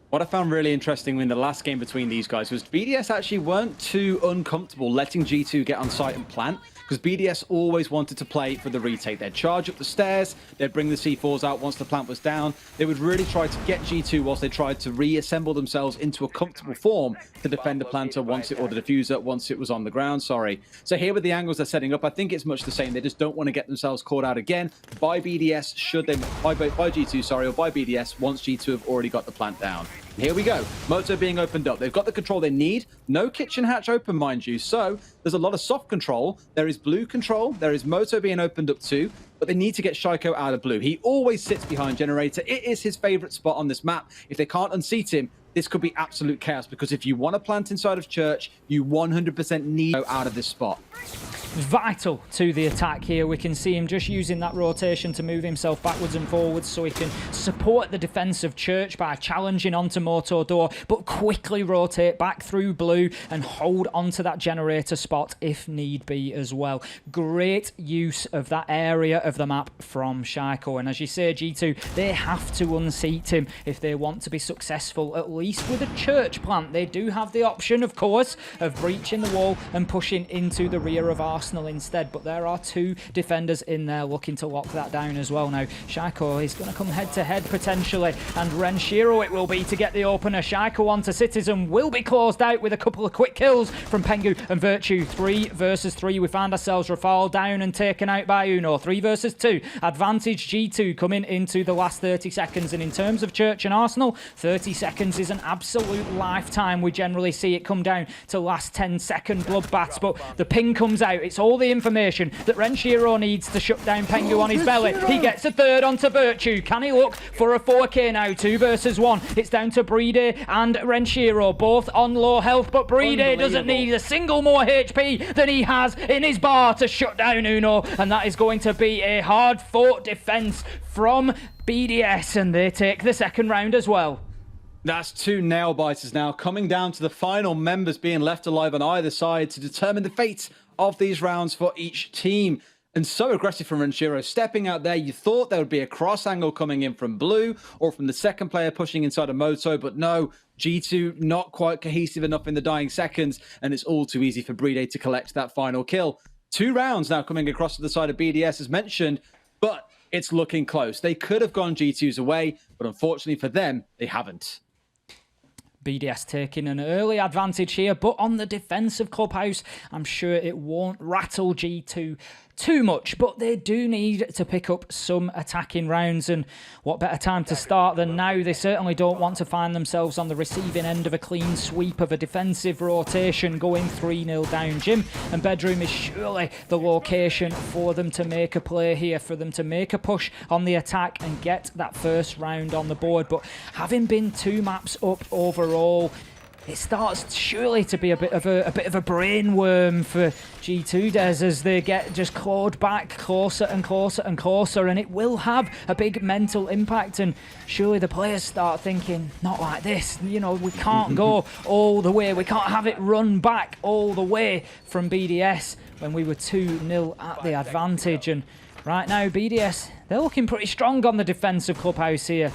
What I found really interesting in the last game between these guys was BDS actually weren't too uncomfortable letting G2 get on site and plant, because BDS always wanted to play for the retake. They'd charge up the stairs, they'd bring the C4s out once the plant was down. They would really try to get G2 whilst they tried to reassemble themselves into a comfortable form to defend the planter once it, or the diffuser once it was on the ground, sorry. So here with the angles they're setting up, I think it's much the same. They just don't want to get themselves caught out again by BDS, by G2, sorry, or by BDS once G2 have already got the plant down. Here we go. Moto being opened up. They've got the control they need. No kitchen hatch open, mind you. So there's a lot of soft control. There is blue control. There is Moto being opened up too. But they need to get Shaiko out of blue. He always sits behind Generator. It is his favorite spot on this map. If they can't unseat him, this could be absolute chaos, because if you want to plant inside of Church, you 100% need to go out of this spot. Vital to the attack here. We can see him just using that rotation to move himself backwards and forwards so he can support the defense of Church by challenging onto Moto Door, but quickly rotate back through blue and hold onto that Generator spot if need be as well. Great use of that area of the map from Shaiko. And as you say, G2, they have to unseat him if they want to be successful, at least with a Church plant. They do have the option, of course, of breaching the wall and pushing into the rear of Arsenal instead, but there are 2 defenders in there looking to lock that down as well. Now Shaiko is going to come head to head potentially, and Renshiro it will be to get the opener. Shaiko onto Citizen will be closed out with a couple of quick kills from Pengu and Virtue. 3 versus 3. We find ourselves Rafal down and taken out by Uno. 3 versus 2. Advantage G2 coming into the last 30 seconds, and in terms of Church and Arsenal, 30 seconds is an absolute lifetime. We generally see it come down to last 10-second bloodbaths, but the ping comes out. It's all the information that Renshiro needs to shut down Pengu on his belly. He gets a third onto Virtue. Can he look for a 4K now? 2 versus 1. It's down to Brede and Renshiro, both on low health, but Brede doesn't need a single more HP than he has in his bar to shut down Uno, and that is going to be a hard-fought defense from BDS, and they take the second round as well. That's 2 nail-biters now, coming down to the final members being left alive on either side to determine the fate of these rounds for each team. And so aggressive from Renshiro, stepping out there. You thought there would be a cross angle coming in from blue or from the second player pushing inside of Moto, but no, G2 not quite cohesive enough in the dying seconds, and it's all too easy for Brede to collect that final kill. 2 rounds now coming across to the side of BDS as mentioned, but it's looking close. They could have gone G2's away, but unfortunately for them, they haven't. BDS taking an early advantage here, but on the defensive clubhouse, I'm sure it won't rattle G2 too much, but they do need to pick up some attacking rounds, and what better time to start than now? They certainly don't want to find themselves on the receiving end of a clean sweep of a defensive rotation going 3-0 down. Gym and Bedroom is surely the location for them to make a play here, for them to make a push on the attack and get that first round on the board. But having been 2 maps up overall, it starts surely to be a bit of a brain worm for G2, Des, as they get just clawed back closer and closer and closer, and it will have a big mental impact. And surely the players start thinking, not like this, you know, we can't go all the way, we can't have it run back all the way from BDS when we were 2-0 at the advantage. And right now BDS, they're looking pretty strong on the defensive clubhouse here.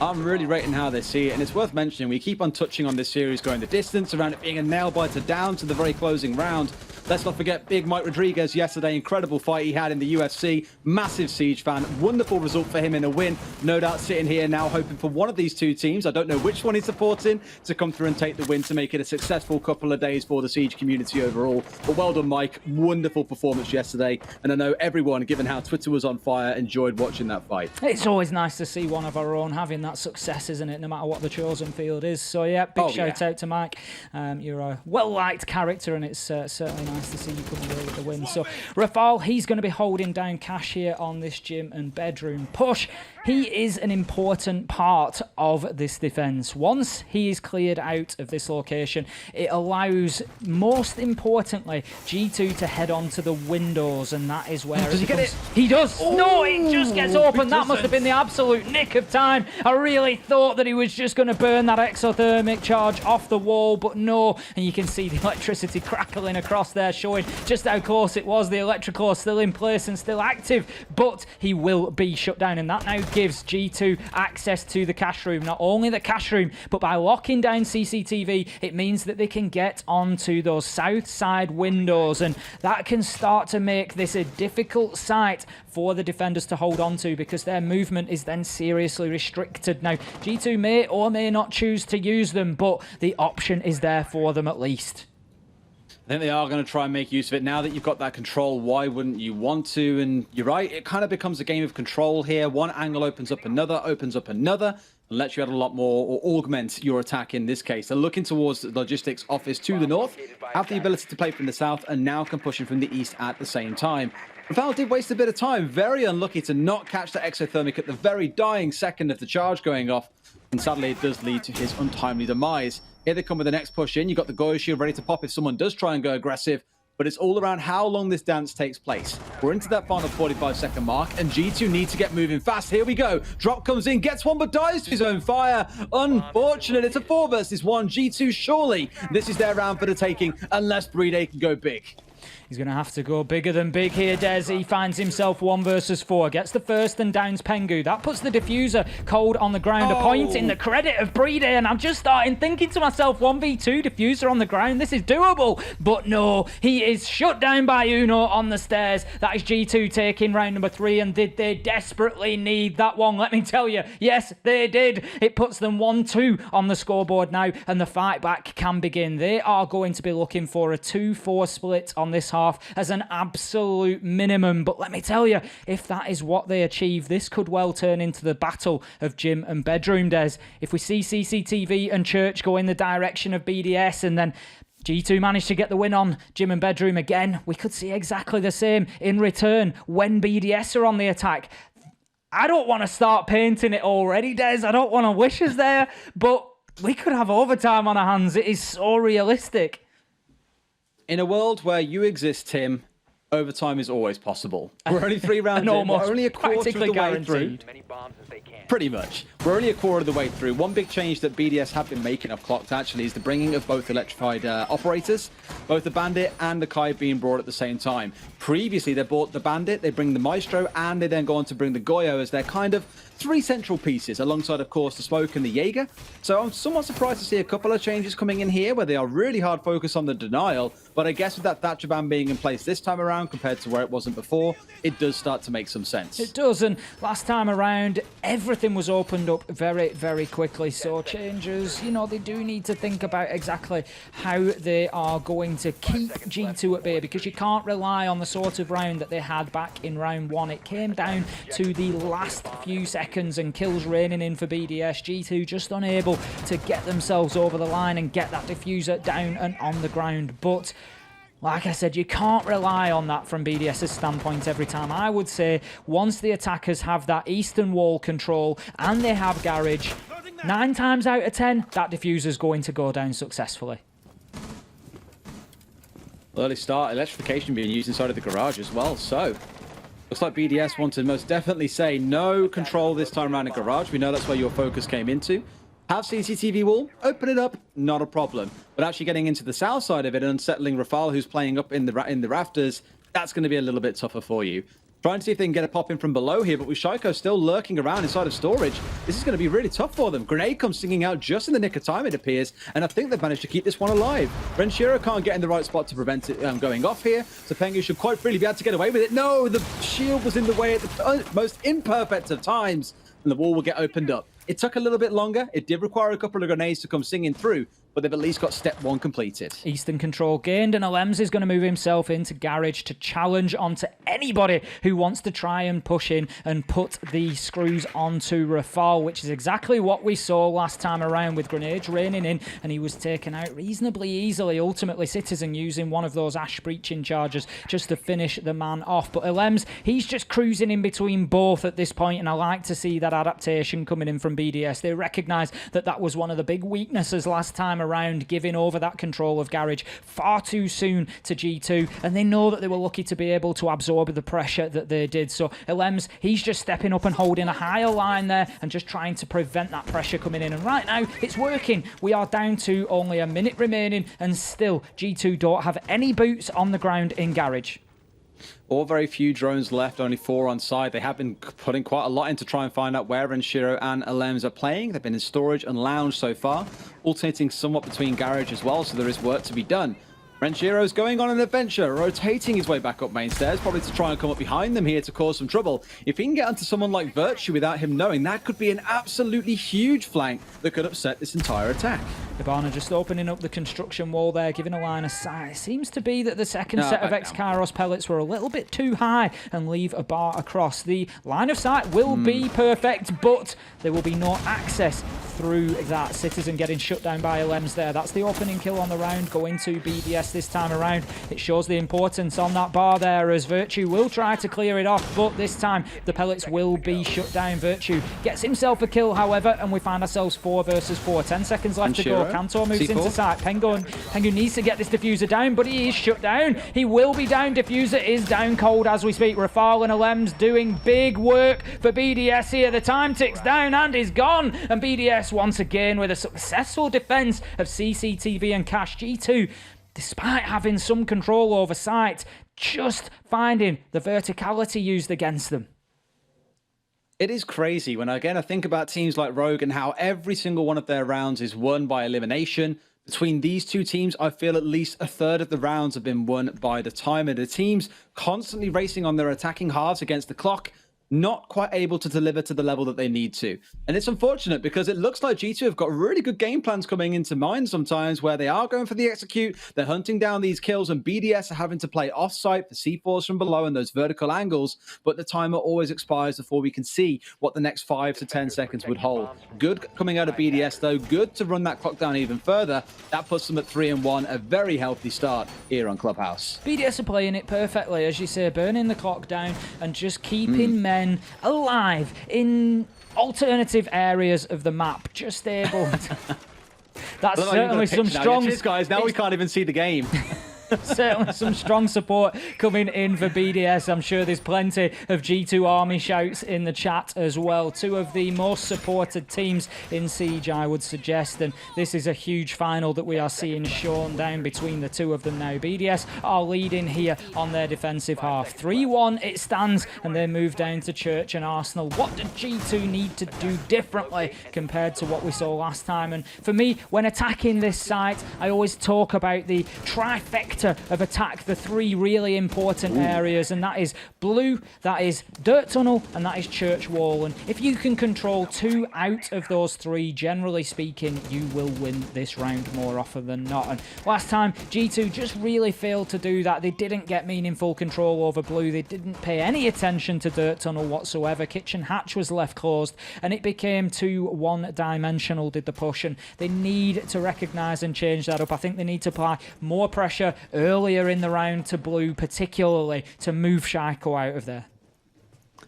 I'm really rating how they see it, and it's worth mentioning we keep on touching on this series going the distance around it being a nail-biter down to the very closing round. Let's not forget Big Mike Rodriguez yesterday. Incredible fight he had in the UFC. Massive Siege fan. Wonderful result for him in a win. No doubt sitting here now hoping for one of these two teams, I don't know which one he's supporting, to come through and take the win to make it a successful couple of days for the Siege community overall. But well done, Mike. Wonderful performance yesterday. And I know everyone, given how Twitter was on fire, enjoyed watching that fight. It's always nice to see one of our own having that success, isn't it? No matter what the chosen field is. So yeah, big shout out to Mike. You're a well-liked character, and it's certainly nice to see you come away with the win. So Rafal, he's going to be holding down cash here on this gym and bedroom push. He is an important part of this defense. Once he is cleared out of this location, it allows, most importantly, G2 to head on to the windows, and that is where... Does he get it? He does! Ooh, no, it just gets open. That must have been the absolute nick of time. I really thought that he was just going to burn that exothermic charge off the wall, but no. And you can see the electricity crackling across there, showing just how close it was. The electrical is still in place and still active, but he will be shut down, and that now gives G2 access to the cash room. Not only the cash room, but by locking down CCTV, it means that they can get onto those south side windows, and that can start to make this a difficult site for the defenders to hold on to, because their movement is then seriously restricted. Now, G2 may or may not choose to use them, but the option is there for them at least. I think they are going to try and make use of it. Now that you've got that control, why wouldn't you want to? And you're right, it kind of becomes a game of control here. One angle opens up another, and lets you add a lot more, or augment your attack in this case. They're looking towards the logistics office to the north, have the ability to play from the south, and now can push in from the east at the same time. Val did waste a bit of time. Very unlucky to not catch the exothermic at the very dying second of the charge going off. And sadly, it does lead to his untimely demise. Here they come with the next push in. You've got the Goyo shield ready to pop if someone does try and go aggressive. But it's all around how long this dance takes place. We're into that final 45-second mark, and G2 need to get moving fast. Here we go. Drop comes in, gets one, but dies to his own fire. Unfortunate. It's a 4 versus 1. G2, surely this is their round for the taking, unless BDS can go big. He's going to have to go bigger than big here, Des. He finds himself 1 versus 4. Gets the first and downs Pengu. That puts the diffuser cold on the ground. A point in the credit of BDS. And I'm just starting thinking to myself, 1v2 diffuser on the ground. This is doable. But no, he is shut down by Uno on the stairs. That is G2 taking round number 3. And did they desperately need that one? Let me tell you, yes, they did. It puts them 1-2 on the scoreboard now. And the fight back can begin. They are going to be looking for a 2-4 split on this half as an absolute minimum. But let me tell you, if that is what they achieve, this could well turn into the battle of gym and bedroom, Des. If we see CCTV and Church go in the direction of BDS, and then G2 managed to get the win on gym and bedroom again, we could see exactly the same in return when BDS are on the attack. I don't want to start painting it already, Des. I don't want to wish us there, but we could have overtime on our hands. It is so realistic. In a world where you exist, Tim, overtime is always possible. We're only 3 rounds in. We're only a quarter of the way through. Pretty much. We're only a quarter of the way through. One big change that BDS have been making of clocked actually is the bringing of both electrified operators, both the Bandit and the Kai being brought at the same time. Previously, they bought the Bandit, they bring the Maestro, and they then go on to bring the Goyo as their kind of 3 central pieces, alongside, of course, the Smoke and the Jaeger. So I'm somewhat surprised to see a couple of changes coming in here, where they are really hard focused on the denial. But I guess with that Thatcher ban being in place this time around, compared to where it wasn't before, it does start to make some sense. It does, and last time around, everything was opened up very, very quickly. So changes, you know, they do need to think about exactly how they are going to keep G2 at bay, because you can't rely on the sort of round that they had back in round 1. It came down to the last few seconds and kills raining in for BDS. G2 just unable to get themselves over the line and get that diffuser down and on the ground. But like I said, you can't rely on that from BDS's standpoint every time. I would say once the attackers have that eastern wall control and they have garage, 9 times out of 10, that diffuser's going to go down successfully. Early start, electrification being used inside of the garage as well, so looks like BDS want to most definitely say no control this time around in garage. We know that's where your focus came into. Have CCTV wall, open it up, not a problem. But actually getting into the south side of it and unsettling Rafal, who's playing up in the rafters, that's going to be a little bit tougher for you. Trying to see if they can get a pop in from below here, but with Shaiko still lurking around inside of storage, this is going to be really tough for them. Grenade comes singing out just in the nick of time, it appears, and I think they've managed to keep this one alive. Renshiro can't get in the right spot to prevent it going off here, so Pengu should quite freely be able to get away with it. No, the shield was in the way at the most imperfect of times, and the wall will get opened up. It took a little bit longer. It did require a couple of grenades to come singing through, but they've at least got step 1 completed. Eastern control gained, and Alems is going to move himself into Garage to challenge onto anybody who wants to try and push in and put the screws onto Rafal, which is exactly what we saw last time around with grenades raining in, and he was taken out reasonably easily. Ultimately, Citizen using one of those Ash breaching charges just to finish the man off. But Alems, he's just cruising in between both at this point, and I like to see that adaptation coming in from BDS. They recognise that that was one of the big weaknesses last time around, giving over that control of Garage far too soon to G2, and they know that they were lucky to be able to absorb the pressure that they did. So Alems, he's just stepping up and holding a higher line there and just trying to prevent that pressure coming in, and right now it's working. We are down to only a minute remaining, and still G2 don't have any boots on the ground in Garage. Or very few drones left, only 4 on side. They have been putting quite a lot in to try and find out where Renshiro and Alems are playing. They've been in storage and lounge so far, alternating somewhat between Garage as well, so there is work to be done. Renshiro's going on an adventure, rotating his way back up main stairs, probably to try and come up behind them here to cause some trouble. If he can get onto someone like Virtue without him knowing, that could be an absolutely huge flank that could upset this entire attack. Hibana just opening up the construction wall there, giving a line of sight. It seems to be that the second set of X-Kairos pellets were a little bit too high and leave a bar across. The line of sight will be perfect, but there will be no access through that. Citizen getting shut down by Alems there. That's the opening kill on the round, going to BDS this time around. It shows the importance on that bar there, as Virtue will try to clear it off, but this time the pellets will be shut down. Virtue gets himself a kill, however, and we find ourselves 4 versus 4. 10 seconds left to go. Kantor moves into sight. Pengu needs to get this diffuser down, but he is shut down. He will be down. Diffuser is down cold as we speak. Rafal and Alems doing big work for BDS here. The time ticks down and is gone, and BDS once again with a successful defense of CCTV and cash. G2, despite having some control over sight, just finding the verticality used against them. It is crazy when, again, I think about teams like Rogue and how every single one of their rounds is won by elimination. Between these two teams, I feel at least a third of the rounds have been won by the timer. The teams constantly racing on their attacking halves against the clock, not quite able to deliver to the level that they need to. And it's unfortunate because it looks like G2 have got really good game plans coming into mind sometimes, where they are going for the execute, they're hunting down these kills, and BDS are having to play off-site for C4s from below and those vertical angles, but the timer always expires before we can see what the next 5 to 10 seconds would hold. Good coming out of BDS though, good to run that clock down even further. That puts them at 3-1, a very healthy start here on Clubhouse. BDS are playing it perfectly, as you say, burning the clock down and just keeping men alive in alternative areas of the map, just able to... That's certainly some strong... Cheers, guys, now we can't even see the game. Certainly some strong support coming in for BDS. I'm sure there's plenty of G2 Army shouts in the chat as well. 2 of the most supported teams in Siege, I would suggest. And this is a huge final that we are seeing shown down between the 2 of them now. BDS are leading here on their defensive half. 3-1 it stands, and they move down to Church and Arsenal. What did G2 need to do differently compared to what we saw last time? And for me, when attacking this site, I always talk about the trifecta of attack, the 3 really important areas, and that is blue, that is dirt tunnel, and that is church wall. And if you can control 2 out of those 3, generally speaking, you will win this round more often than not. And last time G2 just really failed to do that. They didn't get meaningful control over blue, they didn't pay any attention to dirt tunnel whatsoever. Kitchen hatch was left closed, and it became too one-dimensional, did the push, and they need to recognize and change that up. I think they need to apply more pressure earlier in the round to blue, particularly to move Shaiko out of there.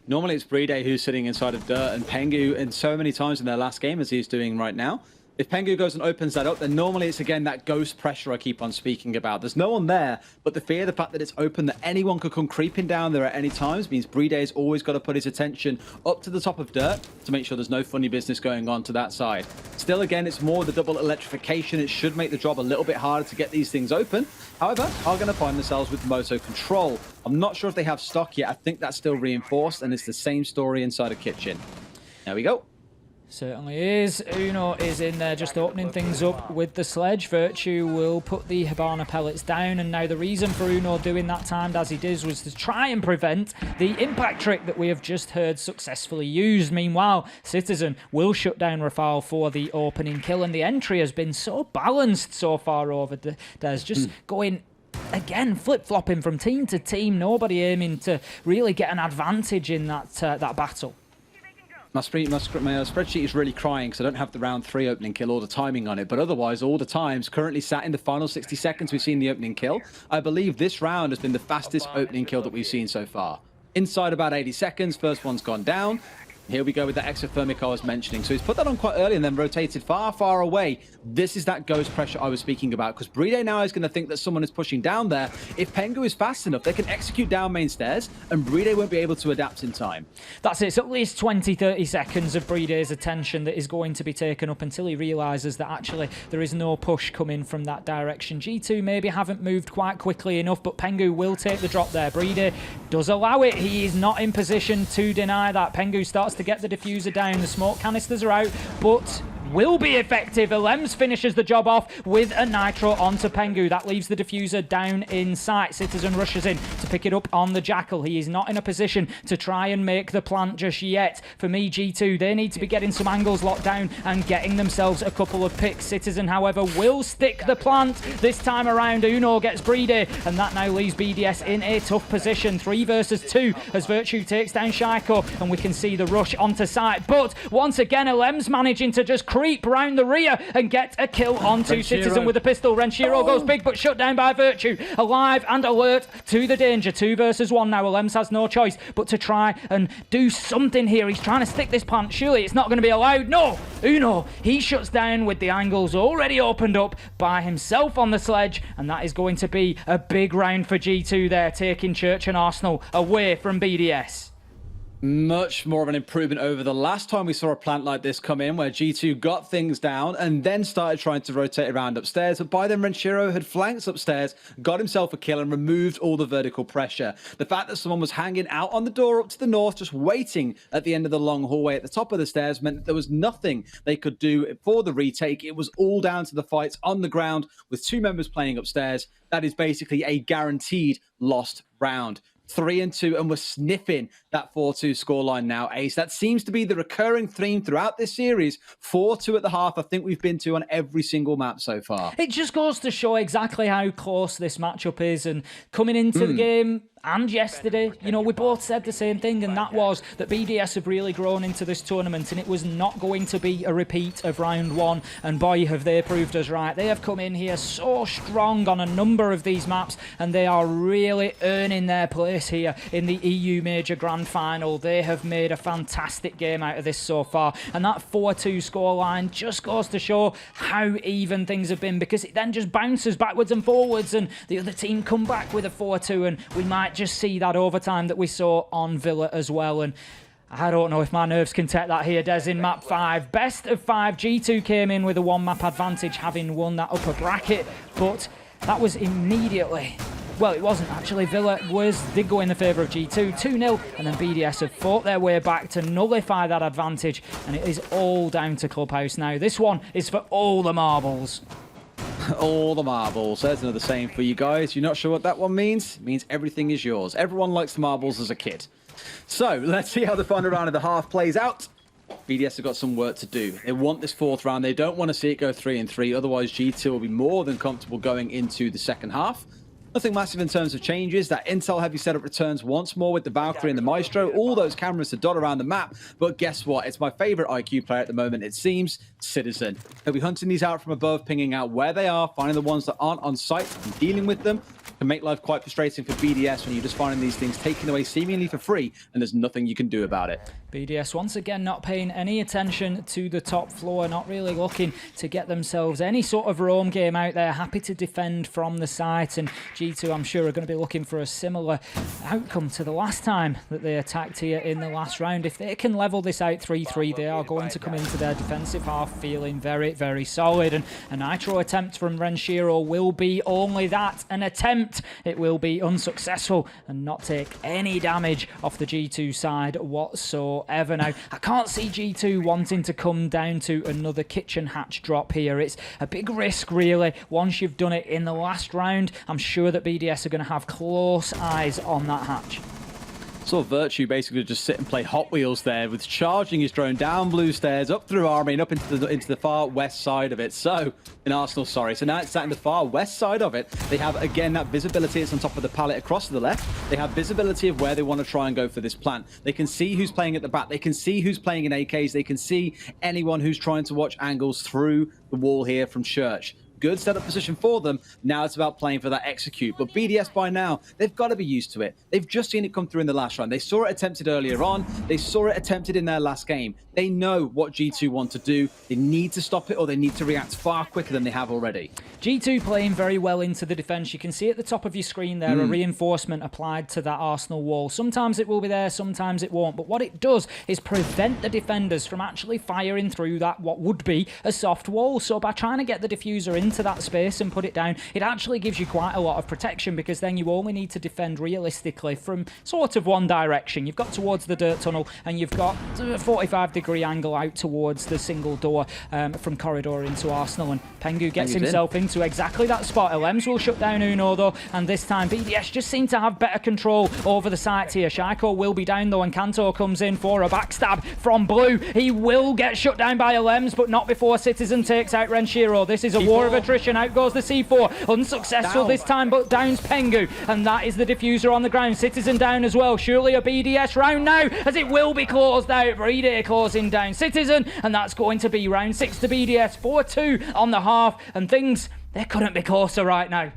Normally it's Brede who's sitting inside of dirt, and Pengu, and so many times in their last game, as he's doing right now, If Pengu goes and opens that up, then normally it's again that ghost pressure I keep on speaking about. There's no one there, but the fear, the fact that it's open, that anyone could come creeping down there at any times means BDS always got to put his attention up to the top of dirt to make sure there's no funny business going on to that side. Still, again, it's more the double electrification. It should make the job a little bit harder to get these things open. However, are going to find themselves with moto control. I'm not sure if they have stock yet. I think that's still reinforced, and it's the same story inside of Kitchen. There we go. Certainly is. Uno is in there just opening things up with the sledge. Virtue will put the Hibana pellets down, and now the reason for Uno doing that timed as he did was to try and prevent the impact trick that we have just heard successfully used. Meanwhile, Citizen will shut down Rafal for the opening kill, and the entry has been so balanced so far over Des, just going again, flip-flopping from team to team, nobody aiming to really get an advantage in that battle. My spreadsheet is really crying because I don't have the round 3 opening kill or the timing on it, but otherwise all the times currently sat in the final 60 seconds we've seen the opening kill. I believe this round has been the fastest opening kill that we've seen so far. Inside about 80 seconds, first one's gone down. Here we go with the exothermic I was mentioning. So he's put that on quite early and then rotated far, far away. This is that ghost pressure I was speaking about, because Bride now is going to think that someone is pushing down there. If Pengu is fast enough, they can execute down main stairs, and Bride won't be able to adapt in time. That's it. It's at least 20-30 seconds of Bride's attention that is going to be taken up until he realises that actually there is no push coming from that direction. G2 maybe haven't moved quite quickly enough, but Pengu will take the drop there. Bride does allow it. He is not in position to deny that. Pengu starts to get the diffuser down. The smoke canisters are out, but will be effective. Alems finishes the job off with a nitro onto Pengu. That leaves the diffuser down in sight. Citizen rushes in to pick it up on the Jackal. He is not in a position to try and make the plant just yet. For me, G2, they need to be getting some angles locked down and getting themselves a couple of picks. Citizen, however, will stick the plant this time around. Uno gets Bride, and that now leaves BDS in a tough position. 3 versus 2 as Virtue takes down Shaiko, and we can see the rush onto site. But once again, Alems managing to just creep round the rear and get a kill onto Citizen with a pistol. Renshiro goes big, but shut down by Virtue. Alive and alert to the danger. 2 versus 1 now. Alems has no choice but to try and do something here. He's trying to stick this plant. Surely it's not going to be allowed. No! Uno, he shuts down with the angles already opened up by himself on the sledge, and that is going to be a big round for G2 there, taking Church and Arsenal away from BDS. Much more of an improvement over the last time we saw a plant like this come in, where G2 got things down and then started trying to rotate around upstairs. But by then, Renshiro had flanked upstairs, got himself a kill, and removed all the vertical pressure. The fact that someone was hanging out on the door up to the north, just waiting at the end of the long hallway at the top of the stairs, meant that there was nothing they could do for the retake. It was all down to the fights on the ground with 2 members playing upstairs. That is basically a guaranteed lost round. 3-2, and we're sniffing that 4-2 scoreline now, Ace. That seems to be the recurring theme throughout this series. 4-2 at the half. I think we've been to on every single map so far. It just goes to show exactly how close this matchup is, and coming into the game and yesterday, you know, we both said the same thing, and that was that BDS have really grown into this tournament, and it was not going to be a repeat of round 1, and boy, have they proved us right. They have come in here so strong on a number of these maps, and they are really earning their place here in the EU Major Grand Final. They have made a fantastic game out of this so far, and that 4-2 scoreline just goes to show how even things have been, because it then just bounces backwards and forwards, and the other team come back with a 4-2, and we might just see that overtime that we saw on Villa as well. And I don't know if my nerves can take that here, Des, in map 5. Best of 5. G2 came in with a 1-map advantage, having won that upper bracket, but that was immediately... Well, it wasn't actually. Villa did go in the favour of G2, 2-0, and then BDS have fought their way back to nullify that advantage, and it is all down to Clubhouse now. This one is for all the marbles. All the marbles. There's another saying for you guys. You're not sure what that one means? It means everything is yours. Everyone likes the marbles as a kid. So let's see how the final round of the half plays out. BDS have got some work to do. They want this 4th round. They don't want to see it go 3-3. Otherwise, G2 will be more than comfortable going into the second half. Nothing massive in terms of changes. That Intel heavy setup returns once more with the Valkyrie and the Maestro. All those cameras to dot around the map. But guess what? It's my favorite IQ player at the moment, it seems, Citizen. He'll be hunting these out from above, pinging out where they are, finding the ones that aren't on site and dealing with them. Can make life quite frustrating for BDS when you're just finding these things taken away seemingly for free, and there's nothing you can do about it. BDS once again not paying any attention to the top floor, not really looking to get themselves any sort of roam game out there, happy to defend from the site, and G2 I'm sure are going to be looking for a similar outcome to the last time that they attacked here in the last round. If they can level this out 3-3, they are going to come into their defensive half feeling very, very solid, and a Nitro attempt from Renshiro will be only that, an attempt. It will be unsuccessful and not take any damage off the G2 side whatsoever. Now, I can't see G2 wanting to come down to another kitchen hatch drop here. It's a big risk, really. Once you've done it in the last round, I'm sure that BDS are going to have close eyes on that hatch. Saw Virtue basically just sit and play Hot Wheels there with charging his drone down blue stairs, up through Army and up into the far west side of it. So, in Arsenal, sorry. So now it's sat in the far west side of it. They have, again, that visibility. It's on top of the pallet across to the left. They have visibility of where they want to try and go for this plant. They can see who's playing at the back. They can see who's playing in AKs. They can see anyone who's trying to watch angles through the wall here from Church. Good setup position for them. Now it's about playing for that execute. But BDS by now, they've got to be used to it. They've just seen it come through in the last round. They saw it attempted earlier on. They saw it attempted in their last game. They know what G2 want to do. They need to stop it or they need to react far quicker than they have already. G2 playing very well into the defense. You can see at the top of your screen there a reinforcement applied to that Arsenal wall. Sometimes it will be there, sometimes it won't. But what it does is prevent the defenders from actually firing through that what would be a soft wall. So by trying to get the diffuser into that space and put it down, it actually gives you quite a lot of protection, because then you only need to defend realistically from sort of one direction. You've got towards the dirt tunnel and you've got a 45-degree angle out towards the single door from corridor into Arsenal, and Pengu gets himself into exactly that spot. Elems will shut down Uno though, and this time BDS just seem to have better control over the sites here. Shaiko will be down though, and Kanto comes in for a backstab from Blue. He will get shut down by Elems, but not before Citizen takes out Renshiro. This is a war of attrition. Out goes the C4. Unsuccessful this time, but downs Pengu, and that is the diffuser on the ground. Citizen down as well. Surely a BDS round now, as it will be closed out. Brede closing down Citizen, and that's going to be round 6 to BDS. 4-2 on the half, and things, they couldn't be closer right now.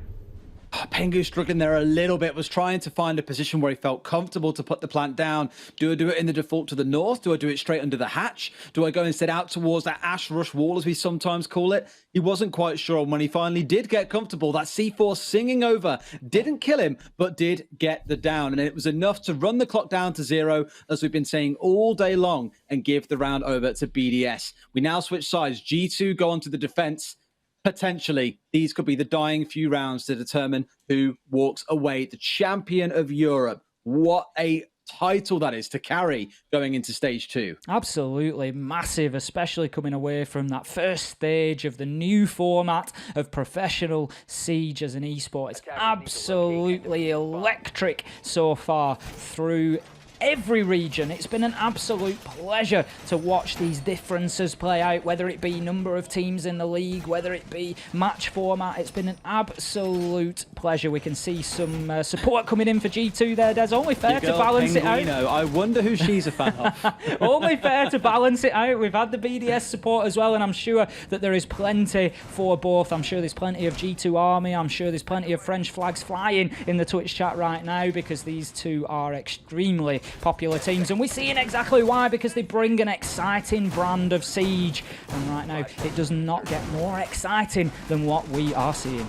Pengu struggling there a little bit, was trying to find a position where he felt comfortable to put the plant down. Do I do it in the default to the north? Do I do it straight under the hatch? Do I go instead out towards that Ash Rush wall, as we sometimes call it? He wasn't quite sure. When he finally did get comfortable, that C4 singing over didn't kill him, but did get the down. And it was enough to run the clock down to 0, as we've been saying all day long, and give the round over to BDS. We now switch sides. G2 go on to the defense. Potentially, these could be the dying few rounds to determine who walks away the champion of Europe. What a title that is to carry going into stage 2. Absolutely massive, especially coming away from that first stage of the new format of professional Siege as an esport. It's absolutely electric so far through every region. It's been an absolute pleasure to watch these differences play out, whether it be number of teams in the league, whether it be match format. It's been an absolute pleasure. We can see some support coming in for G2 there, Des. Only fair to balance it out. I wonder who she's a fan of. Only fair to balance it out. We've had the BDS support as well, and I'm sure that there is plenty for both. I'm sure there's plenty of G2 Army. I'm sure there's plenty of French flags flying in the Twitch chat right now, because these two are extremely popular teams, and we're seeing exactly why, because they bring an exciting brand of Siege, and right now it does not get more exciting than what we are seeing.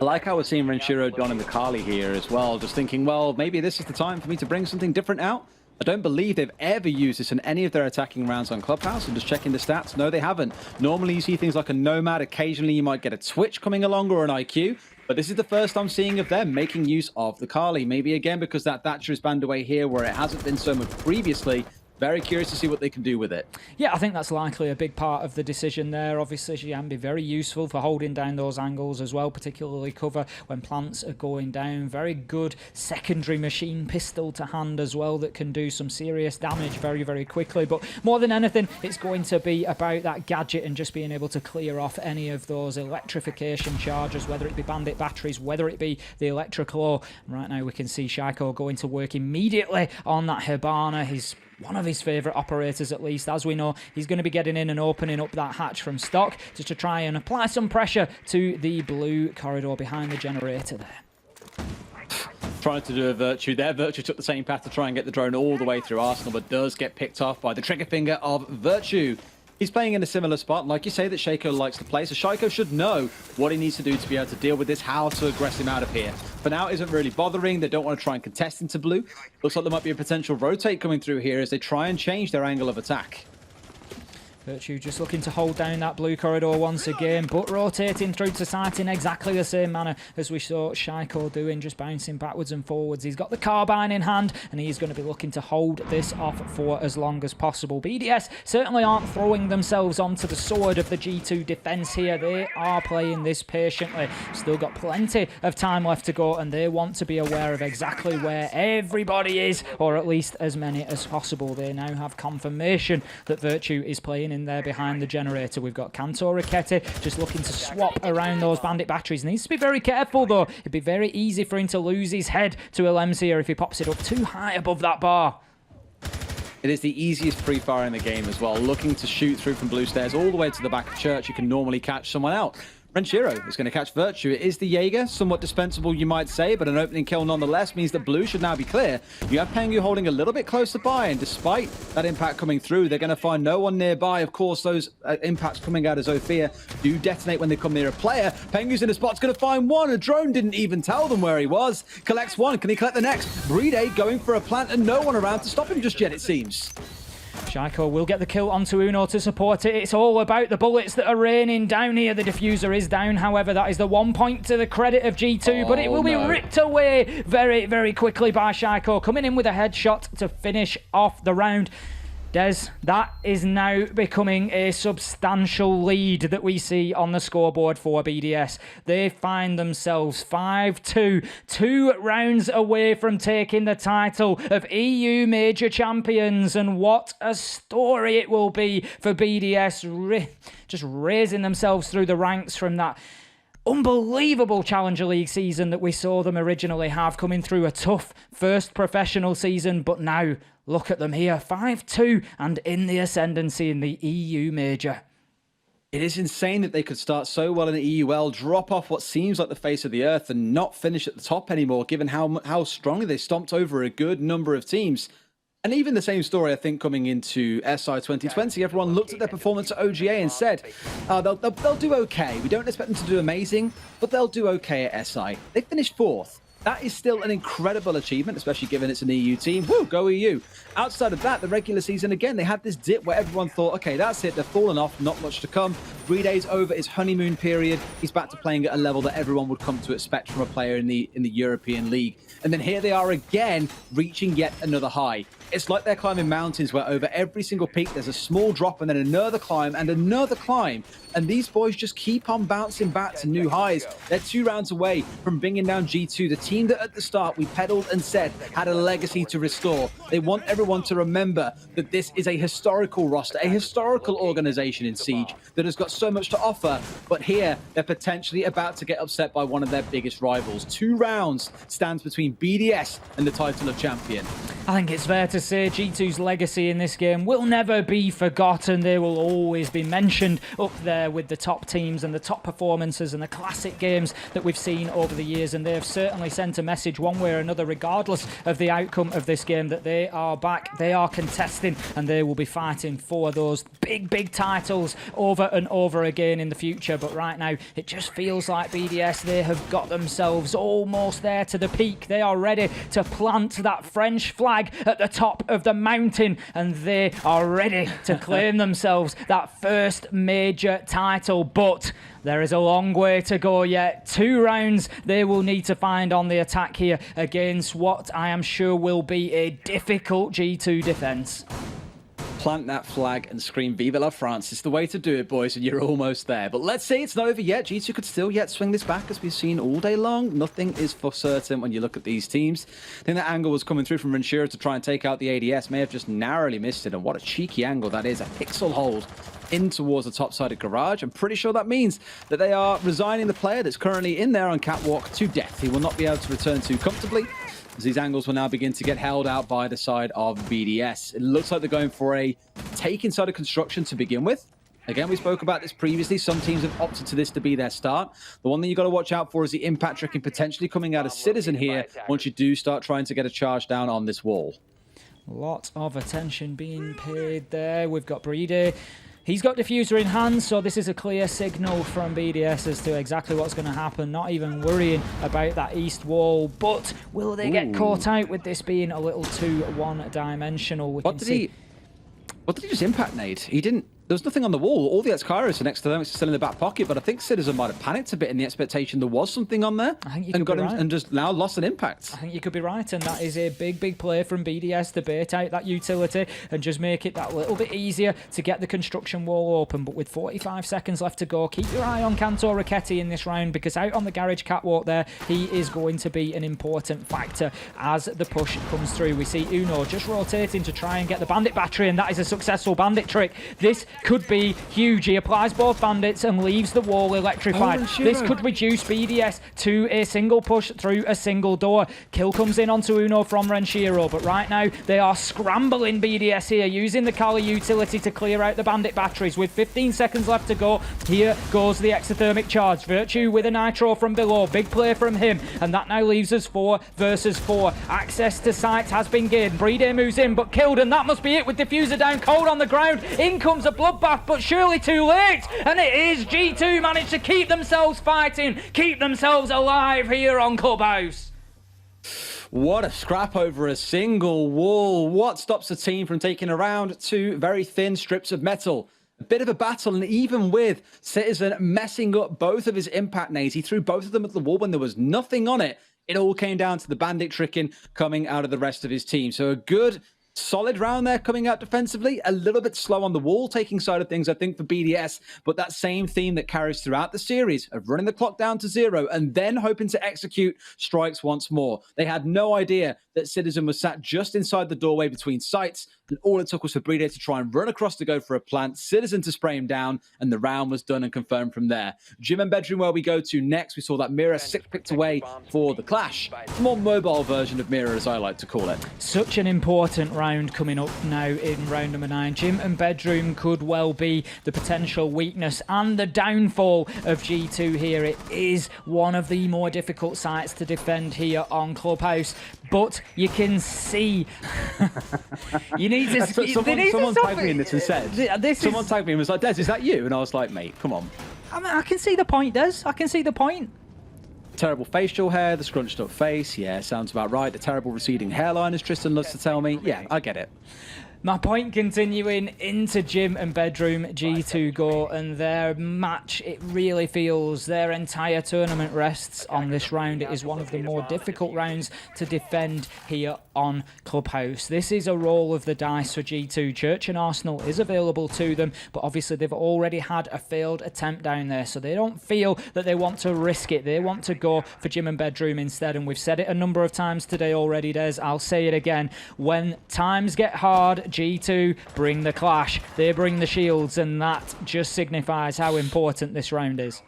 I like how we're seeing Renshiro, Don, and Mikali here as well, just thinking, well, maybe this is the time for me to bring something different out. I don't believe they've ever used this in any of their attacking rounds on Clubhouse. I'm just checking the stats. No, they haven't. Normally you see things like a Nomad. Occasionally you might get a Twitch coming along or an IQ. But this is the first I'm seeing of them making use of the Kali. Maybe again because that Thatcher is banned away here where it hasn't been so much previously. Very curious to see what they can do with it. Yeah, I think that's likely a big part of the decision there. Obviously, she can be very useful for holding down those angles as well, particularly cover when plants are going down. Very good secondary machine pistol to hand as well that can do some serious damage very, very quickly. But more than anything, it's going to be about that gadget and just being able to clear off any of those electrification charges, whether it be bandit batteries, whether it be the electroclaw. Right now, we can see Shaiko going to work immediately on that Hibana. He's one of his favourite operators, at least. As we know, he's going to be getting in and opening up that hatch from stock just to try and apply some pressure to the blue corridor behind the generator there. Trying to do a Virtue there. Virtue took the same path to try and get the drone all the way through Arsenal, but does get picked off by the trigger finger of Virtue. He's playing in a similar spot, like you say, that Shaco likes to play, so Shaco should know what he needs to do to be able to deal with this, how to aggress him out of here. For now, isn't really bothering. They don't want to try and contest into blue. Looks like there might be a potential rotate coming through here as they try and change their angle of attack. Virtue just looking to hold down that blue corridor once again, but rotating through to site in exactly the same manner as we saw Shaiko doing, just bouncing backwards and forwards. He's got the carbine in hand, and he's going to be looking to hold this off for as long as possible. BDS certainly aren't throwing themselves onto the sword of the G2 defense here. They are playing this patiently. Still got plenty of time left to go, and they want to be aware of exactly where everybody is, or at least as many as possible. They now have confirmation that Virtue is playing in there behind the generator. We've got Kanto Raketti just looking to swap around those bandit batteries. Needs to be very careful though. It'd be very easy for him to lose his head to Elems here if he pops it up too high above that bar. It is the easiest free fire in the game as well. Looking to shoot through from blue stairs all the way to the back of church. You can normally catch someone out. Renshiro is going to catch Virtue. It is the Jaeger, somewhat dispensable you might say, but an opening kill nonetheless means that blue should now be clear. You have Pengu holding a little bit closer by, and despite that impact coming through, they're going to find no one nearby. Of course, those impacts coming out of Zofia do detonate when they come near a player. Pengu's in a spot's going to find one. A drone didn't even tell them where he was. Collects one. Can he collect the next? Bride going for a plant and no one around to stop him just yet, it seems. Shaiko will get the kill onto Uno to support it. It's all about the bullets that are raining down here. The diffuser is down, however. That is the 1 point to the credit of G2, but it will be ripped away very, very quickly by Shaiko, coming in with a headshot to finish off the round. Des, that is now becoming a substantial lead that we see on the scoreboard for BDS. They find themselves 5-2, 2 rounds away from taking the title of EU Major Champions, and what a story it will be for BDS, just raising themselves through the ranks from that unbelievable Challenger League season that we saw them originally have, coming through a tough first professional season, but now look at them here, 5-2 and in the ascendancy in the EU Major. It is insane that they could start so well in the EUL, drop off what seems like the face of the earth and not finish at the top anymore, given how strongly they stomped over a good number of teams. And even the same story, I think, coming into SI 2020, everyone looked at their performance at OGA and said, they'll do okay. We don't expect them to do amazing, but they'll do okay at SI. They finished 4th. That is still an incredible achievement, especially given it's an EU team. Woo, go EU. Outside of that, the regular season, again, they had this dip where everyone thought, okay, that's it. They've fallen off. Not much to come. 3 days over his honeymoon period. He's back to playing at a level that everyone would come to expect from a player in the European League. And then here they are again, reaching yet another high. It's like they're climbing mountains where over every single peak, there's a small drop and then another climb and another climb. And these boys just keep on bouncing back to new highs. They're 2 rounds away from bringing down G2, the team that at the start we peddled and said had a legacy to restore. They want everyone to remember that this is a historical roster, a historical organization in Siege that has got so much to offer. But here, they're potentially about to get upset by one of their biggest rivals. 2 rounds stands between BDS and the title of champion. I think it's fair to say G2's legacy in this game will never be forgotten. They will always be mentioned up there with the top teams and the top performances and the classic games that we've seen over the years, and they have certainly sent a message one way or another, regardless of the outcome of this game, that they are back, they are contesting, and they will be fighting for those big titles over and over again in the future. But right now, it just feels like BDS, they have got themselves almost there to the peak. They are ready to plant that French flag at the top of the mountain, and they are ready to claim themselves that first major title. But there is a long way to go yet. 2 rounds they will need to find on the attack here against what I am sure will be a difficult G2 defense. Plant that flag and scream Vive la France. It's the way to do it, boys, and you're almost there. But let's say it's not over yet. G2 could still yet swing this back, as we've seen all day long. Nothing is for certain when you look at these teams. I think that angle was coming through from Renshiro to try and take out the ADS. May have just narrowly missed it, and what a cheeky angle that is. A pixel hold in towards the top-sided garage. I'm pretty sure that means that they are resigning the player that's currently in there on catwalk to death. He will not be able to return too comfortably, as these angles will now begin to get held out by the side of BDS. It looks like they're going for a take inside of construction to begin with. Again, we spoke about this previously. Some teams have opted to this to be their start. The one thing you got to watch out for is the impact tricking potentially coming out of Citizen here once you do start trying to get a charge down on this wall. Lot of attention being paid there. We've got Breedy. He's got Diffuser in hand, so this is a clear signal from BDS as to exactly what's going to happen. Not even worrying about that east wall, but will they get caught out with this being a little too one-dimensional? What did he just impact nade? He didn't. There was nothing on the wall. All the X-Kairos are next to them. It's still in the back pocket, but I think Citizen might have panicked a bit in the expectation there was something on there. I think you and could be right. and just now lost an impact. I think you could be right, and that is a big play from BDS to bait out that utility and just make it that little bit easier to get the construction wall open. But with 45 seconds left to go, keep your eye on Cantor Ricchetti in this round, because out on the garage catwalk there, he is going to be an important factor as the push comes through. We see Uno just rotating to try and get the bandit battery, and that is a successful bandit trick. This could be huge. He applies both bandits and leaves the wall electrified. This could reduce BDS to a single push through a single door. Kill comes in onto Uno from Renshiro, but right now they are scrambling BDS here, using the Kali utility to clear out the bandit batteries. With 15 seconds left to go, here goes the exothermic charge. Virtue with a nitro from below. Big play from him, and that now leaves us 4 versus 4. Access to sites has been gained. Breedy moves in, but killed, and that must be it with Diffuser down cold on the ground. In comes a bloodbath, but surely too late, and it is G2 managed to keep themselves fighting, keep themselves alive here on Clubhouse. What a scrap over a single wall. What stops the team from taking around 2 very thin strips of metal? A bit of a battle, and even with Citizen messing up both of his impact nades, he threw both of them at the wall when there was nothing on it. It all came down to the bandit tricking coming out of the rest of his team. So a good solid round there coming out defensively. A little bit slow on the wall taking side of things, I think, for BDS, but that same theme that carries throughout the series of running the clock down to 0 and then hoping to execute strikes once more. They had no idea that Citizen was sat just inside the doorway between sites, and all it took was for Breedy to try and run across to go for a plant, Citizen to spray him down, and the round was done and confirmed from there. Gym and bedroom where we go to next. We saw that Mirror 6 picked away for the clash. A more mobile version of Mirror, as I like to call it. Such an important round coming up now in round number 9. Gym and bedroom could well be the potential weakness and the downfall of G2 here. It is one of the more difficult sites to defend here on Clubhouse, but you can see you need to. Someone tagged me in this and said, someone tagged me and was like, Des, is that you? And I was like, mate, come on. I mean, I can see the point, Des. I can see the point. Terrible facial hair, the scrunched up face. Yeah, sounds about right. The terrible receding hairline, as Tristan loves to tell me. Yeah, I get it. My point continuing into gym and bedroom, G2 go, and their match, it really feels their entire tournament rests on this round. It is one of the more difficult rounds to defend here on Clubhouse. This is a roll of the dice for G2. Church and Arsenal is available to them, but obviously they've already had a failed attempt down there, so they don't feel that they want to risk it. They want to go for gym and bedroom instead, and we've said it a number of times today already, Des. I'll say it again. When times get hard, G2 bring the clash. They bring the shields, and that just signifies how important this round is.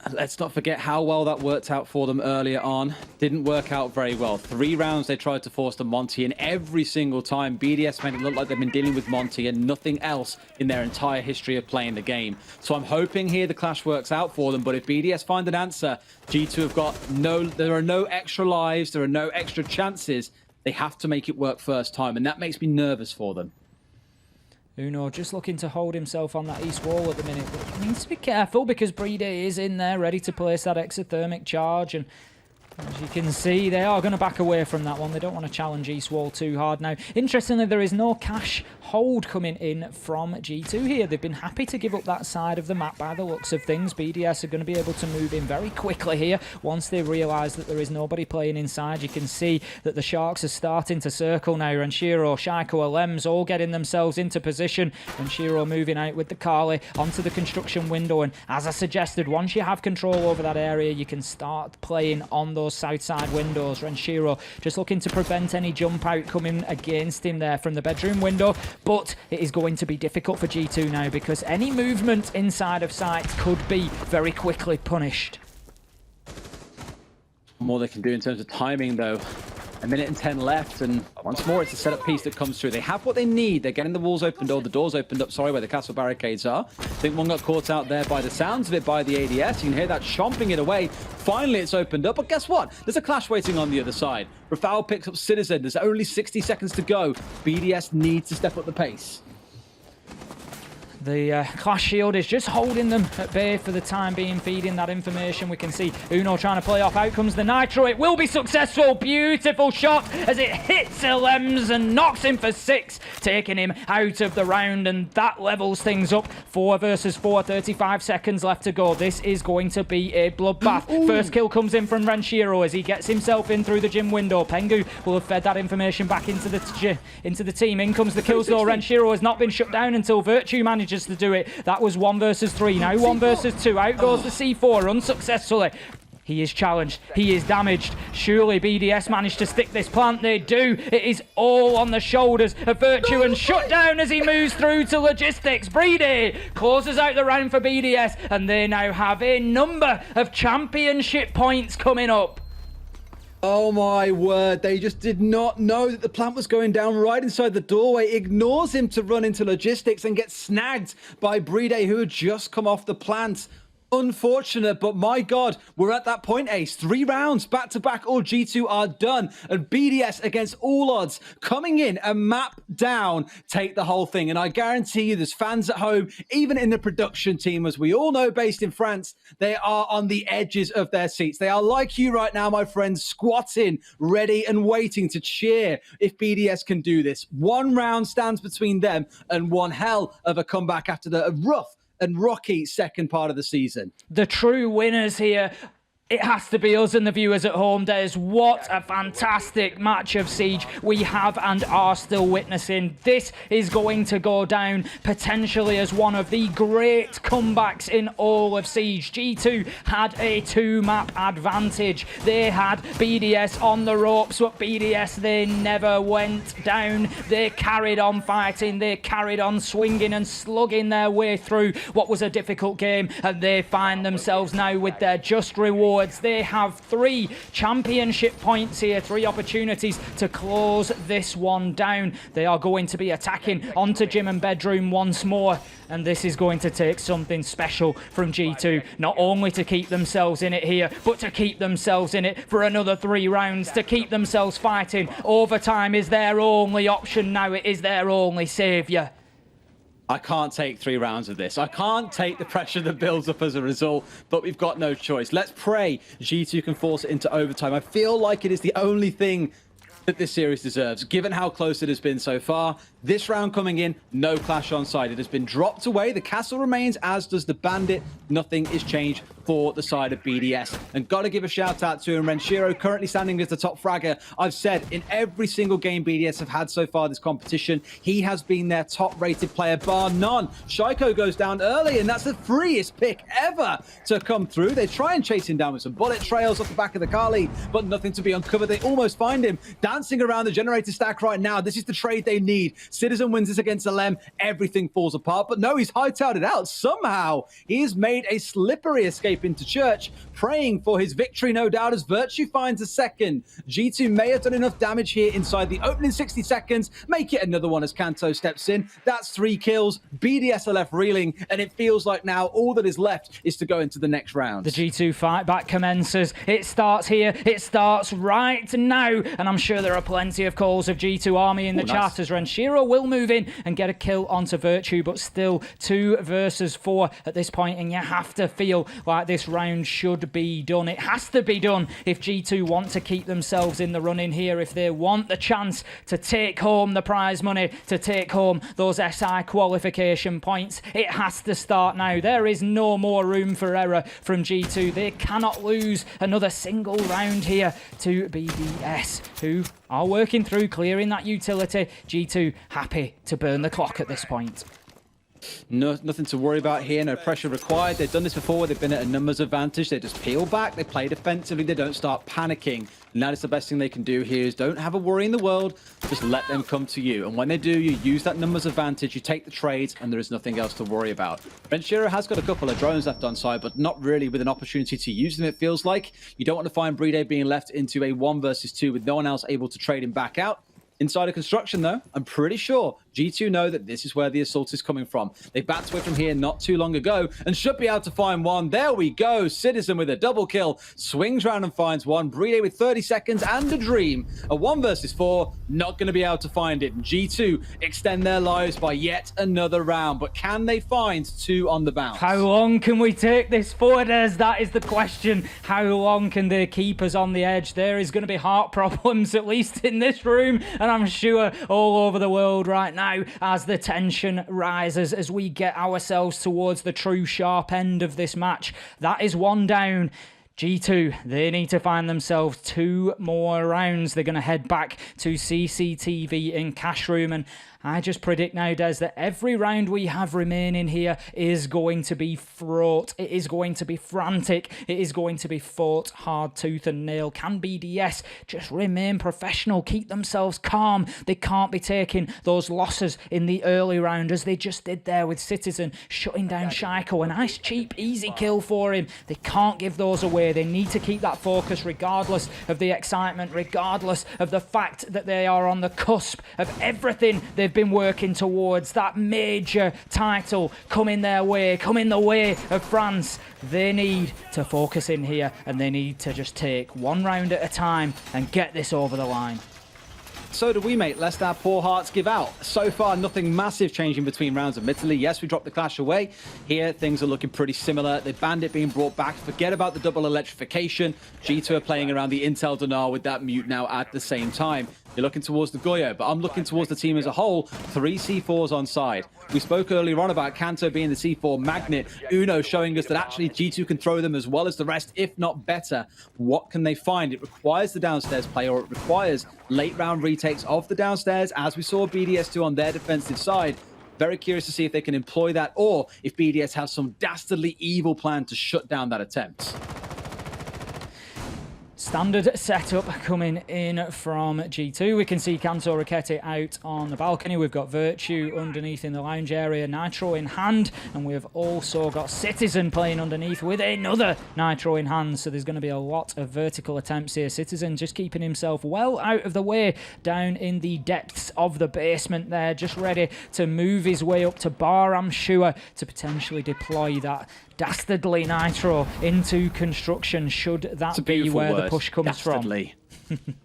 Let's not forget how well that worked out for them earlier on. Didn't work out very well. 3 rounds they tried to force the Monty, and every single time BDS made it look like they've been dealing with Monty and nothing else in their entire history of playing the game. So I'm hoping here the clash works out for them, but if BDS find an answer, G2 have got there are no extra lives, there are no extra chances. They have to make it work first time, and that makes me nervous for them. Uno just looking to hold himself on that east wall at the minute, but he needs to be careful because Breedy is in there ready to place that exothermic charge, and as you can see, they are going to back away from that one. They don't want to challenge East Wall too hard now. Interestingly, there is no cash hold coming in from G2 here. They've been happy to give up that side of the map by the looks of things. BDS are going to be able to move in very quickly here once they realise that there is nobody playing inside. You can see that the Sharks are starting to circle now. Renshiro, Shaiko, Alems all getting themselves into position. Renshiro moving out with the Kali onto the construction window. And as I suggested, once you have control over that area, you can start playing on those south side windows. Renshiro just looking to prevent any jump out coming against him there from the bedroom window, but it is going to be difficult for G2 now because any movement inside of sight could be very quickly punished. More they can do in terms of timing though. A minute and 10 left, and once more, it's a setup piece that comes through. They have what they need. They're getting the walls opened, or the doors opened up, sorry, where the castle barricades are. I think one got caught out there by the sounds of it by the ADS. You can hear that chomping it away. Finally, it's opened up, but guess what? There's a clash waiting on the other side. Rafał picks up Citizen. There's only 60 seconds to go. BDS needs to step up the pace. The Clash Shield is just holding them at bay for the time being, feeding that information. We can see Uno trying to play off. Out comes the Nitro. It will be successful. Beautiful shot as it hits Lems and knocks him for 6, taking him out of the round. And that levels things up. 4 versus 4, 35 seconds left to go. This is going to be a bloodbath. First kill comes in from Renshiro as he gets himself in through the gym window. Pengu will have fed that information back into the team. In comes the kills though. Renshiro has not been shut down until Virtue manages to do it. That was 1 versus 3. Now 1 versus 2. Out goes the C4 unsuccessfully. He is challenged. He is damaged. Surely BDS managed to stick this plant. They do. It is all on the shoulders of Virtue and shut down as he moves through to logistics. Breedy closes out the round for BDS, and they now have a number of championship points coming up. Oh my word, they just did not know that the plant was going down right inside the doorway. Ignores him to run into logistics and gets snagged by Breedy, who had just come off the plant. Unfortunate, but my God, we're at that point, Ace. 3 rounds back-to-back, or G2 are done. And BDS, against all odds, coming in and map down, take the whole thing. And I guarantee you there's fans at home, even in the production team, as we all know, based in France, they are on the edges of their seats. They are like you right now, my friends, squatting, ready and waiting to cheer if BDS can do this. 1 round stands between them and one hell of a comeback after the rough and rocky second part of the season. The true winners here. It has to be us and the viewers at home, Des. What a fantastic match of Siege we have and are still witnessing. This is going to go down potentially as one of the great comebacks in all of Siege. G2 had a 2-map advantage. They had BDS on the ropes, but BDS, they never went down. They carried on fighting. They carried on swinging and slugging their way through what was a difficult game, and they find themselves now with their just reward. They have 3 championship points here, 3 opportunities to close this one down. They are going to be attacking onto gym and bedroom once more, and this is going to take something special from G2, not only to keep themselves in it here, but to keep themselves in it for another 3 rounds, to keep themselves fighting. Overtime is their only option now. It is their only saviour. I can't take 3 rounds of this. I can't take the pressure that builds up as a result, but we've got no choice. Let's pray G2 can force it into overtime. I feel like it is the only thing that this series deserves, given how close it has been so far. This round coming in, no clash on side. It has been dropped away. The castle remains, as does the bandit. Nothing is changed for the side of BDS. And got to give a shout out to him. Renshiro currently standing as the top fragger. I've said in every single game BDS have had so far this competition, he has been their top rated player, bar none. Shaiko goes down early, and that's the freest pick ever to come through. They try and chase him down with some bullet trails off the back of the car lead, but nothing to be uncovered. They almost find him dancing around the generator stack right now. This is the trade they need. Citizen wins this against Lem. Everything falls apart, but no, he's hightailed it out. Somehow, he has made a slippery escape into church, praying for his victory, no doubt, as Virtue finds a second. G2 may have done enough damage here inside the opening 60 seconds. Make it another one as Kanto steps in. That's 3 kills. BDS are left reeling, and it feels like now all that is left is to go into the next round. The G2 fight back commences. It starts here. It starts right now, and I'm sure there are plenty of calls of G2 Army in the chat as Renshiro will move in and get a kill onto Virtue, but still 2 versus 4 at this point, and you have to feel like this round should be done. It has to be done if G2 want to keep themselves in the running here, if they want the chance to take home the prize money, to take home those SI qualification points. It has to start now. There is no more room for error from G2. They cannot lose another single round here to BDS, who are working through clearing that utility. G2 happy to burn the clock at this point. No, nothing to worry about here. No pressure required. They've done this before. They've been at a numbers advantage. They just peel back. They play defensively. They don't start panicking. And that is the best thing they can do here is don't have a worry in the world. Just let them come to you. And when they do, you use that numbers advantage. You take the trades, and there is nothing else to worry about. Benshiro has got a couple of drones left on side, but not really with an opportunity to use them, it feels like. You don't want to find BDS being left into a 1 versus 2 with no one else able to trade him back out. Inside of construction, though, I'm pretty sure G2 know that this is where the assault is coming from. They backed away from here not too long ago and should be able to find one. There we go. Citizen with a double kill. Swings round and finds one. BDS with 30 seconds and a dream. A 1 versus 4. Not going to be able to find it. G2 extend their lives by yet another round. But can they find 2 on the bounce? How long can we take this forward? That is the question. How long can they keep us on the edge? There is going to be heart problems, at least in this room. And I'm sure all over the world right now as the tension rises, as we get ourselves towards the true sharp end of this match. That is 1 down. G2, they need to find themselves 2 more rounds. They're going to head back to CCTV in Cash Room, and I just predict now, Des, that every round we have remaining here is going to be fraught. It is going to be frantic. It is going to be fought hard tooth and nail. Can BDS just remain professional, keep themselves calm? They can't be taking those losses in the early round as they just did there with Citizen shutting down Shaiko. A nice, cheap, easy kill for him. They can't give those away. They need to keep that focus regardless of the excitement, regardless of the fact that they are on the cusp of everything they've been working towards. That major title coming their way, coming the way of France. They need to focus in here and they need to just take 1 round at a time and get this over the line. So do we, mate, lest our poor hearts give out. So far, nothing massive changing between rounds, admittedly. Yes, we dropped the clash away. Here, things are looking pretty similar. The Bandit being brought back. Forget about the double electrification. G2 are playing around the Intel Dinar with that mute now at the same time. You're looking towards the Goyo, but I'm looking towards the team as a whole. 3 C4s on side. We spoke earlier on about Kanto being the C4 magnet. Uno showing us that actually G2 can throw them as well as the rest, if not better. What can they find? It requires the downstairs play, or it requires late round retakes of the downstairs, as we saw BDS do on their defensive side. Very curious to see if they can employ that, or if BDS has some dastardly evil plan to shut down that attempt. Standard setup coming in from G2. We can see Kanto Raketti out on the balcony. We've got Virtue underneath in the lounge area, Nitro in hand, and we've also got Citizen playing underneath with another Nitro in hand. So there's going to be a lot of vertical attempts here. Citizen just keeping himself well out of the way down in the depths of the basement there, just ready to move his way up to bar, I'm sure, to potentially deploy that dastardly Nitro into construction, should that be where the push comes dastardly from.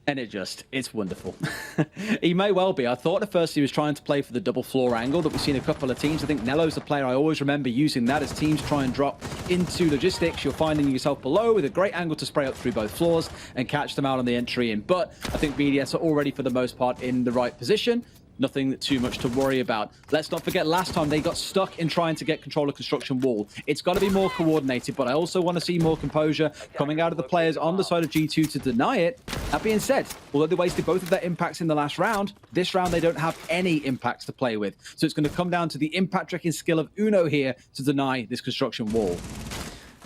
And it's wonderful. He may well be. I thought at first he was trying to play for the double floor angle that we've seen a couple of teams. I think Nello's the player I always remember using that as teams try and drop into logistics. You're finding yourself below with a great angle to spray up through both floors and catch them out on the entry in. But I think BDS are already, for the most part, in the right position. Nothing too much to worry about. Let's not forget last time they got stuck in trying to get control of construction wall. It's got to be more coordinated, but I also want to see more composure coming out of the players on the side of G2 to deny it. That being said, although they wasted both of their impacts in the last round, this round they don't have any impacts to play with. So it's going to come down to the impact-wrecking skill of Uno here to deny this construction wall.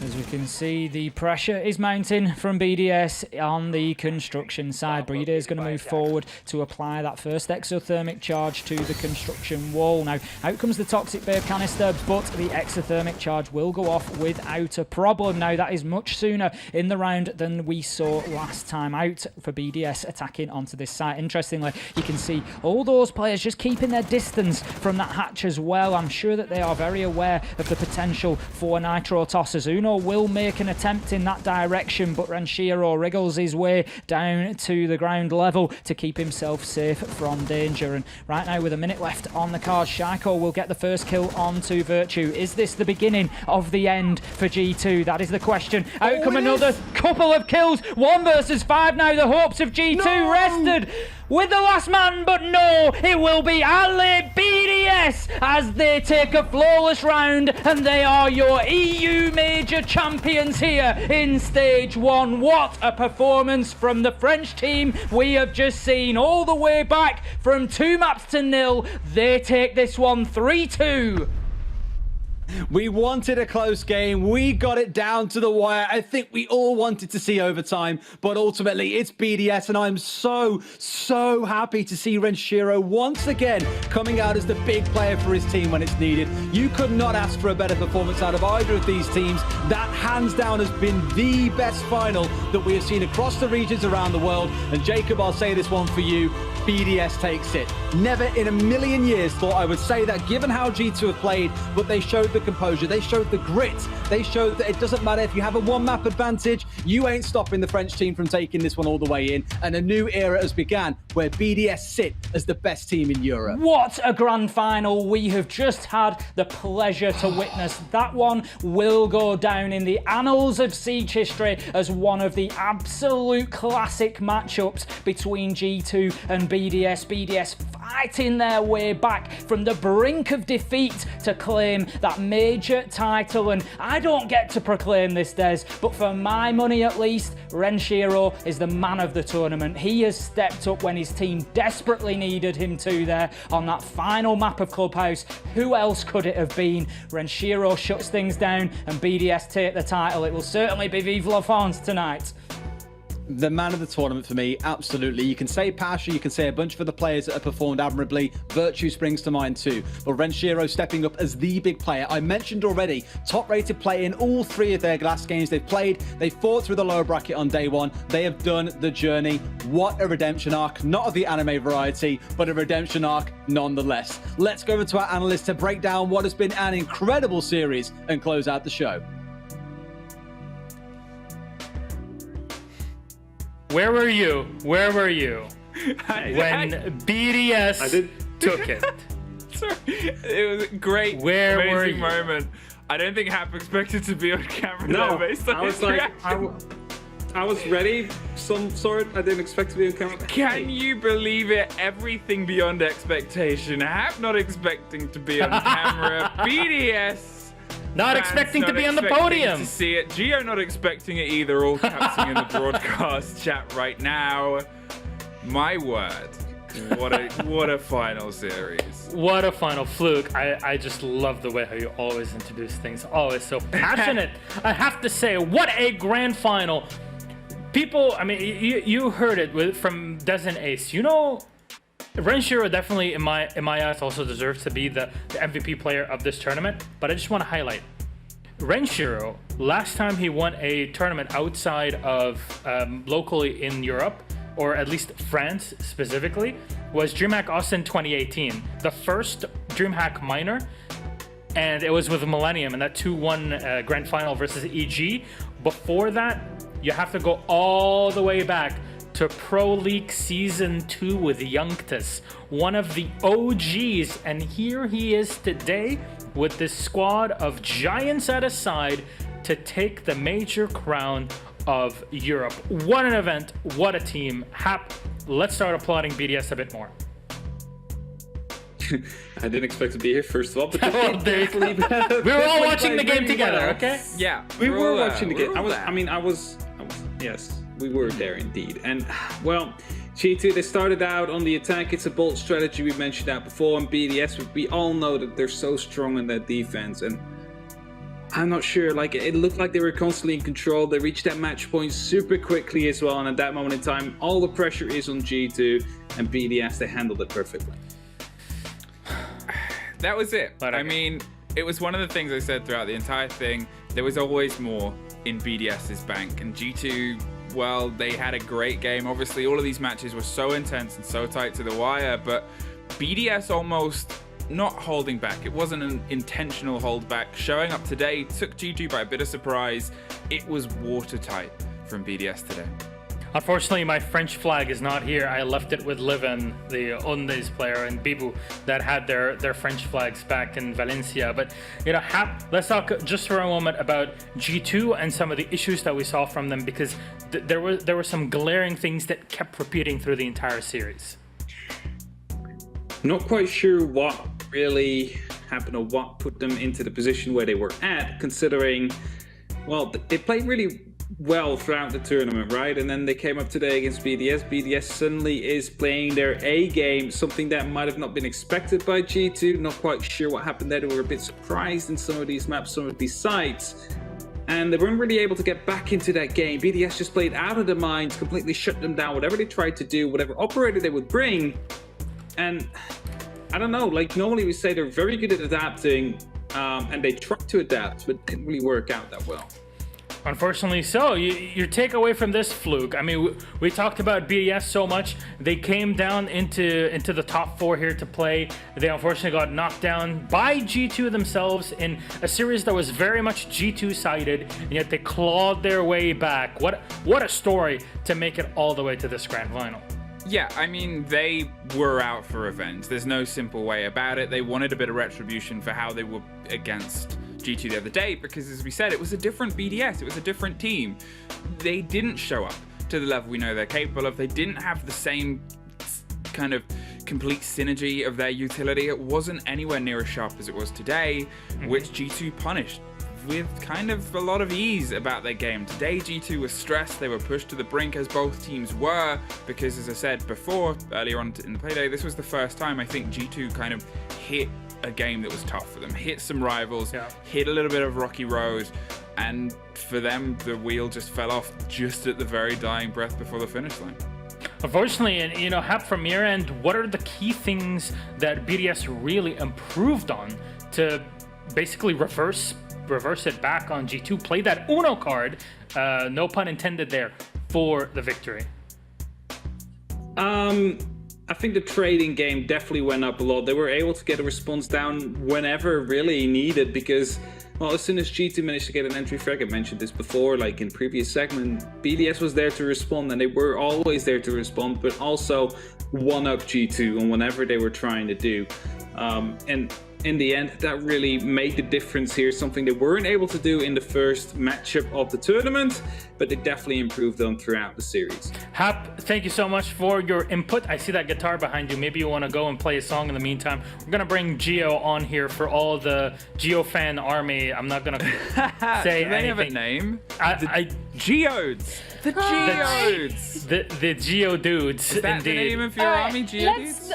As we can see, the pressure is mounting from BDS on the construction side. Breeder is going to move forward to apply that first exothermic charge to the construction wall. Now, out comes the Toxic Babe canister, but the exothermic charge will go off without a problem. Now, that is much sooner in the round than we saw last time out for BDS attacking onto this site. Interestingly, you can see all those players just keeping their distance from that hatch as well. I'm sure that they are very aware of the potential for Nitro tosses. Uno will make an attempt in that direction, but Ranshiro wriggles his way down to the ground level to keep himself safe from danger. And right now, with a minute left on the card, Shaiko will get the first kill onto Virtue. Is this the beginning of the end for G2? That is the question. Out come another couple of kills. 1 versus 5 now. The hopes of G2 rested. with the last man, but no, it will be Ali BDS as they take a flawless round, and they are your EU Major champions here in Stage 1. What a performance from the French team we have just seen, all the way back from 2 maps to 0. They take this one 3-2. We wanted a close game. We got it down to the wire. I think we all wanted to see overtime, but ultimately it's BDS, and I'm so happy to see Renshiro once again coming out as the big player for his team when it's needed. You could not ask for a better performance out of either of these teams. That hands down has been the best final that we have seen across the regions around the world. And Jacob, I'll say this one for you. BDS takes it. Never in a million years thought I would say that, given how G2 have played, but they showed the composure, they showed the grit, they showed that it doesn't matter if you have a 1-map advantage, you ain't stopping the French team from taking this one all the way in, and a new era has begun where BDS sit as the best team in Europe. What a grand final we have just had the pleasure to witness. That one will go down in the annals of Siege history as one of the absolute classic matchups between G2 and BDS. BDS fighting their way back from the brink of defeat to claim that major title. And I don't get to proclaim this, Des, but for my money at least, Renshiro is the man of the tournament. He has stepped up when his team desperately needed him to there on that final map of Clubhouse. Who else could it have been? Renshiro shuts things down and BDS take the title. It will certainly be Vive la France tonight. The man of the tournament for me, absolutely. You can say Pasha, you can say a bunch of other players that have performed admirably. Virtue springs to mind too. But Renshiro stepping up as the big player. I mentioned already, top-rated player in all 3 of their last games they've played. They fought through the lower bracket on day 1. They have done the journey. What a redemption arc. Not of the anime variety, but a redemption arc nonetheless. Let's go over to our analyst to break down what has been an incredible series and close out the show. Where were you? Where were you when BDS took it? Sorry, it was a great, amazing moment. I don't think Hap expected to be on camera. No, based on I was his like, reaction. I was ready, some sort. I didn't expect to be on camera. Can you believe it? Everything beyond expectation. Hap not expecting to be on camera. BDS. Not expecting to be on the podium. To see it. Gio not expecting it either. All capsing in the broadcast chat right now. My word. What a final series. What a final. Fluke. I just love the way how you always introduce things. Always so passionate. I have to say, what a grand final. People, I mean, you heard it from Des and Ace. You know, Renshiro definitely, in my eyes, also deserves to be the MVP player of this tournament. But I just want to highlight, Renshiro, last time he won a tournament outside of locally in Europe, or at least France specifically, was DreamHack Austin 2018. The first DreamHack minor, and it was with Millennium in that 2-1 grand final versus EG. Before that, you have to go all the way back to Pro League Season 2 with Youngtus, one of the OGs, and here he is today with this squad of giants at his side to take the major crown of Europe. What an event, what a team. Hap, let's start applauding BDS a bit more. I didn't expect to be here, first of all, but we were all watching the game together, okay? Yeah, we were watching the game. I was, yes. We were there indeed. And, well, G2, they started out on the attack. It's a bold strategy. We mentioned that before. And BDS, we all know that they're so strong in that defense. And I'm not sure. Like, it looked like they were constantly in control. They reached that match point super quickly as well. And at that moment in time, all the pressure is on G2. And BDS, they handled it perfectly. That was it. I mean, it was one of the things I said throughout the entire thing. There was always more in BDS's bank. And G2... well, they had a great game. Obviously, all of these matches were so intense and so tight to the wire, but BDS almost not holding back. It wasn't an intentional hold back. Showing up today took G2 by a bit of surprise. It was watertight from BDS today. Unfortunately, my French flag is not here. I left it with Livin, the Ondes player, and Bibu that had their French flags back in Valencia. But let's talk just for a moment about G2 and some of the issues that we saw from them, because there were some glaring things that kept repeating through the entire series. Not quite sure what really happened or what put them into the position where they were at, considering, well, they played really well throughout the tournament, right? And then they came up today against BDS. BDS suddenly is playing their A game, something that might have not been expected by G2. Not quite sure what happened there. They were a bit surprised in some of these maps, some of these sites, and they weren't really able to get back into that game. BDS just played out of their minds, completely shut them down. Whatever they tried to do, whatever operator they would bring, and I don't know, like normally we say they're very good at adapting, and they try to adapt, but it didn't really work out that well. Unfortunately so. Your takeaway from this, Fluke, I mean, we talked about BDS so much. They came down into the top 4 here to play. They unfortunately got knocked down by G2 themselves in a series that was very much G2 sided, and yet they clawed their way back. What a story to make it all the way to this grand final. Yeah, I mean, they were out for revenge. There's no simple way about it. They wanted a bit of retribution for how they were against G2 the other day, because as we said, it was a different BDS. It was a different team. They didn't show up to the level we know they're capable of. They didn't have the same kind of complete synergy of their utility. It wasn't anywhere near as sharp as it was today, which G2 punished with kind of a lot of ease about their game. Today, G2 was stressed. They were pushed to the brink, as both teams were, because as I said before, earlier on in the playday, this was the first time I think G2 kind of hit a game that was tough for them, hit some rivals, hit a little bit of rocky road, and for them, the wheel just fell off just at the very dying breath before the finish line. Unfortunately, and Hap, from your end, what are the key things that BDS really improved on to basically reverse it back on G2, play that Uno card, no pun intended there, for the victory? I think the trading game definitely went up a lot. They were able to get a response down whenever really needed, because, well, as soon as G2 managed to get an entry frag, I mentioned this before, like in previous segment, BDS was there to respond, and they were always there to respond, but also one-up G2 on whenever they were trying to do. And in the end, that really made the difference here, something they weren't able to do in the first matchup of the tournament, but they definitely improved on throughout the series. Hap, thank you so much for your input. I see that guitar behind you. Maybe you want to go and play a song in the meantime. We're going to bring Geo on here for all the Geo fan army. I'm not going to say anything. They have a name? Geodes! The Geodes! The Geo dudes, Is that indeed. the name of your army, Geodes?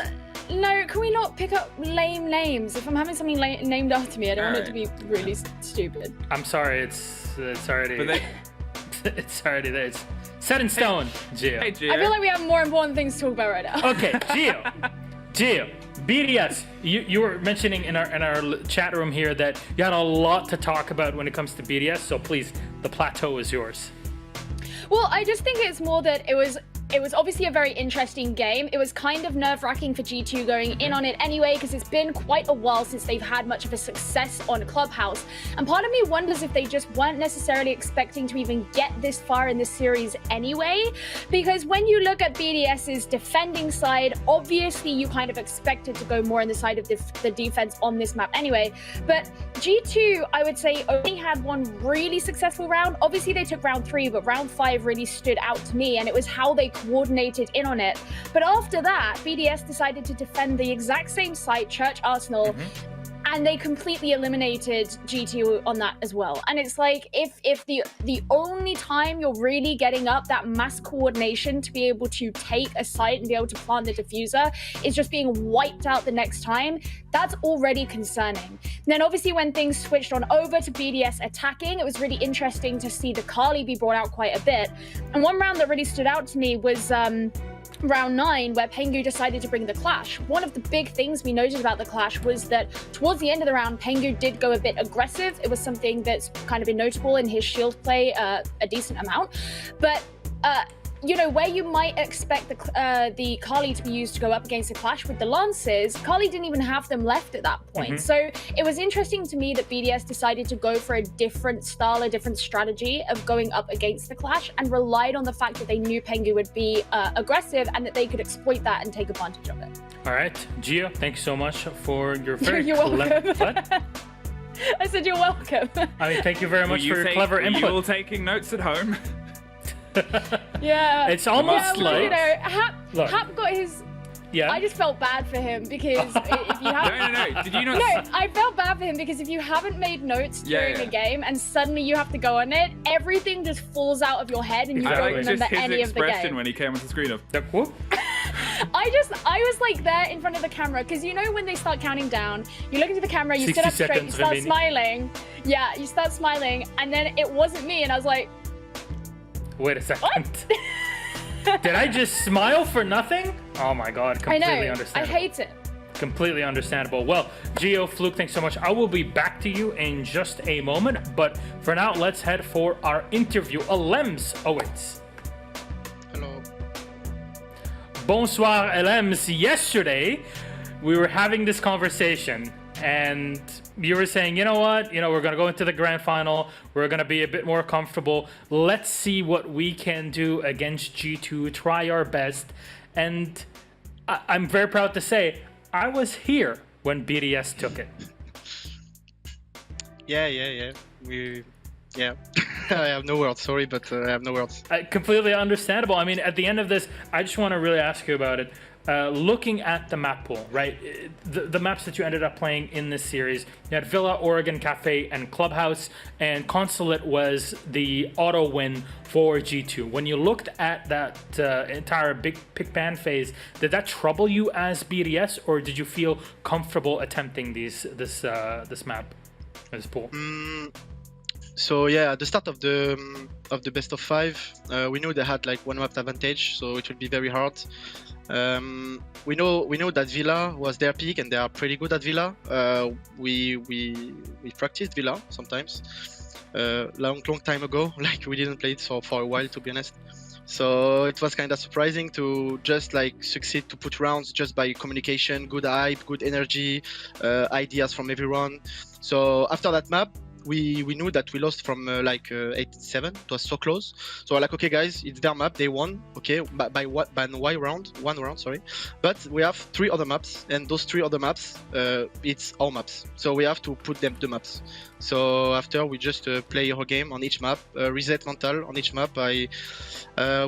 No, can we not pick up lame names? If I'm having something named after me, I don't want it to be really stupid. I'm sorry, it's already it's already there. It's set in stone, Geo. Hey, Geo. I feel like we have more important things to talk about right now. Okay, Geo, BDS. You were mentioning in our chat room here that you had a lot to talk about when it comes to BDS. So please, the plateau is yours. Well, I just think it's more that it was obviously a very interesting game. It was kind of nerve-wracking for G2 going in on it anyway, because it's been quite a while since they've had much of a success on Clubhouse. And part of me wonders if they just weren't necessarily expecting to even get this far in this series anyway. Because when you look at BDS's defending side, obviously you kind of expected to go more on the side of the defense on this map anyway. But G2, I would say, only had one really successful round. Obviously they took round 3, but round 5 really stood out to me, and it was how they coordinated in on it. But after that, BDS decided to defend the exact same site, Church Arsenal, and they completely eliminated G2 on that as well. And it's like, if the only time you're really getting up that mass coordination to be able to take a site and be able to plant the diffuser is just being wiped out the next time, that's already concerning. And then obviously when things switched on over to BDS attacking, it was really interesting to see the Kali be brought out quite a bit. And one round that really stood out to me was round 9, where Pengu decided to bring the Clash. One of the big things we noted about the Clash was that towards the end of the round, Pengu did go a bit aggressive. It was something that's kind of been notable in his shield play a decent amount. But you know, where you might expect the Kali to be used to go up against the Clash with the Lances, Kali didn't even have them left at that point. So it was interesting to me that BDS decided to go for a different style, a different strategy of going up against the Clash, and relied on the fact that they knew Pengu would be aggressive and that they could exploit that and take advantage of it. All right, Gio, thank you so much for your very You're welcome. What? I said you're welcome. I mean, thank you very much for your clever input. Were you all taking notes at home? Yeah. It's almost like... You know, Hap got his... Yeah. I just felt bad for him because if you haven't... No. Did you not... No, I felt bad for him because if you haven't made notes during a game and suddenly you have to go on it, everything just falls out of your head and you don't remember any of the game. When he came on the screen of... Whoop. I was like there in front of the camera because you know when they start counting down, you look into the camera, you sit up straight, you start smiling. Yeah, you start smiling, and then it wasn't me, and I was like, wait a second. Did I just smile for nothing? Oh my god, completely understandable. I hate it. Completely understandable. Well, Gio, Fluke, thanks so much. I will be back to you in just a moment, but for now, let's head for our interview. Alems awaits. Hello. Bonsoir, Alems. Yesterday, we were having this conversation, and you were saying, you know what? You know, we're going to go into the grand final. We're going to be a bit more comfortable. Let's see what we can do against G2, try our best. And I'm very proud to say, I was here when BDS took it. Yeah. I have no words, sorry, but I have no words. Completely understandable. I mean, at the end of this, I just want to really ask you about it. Looking at the map pool, right? The maps that you ended up playing in this series, you had Villa, Oregon Cafe, and Clubhouse, and Consulate was the auto win for G2. When you looked at that entire big pick ban phase, did that trouble you as BDS, or did you feel comfortable attempting this map, this pool? So yeah, at the start of the best of 5, we knew they had like one map advantage, so it would be very hard. We know that Villa was their peak, and they are pretty good at Villa. We practiced Villa sometimes, long time ago. Like we didn't play it for a while, to be honest. So it was kind of surprising to just like succeed to put rounds just by communication, good hype, good energy, ideas from everyone. So after that map, we knew that we lost from 8-7. It was so close. So like, okay guys, it's their map, they won. Okay, by one round, sorry. But we have 3 other maps, and those 3 other maps, it's our maps. So we have to put them the maps. So after we just play our game on each map, reset mental on each map. We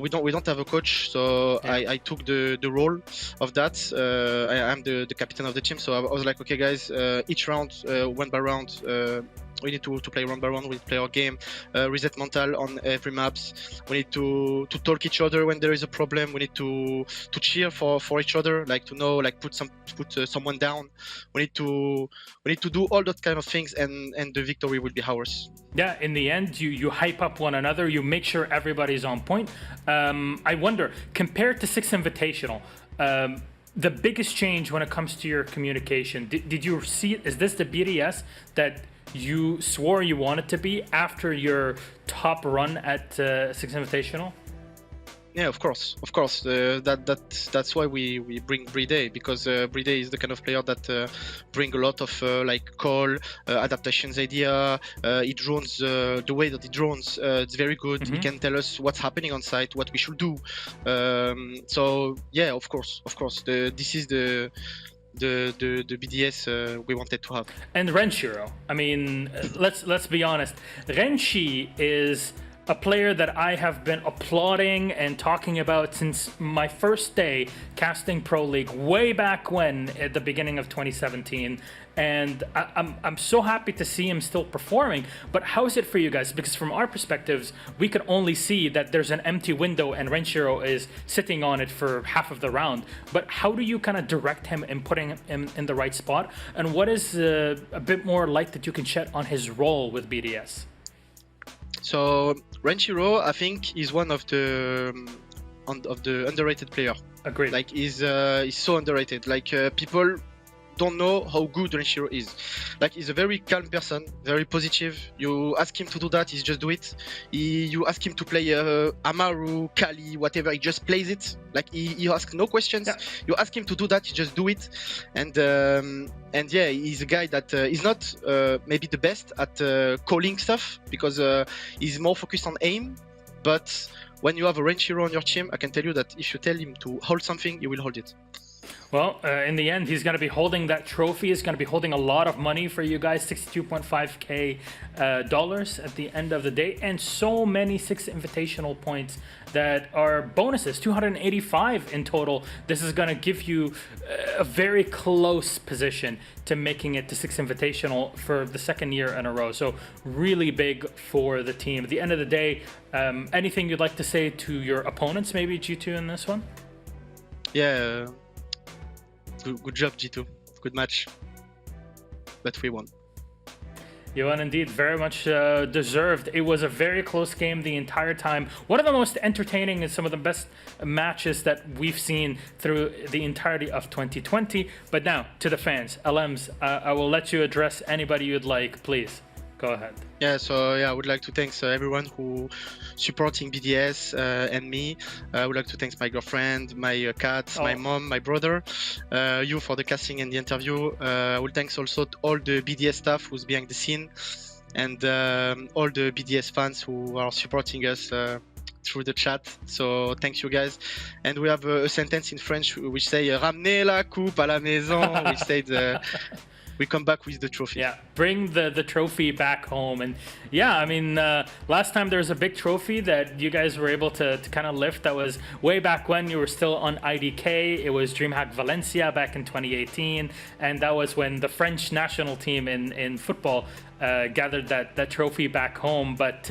don't have a coach, so I took the role of that. I'm the captain of the team, so I was like, okay guys, each round, one by round, we need to play round by round. We play our game, reset mental on every maps. We need to talk each other when there is a problem. We need to cheer for each other, like to know, like put someone down. We need to do all that kind of things, and the victory will be ours. Yeah, in the end, you hype up one another. You make sure everybody's on point. I wonder, compared to 6 Invitational, the biggest change when it comes to your communication, did you see it? Is this the BDS that you swore you wanted to be after your top run at 6 Invitational? Yeah, of course. That's why we bring Bride, because Bride is the kind of player that bring a lot of like call, adaptations idea. He drones the way that he drones. It's very good. He can tell us what's happening on site, what we should do. So yeah, of course. This is the BDS we wanted to have. And Renshiro, I mean, let's be honest. Renshi is a player that I have been applauding and talking about since my first day casting Pro League way back when, at the beginning of 2017. And I'm so happy to see him still performing. But how is it for you guys? Because from our perspectives, we could only see that there's an empty window and Renshiro is sitting on it for half of the round. But how do you kind of direct him and putting him in the right spot? And what is a bit more light that you can shed on his role with BDS? So Renshiro, I think, is one of the underrated player. Agreed. Like he's so underrated. Like people don't know how good Renshiro is. Like, he's a very calm person, very positive. You ask him to do that, he just do it. You ask him to play Amaru, Kali, whatever, he just plays it. Like, he asks no questions. Yeah. You ask him to do that, he just do it. And yeah, he's a guy that is not maybe the best at calling stuff, because he's more focused on aim. But when you have a Renshiro on your team, I can tell you that if you tell him to hold something, he will hold it. Well, in the end, he's going to be holding that trophy. He's going to be holding a lot of money for you guys, $62.5K at the end of the day, and so many 6 invitational points that are bonuses, 285 in total. This is going to give you a very close position to making it to 6 invitational for the 2nd year in a row. So really big for the team. At the end of the day, anything you'd like to say to your opponents, maybe G2 in this one? Yeah. Good job, G2. Good match. But we won. You won indeed. Very much deserved. It was a very close game the entire time. One of the most entertaining and some of the best matches that we've seen through the entirety of 2020. But now, to the fans. Alems, I will let you address anybody you'd like, please. Go ahead. Yeah, so I would like to thank everyone who supporting BDS and me. I would like to thank my girlfriend, my cat, my mom, my brother, you for the casting and the interview. I will thanks also to all the BDS staff who's behind the scene, and all the BDS fans who are supporting us through the chat. So thanks you guys. And we have a sentence in French which say "Ramenez la coupe à la maison," which said we come back with the trophy. Yeah, bring the trophy back home. And yeah, I mean, last time there was a big trophy that you guys were able to kind of lift. That was way back when you were still on IDK. It was DreamHack Valencia back in 2018. And that was when the French national team in football gathered that trophy back home. But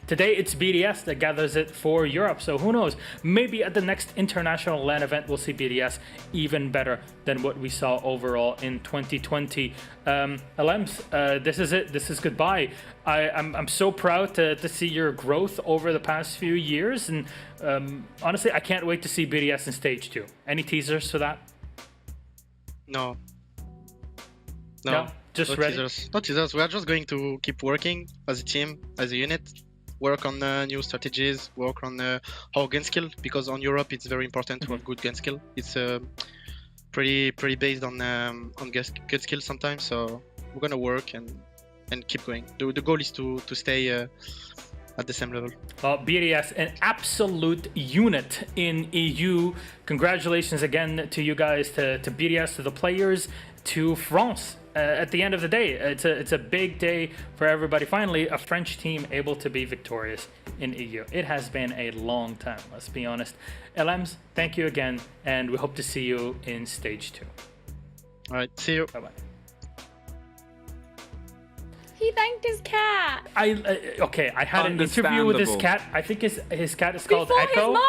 today it's BDS that gathers it for Europe. So who knows? Maybe at the next international LAN event, we'll see BDS even better than what we saw overall in 2020. Alems, this is it. This is goodbye. I'm so proud to see your growth over the past few years. And honestly, I can't wait to see BDS in stage 2. Any teasers for that? No. Just ready? Not teasers. We are just going to keep working as a team, as a unit, work on new strategies, work on our gun skill, because on Europe it's very important to have good gun skill. It's pretty based on gun skill sometimes. So we're gonna work and keep going. The goal is to stay at the same level. Well, BDS, an absolute unit in EU. Congratulations again to you guys, to BDS, to the players, to France. At the end of the day, it's a big day for everybody. Finally, a French team able to be victorious in EU. It has been a long time, let's be honest. Alems, thank you again, and we hope to see you in stage 2. All right, see you. Bye-bye. He thanked his cat. I had an interview with his cat. I think his cat is called Before Echo. his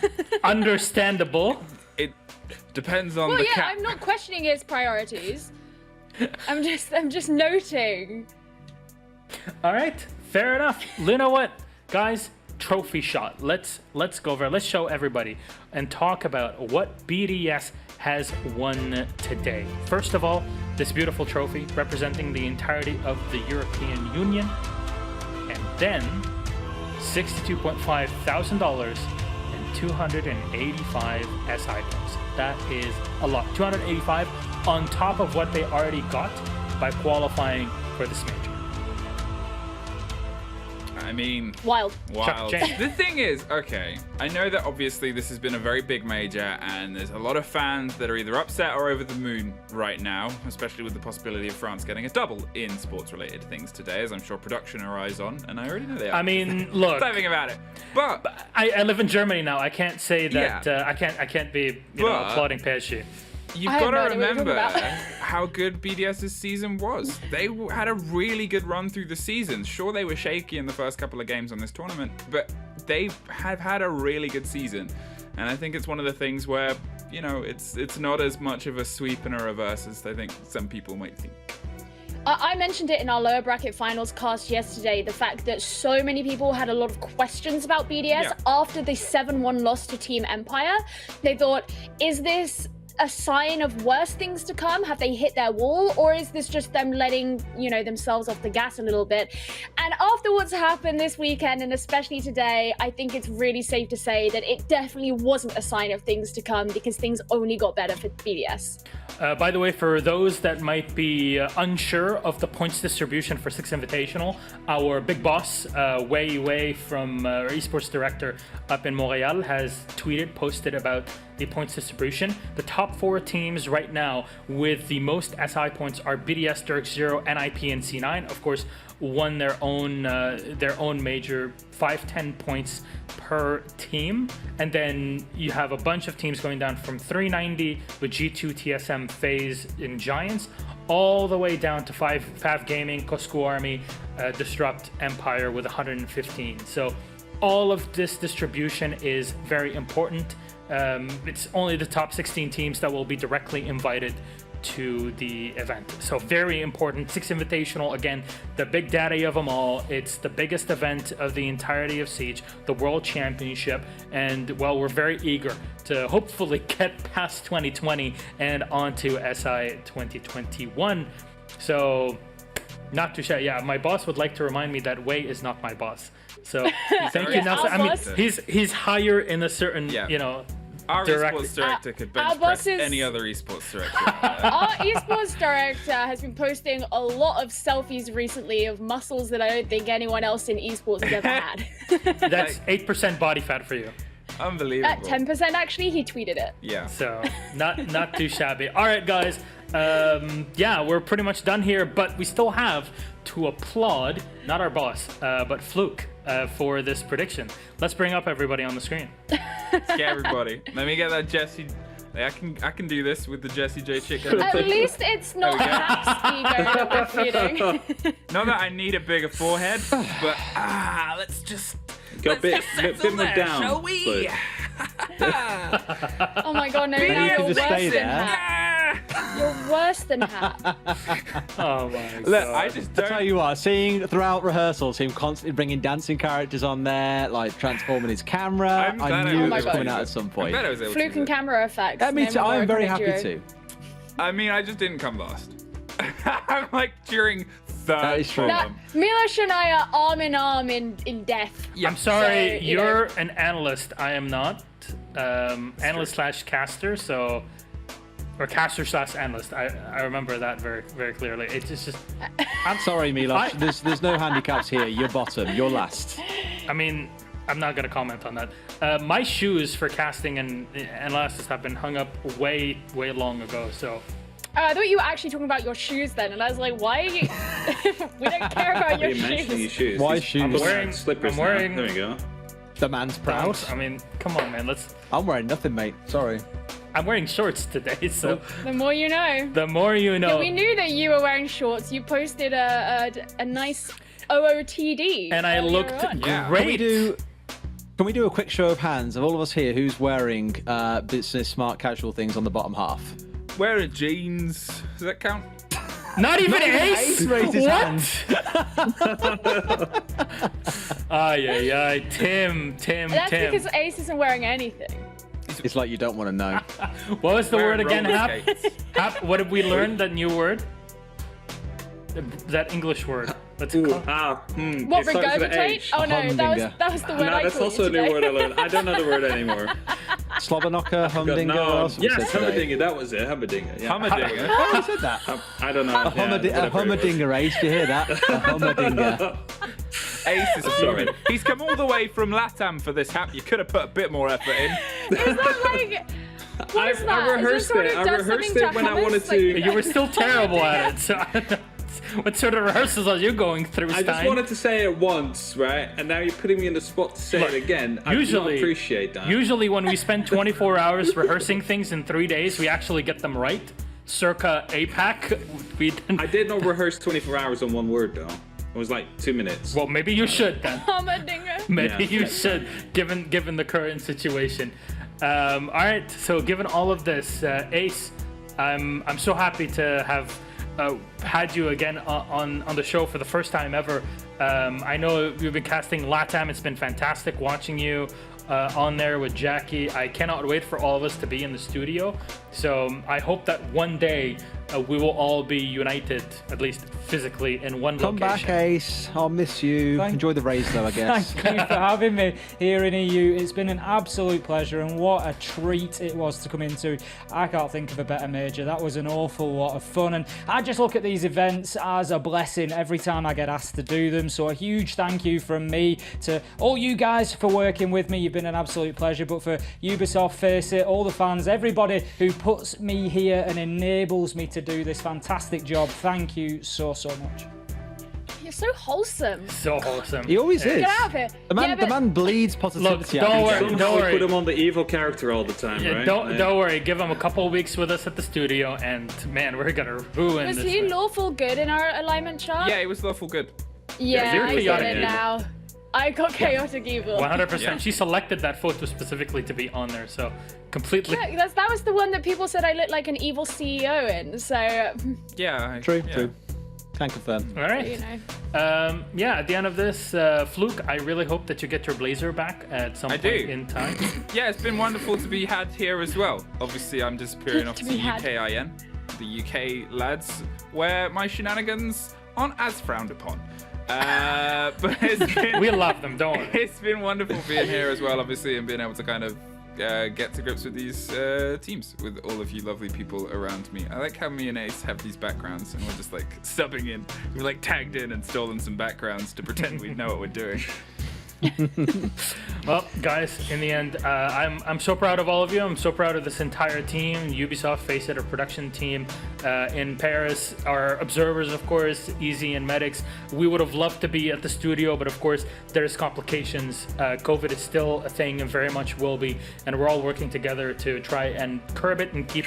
mum. Understandable. It depends on the cat. I'm not questioning his priorities. I'm just noting. All right, fair enough. You know what, guys? Trophy shot. Let's go over. Let's show everybody and talk about what BDS has won today. Two of all, this beautiful trophy representing the entirety of the European Union, and then $62.5 thousand and 285 SI points. That is a lot. 285 on top of what they already got by qualifying for this major. I mean, wild. The thing is, okay, I know that obviously this has been a very big major, and there's a lot of fans that are either upset or over the moon right now, especially with the possibility of France getting a double in sports-related things today, as I'm sure production are eyes on, and I already know they are. I mean, look, diving about it, but I live in Germany now. I can't say that. Yeah. I can't be applauding PSG. You've got to remember how good BDS's season was. They had a really good run through the season. Sure, they were shaky in the first couple of games on this tournament, but they have had a really good season. And I think it's one of the things where, it's not as much of a sweep and a reverse as I think some people might think. I mentioned it in our lower bracket finals cast yesterday, the fact that so many people had a lot of questions about BDS after the 7-1 loss to Team Empire. They thought, is this a sign of worse things to come? Have they hit their wall, or is this just them letting, you know, themselves off the gas a little bit? And after what's happened this weekend, and especially today, I think it's really safe to say that it definitely wasn't a sign of things to come, because things only got better for BDS. By the way, for those that might be unsure of the points distribution for Six Invitational, our big boss, Wei from our esports director up in Montreal, has posted about the points distribution. The top 4 teams right now with the most SI points are BDS, Dirk Zero, NIP, and C9. Of course, won their own major 5-10 points per team, and then you have a bunch of teams going down from 390 with G2, TSM, FaZe, and Giants, all the way down to Fav Gaming, Cosco Army, Disrupt, Empire with 115. So all of this distribution is very important. It's only the top 16 teams that will be directly invited to the event. So very important. Six Invitational, again, the big daddy of them all. It's the biggest event of the entirety of Siege, the World Championship, and well, we're very eager to hopefully get past 2020 and onto SI 2021. So not to say, yeah, my boss would like to remind me that Wei is not my boss. So thank you, Nelson. I mean, he's higher in a certain, you know, our esports director could bench press any other esports director. Our esports director has been posting a lot of selfies recently of muscles that I don't think anyone else in esports has ever had. That's 8% body fat for you. Unbelievable. 10% actually, he tweeted it. Yeah. So not too shabby. All right, guys. Yeah, we're pretty much done here, but we still have to applaud, not our boss, but Fluke, for this prediction. Let's bring up everybody on the screen. Get everybody. Let me get that Jesse. I can do this with the Jesse J chicken. At least it's not Hap's ego that we're feeding. Not that I need a bigger forehead, but let's just go a bit more down, shall we? Oh my god, no, you're worse than Hap. You're worse than Hap. Oh my god. Look, I just don't. I tell you what, seeing throughout rehearsals him constantly bringing dancing characters on there, like transforming his camera, I knew it was coming out at some point. Fluke and camera effects. Me too. I'm very happy too. I mean, I just didn't come last. I'm like cheering third. That is true. Milosh and I are arm in arm in death. Yeah, I'm sorry, so, you're an analyst. I am not. Analyst slash caster, so. Or caster slash analyst. I remember that very, very clearly. It's just I'm sorry, Milosh. There's no handicaps here. You're bottom. You're last. I mean, I'm not going to comment on that. My shoes for casting and analysis have been hung up way, way long ago, so. I thought you were actually talking about your shoes then, and I was like, why are you... We don't care about your shoes. Why shoes? I'm wearing slippers now. There we go. The man's proud. I mean, come on, man. I'm wearing nothing, mate. Sorry. I'm wearing shorts today, so... The more you know. The more you know. Yeah, we knew that you were wearing shorts. You posted a nice OOTD. And I looked great. Can we do a quick show of hands of all of us here who's wearing business smart casual things on the bottom half? Wearing jeans. Does that count? Not even Ace? Raised his hands. Ay, Tim. That's because Ace isn't wearing anything. It's like you don't want to know. What was the word again, Hap? What did we learn? That new word? That English word. What's it called? What, regurgitate? Oh no, that was the word I that's also a new word I learned. I don't know the word anymore. Slobberknocker, humdinger, what else have we said today? Humdinger, that was it. Humdinger. Yeah. Humdinger. Oh, you said that. I don't know. A humdinger, Ace. Do you hear that? A humdinger. Ace is fuming. He's come all the way from LATAM for this Hap. You could have put a bit more effort in. Is that like... What is that? I rehearsed it when I wanted to. You were still terrible at it, so I don't know. What sort of rehearsals are you going through, Stein? I just wanted to say it once, right? And now you're putting me in the spot to say it again. I do appreciate that. Usually when we spend 24 hours rehearsing things in 3 days, we actually get them right. Circa APAC. I did not rehearse 24 hours on one word, though. It was like 2 minutes. Well, maybe you should then. Humdinger. Maybe you should, given the current situation. All right, so given all of this, Ace, I'm so happy to have had you again on the show for the first time ever. I know you've been casting LATAM. It's been fantastic watching you on there with Jackie. I cannot wait for all of us to be in the studio. So I hope that one day we will all be united, at least physically, in one Come location. back, Ace. I'll miss you. Enjoy the raise, though, I guess. Thank you for having me here in EU. It's been an absolute pleasure, and what a treat it was to come into. I can't think of a better major. That was an awful lot of fun, and I just look at these events as a blessing every time I get asked to do them. So a huge thank you from me to all you guys for working with me. You've been an absolute pleasure. But for Ubisoft, Face It, all the fans, everybody who puts me here and enables me to do this fantastic job, thank you so much. You're so wholesome. So wholesome. He always is. Get out of here. The man bleeds positivity. Look, don't worry. Somehow Don't worry. put him on the evil character all the time, right? Don't worry. Give him a couple of weeks with us at the studio, and man, we're gonna ruin Was this. he thing. lawful good in our alignment chart? Yeah, it was lawful good. Yeah, you're I get chaotic it evil. now. I got chaotic evil. 100%. Yeah. She selected that photo specifically to be on there, so completely. Yeah, that was the one that people said I looked like an evil CEO in. So Yeah. True. yeah. Can confirm. All right. you know. Yeah, at the end of this, Fluke, I really hope that you get your blazer back at some I point do. in time. Yeah, it's been wonderful to be had here as well. Obviously, I'm disappearing off To to be had. UKIN, the UK lads, where my shenanigans aren't as frowned upon. But it's been, We love them, don't worry. it's been wonderful being here as well, obviously, and being able to kind of get to grips with these teams, with all of you lovely people around me. I like how me and Ace have these backgrounds, and we're just like subbing in. We're like tagged in and stolen some backgrounds to pretend we know what we're doing. Well, guys, in the end, I'm so proud of all of you. I'm so proud of this entire team. Ubisoft, Face It, our production team in Paris, our observers, of course, Easy and Medics. We would have loved to be at the studio, but of course, there's complications. COVID is still a thing and very much will be, and we're all working together to try and curb it and keep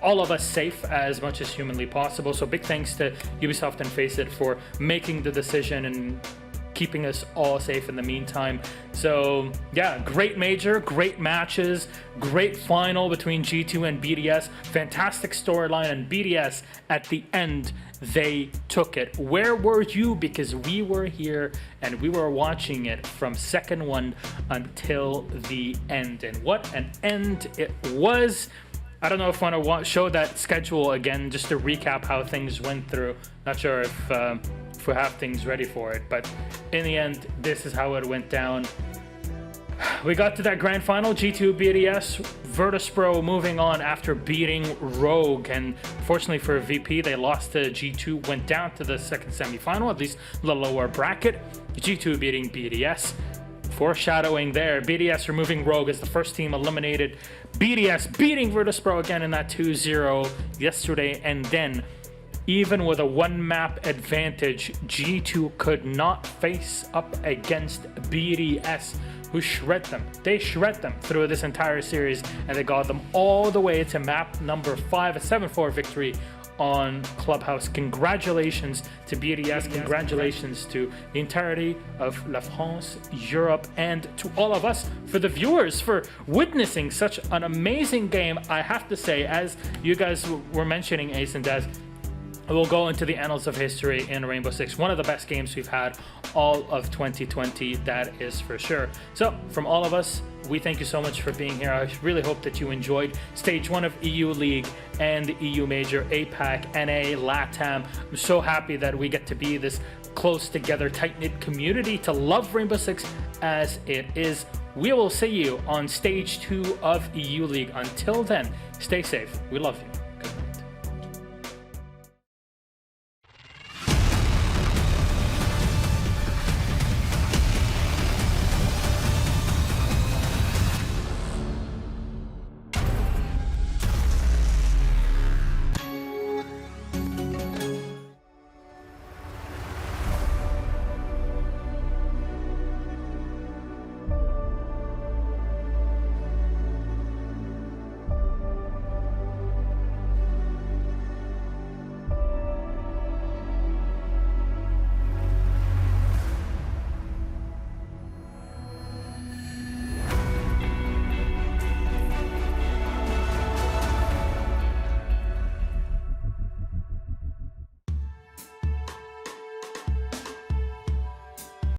all of us safe as much as humanly possible. So big thanks to Ubisoft and Face It for making the decision and keeping us all safe in the meantime. So yeah, great major, great matches, great final between G2 and BDS, fantastic storyline, and BDS at the end, they took it. Where were you? Because we were here and we were watching it from second one until the end, and what an end it was. I don't know if I want to show that schedule again just to recap how things went through. Not sure if we have things ready for it, but in the end, this is how it went down. We got to that grand final, G2 BDS, Virtuspro moving on after beating Rogue, and fortunately for VP, they lost to G2, went down to the second semifinal, at least the lower bracket. G2 beating BDS. Foreshadowing there, BDS removing Rogue as the first team eliminated. BDS beating Virtuspro again in that 2-0 yesterday, and then even with a one map advantage, G2 could not face up against BDS, who shred them. They shred them through this entire series, and they got them all the way to map number 5, a 7-4 victory on Clubhouse. Congratulations to BDS, congratulations to the entirety of La France, Europe, and to all of us, for the viewers, for witnessing such an amazing game. I have to say, as you guys were mentioning, Ace and Des, we'll go into the annals of history in Rainbow Six. One of the best games we've had all of 2020, that is for sure. So from all of us, we thank you so much for being here. I really hope that you enjoyed Stage 1 of EU League and the EU Major, APAC, NA, LATAM. I'm so happy that we get to be this close together, tight-knit community to love Rainbow Six as it is. We will see you on Stage 2 of EU League. Until then, stay safe. We love you.